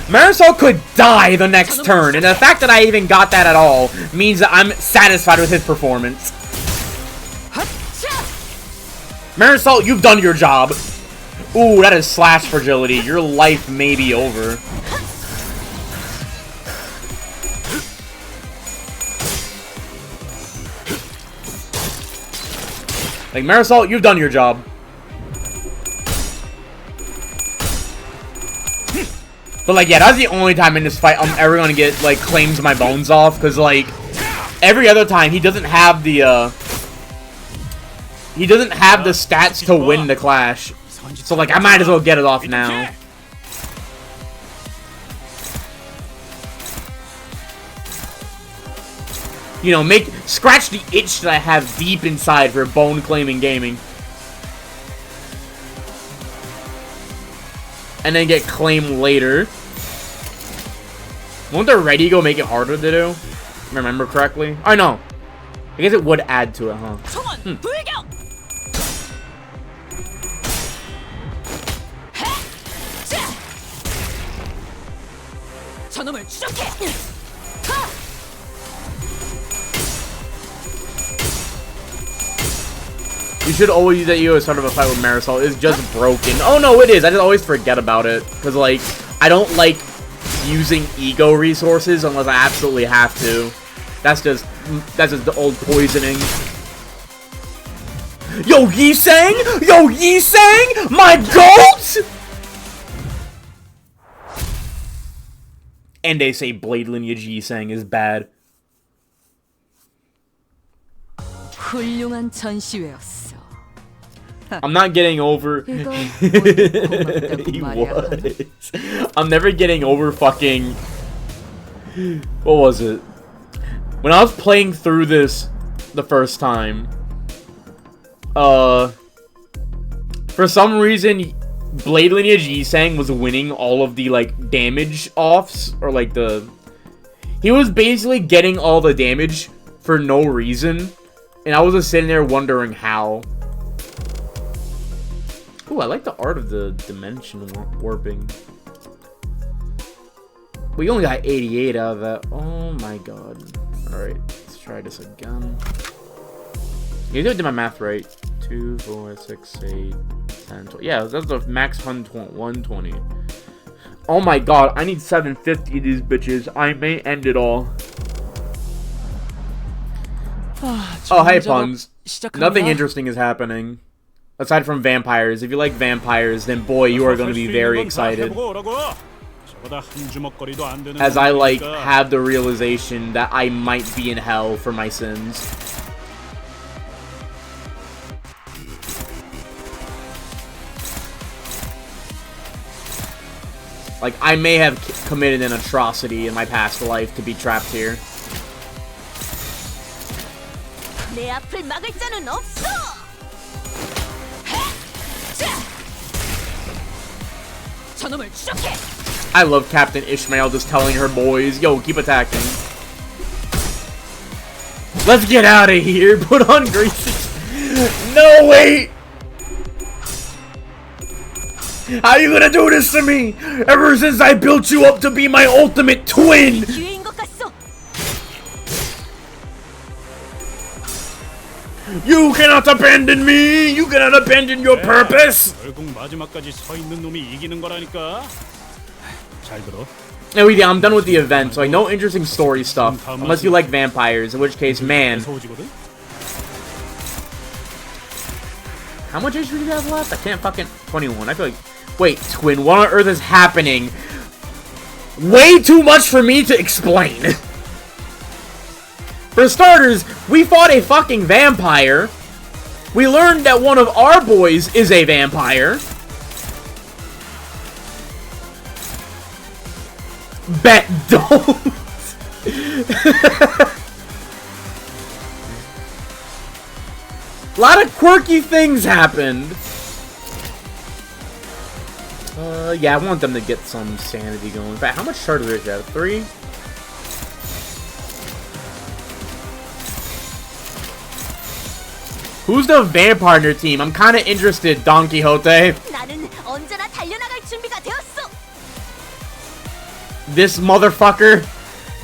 Marisol could die the next turn, and the fact that I even got that at all means that I'm satisfied with his performance. Marisol, you've done your job. Ooh, that is slash fragility. Your life may be over. Like, Marisol, you've done your job. But, like, yeah, that's the only time in this fight I'm ever gonna get, like, claims my bones off. Because, like, every other time, he doesn't have the, he doesn't have the stats to win the clash. So, like, I might as well get it off now. You know, scratch the itch that I have deep inside for bone claiming gaming. And then get claimed later. Won't the ready go make it harder to do? Remember correctly? Oh no. I guess it would add to it, huh? 저놈을 추적해. You should always use that EO as start of a fight with Marisol. It's just broken. Oh no, it is. I just always forget about it. Because, like, I don't like using ego resources unless I absolutely have to. That's just the old poisoning. Yo, Yi-Sang! Yo, Yi-Sang! My goat! And they say Blade Lineage Yi-Sang is bad. 훌륭한 전시회였어. I'm not getting over. He was. I'm never getting over fucking. What was it? When I was playing through this the first time, for some reason, Blade Lineage Yi-Sang was winning all of the, like, damage offs, or, like, he was basically getting all the damage for no reason, and I was just sitting there wondering how. Ooh, I like the art of the dimension warping. We only got 88 out of that. Oh my god. Alright, let's try this again. You did my math right. 2, 4, 6, 8, 10, 12. Yeah, that's the max 120. Oh my god, I need 750 of these bitches. I may end it all. Oh, hey, Puns. Nothing interesting is happening. Aside from vampires. If you like vampires, then boy, you are going to be very excited. As I, like, have the realization that I might be in hell for my sins. Like, I may have committed an atrocity in my past life to be trapped here. 내 앞을 막을 자는 없어. 저놈을 추적해. I love Captain Ishmael just telling her boys, yo, keep attacking. Let's get out of here. Put on greases. No, wait. How you gonna do this to me? Ever since I built you up to be my ultimate twin. 기회인 것 같소. You cannot abandon me. You cannot abandon your purpose. 결국 마지막까지 서 있는 놈이 이기는 거라니까. 잘 들어. Anyway, yeah, I'm done with the event, so like no interesting story stuff. Unless you like vampires, in which case, man. How much HP do you have left? I can't fucking... 21. I feel like... Wait, twin, what on earth is happening? Way too much for me to explain. For starters, we fought a fucking vampire. We learned that one of our boys is a vampire. Bet don't. A lot of quirky things happened. Yeah, I want them to get some sanity going. In fact, how much charter is that? 3? Who's the vampire in your team? I'm kind of interested, Don Quixote. 나는 언제나 달려나갈 준비가 되었어. This motherfucker.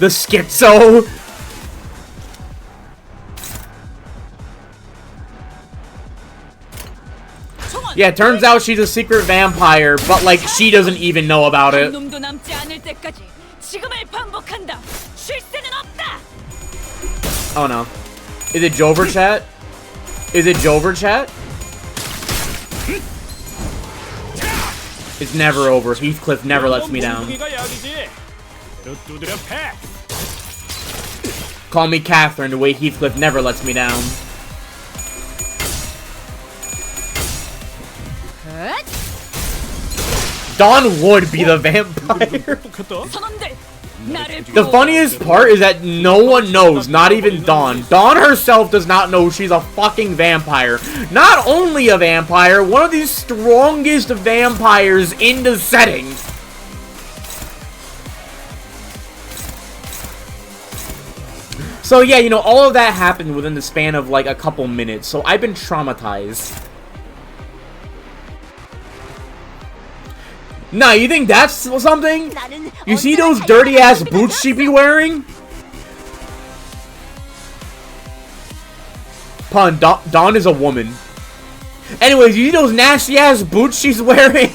The schizo. Yeah, turns out she's a secret vampire, but like she doesn't even know about it. 놈도 남지 않을 때까지 지금을 반복한다. 쉴 새는 없다. Oh no. Is it Jover chat? Is it Jover chat? It's never over. Heathcliff never lets me down. Call me Catherine, the way Heathcliff never lets me down. Dawn would be the vampire. The funniest part is that no one knows, not even Dawn. Dawn herself does not know she's a fucking vampire. Not only a vampire, one of the strongest vampires in the setting. So yeah, you know, all of that happened within the span of like a couple minutes, so I've been traumatized. Nah, you think that's something? You see those dirty ass boots she be wearing? Pun, Dawn is a woman. Anyways, you see those nasty ass boots she's wearing?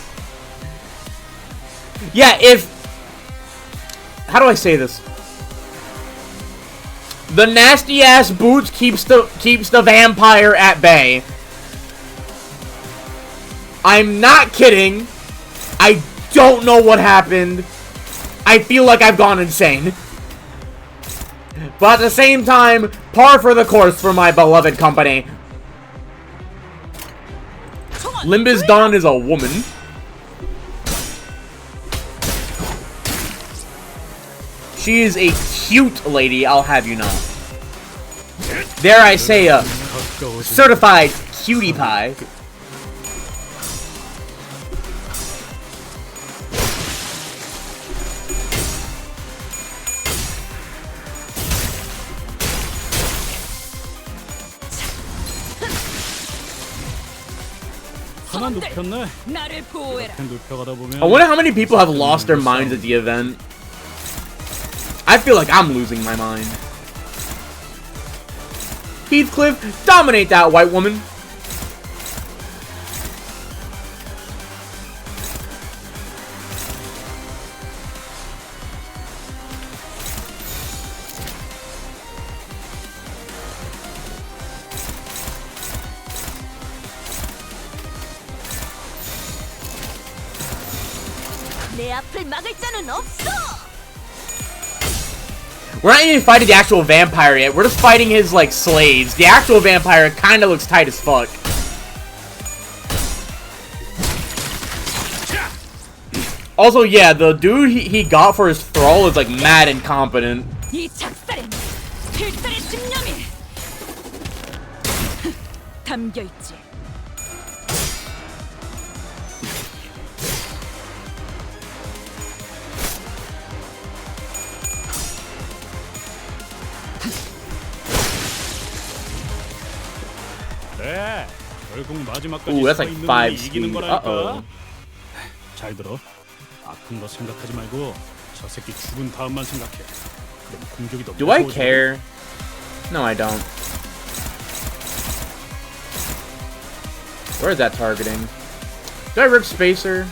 Yeah, if... How do I say this? The nasty ass boots keeps the vampire at bay. I'm not kidding. I don't know what happened. I feel like I've gone insane. But at the same time, par for the course for my beloved company. Limbus Dawn is a woman. She is a cute lady, I'll have you know. Dare I say a 가까워진 certified cutie pie. 하나 눕혔네. 나를 보호해라. 이렇게 눕혀가다 보면 I wonder how many people have lost their minds at the event. I feel like I'm losing my mind. Heathcliff, dominate that white woman. 내 앞을 막을 자는 없어. We're not even fighting the actual vampire yet. We're just fighting his, like, slaves. The actual vampire kind of looks tight as fuck. Also, yeah, the dude he got for his thrall is, like, mad incompetent. 이 작살엔 필살의 집념이 담겨 있지. 네, 결국 마지막까지 Ooh, that's 서 like 있는 5 놈이 이기는 speed. 거라니까. Uh-oh. 잘 들어. 아픈 거 생각하지 말고 저 새끼 죽은 다음만 생각해. 그럼 공격이 더 Do I 무서워지거든. care? No, I don't. Where is that targeting? Did I rip Spacer?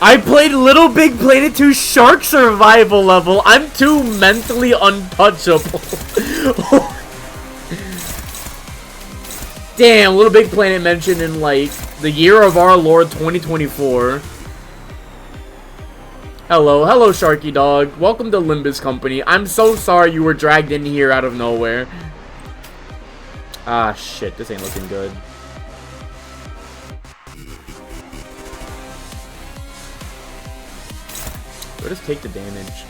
I played Little Big Planet 2 Shark Survival level. I'm too mentally untouchable. Damn, Little Big Planet mentioned in, like, the year of our Lord 2024. Hello, Sharky Dog. Welcome to Limbus Company. I'm so sorry you were dragged in here out of nowhere. Ah, shit. This ain't looking good. We'll just take the damage.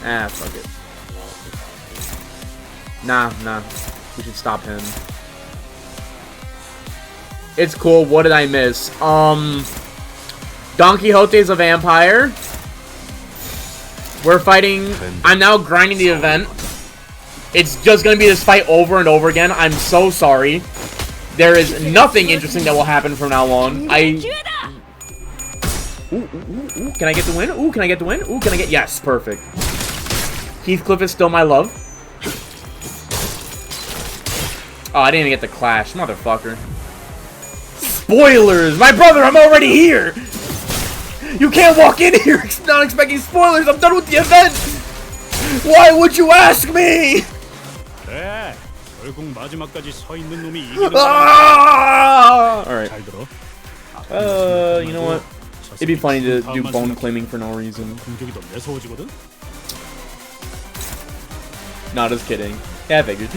Ah, fuck it. Nah. We should stop him. It's cool. What did I miss? Don Quixote's a vampire. We're fighting. I'm now grinding the event. It's just gonna be this fight over and over again. I'm so sorry. There is nothing interesting that will happen from now on. 기회다. Ooh, can I get the win? Ooh, can I get the win? Ooh, can I get... Yes, perfect. Heathcliff is still my love. Oh, I didn't even get the clash. Motherfucker. Spoilers! My brother, I'm already here! You can't walk in here not expecting spoilers! I'm done with the event! Why would you ask me? 네, 결국 마지막까지 서 있는 놈이 이기는 거라니까. Ah! Alright. 잘 들어. You know what? It'd be funny to do bone claiming for no reason. 공격이 더 매서워지거든. Nah, just kidding. Yeah, I figured.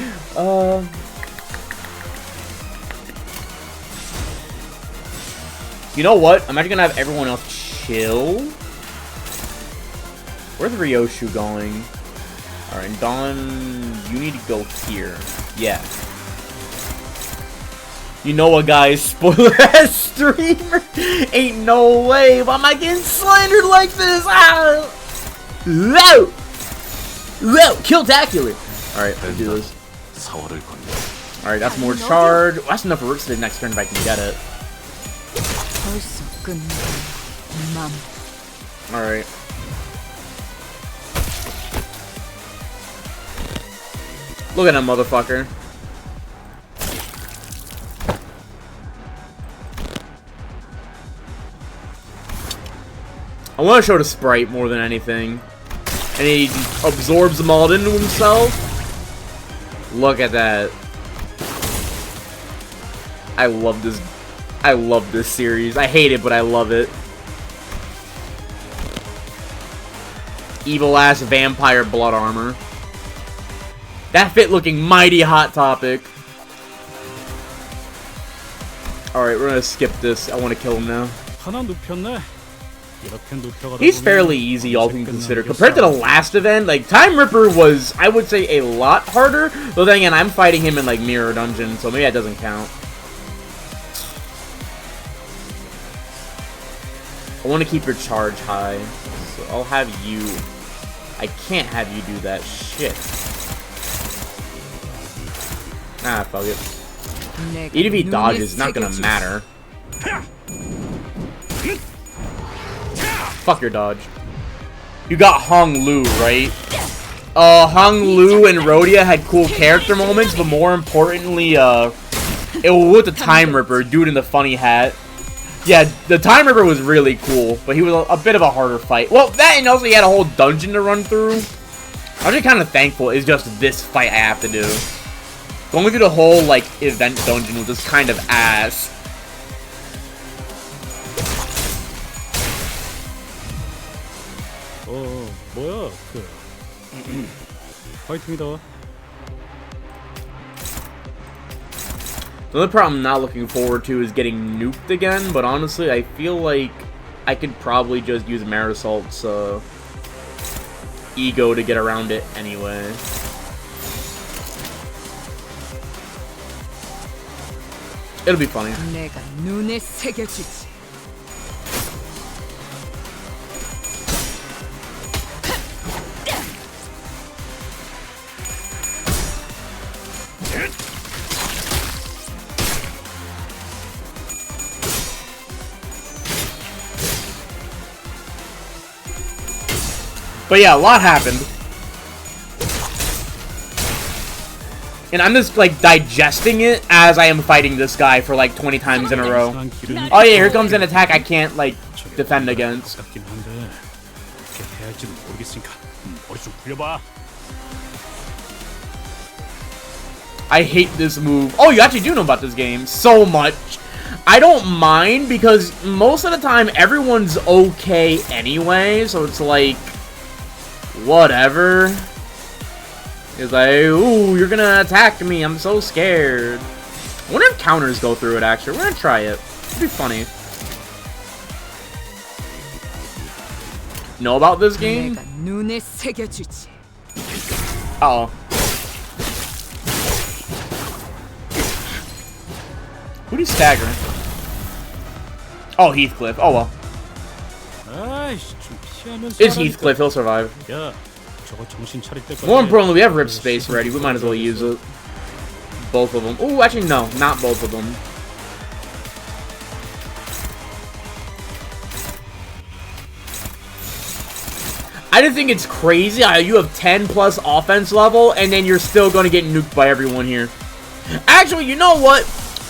You know what? I'm actually gonna have everyone else chill. Where's Ryoshu going? Alright, Dawn, you need to go here. Yeah. You know what, guys? Spoiler ass streamer. Ain't no way. Why am I getting slandered like this? Ah! Whoa! Whoa! Killtacular! Alright, let's do this. 사활을 건네. Alright, that's more charge. That's enough for Roots to the next turn if I can get it. 벌써 끝난 맘. Alright. Look at him, motherfucker. I want to show the sprite more than anything. And he absorbs them all into himself. Look at that. I love this. I love this series. I hate it, but I love it. Evil ass vampire blood armor. That fit looking mighty Hot Topic. Alright, we're gonna skip this. I want to kill him now. 하나 눕혔네. 이렇게 눕혀가다 He's 보면 fairly easy, all things 어느새 considered. 끝나는 Compared to the 게 last event, like, Time Ripper was, I would say, a lot harder. Though then again, I'm fighting him in, like, Mirror Dungeon, so maybe that doesn't count. I want to keep your charge high, so I'll have you... I can't have you do that shit. Nah, fuck it. Even if he dodges, it's not gonna matter. Fuck your dodge. You got Hong Lu, right? Hong Lu and Rhodia had cool character moments, but more importantly, it was with the Time Ripper, dude in the funny hat. Yeah, the Time Ripper was really cool, but he was a bit of a harder fight. Well, that and also he had a whole dungeon to run through. I'm just kind of thankful it's just this fight I have to do. Going through the whole, like, event dungeon was just kind of ass. 뭐야 파이팅이다. The only problem I'm not looking forward to is getting nuked again, but honestly, I feel like I could probably just use Marisalt's ego to get around it anyway. It'll be funny. 내가 눈에 새겨주지. But yeah, a lot happened. And I'm just, like, digesting it as I am fighting this guy for, like, 20 times in a row. Oh yeah, here comes an attack I can't, like, defend against. 아깝긴 한데 어떻게 해야 할지는 모르겠으니까 머리 좀 굴려봐. I hate this move. Oh, you actually do know about this game so much. I don't mind because most of the time everyone's okay anyway, so it's like, whatever. It's like, ooh, you're gonna attack me. I'm so scared. I wonder if counters go through it, actually. We're gonna try it. It'd be funny. Know about this game? 내가 눈에 새겨주지. Uh oh. Who'd he stagger? Oh, Heathcliff. Oh well. 아이씨 좀 피하면서. It's Heathcliff. He'll survive. 야, 저거 정신 차릴 때까지. More importantly, we have Rip Space ready. We might as well use it. Both of them. Ooh, actually, no. Not both of them. I just think it's crazy how you have 10 plus offense level, and then you're still going to get nuked by everyone here. Actually, you know what?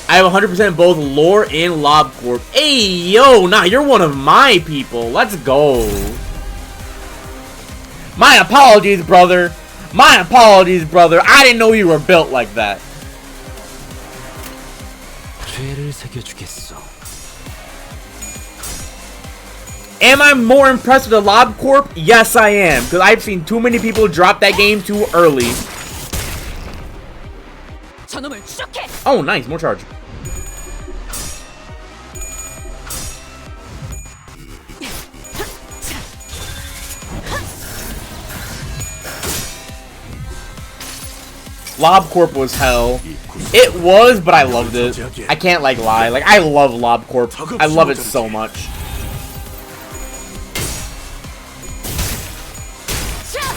I have 100% both Lore and LobCorp. Hey, yo, nah, you're one of my people. Let's go. My apologies, brother. My apologies, brother. I didn't know you were built like that. 죄를 새겨주겠어. Am I more impressed with the LobCorp? Yes, I am. Because I've seen too many people drop that game too early. 저놈을 추적해. Oh, nice. More charge. LobCorp was hell. It was, but I loved it. I can't, like, lie. Like, I love LobCorp. I love it so much.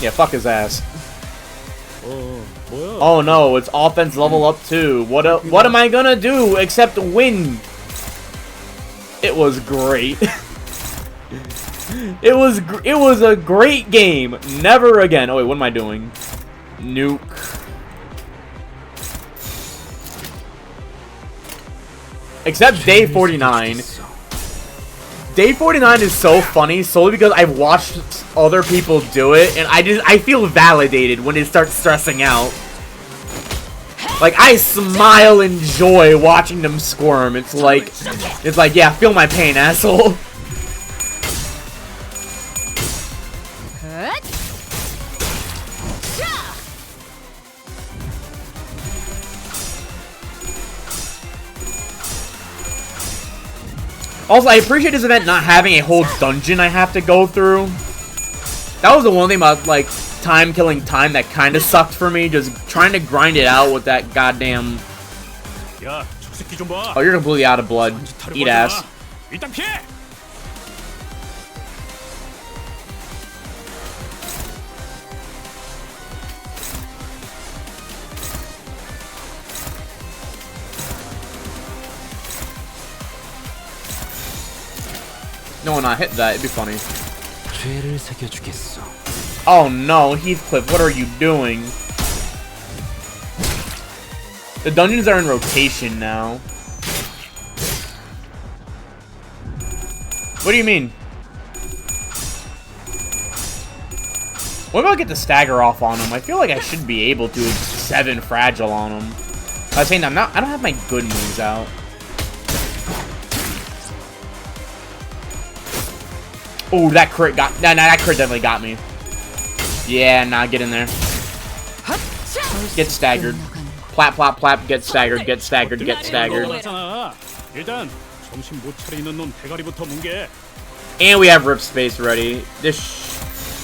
Yeah, fuck his ass. 뭐야? Oh no, it's offense level up too. What am I gonna do except win? It was great. It was a great game. Never again. Oh wait, what am I doing? Nuke. Except day 49. Day 49 is so funny solely because I've watched other people do it and I feel validated when it starts stressing out. Like I smile in joy watching them squirm. It's like yeah, feel my pain, asshole. Also, I appreciate this event not having a whole dungeon I have to go through. That was the one thing about, like, time killing time that kind of sucked for me. Just trying to grind it out with that goddamn... 야, 저 새끼 좀 봐. Oh, you're completely out of blood. Eat ass. 일단 피해. No, when I hit that, it'd be funny. 죄를 새겨주겠어. Oh no, Heathcliff, what are you doing? The dungeons are in rotation now. What do you mean? What if I get the stagger off on him? I feel like I should be able to. 7 fragile on him. I was saying I don't have my good moves out. Oh, that crit got... Nah, that crit definitely got me. Yeah, nah, get in there. Get staggered. Plap, plap, plap, get staggered, get staggered, get staggered. 일단 정신 못 차리는 놈 대가리부터 뭉개. And we have rip space ready.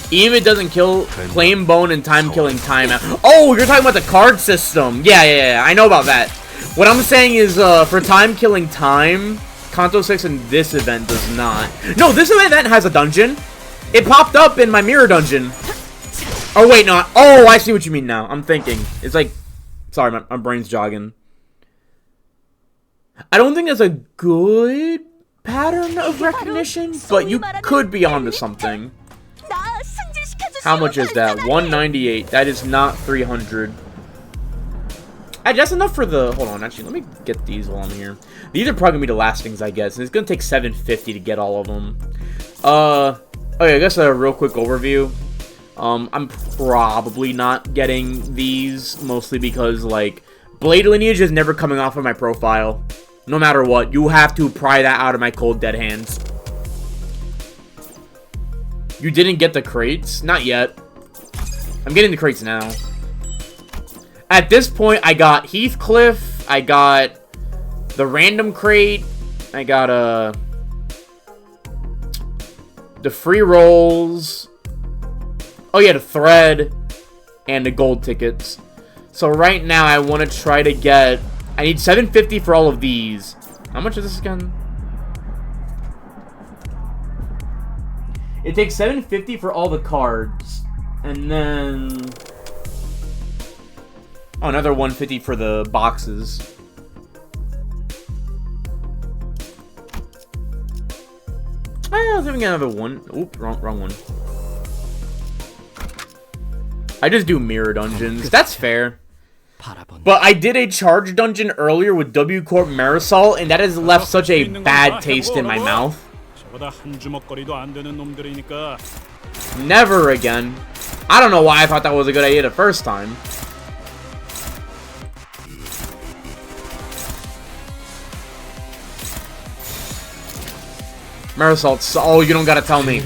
Even if it doesn't kill claim bone and time killing time. Oh, you're talking about the card system. Yeah, I know about that. What I'm saying is for time killing time, Kanto 6 in this event does not. No, this event has a dungeon. It popped up in my mirror dungeon. Oh, wait, no. Oh, I see what you mean now. I'm thinking. It's like... Sorry, my brain's jogging. I don't think that's a good pattern of recognition, but you could be onto something. How much is that? 198. That is not 300. That's enough for the... Hold on, actually, let me get these while I'm here. These are probably going to be the last things, I guess. And it's going to take 750 to get all of them. Okay, I guess a real quick overview. I'm probably not getting these, mostly because, like, Blade Lineage is never coming off of my profile. No matter what, you have to pry that out of my cold dead hands. You didn't get the crates? Not yet. I'm getting the crates now. At this point, I got Heathcliff, I got the random crate, I got, the free rolls, oh yeah, the thread, and the gold tickets. So right now, I want to try to get, I need 750 for all of these. How much is this again? It takes 750 for all the cards, and then... Oh, another 150 for the boxes. I was having another one. Oop, wrong one. I just do mirror dungeons. That's fair. But I did a charge dungeon earlier with W Corp Marisol, and that has left such a bad taste in my mouth. Never again. I don't know why I thought that was a good idea the first time. Marisol, oh, you don't gotta tell me.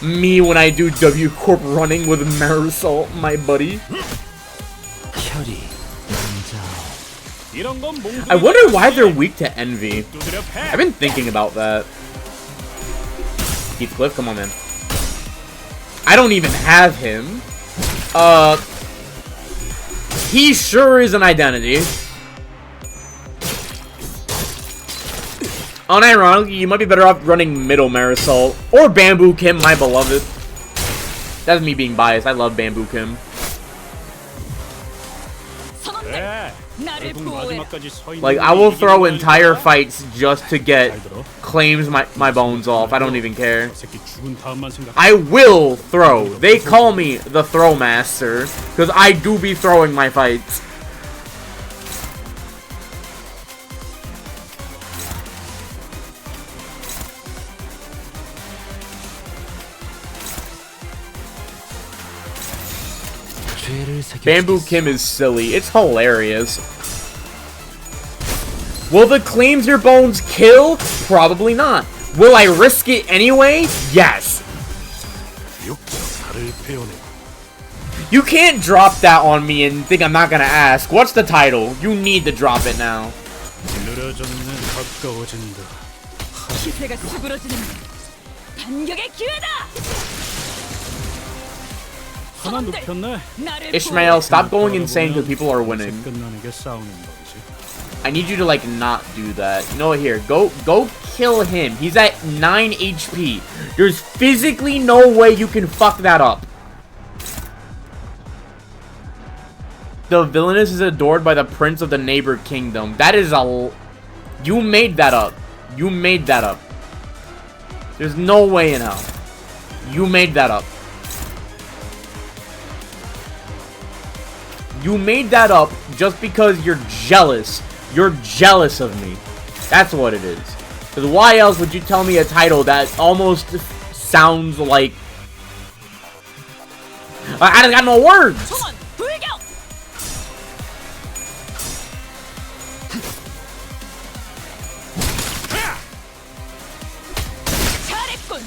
Me when I do W Corp running with Marisol, my buddy. I wonder why they're weak to envy. I've been thinking about that. Heathcliff, come on, man. I don't even have him. He sure is an identity. Unironically, you might be better off running middle Marisol or Bamboo Kim, my beloved. That's me being biased. I love Bamboo Kim. Like, I will throw entire fights just to get claims my bones off. I don't even care. I will throw. They call me the Throw Master because I do be throwing my fights. Bamboo Kim is silly. It's hilarious. Will the claims your bones kill? Probably not. Will I risk it anyway? Yes. You can't drop that on me and think I'm not gonna ask. What's the title? You need to drop it now. 되어졌네. 가까워진다. 기세가 수그러지는 반격의 기회다. 하나 눕혔네. 나를 Ishmael, stop going insane because people are winning. 끝나는 게 싸우는 법이지. I need you to like not do that. You know what? Here, go kill him. He's at 9 HP. There's physically no way you can fuck that up. The villainess is adored by the prince of the neighbor kingdom. That is a... You made that up. You made that up. There's no way in hell. You made that up. You made that up just because you're jealous. You're jealous of me. That's what it is. Because why else would you tell me a title that almost sounds like... I got no words! 총원 불격. 잘했군.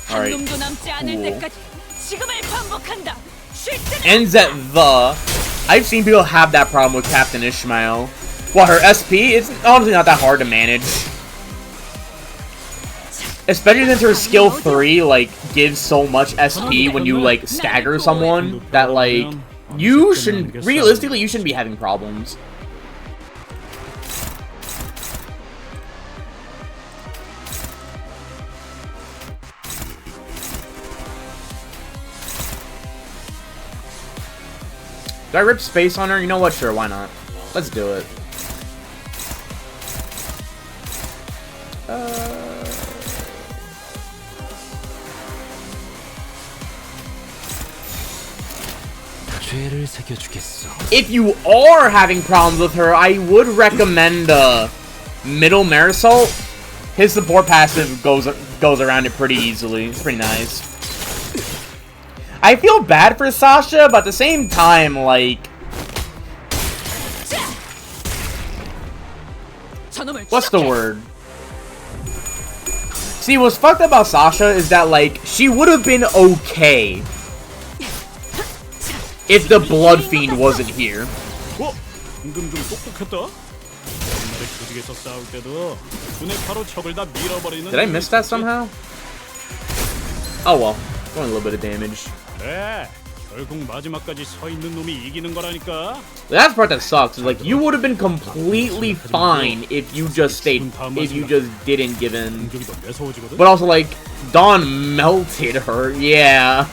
한 Alright, 놈도 남지 않을 cool. 때까지 지금을 반복한다. 쉴 때는 Ends at the... I've seen people have that problem with Captain Ishmael. Well, her SP, it's honestly not that hard to manage. Especially since her skill 3, like, gives so much SP when you, like, stagger someone that, like, you shouldn't... Realistically, you shouldn't be having problems. Did I rip space on her? You know what? Sure, why not? Let's do it. 죄를 새겨주겠어. If you are having problems with her, I would recommend Middle Marisol. His support passive goes around it pretty easily. It's pretty nice. I feel bad for Sasha, but at the same time, like... What's the word? See, what's fucked up about Sasha is that, like, she would have been okay if the Blood Fiend wasn't here. 방금 좀 똑똑했다. 옛날에 조직에서 싸울 때도 눈에 바로 적을 다 밀어버리는. Did I miss that somehow? Oh well, only a little bit of damage. 그래, 결국 마지막까지 서 있는 놈이 이기는 거라니까. That's the part that sucks. Is like you would have been completely fine if you just stayed, if you just didn't give in. 공격이 더 매서워지거든. But also like Dawn melted her. Yeah.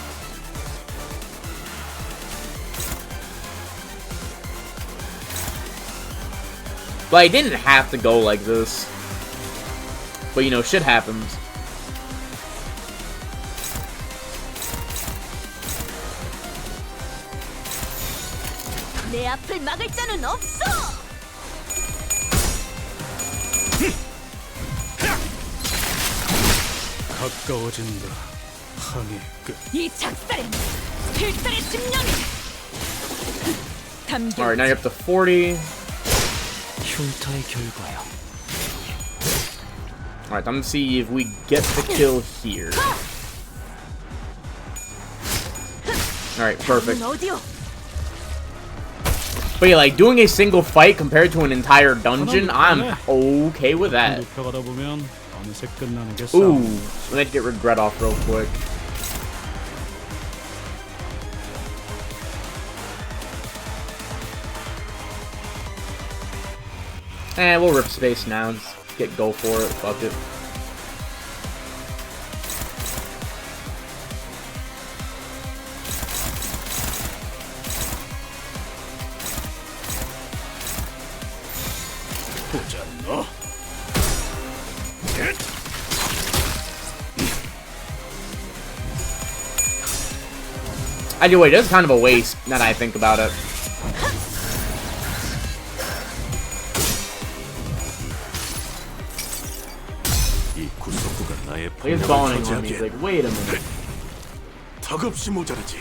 But I didn't have to go like this. But you know, shit happens. 내 앞을 막을 자는 없어. 가까워진다. 항해 끝. 이 작살은 필살의 집념이다. Alright, now you're up to 40. 흉터의 결과야. Alright, I'm gonna see if we get the kill here. Alright, perfect. 어디요? But yeah, like, doing a single fight compared to an entire dungeon, I'm okay with that. 높여가다 보면 어느새 끝나는 게 Ooh, 싸움. let's get Regret off real quick. We'll rip space now. Just go for it. Fuck it. 보자 너. Anyway, this is kind of a waste, now that I think about it. 이 구속구가 나의 He's 폭력을 balling on me. He's 저지하기에 like, wait a minute. 턱없이 모자라지.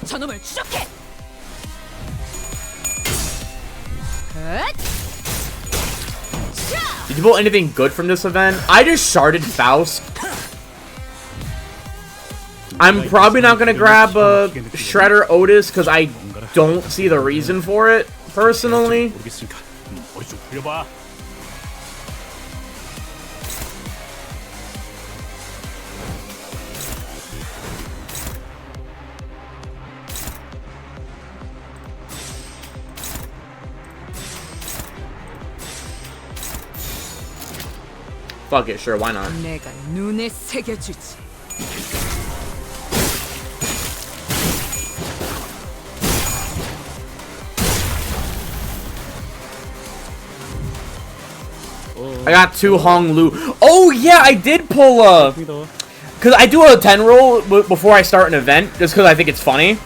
저놈을 추적해. Did you pull anything good from this event? I just sharded Faust. I'm probably not gonna grab Shredder Otis because I don't see the reason for it personally. 모르겠으니까 머리 좀 굴려봐. Fuck it, sure, why not? 내가 눈에 새겨주지. I got 2 Hong Lu. Oh yeah, I did pull 믿어. cause I do a 10 roll before I start an event, just cause I think it's funny.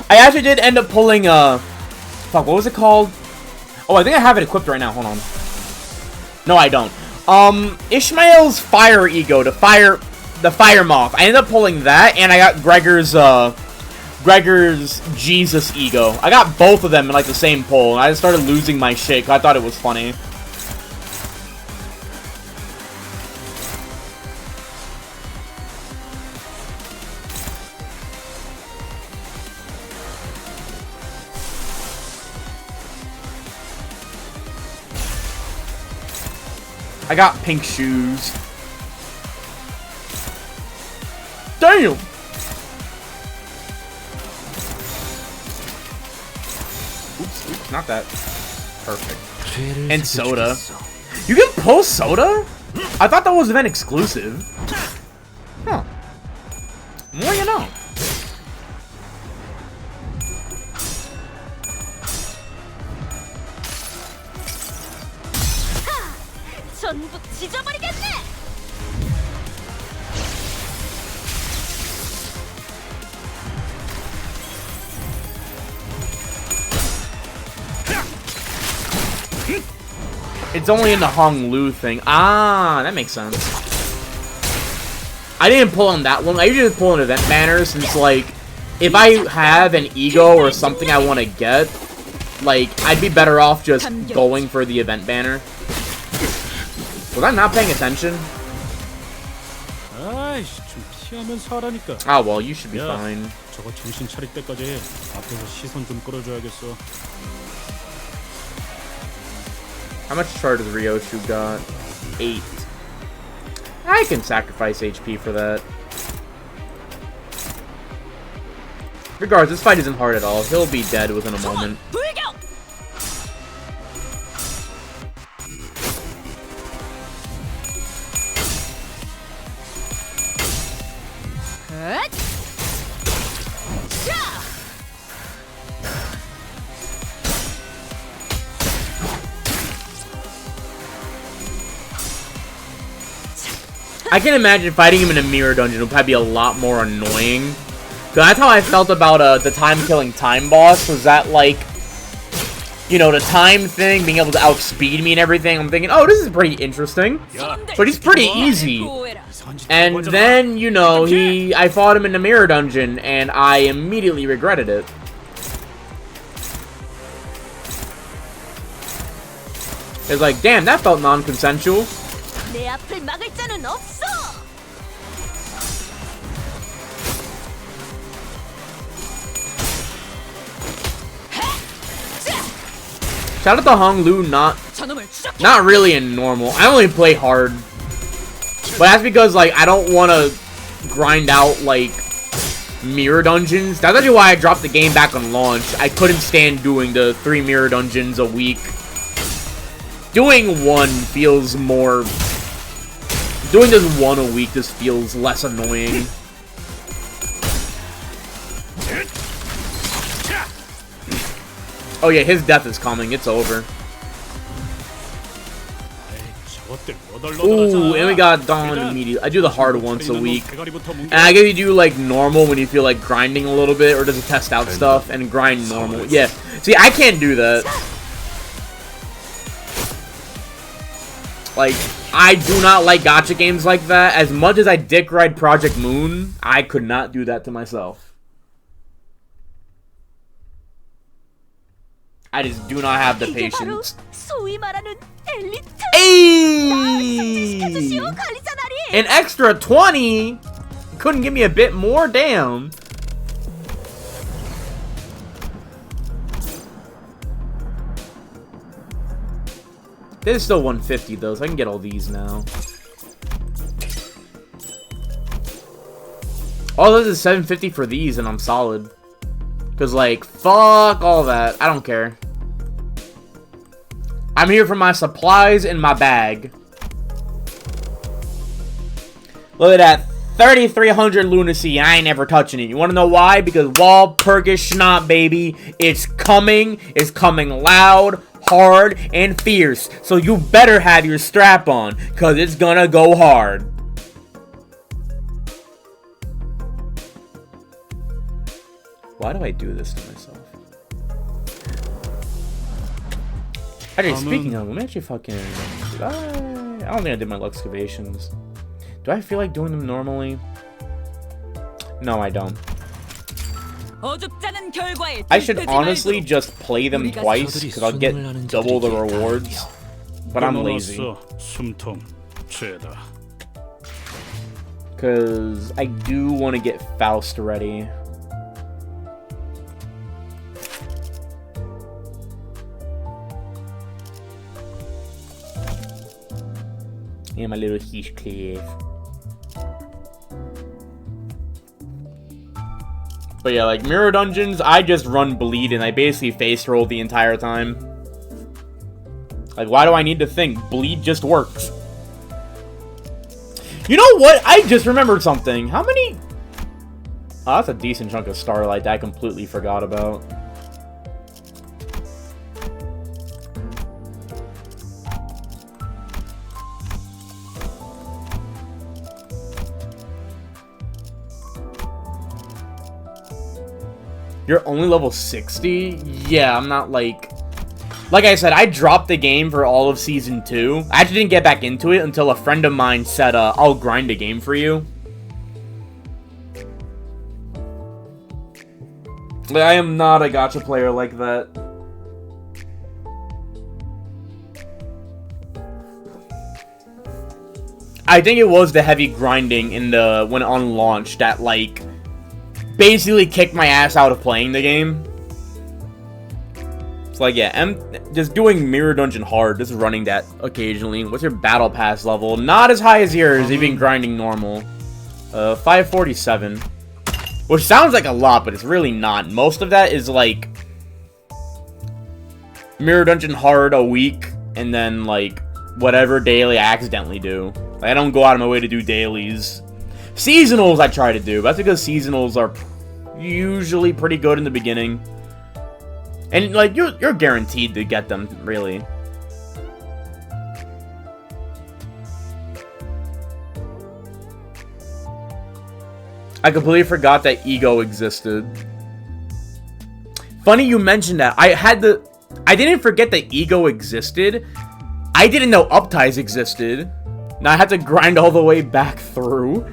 I actually did end up pulling fuck, what was it called? Oh, I think I have it equipped right now. Hold on. No, I don't. Ishmael's Fire Ego, the Fire Moth. I ended up pulling that, and I got Gregor's Jesus Ego. I got both of them in like the same pull, and I just started losing my shit 'cause I thought it was funny. I got pink shoes. Damn! Oops, not that. Perfect. 죄를 And soda. 새겨주겠어. You can pull soda? I thought that was event exclusive. Huh. More you know. 전부 찢어버리겠네. It's only in the Hong Lu thing. Ah, that makes sense. I didn't pull on that one. I usually just pull an event banner since, like, if I have an ego or something I want to get, like, I'd be better off just going for the event banner. Was I not paying attention? 아이씨, 좀 피하면서 하라니까. Ah, well, you should be 야, fine. 저거 정신 차릴 때까지 앞에서 시선 좀 끌어줘야겠어. How much charge does Ryoshu got? 8. I can sacrifice HP for that. Regardless, this fight isn't hard at all. He'll be dead within a moment. 불경. 헛! 자! I can imagine fighting him in a mirror dungeon would probably be a lot more annoying. Cause that's how I felt about the time-killing time boss, was that, like, you know, the time thing, being able to outspeed me and everything. I'm thinking, oh, this is pretty interesting. But he's pretty easy. And then, you know, I fought him in the mirror dungeon, and I immediately regretted it. It's like, damn, that felt non-consensual. 내 앞을 막을 자는 없어. Shout out to Hong Lu, not 저놈을 추적해. really in normal. I only play hard. But that's because, like, I don't want to grind out, like, mirror dungeons. That's actually why I dropped the game back on launch. I couldn't stand doing the 3 mirror dungeons a week. Doing one feels more... Doing this one a week just feels less annoying. Oh yeah, his death is coming. It's over. Ooh, and we got Dawn immediately. I do the hard once a week. And I guess you do, like, normal when you feel like grinding a little bit, or does it test out stuff, and grind normal. Yeah. See, I can't do that. Like, I do not like gacha games like that. As much as I dick ride Project Moon, I could not do that to myself. I just do not have the 이게 바로 patience. 소위 말하는 엘리트. Hey! 승진시켜주시오, 관리자나리. An extra 20? couldn't give me a bit more? Damn. This is still 150 though, so I can get all these now. All this is 750 for these, and I'm solid. Cause like, fuck all that. I don't care. I'm here for my supplies and my bag. Look at that. 3,300 lunacy. I ain't never touching it. You wanna know why? Because Walpurgis Schnapp, baby. It's coming. It's coming loud, hard, and fierce. So you better have your strap on. Cause it's gonna go hard. Why do I do this to myself? Actually, speaking of, let me actually fucking... I don't think I did my excavations. Do I feel like doing them normally? No, I don't. I should honestly just play them twice, because I'll get double the rewards. But I'm lazy. Because I do want to get Faust ready. And my little Heathcliff. But yeah, like mirror dungeons, I just run bleed and I basically face roll the entire time. Like, why do I need to think? Bleed just works. You know what? I just remembered something. How many? Oh, that's a decent chunk of Starlight that I completely forgot about. You're only level 60? Yeah, I'm not like I said, I dropped the game for all of Season 2. I actually didn't get back into it until a friend of mine said, I'll grind a game for you. Like, I am not a gacha player like that. I think it was the heavy grinding in the when on launch that like basically kicked my ass out of playing the game. It's like, yeah, I'm just doing Mirror Dungeon hard, just running that occasionally. What's your battle pass level? Not as high as yours, you've been grinding normal. 547. Which sounds like a lot, but it's really not. Most of that is like Mirror Dungeon hard a week, and then like whatever daily I accidentally do. Like, I don't go out of my way to do dailies. Seasonals I try to do, but that's because seasonals are usually pretty good in the beginning. And like you're guaranteed to get them, really. I completely forgot that Ego existed. Funny you mentioned that. I didn't forget that Ego existed. I didn't know Upties existed. Now I had to grind all the way back through.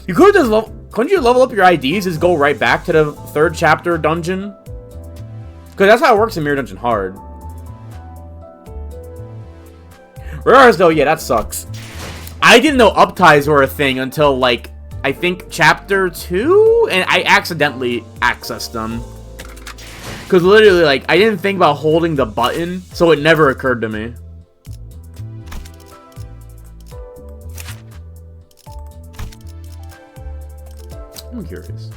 You could just couldn't you level up your IDs, just go right back to the 3rd chapter dungeon? Because that's how it works in Mirror Dungeon hard. Whereas though, yeah, that sucks. I didn't know Upties were a thing until like I think chapter 2, and I accidentally accessed them. Because literally, like, I didn't think about holding the button, so it never occurred to me. I'm curious.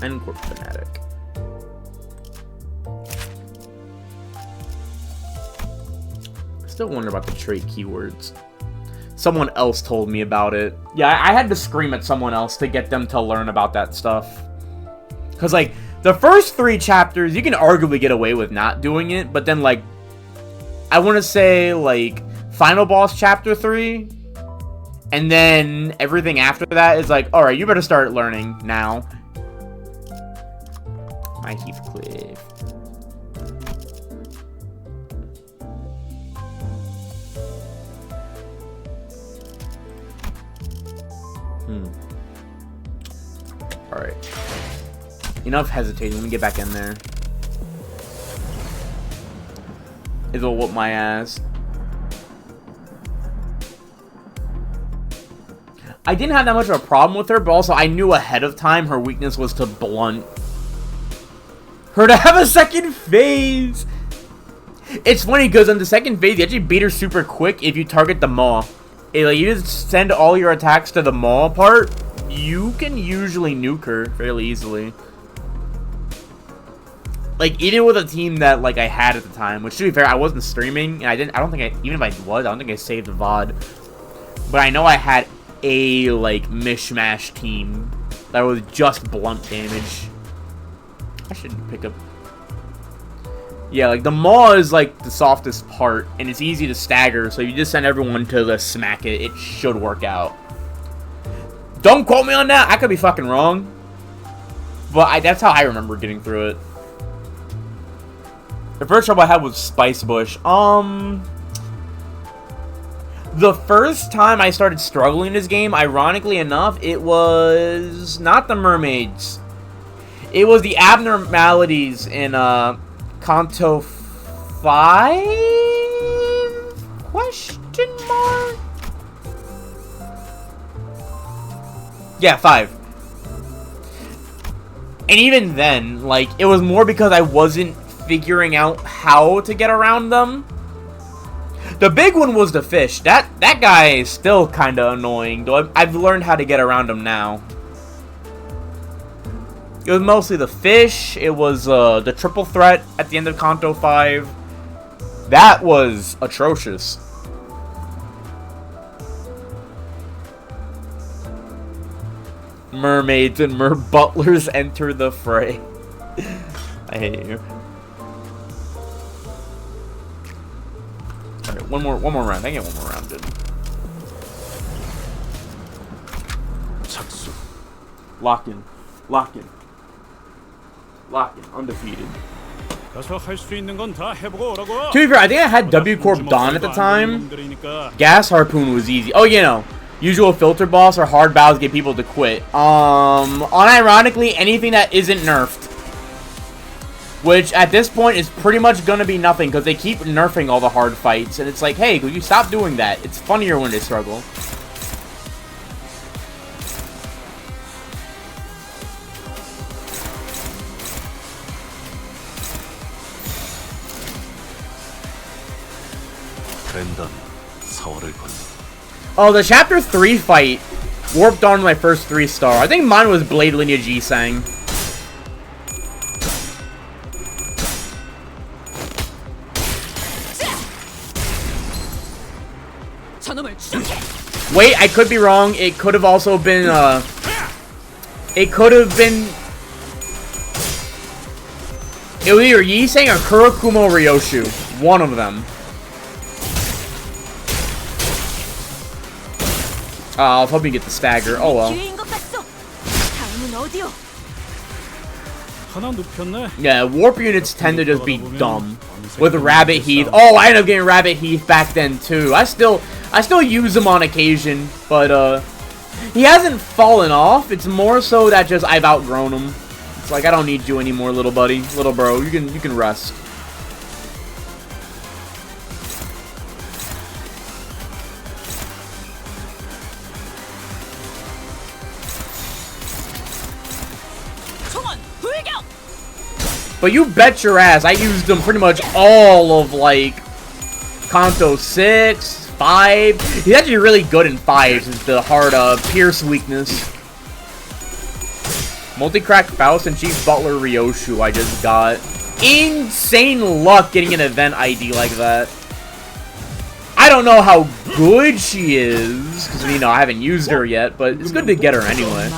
N-Corp Fanatic. I still wonder about the trait keywords. Someone else told me about it. Yeah, I had to scream at someone else to get them to learn about that stuff. Because, like, the first 3 chapters, you can arguably get away with not doing it. But then, like, I want to say, like, Final Boss Chapter 3. And then everything after that is like, alright, you better start learning now. My Heathcliff. Alright. Enough hesitating. Let me get back in there. It'll whoop my ass. I didn't have that much of a problem with her, but also I knew ahead of time her weakness was to blunt. Her to have a second phase! It's funny because on the second phase, you actually beat her super quick if you target the maw. Like, you just send all your attacks to the maw part, you can usually nuke her fairly easily. Like, even with a team that, like, I had at the time, which, to be fair, I wasn't streaming, and I don't think even if I was, I don't think I saved the VOD. But I know I had a, like, mishmash team that was just blunt damage. I should pick up... Yeah, like, the maw is, like, the softest part, and it's easy to stagger, so you just send everyone to the smack it, it should work out. Don't quote me on that, I could be fucking wrong. But that's how I remember getting through it. The first trouble I had was Spice Bush. The first time I started struggling in this game, ironically enough, it was not the mermaids. It was the abnormalities in, Kanto 5? Question mark? Yeah, 5. And even then, like, it was more because I wasn't figuring out how to get around them. The big one was the fish. That guy is still kind of annoying, though I've learned how to get around him now. It was mostly the fish. It was the triple threat at the end of Kanto 5. That was atrocious. Mermaids and mer-butlers enter the fray. I hate you. Alright, one more round. I get one more round, dude. 착수. Lock in. Lock in. Lock in. Undefeated. 가서 할 수 있는 건 다 해보고 오라고. To be fair, I think I had W Corp Dawn at the time. Gas Harpoon was easy. Oh, you know. Usual filter boss or hard battles get people to quit. Unironically, anything that isn't nerfed. Which, at this point, is pretty much gonna be nothing, because they keep nerfing all the hard fights. And it's like, hey, could you stop doing that? It's funnier when they struggle. 랜덤 4월을 건너. Oh, the Chapter 3 fight warped on my first 3-star. I think mine was Blade Lineage G-Sang. Wait, I could be wrong. It could have also been, it could have been... It was either Yi-Sang or Kurakumo Ryoshu. One of them. I was hoping to get the stagger. Oh well. Yeah, warp units tend to just be dumb. With Rabbit Heath. Oh, I ended up getting Rabbit Heath back then too. I still use him on occasion, but he hasn't fallen off. It's more so that just I've outgrown him. It's like I don't need you anymore, little buddy, little bro. You can rest. But you bet your ass, I used them pretty much all of, like, Kanto 6, 5. He's actually really good in 5, is the hard, Pierce weakness. Multi-crack Faust and Chief Butler Ryoshu I just got. Insane luck getting an event ID like that. I don't know how good she is, because, you know, I haven't used her yet, but it's good to get her anyway.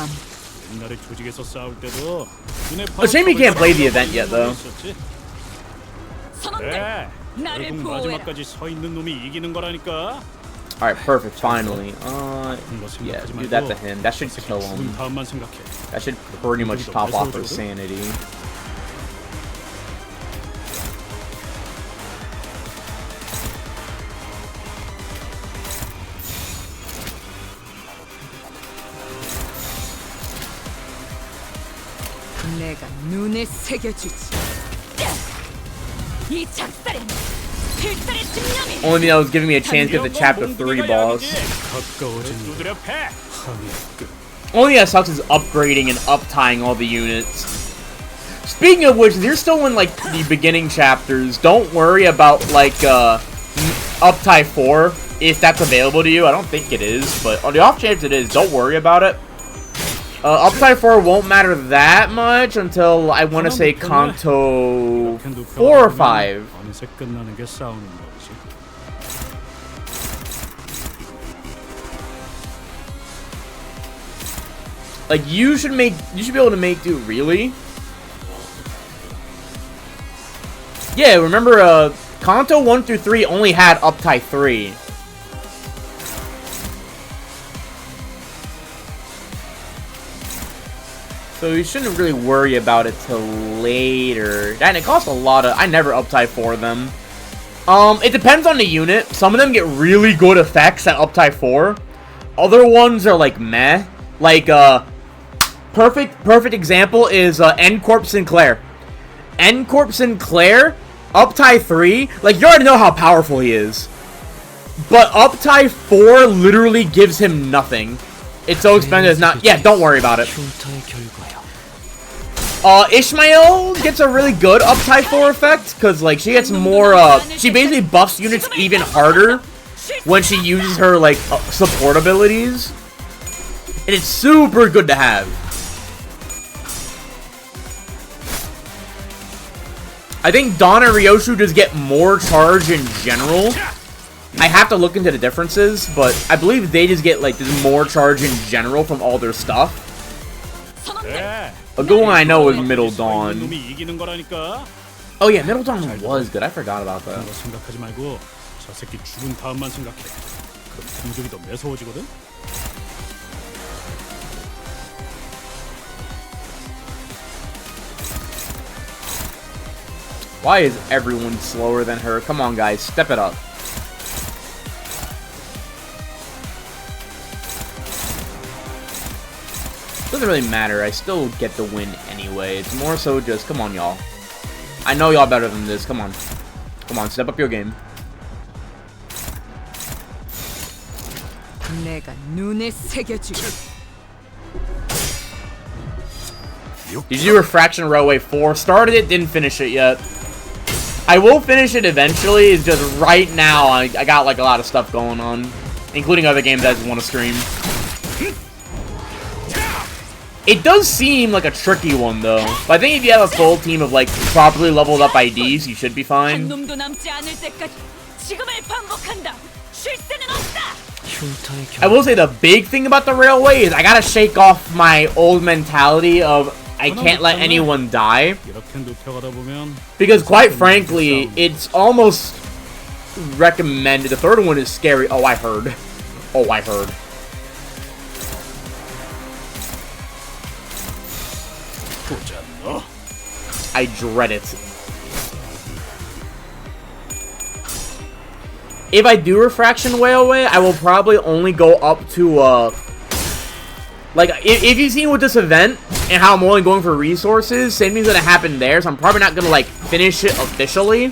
A shame you can't play the event yet, though. Alright, perfect, finally. Yeah, do that to him. That should kill him. That should pretty much top off her sanity. 내가 눈에 새겨주지. 이 작살엔 필살의 집념이 Only thing that was giving me a chance to get the chapter 3 boss. 가까워진 두드려 패. 항해 끝. Only thing that sucks is upgrading and uptying all the units. Speaking of which, you're still in like the beginning chapters. Don't worry about like uptie 4 if that's available to you. I don't think it is, but on the off chance it is, don't worry about it. Uptie 4 won't matter that much until I want to say Kanto 4 or 5. 어느새 끝나는 게 싸우는 거지. Like you should be able to make do really. Yeah, remember Kanto 1 through 3 only had uptie 3. So you shouldn't really worry about it till later. And it costs a lot of... I never uptie 4 them. It depends on the unit. Some of them get really good effects at uptie 4. Other ones are like meh. Like, perfect example is N-Corp Sinclair. N-Corp Sinclair, uptie 3, like you already know how powerful he is. But uptie 4 literally gives him nothing. It's so expensive it's not... Yeah, don't worry about it. 흉터의 결과야. Ishmael gets a really good uptie 4 effect, because, like, she gets more, she basically buffs units even harder when she uses her, like, support abilities. And it's super good to have. I think Dawn and Ryoshu just get more charge in general. I have to look into the differences, but I believe they just get, like, just more charge in general from all their stuff. A good one I know is Middle Dawn. 놈이 이기는 거라니까. Oh yeah, Middle Dawn was good. I forgot about that. 그거 생각하지 말고 저 새끼 죽은 다음만 생각해. 그럼 공격이 더 매서워지거든. Why is everyone slower than her? Come on, guys, step it up. Doesn't really matter. I still get the win anyway. It's more so just, come on, y'all. I know y'all better than this. Come on. Come on, step up your game. 내가 눈에 새겨주지. Did you do Refraction Railway 4? Started it, didn't finish it yet. I will finish it eventually. It's just right now I got like a lot of stuff going on, including other games I just want to stream. It does seem like a tricky one though, but I think if you have a full team of like properly leveled up IDs, you should be fine. 놈도 남지 않을 때까지 지금을 반복한다. 쉴 새는 없다. 흉터의 I will say the big thing about the railway is I gotta shake off my old mentality of I can't let anyone die. 이렇게 눕혀가다 보면 Because quite frankly, it's almost recommended. The third one is scary. Oh, I heard. Oh, I heard. 보자 너. I dread it. If I do Refraction Railway, I will probably only go up to, like, if you've seen with this event, and how I'm only going for resources, same thing's gonna happen there, so I'm probably not gonna, like, finish it officially.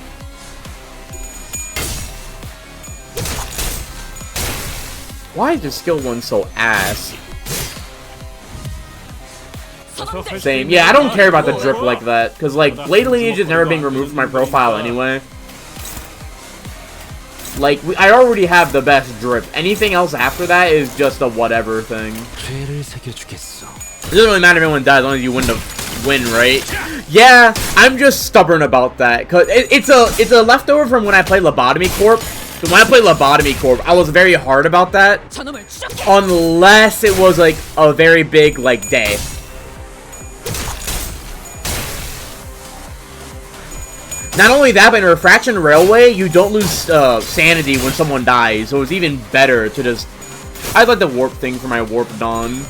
Why is the skill one so ass? Same. Yeah, I don't care about the drip like that, because, like, Blade Lineage is never being removed from my profile anyway. Like, I already have the best drip. Anything else after that is just a whatever thing. 죄를 새겨주겠어. It doesn't really matter if anyone dies, as long as you win, right? Yeah, I'm just stubborn about that. Cause it's a leftover from when I played Lobotomy Corp. So when I played Lobotomy Corp, I was very hard about that. 저놈을 추적해. Unless it was like a very big like day. Not only that, but in Refraction Railway, you don't lose sanity when someone dies, so it's even better to just... I like the warp thing for my Warp Dawn.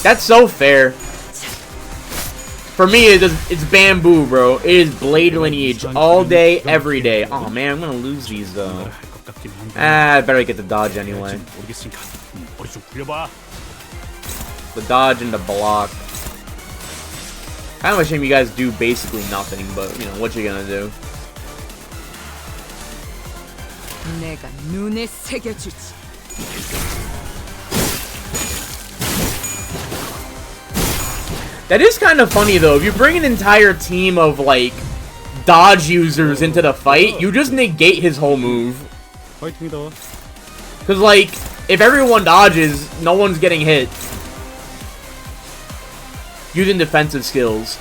That's so fair. For me, it's bamboo, bro. It is Blade Lineage all day, every day. Oh man, I'm gonna lose these though. Ah, I better get the dodge anyway. 모르겠으니까 머리 좀 굴려봐. The dodge and the block. Kind of a shame you guys do basically nothing, but, you know, what you gonna do? 내가 눈에 새겨주지. That is kind of funny though. If you bring an entire team of like dodge users into the fight, you just negate his whole move. 파이팅이다. Cause like, if everyone dodges, no one's getting hit. Using defensive skills.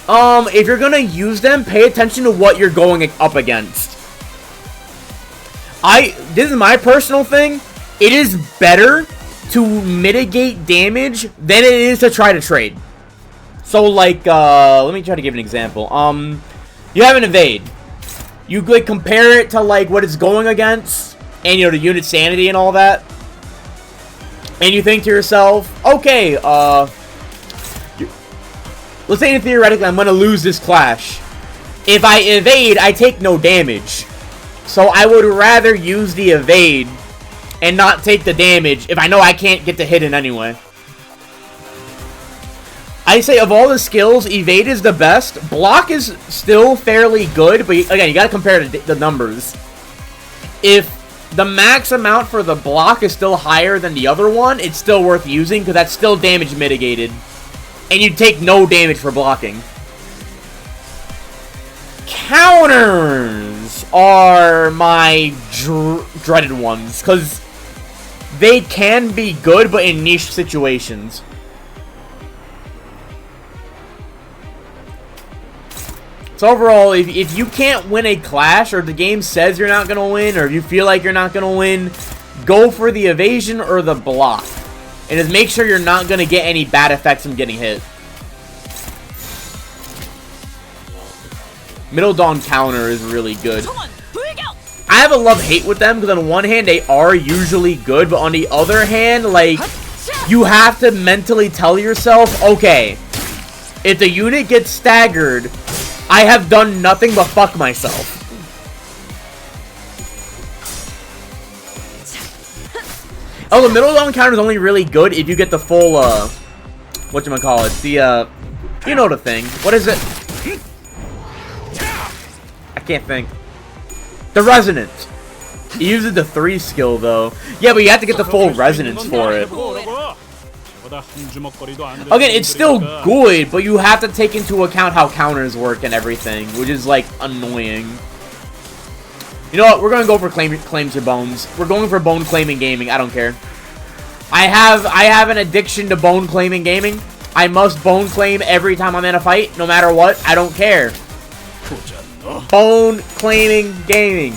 If you're gonna use them, pay attention to what you're going up against. This is my personal thing. It is better to mitigate damage than it is to try to trade. So like, let me try to give an example. You have an evade. You like compare it to like what it's going against, and you know the unit sanity and all that. And you think to yourself, okay, let's say theoretically I'm gonna lose this clash. If I evade, I take no damage. So I would rather use the evade and not take the damage if I know I can't get the hit in anyway. I say of all the skills, evade is the best. Block is still fairly good, but again, you gotta compare the numbers. If the max amount for the block is still higher than the other one, it's still worth using because that's still damage mitigated. And you take no damage for blocking. Counters are my dreaded ones because they can be good, but in niche situations. So overall, if you can't win a clash, or the game says you're not going to win, or if you feel like you're not going to win, go for the evasion or the block. And just make sure you're not going to get any bad effects from getting hit. Middle Dawn counter is really good. I have a love-hate with them, because on one hand, they are usually good, but on the other hand, like, you have to mentally tell yourself, okay, if the unit gets staggered, I have done nothing but fuck myself. Oh, the middle down counter is only really good if you get the full, whatchamacallit, the, you know the thing. What is it? I can't think. The Resonance. It uses the 3 skill, though. Yeah, but you have to get the full Resonance for it. Again, it's still good, but you have to take into account how counters work and everything, which is, like, annoying. You know what? We're going to go for claims your bones. We're going for bone claiming gaming. I don't care. I have an addiction to bone claiming gaming. I must bone claim every time I'm in a fight, no matter what. I don't care. Bone claiming gaming.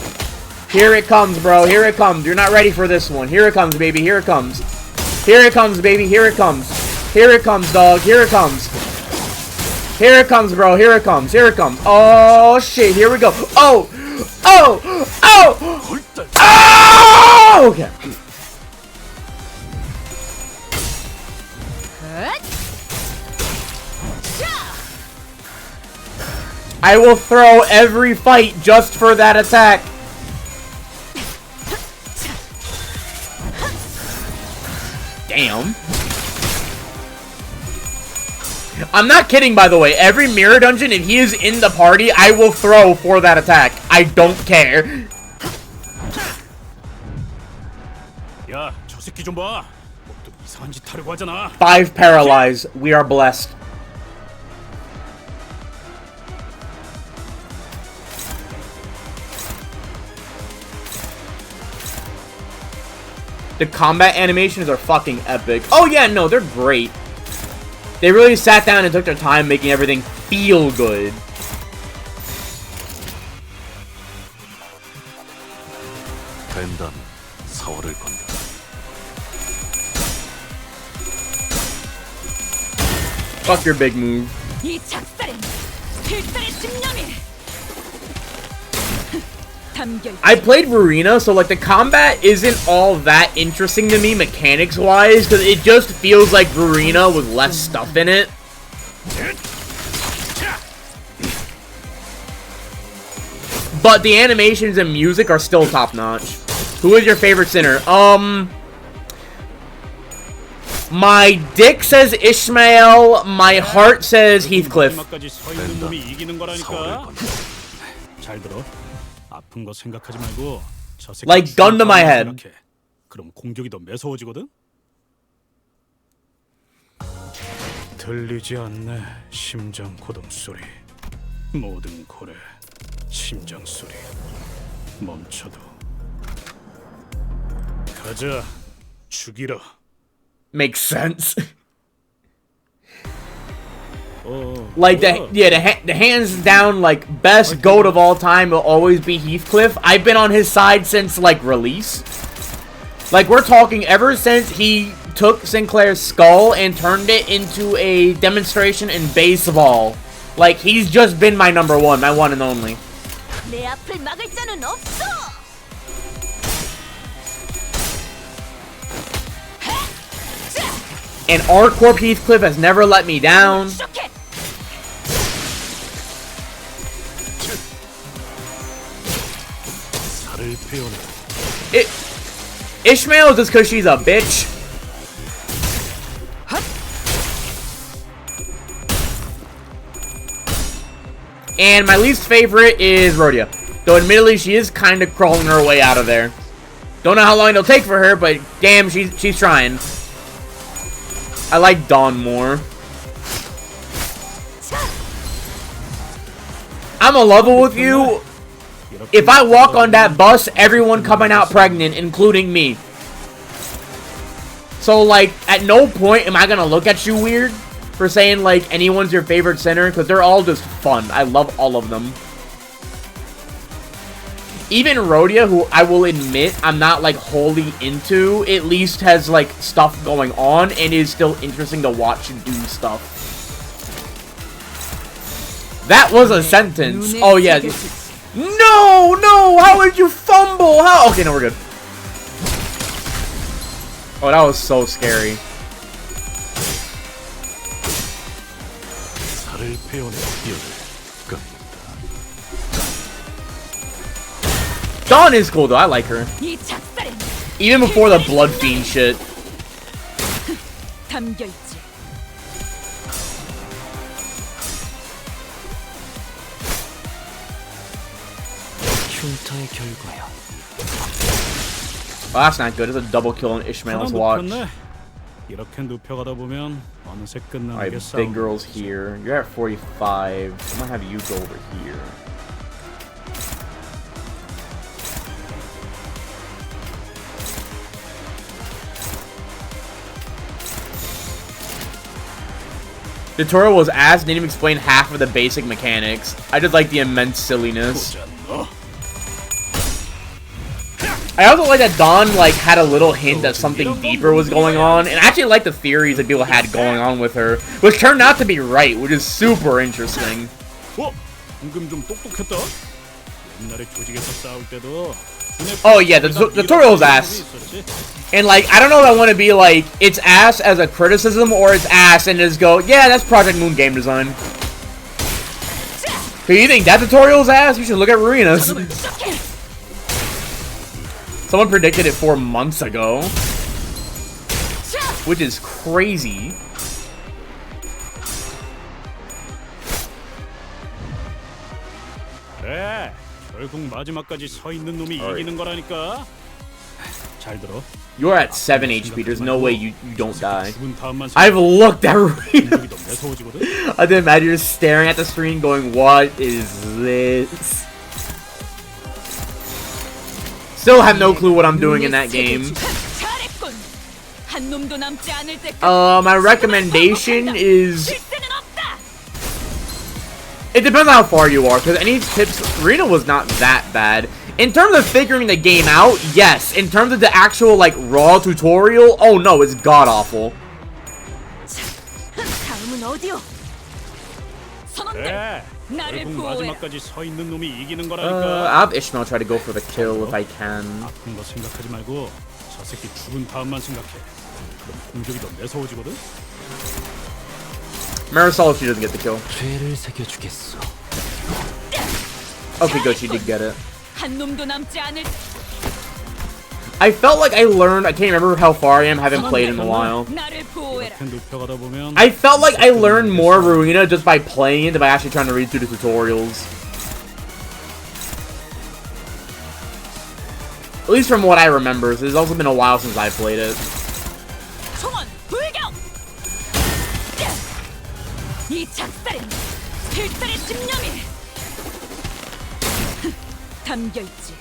Here it comes, bro. Here it comes. You're not ready for this one. Here it comes, baby. Here it comes. Here it comes, baby. Here it comes. Here it comes, dog. Here it comes. Here it comes, bro. Here it comes. Here it comes. Oh, shit. Here we go. Oh. Oh. Oh. Oh. Okay. I will throw every fight just for that attack. Damn. I'm not kidding, by the way. Every mirror dungeon, if he is in the party, I will throw for that attack. I don't care. 야, 저 새끼 좀 봐. 또 이상한 짓 하려고 하잖아. 5 paralyzed. We are blessed. The combat animations are fucking epic. Oh yeah, no, they're great. They really sat down and took their time making everything feel good. 벤단 사활을 건다. Fuck your big move. 이 작살엔 필살의 집념이. I played Verina, so like the combat isn't all that interesting to me mechanics-wise, because it just feels like Verina with less stuff in it. But the animations and music are still top-notch. Who is your favorite sinner? My dick says Ishmael, my heart says Heathcliff. 잘 들어. 아픈 거 생각하지 말고 저 새끼 Like gun to my head. 생각해. 그럼 공격이 더 매서워지거든. 들리지 않네. 심장 고동 소리. 모든 고래. 심장 소리. 멈춰도. 가자. 죽이라. Makes sense. 어. Like the hands down like best GOAT of all time will always be Heathcliff. I've been on his side since like release. Like we're talking ever since he took Sinclair's skull and turned it into a demonstration in baseball. Like he's just been my number one, my one and only. 내 앞을 막을 자는 없어. And R-Corp Heathcliff has never let me down. 쇼켓! 살을 베어내. Ishmael is just because she's a bitch. And my least favorite is Rhodia. Though admittedly she is kind of crawling her way out of there. Don't know how long it'll take for her, but damn, she's trying. I like Dawn more. I'm a level with you. If I walk on that bus, everyone coming out pregnant, including me. So, like, at no point am I gonna look at you weird for saying, like, anyone's your favorite center, because they're all just fun. I love all of them. Even Rhodia, who I will admit I'm not, like, wholly into, at least has, like, stuff going on and is still interesting to watch and do stuff. That was a sentence. Oh, yeah. No, no, how would you fumble? How? Okay, no, we're good. Oh, that was so scary. 살을 베어내. Dawn is cool though, I like her. 이 작살엔 Even before the Blood Fiend shit. 담겨 있지. 흉터의 결과야. Oh, that's not good. It's a double kill on Ishmael's watch. 이렇게 눕혀가다 보면 어느새 끝나는 Alright, 게 big 싸움. girl's here. You're at 45. I'm gonna have you go over here. Tutorial was asked, didn't even explain half of the basic mechanics. I just like the immense silliness. I also like that Dawn like had a little hint that something deeper was going on, and I actually like the theories that people had going on with her, which turned out to be right, which is super interesting. 방금 좀 똑똑했다. 옛날에 조직에서 싸울 때도 Oh yeah, the tutorial's ass. And like, I don't know if I want to be like, it's ass as a criticism, or it's ass and just go, yeah, that's Project Moon game design. If you think that tutorial's ass, you should look at Ruina's. Someone predicted it 4 months ago. Which is crazy. 그래, 결국 마지막까지 서 있는 놈이 이기는 거라니까. 잘 들어. You're at 7 HP. There's no way you don't die. 죽은 다음만 I've looked at Ruina. 공격이 더 매서워지거든. I can imagine you're staring at the screen going, what is this? Still have no clue what I'm doing in that game. 잘했군. 한 놈도 남지 않을 때까지 My recommendation is... 실세는 없다. It depends on how far you are, because any tips... Arena was not that bad. In terms of figuring the game out, yes. In terms of the actual, like, raw tutorial, oh no, it's god-awful. 다음은 어디요? 선원들 그래, 나를 결국 보호해라. 마지막까지 서 있는 놈이 이기는 I'll 거라니까. have Ishmael try to go for the kill if I can. 아픈 거 생각하지 말고 저 새끼 죽은 다음만 생각해. 그럼 공격이 더 매서워지거든. Marisol, she doesn't get the kill. 죄를 새겨주겠어. Okay, good, she did get it. 한 놈도 남지 않을 I felt like I learned... I can't remember how far I am, haven't played in a while. 나를 보호해라. 이렇게 눕혀가다 보면 I felt like I learned more of Ruina just by playing it than by actually trying to read through the tutorials. least from what I remember. It's also been a while since I played it. 총원 불경! 이 작살엔 필살의 집념이 담겨있지.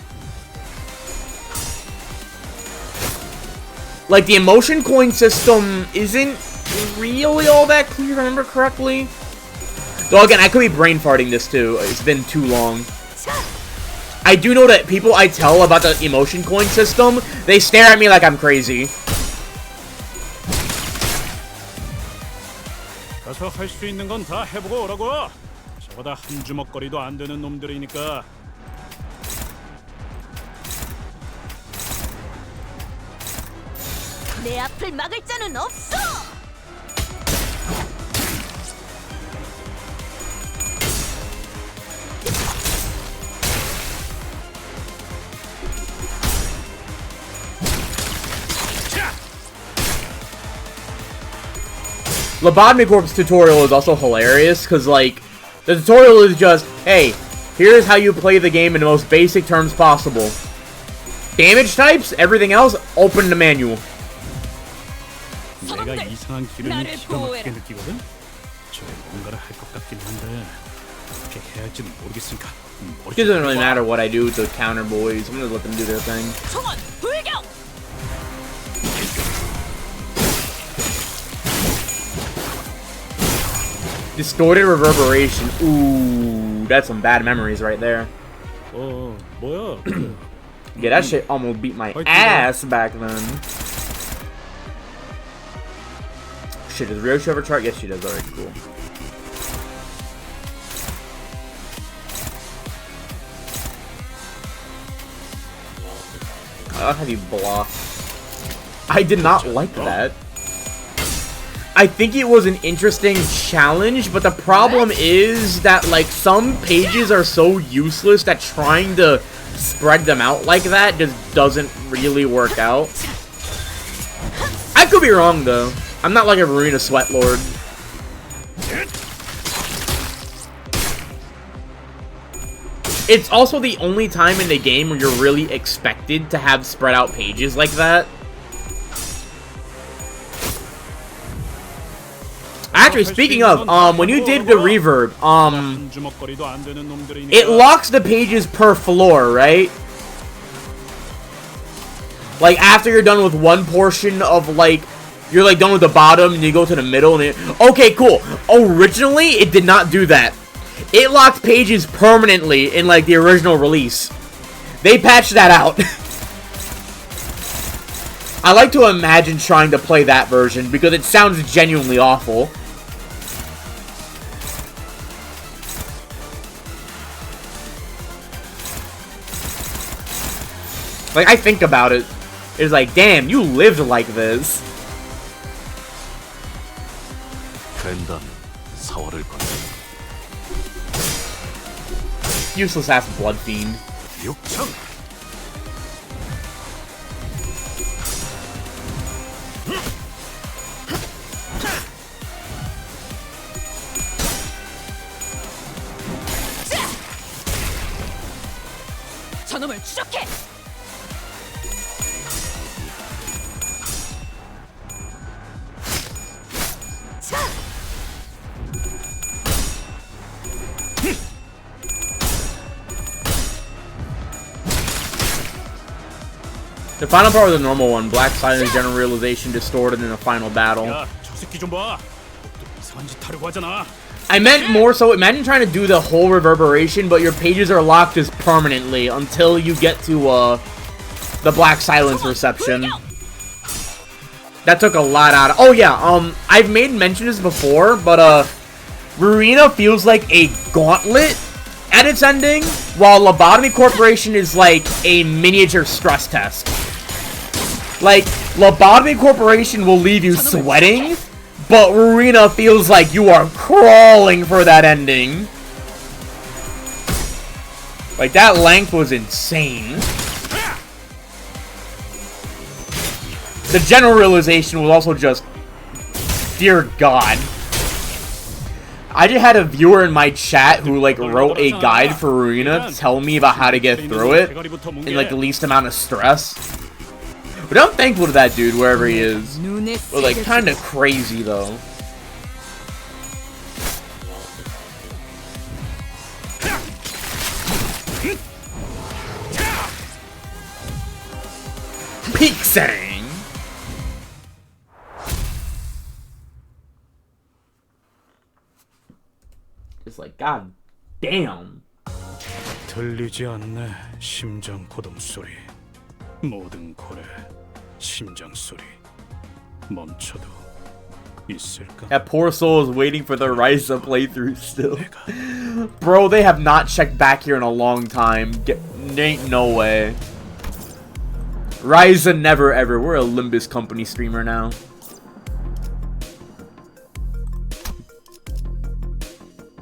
Like, the emotion coin system isn't really all that clear, if I remember correctly. Though, again, I could be brain farting this, too. It's been too long. I do know that people I tell about the emotion coin system, they stare at me like I'm crazy. 가서 할 수 있는 건 다 해보고 오라고. 저보다 한 주먹거리도 안 되는 놈들이니까. 내 앞을 막을 자는 없어. Lobotomy Corp's tutorial is also hilarious, because, like, the tutorial is just, hey, here's how you play the game in the most basic terms possible. Damage types, everything else, open the manual. 내가 이상한 기름이 기가 막히게 느끼거든? 저게 뭔가를 할 것 같긴 한데 어떻게 해야 할지는 모르겠으니까 It doesn't really matter what I do with the counter boys. I'm gonna let them do their thing. 총원 불경! Distorted reverberation. Ooh, that's some bad memories right there. 뭐야? Yeah, that shit almost beat my ass back then. Shit, does Ryoshi have a chart? Yes, she does. Alright, cool. I'll have you block. I did not like that. I think it was an interesting challenge, but the problem is that, like, some pages are so useless that trying to spread them out like that just doesn't really work out. I could be wrong, though. I'm not like a Marina Sweat Lord. It's also the only time in the game where you're really expected to have spread out pages like that. Actually, speaking of, when you did the reverb, it locks the pages per floor, right? Like, after you're done with one portion of, like, you're, like, done with the bottom, and you go to the middle, and it... Okay, cool. Originally, it did not do that. It locked pages permanently in, like, the original release. They patched that out. I like to imagine trying to play that version, because it sounds genuinely awful. Like, I think about it. It's like, damn, you lived like this. 된다면 사활을 건다. Useless ass blood fiend. 육청. 저놈을 추적해! The final part was the normal one. Black Silence, General Realization, distorted in a final battle. 야, 저 새끼 좀 봐. 또 이상한 짓 하려고 하잖아. I meant more so, imagine trying to do the whole reverberation, but your pages are locked as permanently until you get to, the Black Silence reception. That took a lot out of... Oh, yeah, I've made mention of this before, but, Ruina feels like a gauntlet at its ending, while Lobotomy Corporation is like a miniature stress test. Like, Lobotomy Corporation will leave you sweating, but Ruina feels like you are crawling for that ending. Like, that length was insane. The General Realization was also just... Dear God. I just had a viewer in my chat who like wrote a guide for Arena to tell me about how to get through it in like the least amount of stress. But I'm thankful to that dude wherever he is. But like kind of crazy though. Peak Sang. It's like god damn. 들리지 않네 심장 고동 소리. 모든 고래 심장 소리 멈춰도 있을까? That poor soul is waiting for the Ryza playthrough still. Bro, they have not checked back here in a long time. There ain't no way. Ryza never ever. We're a Limbus Company streamer now.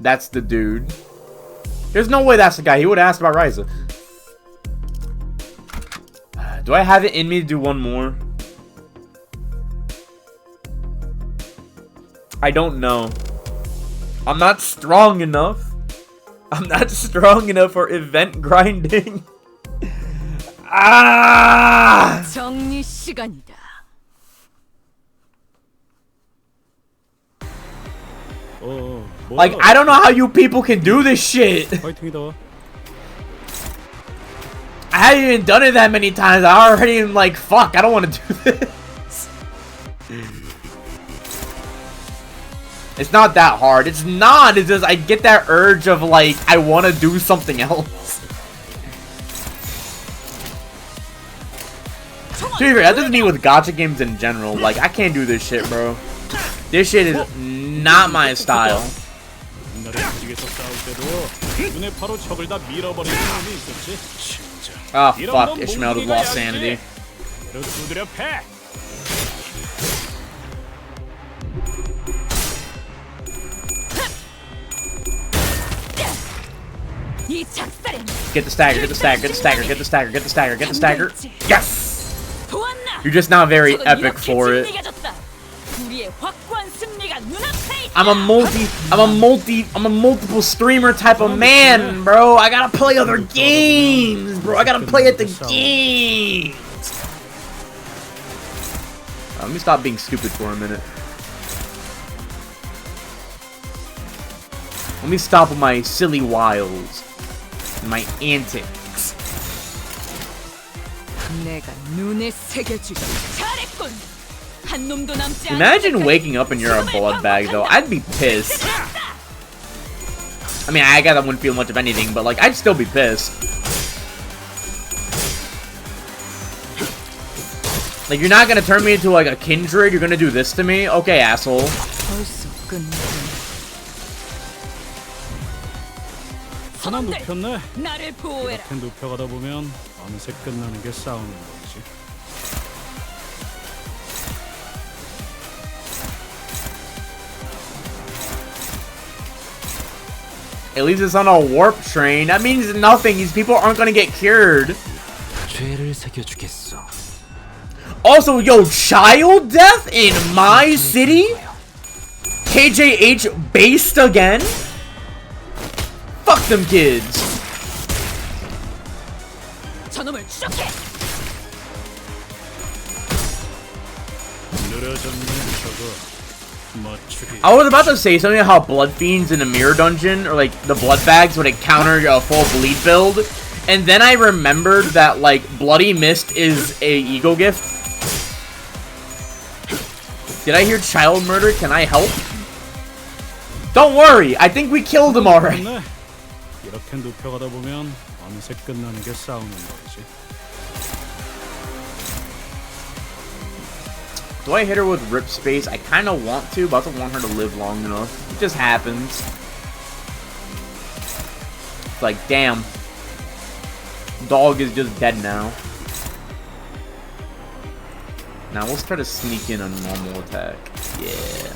That's the dude. There's no way that's the guy. He would have asked about Ryza. Do I have it in me to do one more? I don't know. I'm not strong enough. I'm not strong enough for event grinding. Ah! 정리 시간이다. Like, I don't know how you people can do this shit. 파이팅이다. I haven't even done it that many times. I already am like, fuck, I don't want to do this. It's not that hard. It's not. It's just I get that urge of like, I want to do something else. To be fair, that doesn't mean with gacha games in general. Like, I can't do this shit, bro. This shit is not my style. 옛날에 조직에서 싸울 때도 눈에 바로 적을 다 밀어버리는 놈이 있었지. 진짜. Ah, fuck. Ishmael has lost sanity. 얘로 두드려 패. 이 작살엔 Get the stagger, get the stagger, get the stagger, get the stagger, get the stagger, get the stagger. Yes! 보았나? You're just not very 적은 epic 이렇게 for it. 진리해졌다. 우리의 확고한 승리가 눈앞에 있다. I'm a multiple streamer type of man, bro. I gotta play other games, bro. I gotta play at the games. Let me stop being stupid for a minute. Let me stop with my silly wiles and my antics. 내가 눈에 새겨주지. 잘했군. 한 놈도 남지 않을 Imagine 때까지 waking up and you're a 지금을 blood bag, though. 반복한다. I'd be pissed. I mean, I guess I wouldn't feel much of anything, but like, I'd still be pissed. Like, you're not gonna turn me into like a kindred. You're gonna do this to me? Okay, asshole. 벌써 끝났군. 하나 눕혔네. 나를 보호해라. 이렇게 눕혀가다 보면 어느새 끝나는 게 싸우는 거지. At least it's on a warp train. That means nothing. These people aren't gonna get cured. 죄를 새겨주겠어. Also, yo, child death in my city? KJH based again? Fuck them kids. 저놈을 추적해. 늘어졌네 저거. 맞추기. I was about to say something about blood fiends in the mirror dungeon, or like the blood bags would encounter a full bleed build, and then I remembered that like Bloody Mist is a ego gift. Did I hear child murder? Can I help? Don't worry, I think we killed him already. 이렇게 눕혀가다 보면 어느새 끝나는 게 싸우는 거지. Do I hit her with Rip Space? I kind of want to, but I don't want her to live long enough. It just happens. It's like, damn. Dog is just dead now. Now let's try to sneak in a normal attack. Yeah.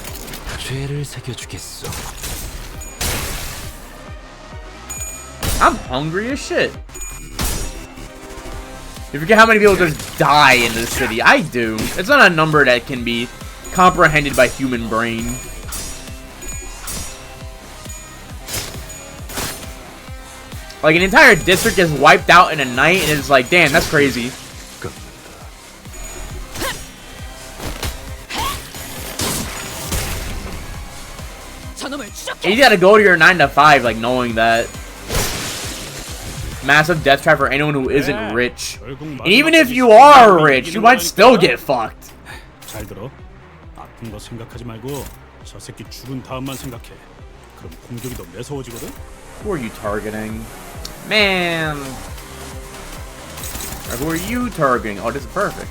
죄를 새겨주겠어. I'm hungry as shit. You forget how many people just die in this city. I do. It's not a number that can be comprehended by human brain. Like, an entire district is wiped out in a night, and it's like, damn, that's crazy. 저놈을 추적해. And you gotta go to your 9 to 5, like, knowing that. Massive death trap for anyone who isn't rich. And even if you are rich, you might still get fucked. 잘 들어. 아픈 거 생각하지 말고 저 새끼 죽은 다음만 생각해. 그럼 공격이 더 매서워지거든. Who are you targeting? Man. Or who are you targeting? Oh, this is perfect.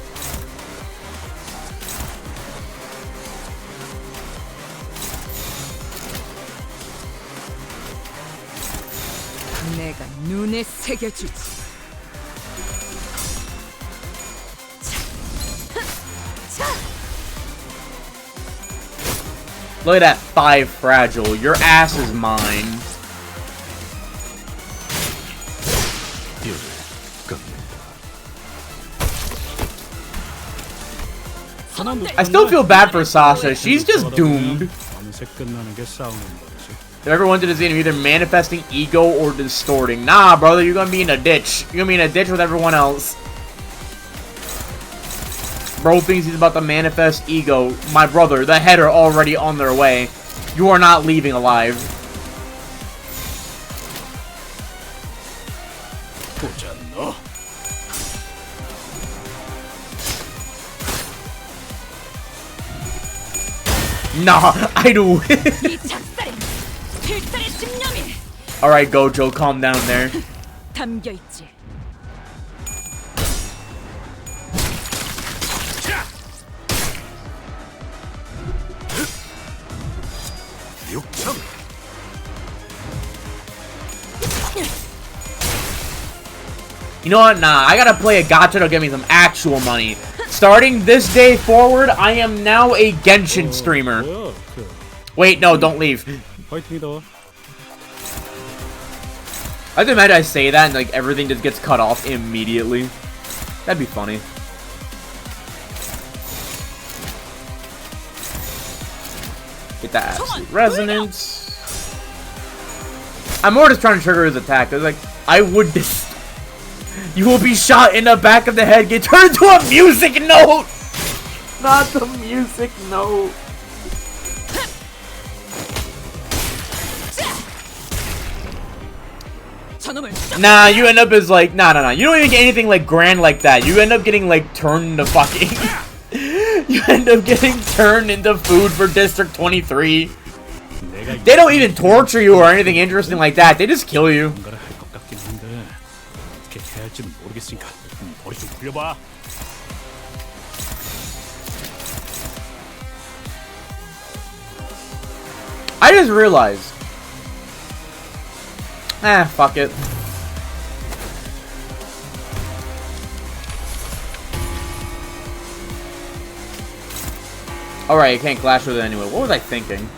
내가 눈에 새겨주지. Look at that 5 fragile. Your ass is mine. I still feel bad for Sasha. She's just doomed. 어느새 끝나는 게 싸우는 거지. If everyone did this game, either manifesting ego or distorting. Nah, brother, you're gonna be in a ditch. You're gonna be in a ditch with everyone else. Bro thinks he's about to manifest ego. My brother, the head are already on their way. You are not leaving alive. 보자 너. Nah, I do. 이 작살엔 필살의 집념이 Alright, Gojo, calm down there. 담겨 있지. 육청. You know what? Nah, I gotta play a gacha to get me some actual money. Starting this day forward, I am now a Genshin streamer. 뭐야? 그 Wait, no, don't leave. 파이팅이다. I can imagine I say that and like everything just gets cut off immediately. That'd be funny. Get that absolute resonance. I'm more just trying to trigger his attack. It's like, I would just... You will be shot in the back of the head, get turned into a music note! Not the music note. 저놈을 추적. Nah, you end up as like, nah. You don't even get anything like grand like that. You end up getting like turned into fucking... You end up getting turned into food for District 23. They don't even torture you or anything interesting like that. They just kill you. 뭔가를 할 것 같긴 한데 어떻게 해야 할지는 모르겠으니까 머리 좀 굴려봐. I just realized. Fuck it. Alright, I can't clash with it anyway. What was I thinking?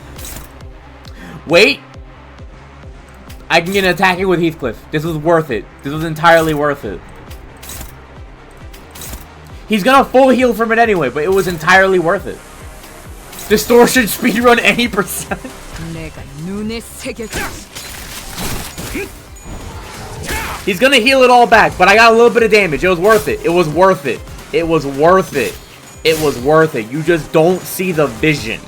Wait! I can get an attacking with Heathcliff. This was worth it. This was entirely worth it. He's gonna full heal from it anyway, but it was entirely worth it. Distortion speedrun any percent. 내가 눈에 새겨주지. He's gonna heal it all back, but I got a little bit of damage. It was worth it. It was worth it. It was worth it. It was worth it. You just don't see the vision.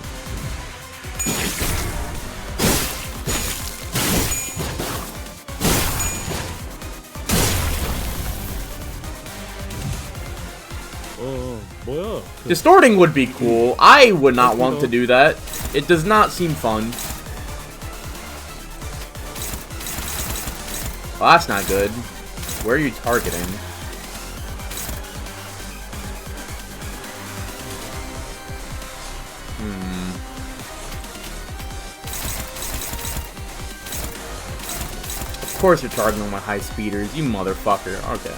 뭐야? Distorting would be cool. I would not want to do that. It does not seem fun. Well, that's not good. Where are you targeting? Of course you're targeting my high speeders, you motherfucker. Okay.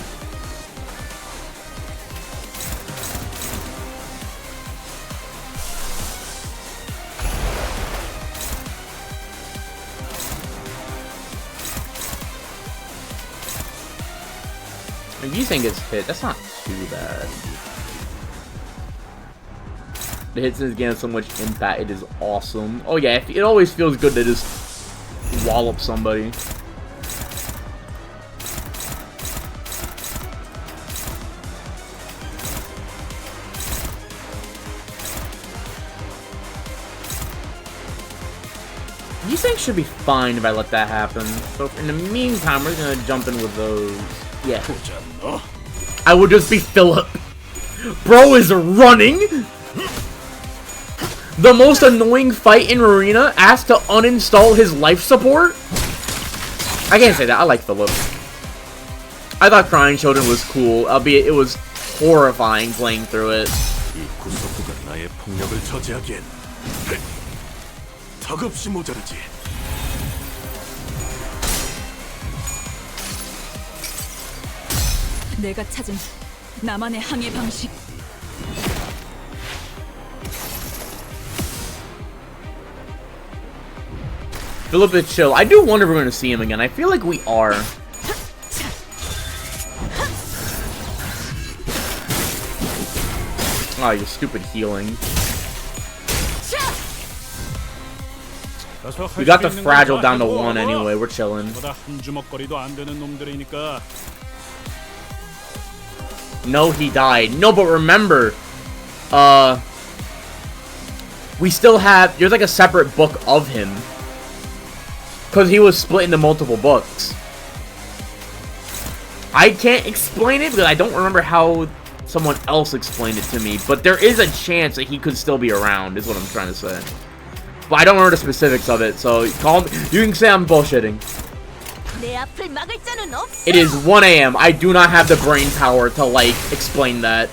If you think it's hit, that's not too bad. The hits is getting so much impact, it is awesome. Oh yeah, it always feels good to just wallop somebody. These things should be fine if I let that happen. So in the meantime, we're gonna jump in with those. Yeah. I would just be Philip. Bro is running. The most annoying fight in Arena, asked to uninstall his life support. I can't say that. I like Philip. I thought Crying Children was cool, albeit it was horrifying playing through it. 이 구석구가 나의 폭력을 저지하기엔 턱없이 모자르지. 내가 찾은 나만의 항해 방식. Philip is chill. I do wonder if we're going to see him again. I feel like we are. Oh, you stupid healing. We got the fragile down to 1 anyway. We're chilling. 한 주먹거리도 안 되는 놈들이니까. No, he died. No, but remember, we still have. There's like a separate book of him, because he was split into multiple books. I can't explain it because I don't remember how someone else explained it to me, but there is a chance that he could still be around, is what I'm trying to say. But I don't remember the specifics of it, so call me, you can say I'm bullshitting. 내 앞을 막을 자는 없어. It is 1 a.m. I do not have the brain power to, like, explain that.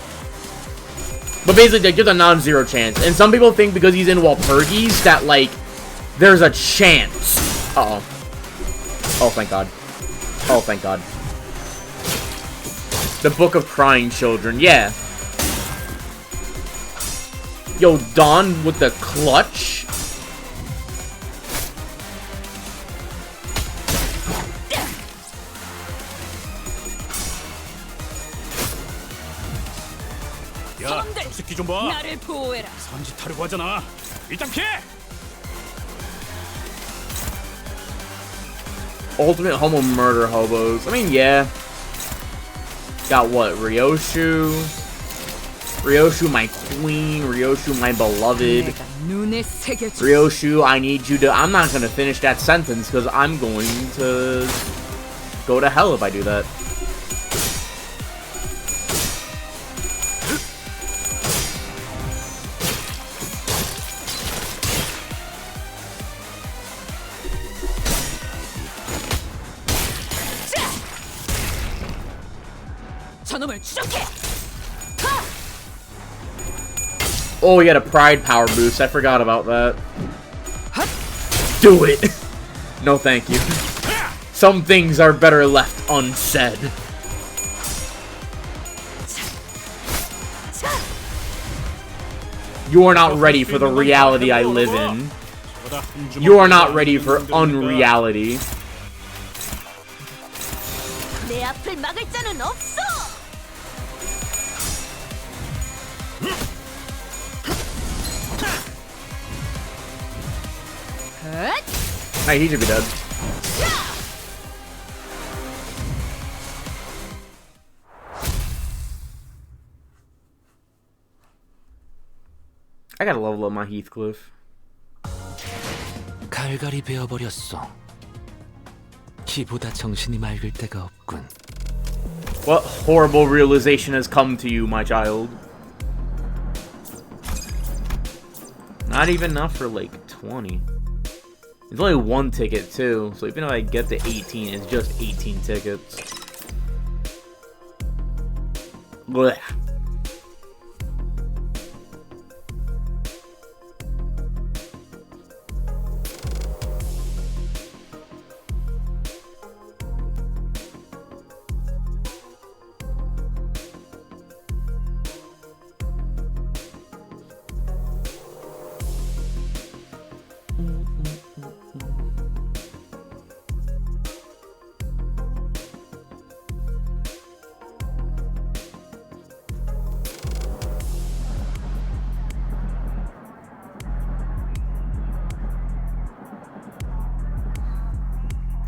But basically, like, there's a non-zero chance. And some people think because he's in Walpurgis that, like, there's a chance. Uh-oh. Oh, thank God. Oh, thank God. The Book of Crying Children, yeah. Yo, Dawn with the clutch. 야, 저 새끼 좀 봐. 나를 보호해라. 삼짓하려고 하잖아. 일단 피해. Ultimate homo murder hobos. I mean, yeah. Got what? Ryoshu. Ryoshu, my queen. Ryoshu, my beloved. 내가 눈에 새겨줄. Ryoshu, I need you to... I'm not going to finish that sentence because I'm going to go to hell if I do that. 저놈을 추적해. Oh, he had a pride power boost. I forgot about that. Do it. No, thank you. Some things are better left unsaid. You are not ready for the reality I live in. You are not ready for unreality. 내 앞을 막을 자는 없어. Hey, he should be dead. I gotta level up my Heathcliff. 갈갈이 베어버렸어. 키보다 정신이 맑을 때가 없군. What horrible realization has come to you, my child? Not even enough for like 20. There's only 1 ticket too, so even if I get to 18, it's just 18 tickets. Blech.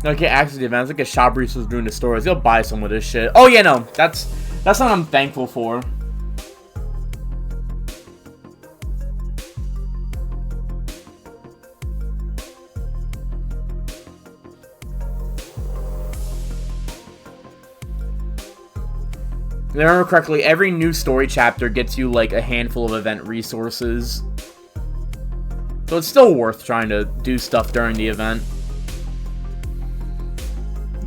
Okay, access to the events. Look at Shabris was doing the stores. He'll buy some of this shit. Oh yeah, no, that's what I'm thankful for. I remember correctly, every new story chapter gets you like a handful of event resources. So it's still worth trying to do stuff during the event.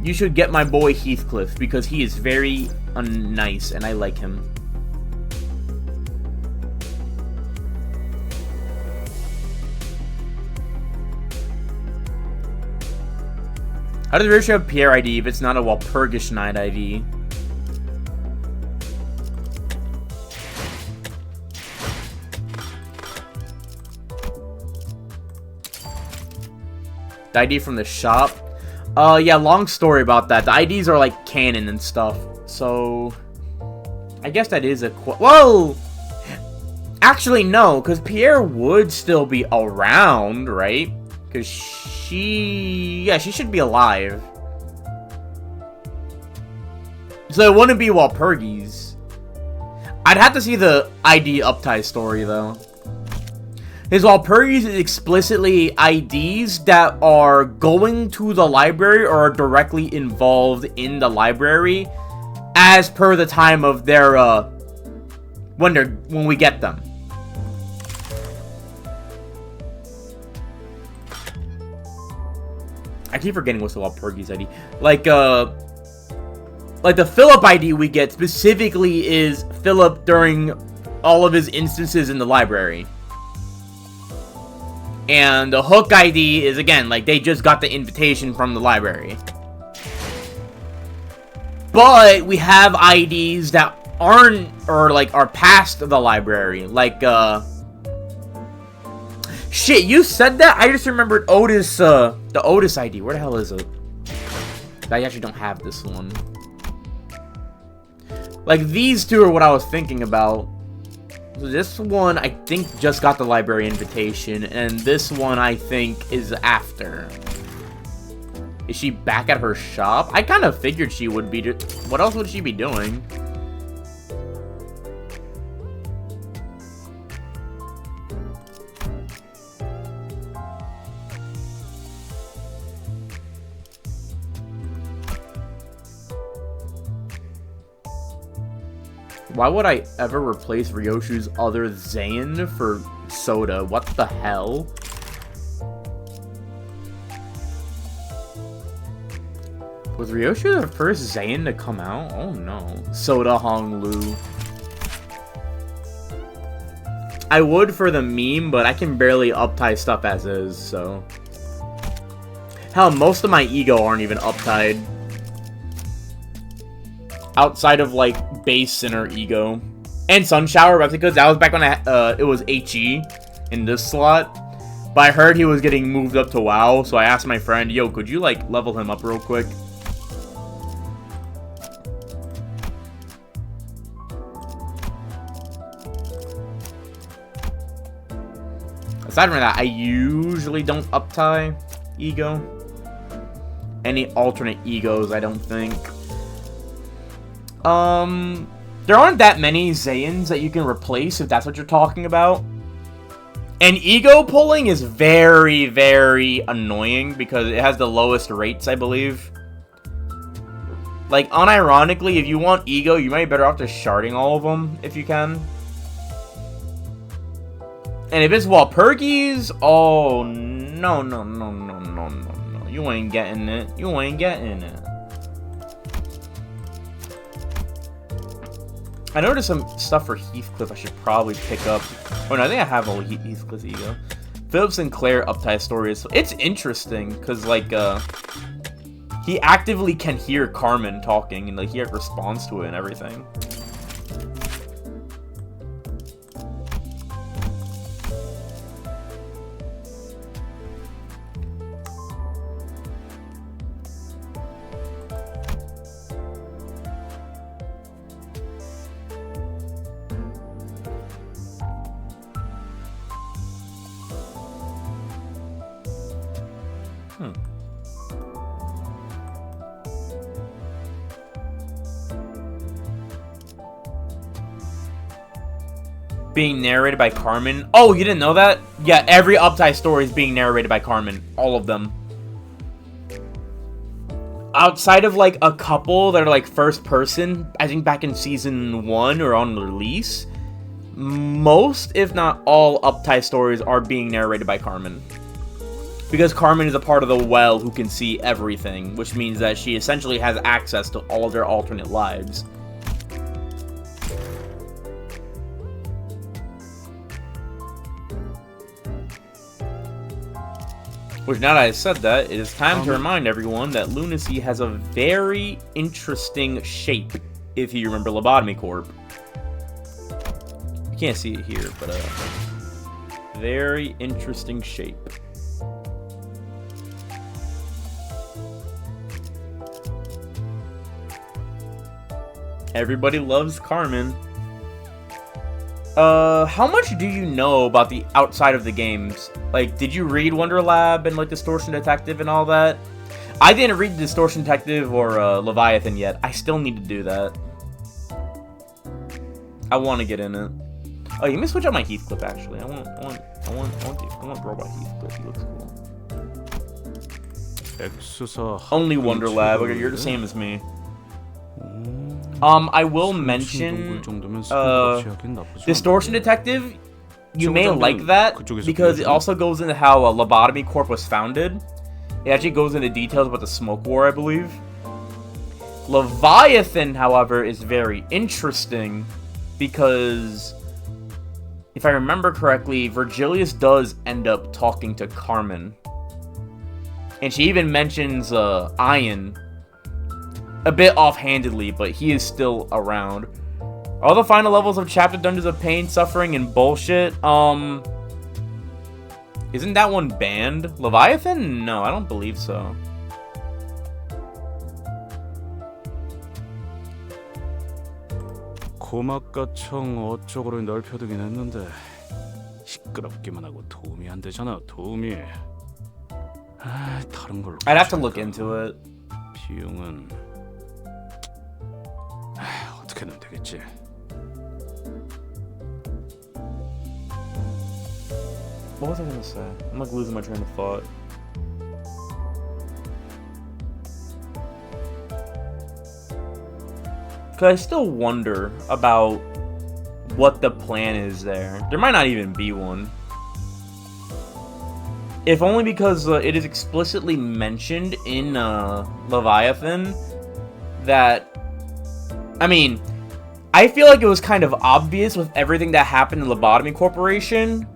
You should get my boy Heathcliff because he is very nice and I like him. How does Rich have Pierre ID if it's not a Walpurgis Night ID? The ID from the shop? Yeah, long story about that. The IDs are like canon and stuff. So, I guess that is a whoa! Actually, no, because Pierre would still be around, right? Because she should be alive. So it wouldn't be Walpurgis. I'd have to see the ID Uptie story, though. His Walpurgis is explicitly IDs that are going to the library or are directly involved in the library as per the time of their, when we get them. I keep forgetting what's the Walpurgis ID. Like the Philip ID we get specifically is Philip during all of his instances in the library. And the Hook ID is, again, like, they just got the invitation from the library. But we have IDs that aren't, or, like, are past the library. Like, shit, you said that? I just remembered Otis, the Otis ID. Where the hell is it? I actually don't have this one. Like, these two are what I was thinking about. This one, I think, just got the library invitation, and this one, I think, is after. Is she back at her shop? I kind of figured she would be. What else would she be doing? Why would I ever replace Ryoshu's other Zain for Soda? What the hell? Was Ryoshu the first Zain to come out? Oh no. Soda Honglu. I would for the meme, but I can barely uptie stuff as is, so. Hell, most of my ego aren't even uptied. Outside of, like, base center ego. And Sunshower replicas, that was back when it was HE in this slot. But I heard he was getting moved up to WoW, so I asked my friend, yo, could you, like, level him up real quick? Aside from that, I usually don't uptie ego. Any alternate egos, I don't think. There aren't that many Zains that you can replace, if that's what you're talking about. And ego pulling is very, very annoying because it has the lowest rates, I believe. Like, unironically, if you want ego, you might be better off just sharding all of them, if you can. And if it's Walpurgis, oh, no. You ain't getting it. You ain't getting it. I know there's some stuff for Heathcliff I should probably pick up. Oh no, I think I have all Heathcliff's ego. Philip Sinclair uptie story is... It's interesting, because, like, he actively can hear Carmen talking, and, like, he responds to it and everything. Being narrated by Carmen. Oh, you didn't know that? Yeah, every uptie story is being narrated by Carmen. All of them. outside of like a couple that are like first person, I think back in season 1 or on release, most, if not all, Uptide stories are being narrated by Carmen. Because Carmen is a part of the Well who can see everything, which means that she essentially has access to all of their alternate lives. Which, now that I said that, it is time to remind everyone that Lunacy has a very interesting shape, if you remember Lobotomy Corp. You can't see it here, but very interesting shape. Everybody loves Carmen. How much do you know about the outside of the games? Like, did you read Wonder Lab and, like, Distortion Detective and all that? I didn't read Distortion Detective or, Leviathan yet. I still need to do that. I want to get in it. Oh, you may switch out my Heathcliff, actually. I want Robot Heathcliff. He looks cool. Only Wonder Lab. Okay, you're the same as me. I will mention, Distortion Detective, you may like that, because it also goes into how Lobotomy Corp was founded. It actually goes into details about the Smoke War, I believe. Leviathan, however, is very interesting, because, if I remember correctly, Virgilius does end up talking to Carmen. And she even mentions, Ian. A bit offhandedly, but he is still around. All the final levels of Chapter Dungeons of Pain, Suffering, and Bullshit, isn't that one banned? Leviathan? No, I don't believe so. 고막가청 어쩌고를 넓혀두긴 했는데 시끄럽기만 하고 도움이 안 되잖아. 도움이. 아, 다른 걸로. I'd have to look into it. 비용은 어떻게든 되겠지. What was I gonna say? I'm like losing my train of thought. Cause I still wonder about what the plan is there. There might not even be one. If only because it is explicitly mentioned in Leviathan that... I mean, I feel like it was kind of obvious with everything that happened in Lobotomy Corporation,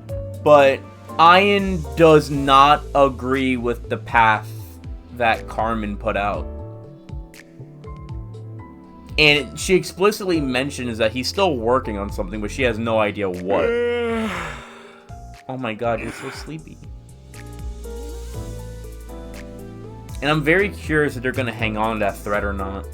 but Ian does not agree with the path that Carmen put out. And she explicitly mentions that he's still working on something, but she has no idea what. Oh my god, you're so sleepy. And I'm very curious if they're going to hang on to that thread or not.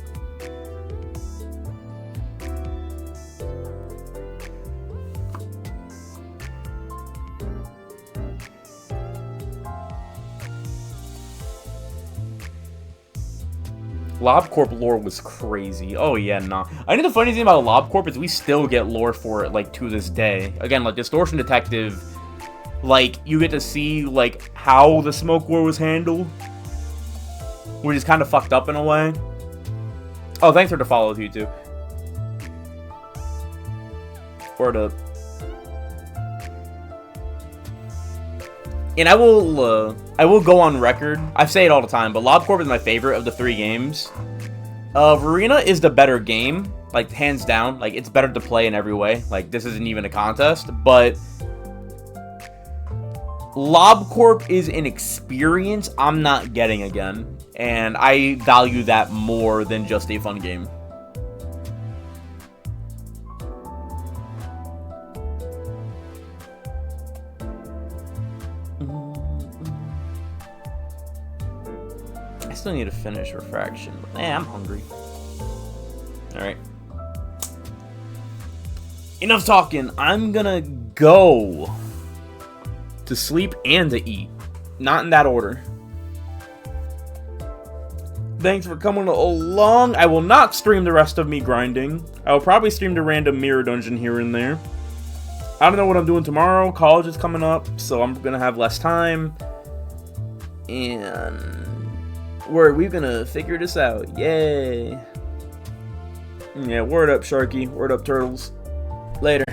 LobCorp lore was crazy. Oh yeah, nah. I think the funny thing about LobCorp is we still get lore for it, like, to this day. Again, like, Distortion Detective, like, you get to see, like, how the Smoke War was handled, which is kind of fucked up in a way. Oh, thanks for the follow, you too. Word up. And I will go on record. I say it all the time, but LobCorp is my favorite of the 3 games. Verina is the better game, like, hands down. Like, it's better to play in every way. Like, this isn't even a contest, but LobCorp is an experience I'm not getting again, and I value that more than just a fun game. I still need to finish Refraction, but I'm hungry. Alright. Enough talking. I'm gonna go to sleep and to eat. Not in that order. Thanks for coming along. I will not stream the rest of me grinding. I will probably stream the random mirror dungeon here and there. I don't know what I'm doing tomorrow. College is coming up, so I'm gonna have less time. And Word, we're gonna figure this out. Yay. Yeah, word up, Sharky. Word up, Turtles. Later.